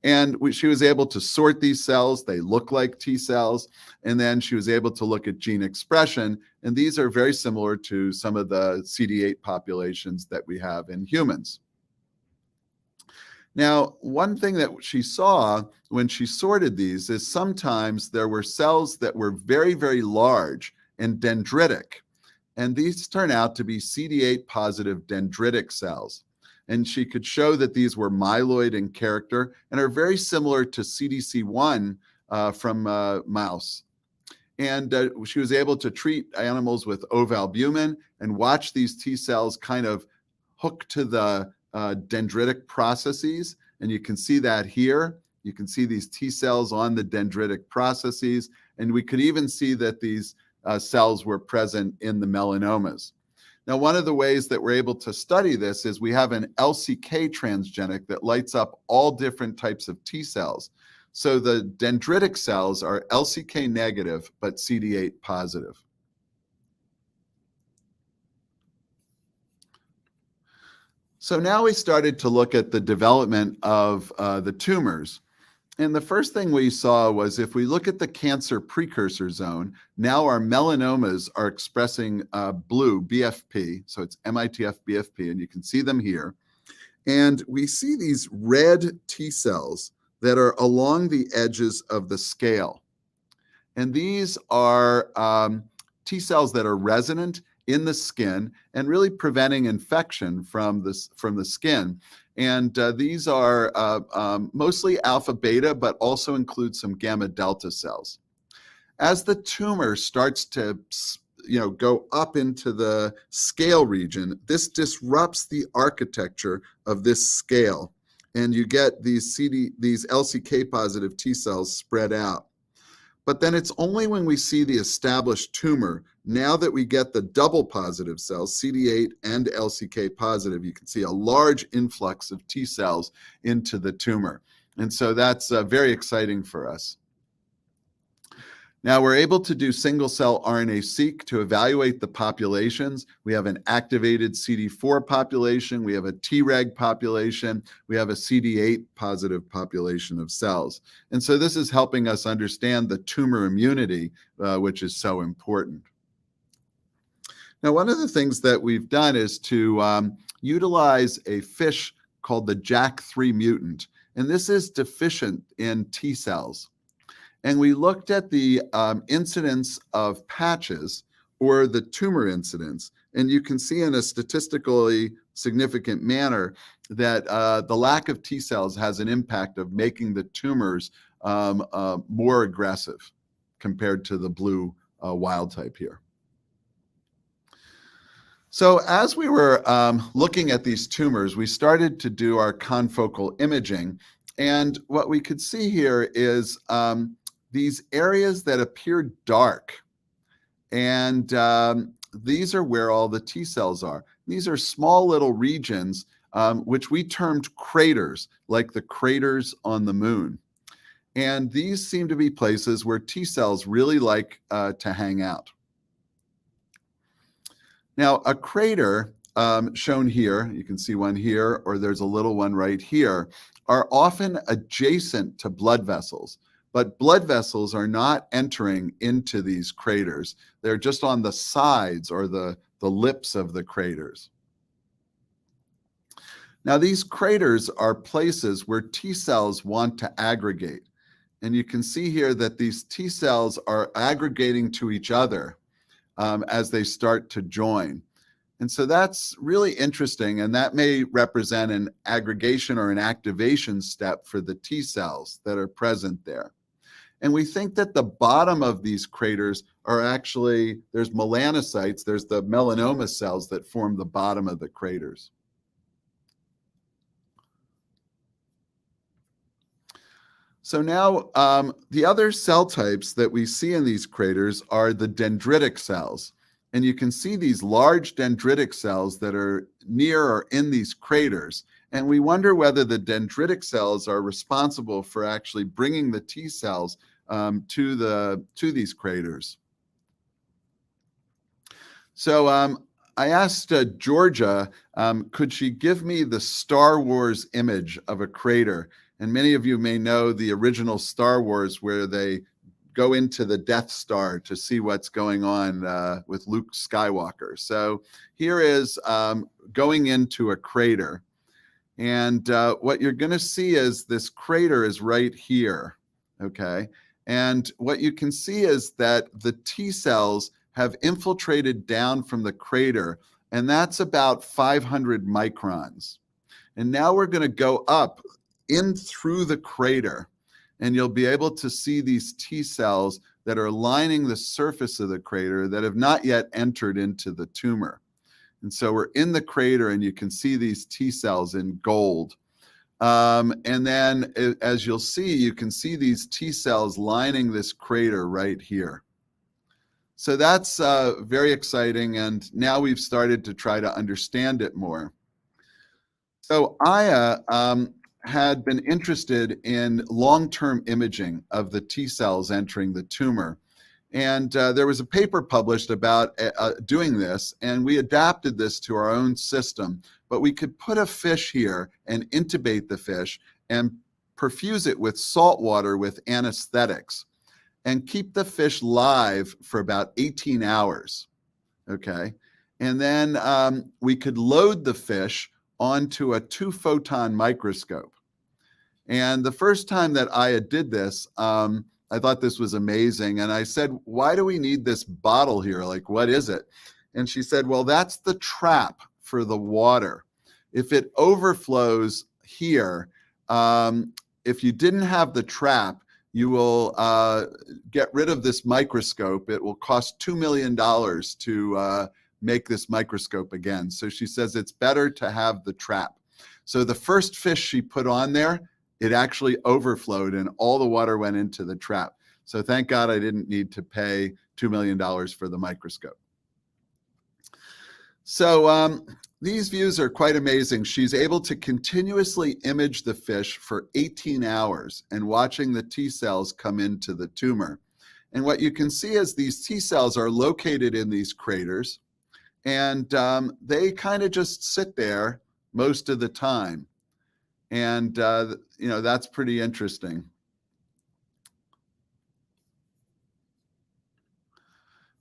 And she was able to sort these cells. They look like T cells. And then she was able to look at gene expression. And these are very similar to some of the CD8 populations that we have in humans. Now, one thing that she saw when she sorted these is sometimes there were cells that were very, very large and dendritic. And these turn out to be CD8 positive dendritic cells. And she could show that these were myeloid in character and are very similar to CDC1 from mouse. And she was able to treat animals with ovalbumin and watch these T cells kind of hook to the dendritic processes. And you can see that here. You can see these T cells on the dendritic processes. And we could even see that these cells were present in the melanomas. Now, one of the ways that we're able to study this is we have an LCK transgenic that lights up all different types of T cells. So the dendritic cells are LCK negative, but CD8 positive. So now we started to look at the development of the tumors. And the first thing we saw was if we look at the cancer precursor zone, now our melanomas are expressing blue BFP. So it's MITF BFP, and you can see them here. And we see these red T cells that are along the edges of the scale. And these are T cells that are resonant in the skin and really preventing infection from the skin. And these are mostly alpha beta, but also include some gamma delta cells. As the tumor starts to go up into the scale region, this disrupts the architecture of this scale. and you get these LCK positive T cells spread out. But then it's only when we see the established tumor, now that we get the double positive cells, CD8 and LCK positive, you can see a large influx of T cells into the tumor. And so that's very exciting for us. Now we're able to do single-cell RNA-seq to evaluate the populations. We have an activated CD4 population, we have a Treg population, we have a CD8 positive population of cells. And so this is helping us understand the tumor immunity, which is so important. Now, one of the things that we've done is to utilize a fish called the JAK3 mutant, and this is deficient in T cells. And we looked at the incidence of patches, or the tumor incidence, and you can see in a statistically significant manner that the lack of T cells has an impact of making the tumors more aggressive compared to the blue wild type here. So as we were looking at these tumors, we started to do our confocal imaging, and what we could see here is these areas that appear dark, and these are where all the T cells are. These are small little regions which we termed craters, like the craters on the moon. And these seem to be places where T cells really like to hang out. Now, a crater shown here, you can see one here, or there's a little one right here, are often adjacent to blood vessels. But blood vessels are not entering into these craters. They're just on the sides or the lips of the craters. Now, these craters are places where T cells want to aggregate. And you can see here that these T cells are aggregating to each other as they start to join. And so that's really interesting, and that may represent an aggregation or an activation step for the T cells that are present there. And we think that the bottom of these craters are actually, there's melanocytes, there's the melanoma cells that form the bottom of the craters. So now the other cell types that we see in these craters are the dendritic cells. And you can see these large dendritic cells that are near or in these craters. And we wonder whether the dendritic cells are responsible for actually bringing the T cells to these craters. So I asked Georgia, could she give me the Star Wars image of a crater? And many of you may know the original Star Wars where they go into the Death Star to see what's going on with Luke Skywalker. So here is going into a crater. And what you're going to see is this crater is right here, okay? And what you can see is that the T cells have infiltrated down from the crater, and that's about 500 microns. And now we're going to go up in through the crater, and you'll be able to see these T cells that are lining the surface of the crater that have not yet entered into the tumor. And so we're in the crater, and you can see these T cells in gold. And then, as you'll see, you can see these T cells lining this crater right here. So that's very exciting, and now we've started to try to understand it more. So Aya had been interested in long-term imaging of the T cells entering the tumor. And there was a paper published about doing this, and we adapted this to our own system. But we could put a fish here and intubate the fish and perfuse it with salt water with anesthetics and keep the fish live for about 18 hours, okay? And then we could load the fish onto a 2-photon microscope. And the first time that Aya did this, I thought this was amazing. And I said, why do we need this bottle here? Like, what is it? And she said, well, that's the trap for the water. If it overflows here, if you didn't have the trap, you will get rid of this microscope. It will cost $2 million to make this microscope again. So she says it's better to have the trap. So the first fish she put on there, it actually overflowed and all the water went into the trap. So thank God I didn't need to pay $2 million for the microscope. So these views are quite amazing. She's able to continuously image the fish for 18 hours and watching the T cells come into the tumor. And what you can see is these T cells are located in these craters, and they kind of just sit there most of the time. And, you know, that's pretty interesting.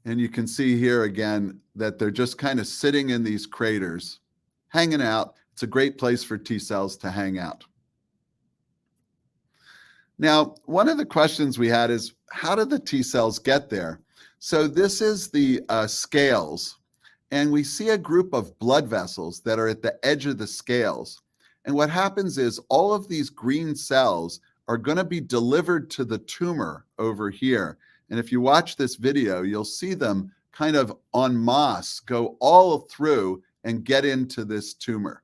And you can see here again that they're just kind of sitting in these craters, hanging out. It's a great place for T cells to hang out. Now, one of the questions we had is, how did the T cells get there? So this is the scales, and we see a group of blood vessels that are at the edge of the scales. And what happens is all of these green cells are going to be delivered to the tumor over here. And if you watch this video, you'll see them kind of en masse go all through and get into this tumor.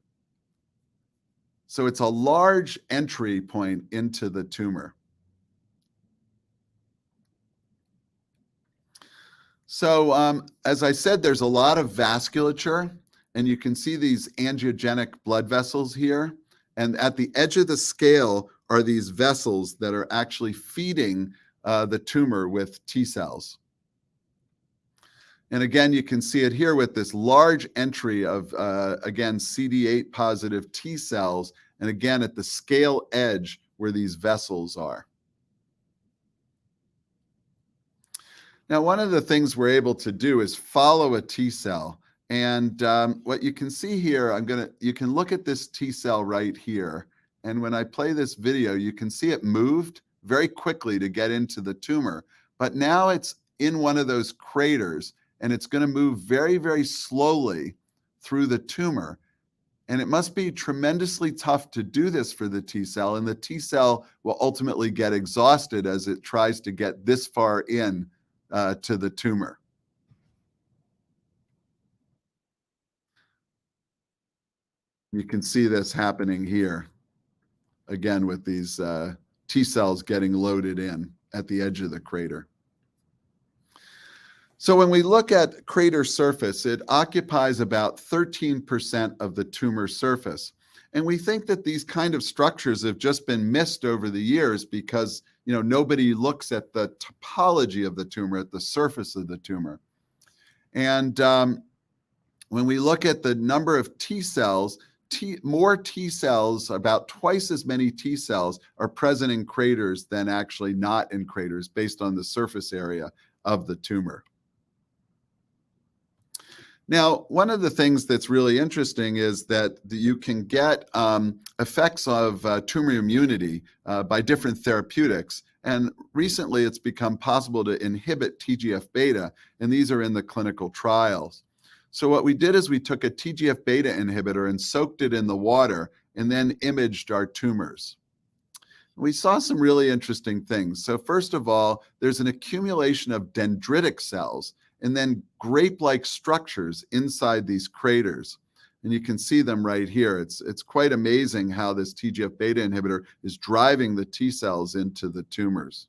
So it's a large entry point into the tumor. So as I said, there's a lot of vasculature, and you can see these angiogenic blood vessels here. And at the edge of the scale are these vessels that are actually feeding the tumor with T cells. And again, you can see it here with this large entry of, again, CD8 positive T cells, and again, at the scale edge where these vessels are. Now, one of the things we're able to do is follow a T cell. And what you can see here, you can look at this T cell right here. And when I play this video, you can see it moved very quickly to get into the tumor. But now it's in one of those craters, and it's going to move very, very slowly through the tumor. And it must be tremendously tough to do this for the T cell, and the T cell will ultimately get exhausted as it tries to get this far in to the tumor. You can see this happening here, again, with these T cells getting loaded in at the edge of the crater. So when we look at crater surface, it occupies about 13% of the tumor surface. And we think that these kind of structures have just been missed over the years because, you know, nobody looks at the topology of the tumor, at the surface of the tumor. And when we look at the number of T cells, more T cells, about twice as many T cells are present in craters than actually not in craters based on the surface area of the tumor. Now, one of the things that's really interesting is that you can get effects of tumor immunity by different therapeutics. And recently, it's become possible to inhibit TGF-beta, and these are in the clinical trials. So what we did is we took a TGF-beta inhibitor and soaked it in the water and then imaged our tumors. We saw some really interesting things. So first of all, there's an accumulation of dendritic cells and then grape-like structures inside these craters. And you can see them right here. It's quite amazing how this TGF-beta inhibitor is driving the T cells into the tumors.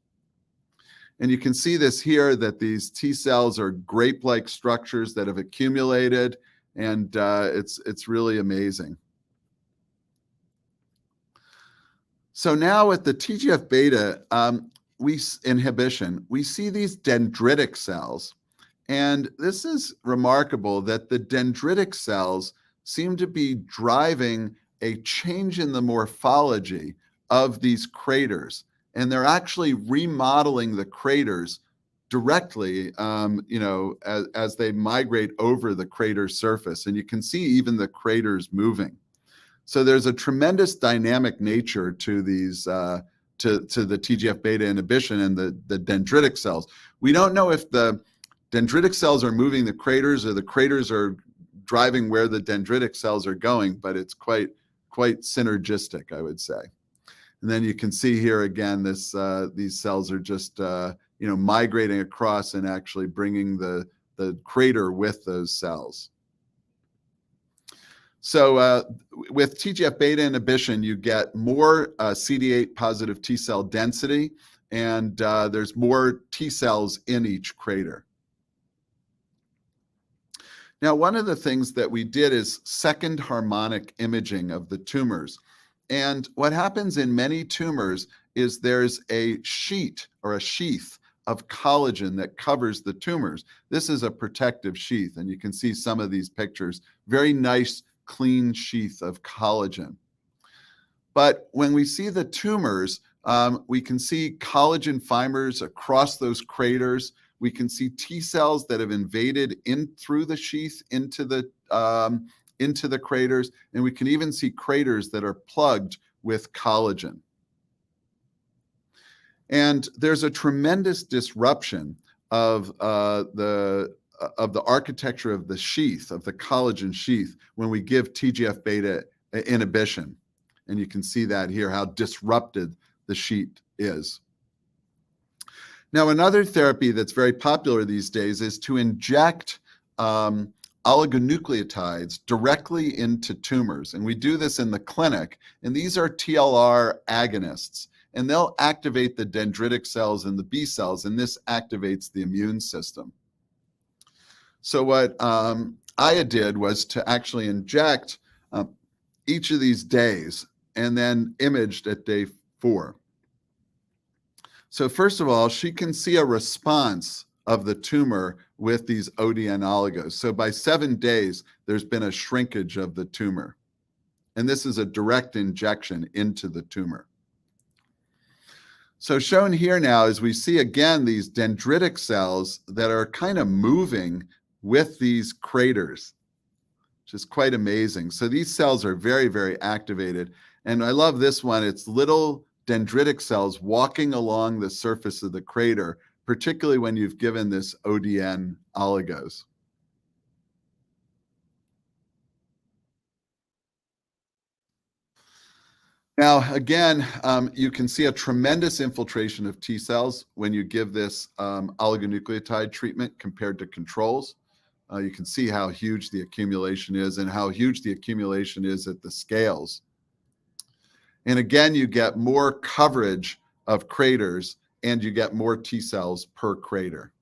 And you can see this here, that these T cells are grape-like structures that have accumulated, and it's really amazing. So now with the TGF-beta inhibition, we see these dendritic cells. And this is remarkable that the dendritic cells seem to be driving a change in the morphology of these craters. And they're actually remodeling the craters directly, you know, as they migrate over the crater surface. And you can see even the craters moving. So there's a tremendous dynamic nature to these, to the TGF-beta inhibition and the dendritic cells. We don't know if the dendritic cells are moving the craters or the craters are driving where the dendritic cells are going, but it's quite synergistic, I would say. And then you can see here again, these cells are just you know, migrating across and actually bringing the crater with those cells. So with TGF-beta inhibition, you get more CD8 positive T cell density, and there's more T cells in each crater. Now, one of the things that we did is second harmonic imaging of the tumors. And what happens in many tumors is there's a sheet or a sheath of collagen that covers the tumors. This is a protective sheath, and you can see some of these pictures. Very nice, clean sheath of collagen. But when we see the tumors, we can see collagen fibers across those craters. We can see T cells that have invaded in through the sheath into the craters, and we can even see craters that are plugged with collagen. And there's a tremendous disruption of the architecture of the sheath, of the collagen sheath, when we give TGF-beta inhibition. And you can see that here, how disrupted the sheet is. Now, another therapy that's very popular these days is to inject oligonucleotides directly into tumors. And we do this in the clinic. And these are TLR agonists. And they'll activate the dendritic cells and the B cells, and this activates the immune system. So what Aya did was to actually inject each of these days and then imaged at day 4. So first of all, she can see a response of the tumor with these ODN oligos. So by 7 days, there's been a shrinkage of the tumor. And this is a direct injection into the tumor. So shown here now is we see again these dendritic cells that are kind of moving with these craters, which is quite amazing. So these cells are very, very activated. And I love this one. It's little dendritic cells walking along the surface of the crater, particularly when you've given this ODN oligos. Now, again, you can see a tremendous infiltration of T cells when you give this oligonucleotide treatment compared to controls. You can see how huge the accumulation is and how huge the accumulation is at the scales. And again, you get more coverage of craters and you get more T cells per crater.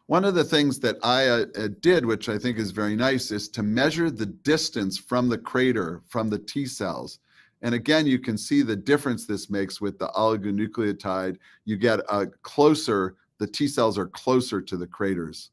One of the things that I did, which I think is very nice, is to measure the distance from the crater from the T cells. And again, you can see the difference this makes with the oligonucleotide. You get a closer, the T cells are closer to the craters.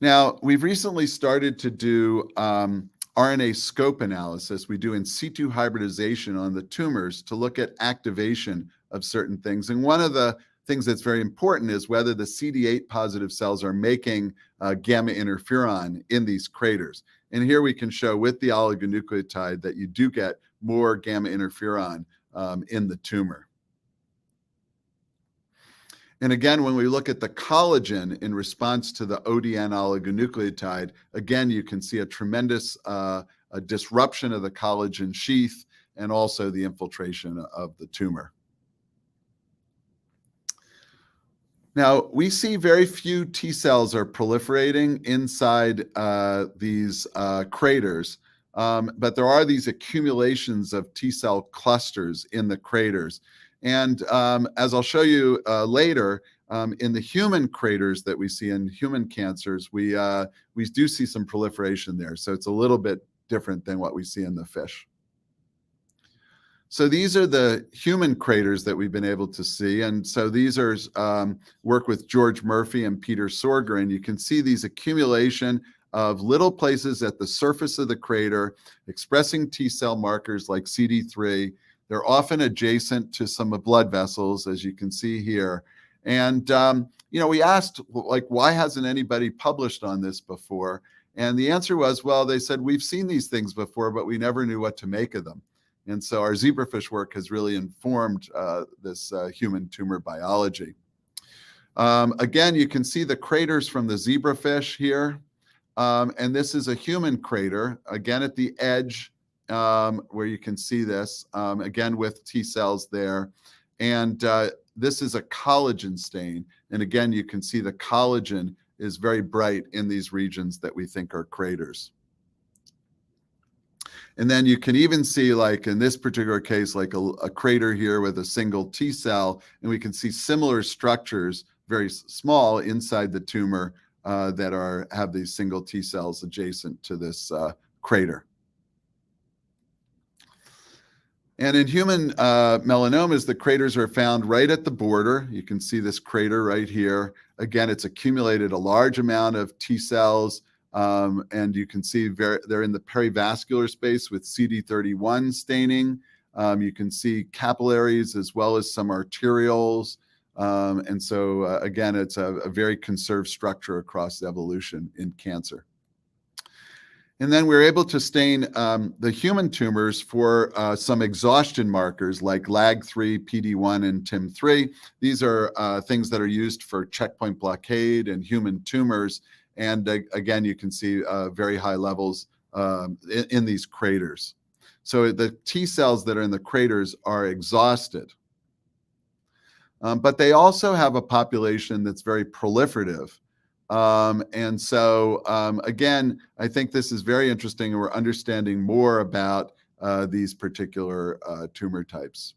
Now, we've recently started to do RNA scope analysis. We do in situ hybridization on the tumors to look at activation of certain things. And one of the things that's very important is whether the CD8 positive cells are making gamma interferon in these craters. And here we can show with the oligonucleotide that you do get more gamma interferon in the tumor. And again, when we look at the collagen in response to the ODN oligonucleotide, again, you can see a tremendous a disruption of the collagen sheath and also the infiltration of the tumor. Now, we see very few T cells are proliferating inside these craters, but there are these accumulations of T cell clusters in the craters. And as I'll show you later, in the human craters that we see in human cancers, we do see some proliferation there. So it's a little bit different than what we see in the fish. So these are the human craters that we've been able to see. And so these are work with George Murphy and Peter Sorger. And you can see these accumulation of little places at the surface of the crater expressing T cell markers like CD3. They're often adjacent to some blood vessels, as you can see here. And, you know, we asked, like, why hasn't anybody published on this before? And the answer was, well, they said, we've seen these things before, but we never knew what to make of them. And so our zebrafish work has really informed this human tumor biology. Again, you can see the craters from the zebrafish here. And this is a human crater, again, at the edge where you can see this, again, with T cells there. And this is a collagen stain. And again, you can see the collagen is very bright in these regions that we think are craters. And then you can even see, like in this particular case, like a crater here with a single T cell, and we can see similar structures, very small inside the tumor, that have these single T cells adjacent to this crater. And in human melanomas, the craters are found right at the border. You can see this crater right here. Again, it's accumulated a large amount of T cells, and you can see they're in the perivascular space with CD31 staining. You can see capillaries as well as some arterioles. And so, again, it's a very conserved structure across evolution in cancer. And then we're able to stain the human tumors for some exhaustion markers like LAG3, PD1, and TIM3. These are things that are used for checkpoint blockade in human tumors. And again, you can see very high levels in these craters. So the T cells that are in the craters are exhausted. But they also have a population that's very proliferative. And so, again, I think this is very interesting, and we're understanding more about these particular tumor types.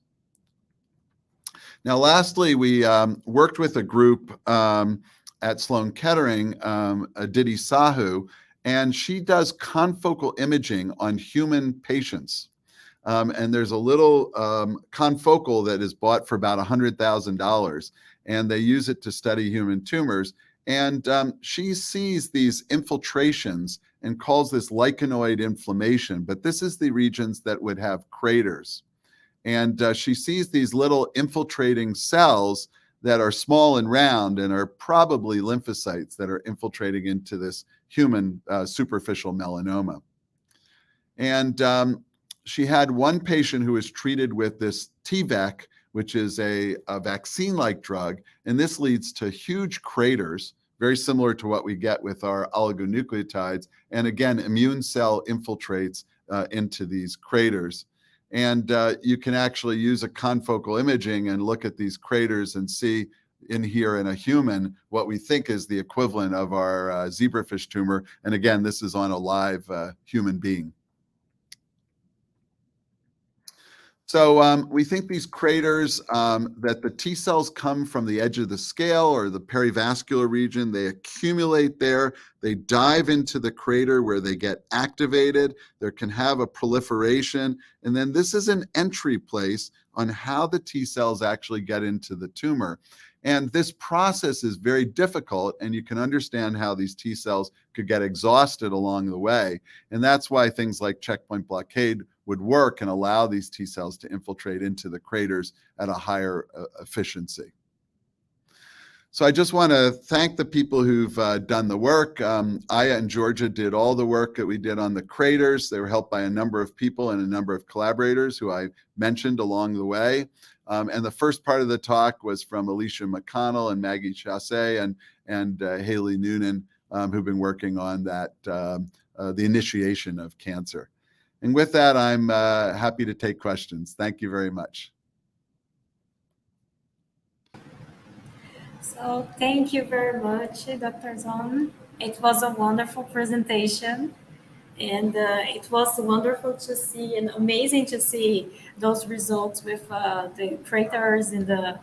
Now, lastly, we worked with a group at Sloan Kettering, Aditi Sahu, and she does confocal imaging on human patients. And there's a little confocal that is bought for about $100,000, and they use it to study human tumors. And she sees these infiltrations and calls this lichenoid inflammation, but this is the regions that would have craters. And she sees these little infiltrating cells that are small and round and are probably lymphocytes that are infiltrating into this human superficial melanoma. And she had one patient who was treated with this TVEC, which is a vaccine-like drug, and this leads to huge craters, very similar to what we get with our oligonucleotides. And again, immune cell infiltrates into these craters. And you can actually use a confocal imaging and look at these craters and see in here in a human what we think is the equivalent of our zebrafish tumor. And again, this is on a live human being. So we think these craters, that the T cells come from the edge of the scale or the perivascular region. They accumulate there. They dive into the crater where they get activated. There can have a proliferation. And then this is an entry place on how the T cells actually get into the tumor. And this process is very difficult, and you can understand how these T cells could get exhausted along the way. And that's why things like checkpoint blockade would work and allow these T cells to infiltrate into the craters at a higher efficiency. So I just want to thank the people who've done the work. Aya and Georgia did all the work that we did on the craters. They were helped by a number of people and a number of collaborators who I mentioned along the way. And the first part of the talk was from Alicia McConnell and Maggie Chassé and Haley Noonan, who've been working on that, the initiation of cancer. And with that, I'm happy to take questions. Thank you very much. So thank you very much, Dr. Zon. It was a wonderful presentation. And it was wonderful to see and amazing to see those results with the craters in the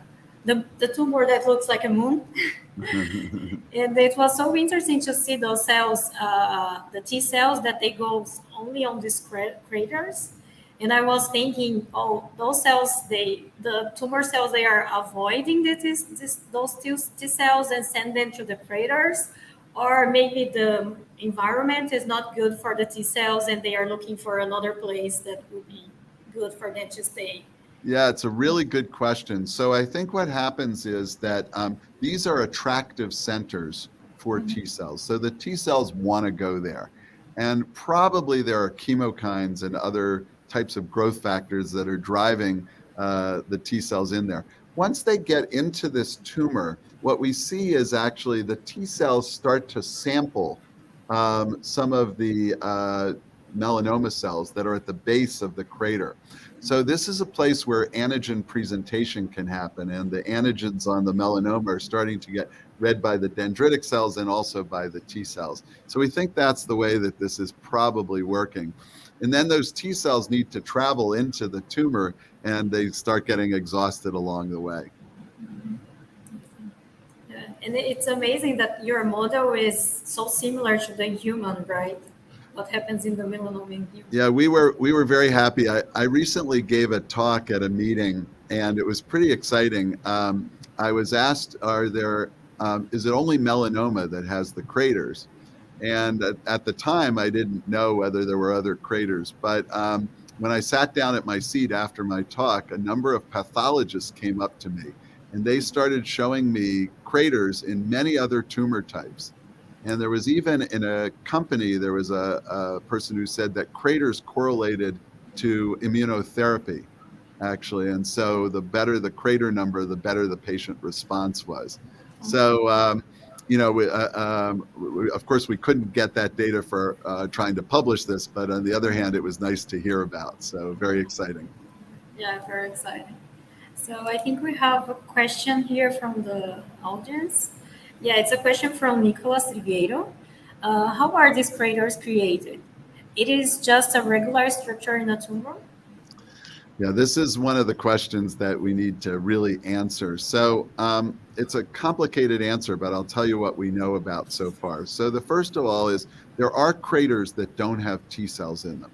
tumor that looks like a moon. And it was so interesting to see those cells, the T cells, that they go only on these craters. And I was thinking, oh, those cells, the tumor cells, they are avoiding those T cells and send them to the craters. Or maybe the environment is not good for the T cells and they are looking for another place that would be good for them to stay. Yeah, it's a really good question. So I think what happens is that these are attractive centers for T cells. So the T cells want to go there. And probably there are chemokines and other types of growth factors that are driving the T cells in there. Once they get into this tumor, what we see is actually the T cells start to sample some of the melanoma cells that are at the base of the crater. So this is a place where antigen presentation can happen, and the antigens on the melanoma are starting to get read by the dendritic cells and also by the T cells. So we think that's the way that this is probably working. And then those T cells need to travel into the tumor, and they start getting exhausted along the way. Yeah. And it's amazing that your model is so similar to the human, right? What happens in the melanoma in human. Yeah, we were very happy. I recently gave a talk at a meeting, and it was pretty exciting. I was asked, is it only melanoma that has the craters? And at the time, I didn't know whether there were other craters. But when I sat down at my seat after my talk, a number of pathologists came up to me, and they started showing me craters in many other tumor types. And there was even in a company, there was a person who said that craters correlated to immunotherapy, actually. And so the better the crater number, the better the patient response was. So, you know, of course, we couldn't get that data for trying to publish this, but on the other hand, it was nice to hear about. So very exciting. Yeah, very exciting. So I think we have a question here from the audience. Yeah, it's a question from Nicolas Trigueiro. How are these craters created? It is just a regular structure in a tumor? Yeah, this is one of the questions that we need to really answer. So it's a complicated answer, but I'll tell you what we know about so far. So the first of all is there are craters that don't have T cells in them,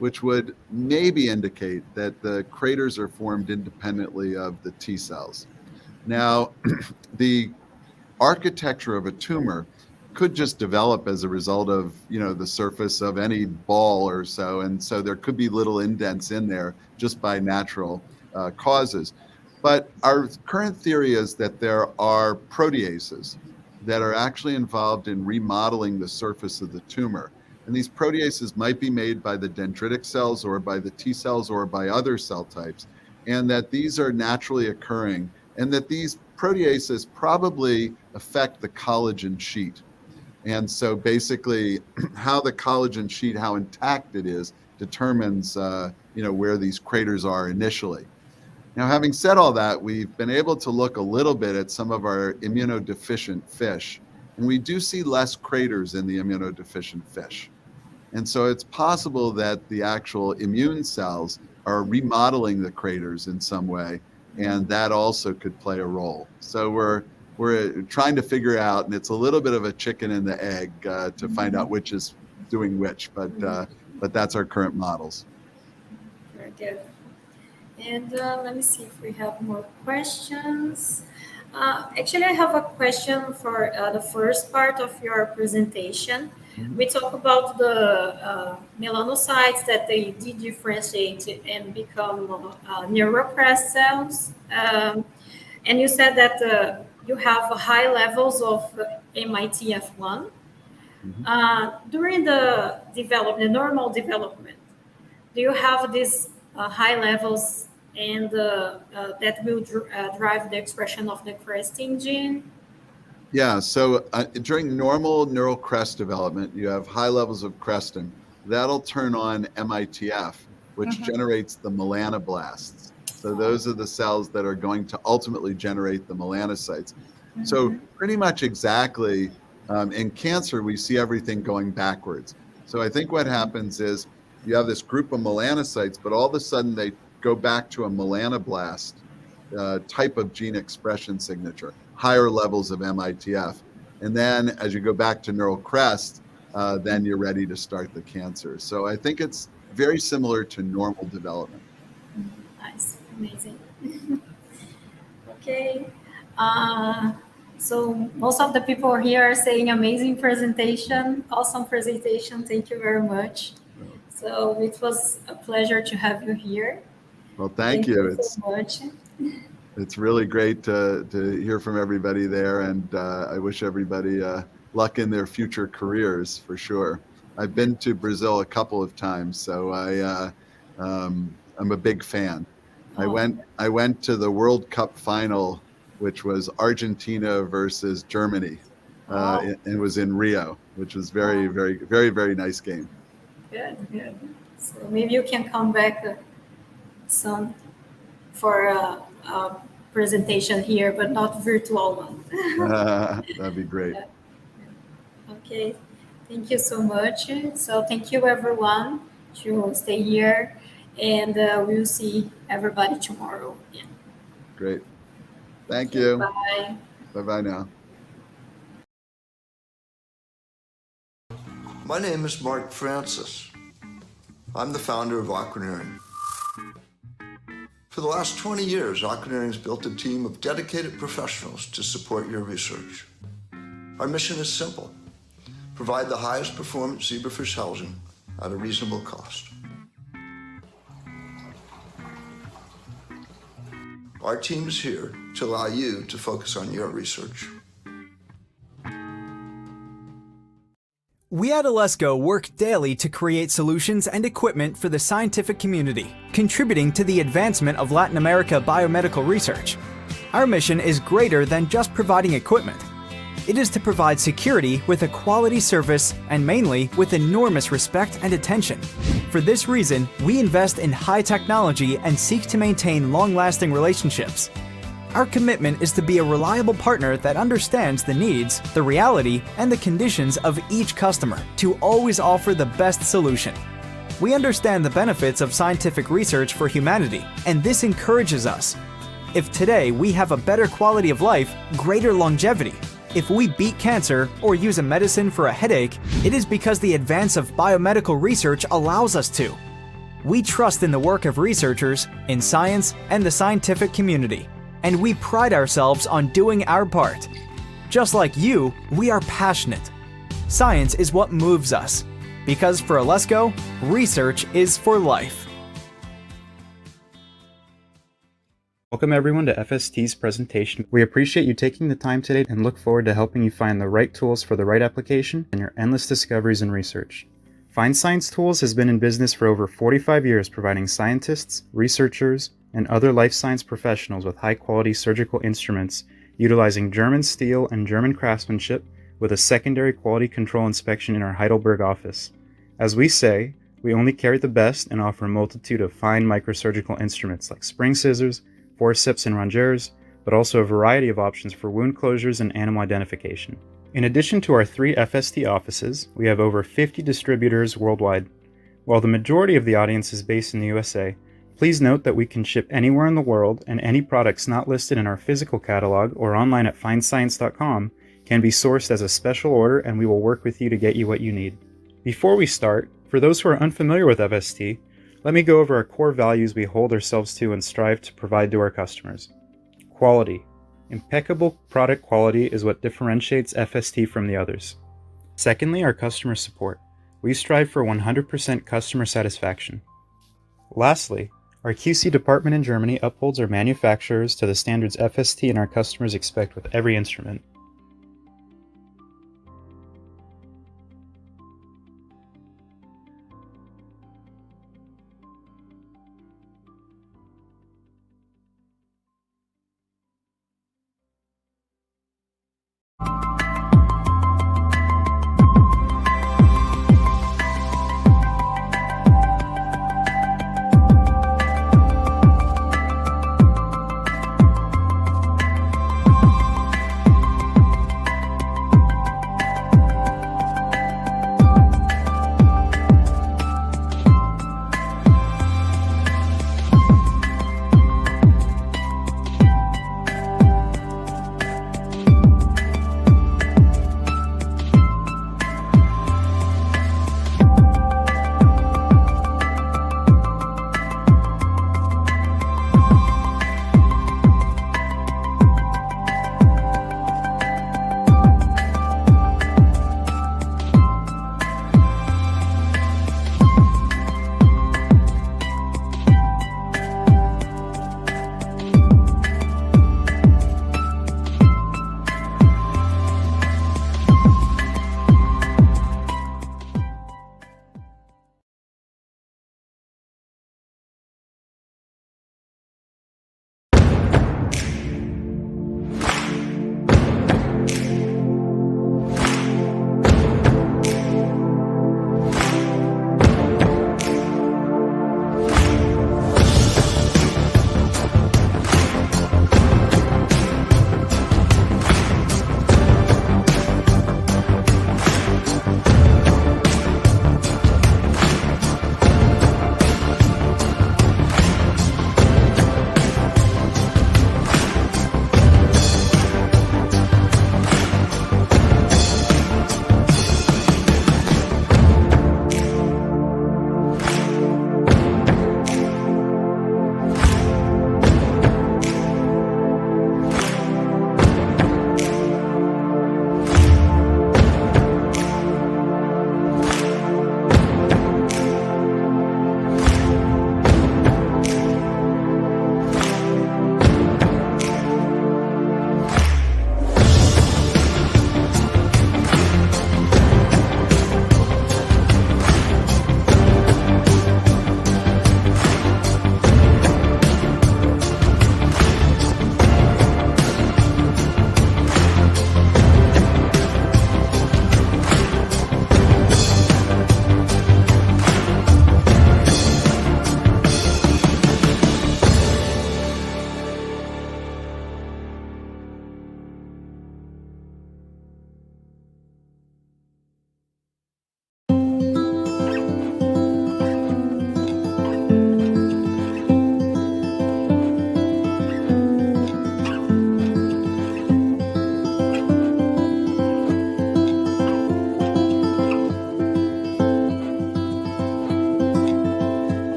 which would maybe indicate that the craters are formed independently of the T cells. Now, the architecture of a tumor could just develop as a result of, you know, the surface of any ball or so. And so there could be little indents in there just by natural causes. But our current theory is that there are proteases that are actually involved in remodeling the surface of the tumor. And these proteases might be made by the dendritic cells or by the T cells or by other cell types. And that these are naturally occurring, and that these proteases probably affect the collagen sheet. And so basically how the collagen sheet, how intact it is, determines you know, where these craters are initially. Now, having said all that, we've been able to look a little bit at some of our immunodeficient fish, and we do see less craters in the immunodeficient fish. And so it's possible that the actual immune cells are remodeling the craters in some way, and that also could play a role. So we're trying to figure out, and it's a little bit of a chicken and the egg to find out which is doing which, but that's our current models. Very good. And let me see if we have more questions. Actually, I have a question for the first part of your presentation. We talk about the melanocytes that they differentiate and become neurocrest cells. And you said that you have high levels of MITF1. During the development, the normal development, do you have these high levels and that will drive the expression of the crestin gene? Yeah, so during normal neural crest development, you have high levels of crestin. That'll turn on MITF, which generates the melanoblasts. So those are the cells that are going to ultimately generate the melanocytes. So pretty much exactly in cancer, we see everything going backwards. So I think what happens is you have this group of melanocytes, but all of a sudden they go back to a melanoblast type of gene expression signature, higher levels of MITF. And then as you go back to neural crest, then you're ready to start the cancer. So I think it's very similar to normal development. Nice, amazing. Okay. So most of the people here are saying amazing presentation, awesome presentation. Thank you very much. So it was a pleasure to have you here. Well, thank you. So much. It's really great to hear from everybody there, and I wish everybody luck in their future careers for sure. I've been to Brazil a couple of times, so I'm a big fan. Oh. I went to the World Cup final, which was Argentina versus Germany. It was in Rio, which was very, very nice game. Good, good. So maybe you can come back soon for presentation here, but not virtual one. That'd be great. Okay, thank you so much. So thank you everyone to stay here, and we'll see everybody tomorrow. Yeah. Great. Thank you. Bye. Bye-bye now. My name is Mark Francis. I'm the founder of Aquaneering. For the last 20 years, Aquaneering has built a team of dedicated professionals to support your research. Our mission is simple: provide the highest performance zebrafish housing at a reasonable cost. Our team is here to allow you to focus on your research. We at Alesco work daily to create solutions and equipment for the scientific community, contributing to the advancement of Latin America biomedical research. Our mission is greater than just providing equipment. It is to provide security with a quality service and mainly with enormous respect and attention. For this reason, we invest in high technology and seek to maintain long-lasting relationships. Our commitment is to be a reliable partner that understands the needs, the reality, and the conditions of each customer to always offer the best solution. We understand the benefits of scientific research for humanity, and this encourages us. If today we have a better quality of life, greater longevity, if we beat cancer or use a medicine for a headache, it is because the advance of biomedical research allows us to. We trust in the work of researchers, in science, and the scientific community, and we pride ourselves on doing our part. Just like you, we are passionate. Science is what moves us, because for Alesco, research is for life. Welcome everyone to FST's presentation. We appreciate you taking the time today and look forward to helping you find the right tools for the right application and your endless discoveries in research. Find Science Tools has been in business for over 45 years, providing scientists, researchers, and other life science professionals with high-quality surgical instruments utilizing German steel and German craftsmanship with a secondary quality control inspection in our Heidelberg office. As we say, we only carry the best and offer a multitude of fine microsurgical instruments like spring scissors, forceps and rongeurs, but also a variety of options for wound closures and animal identification. In addition to our 3 FST offices, we have over 50 distributors worldwide. While the majority of the audience is based in the USA, please note that we can ship anywhere in the world, and any products not listed in our physical catalog or online at findscience.com can be sourced as a special order, and we will work with you to get you what you need. Before we start, for those who are unfamiliar with FST, let me go over our core values we hold ourselves to and strive to provide to our customers. Quality. Impeccable product quality is what differentiates FST from the others. Secondly, our customer support. We strive for 100% customer satisfaction. Lastly, our QC department in Germany upholds our manufacturers to the standards FST and our customers expect with every instrument.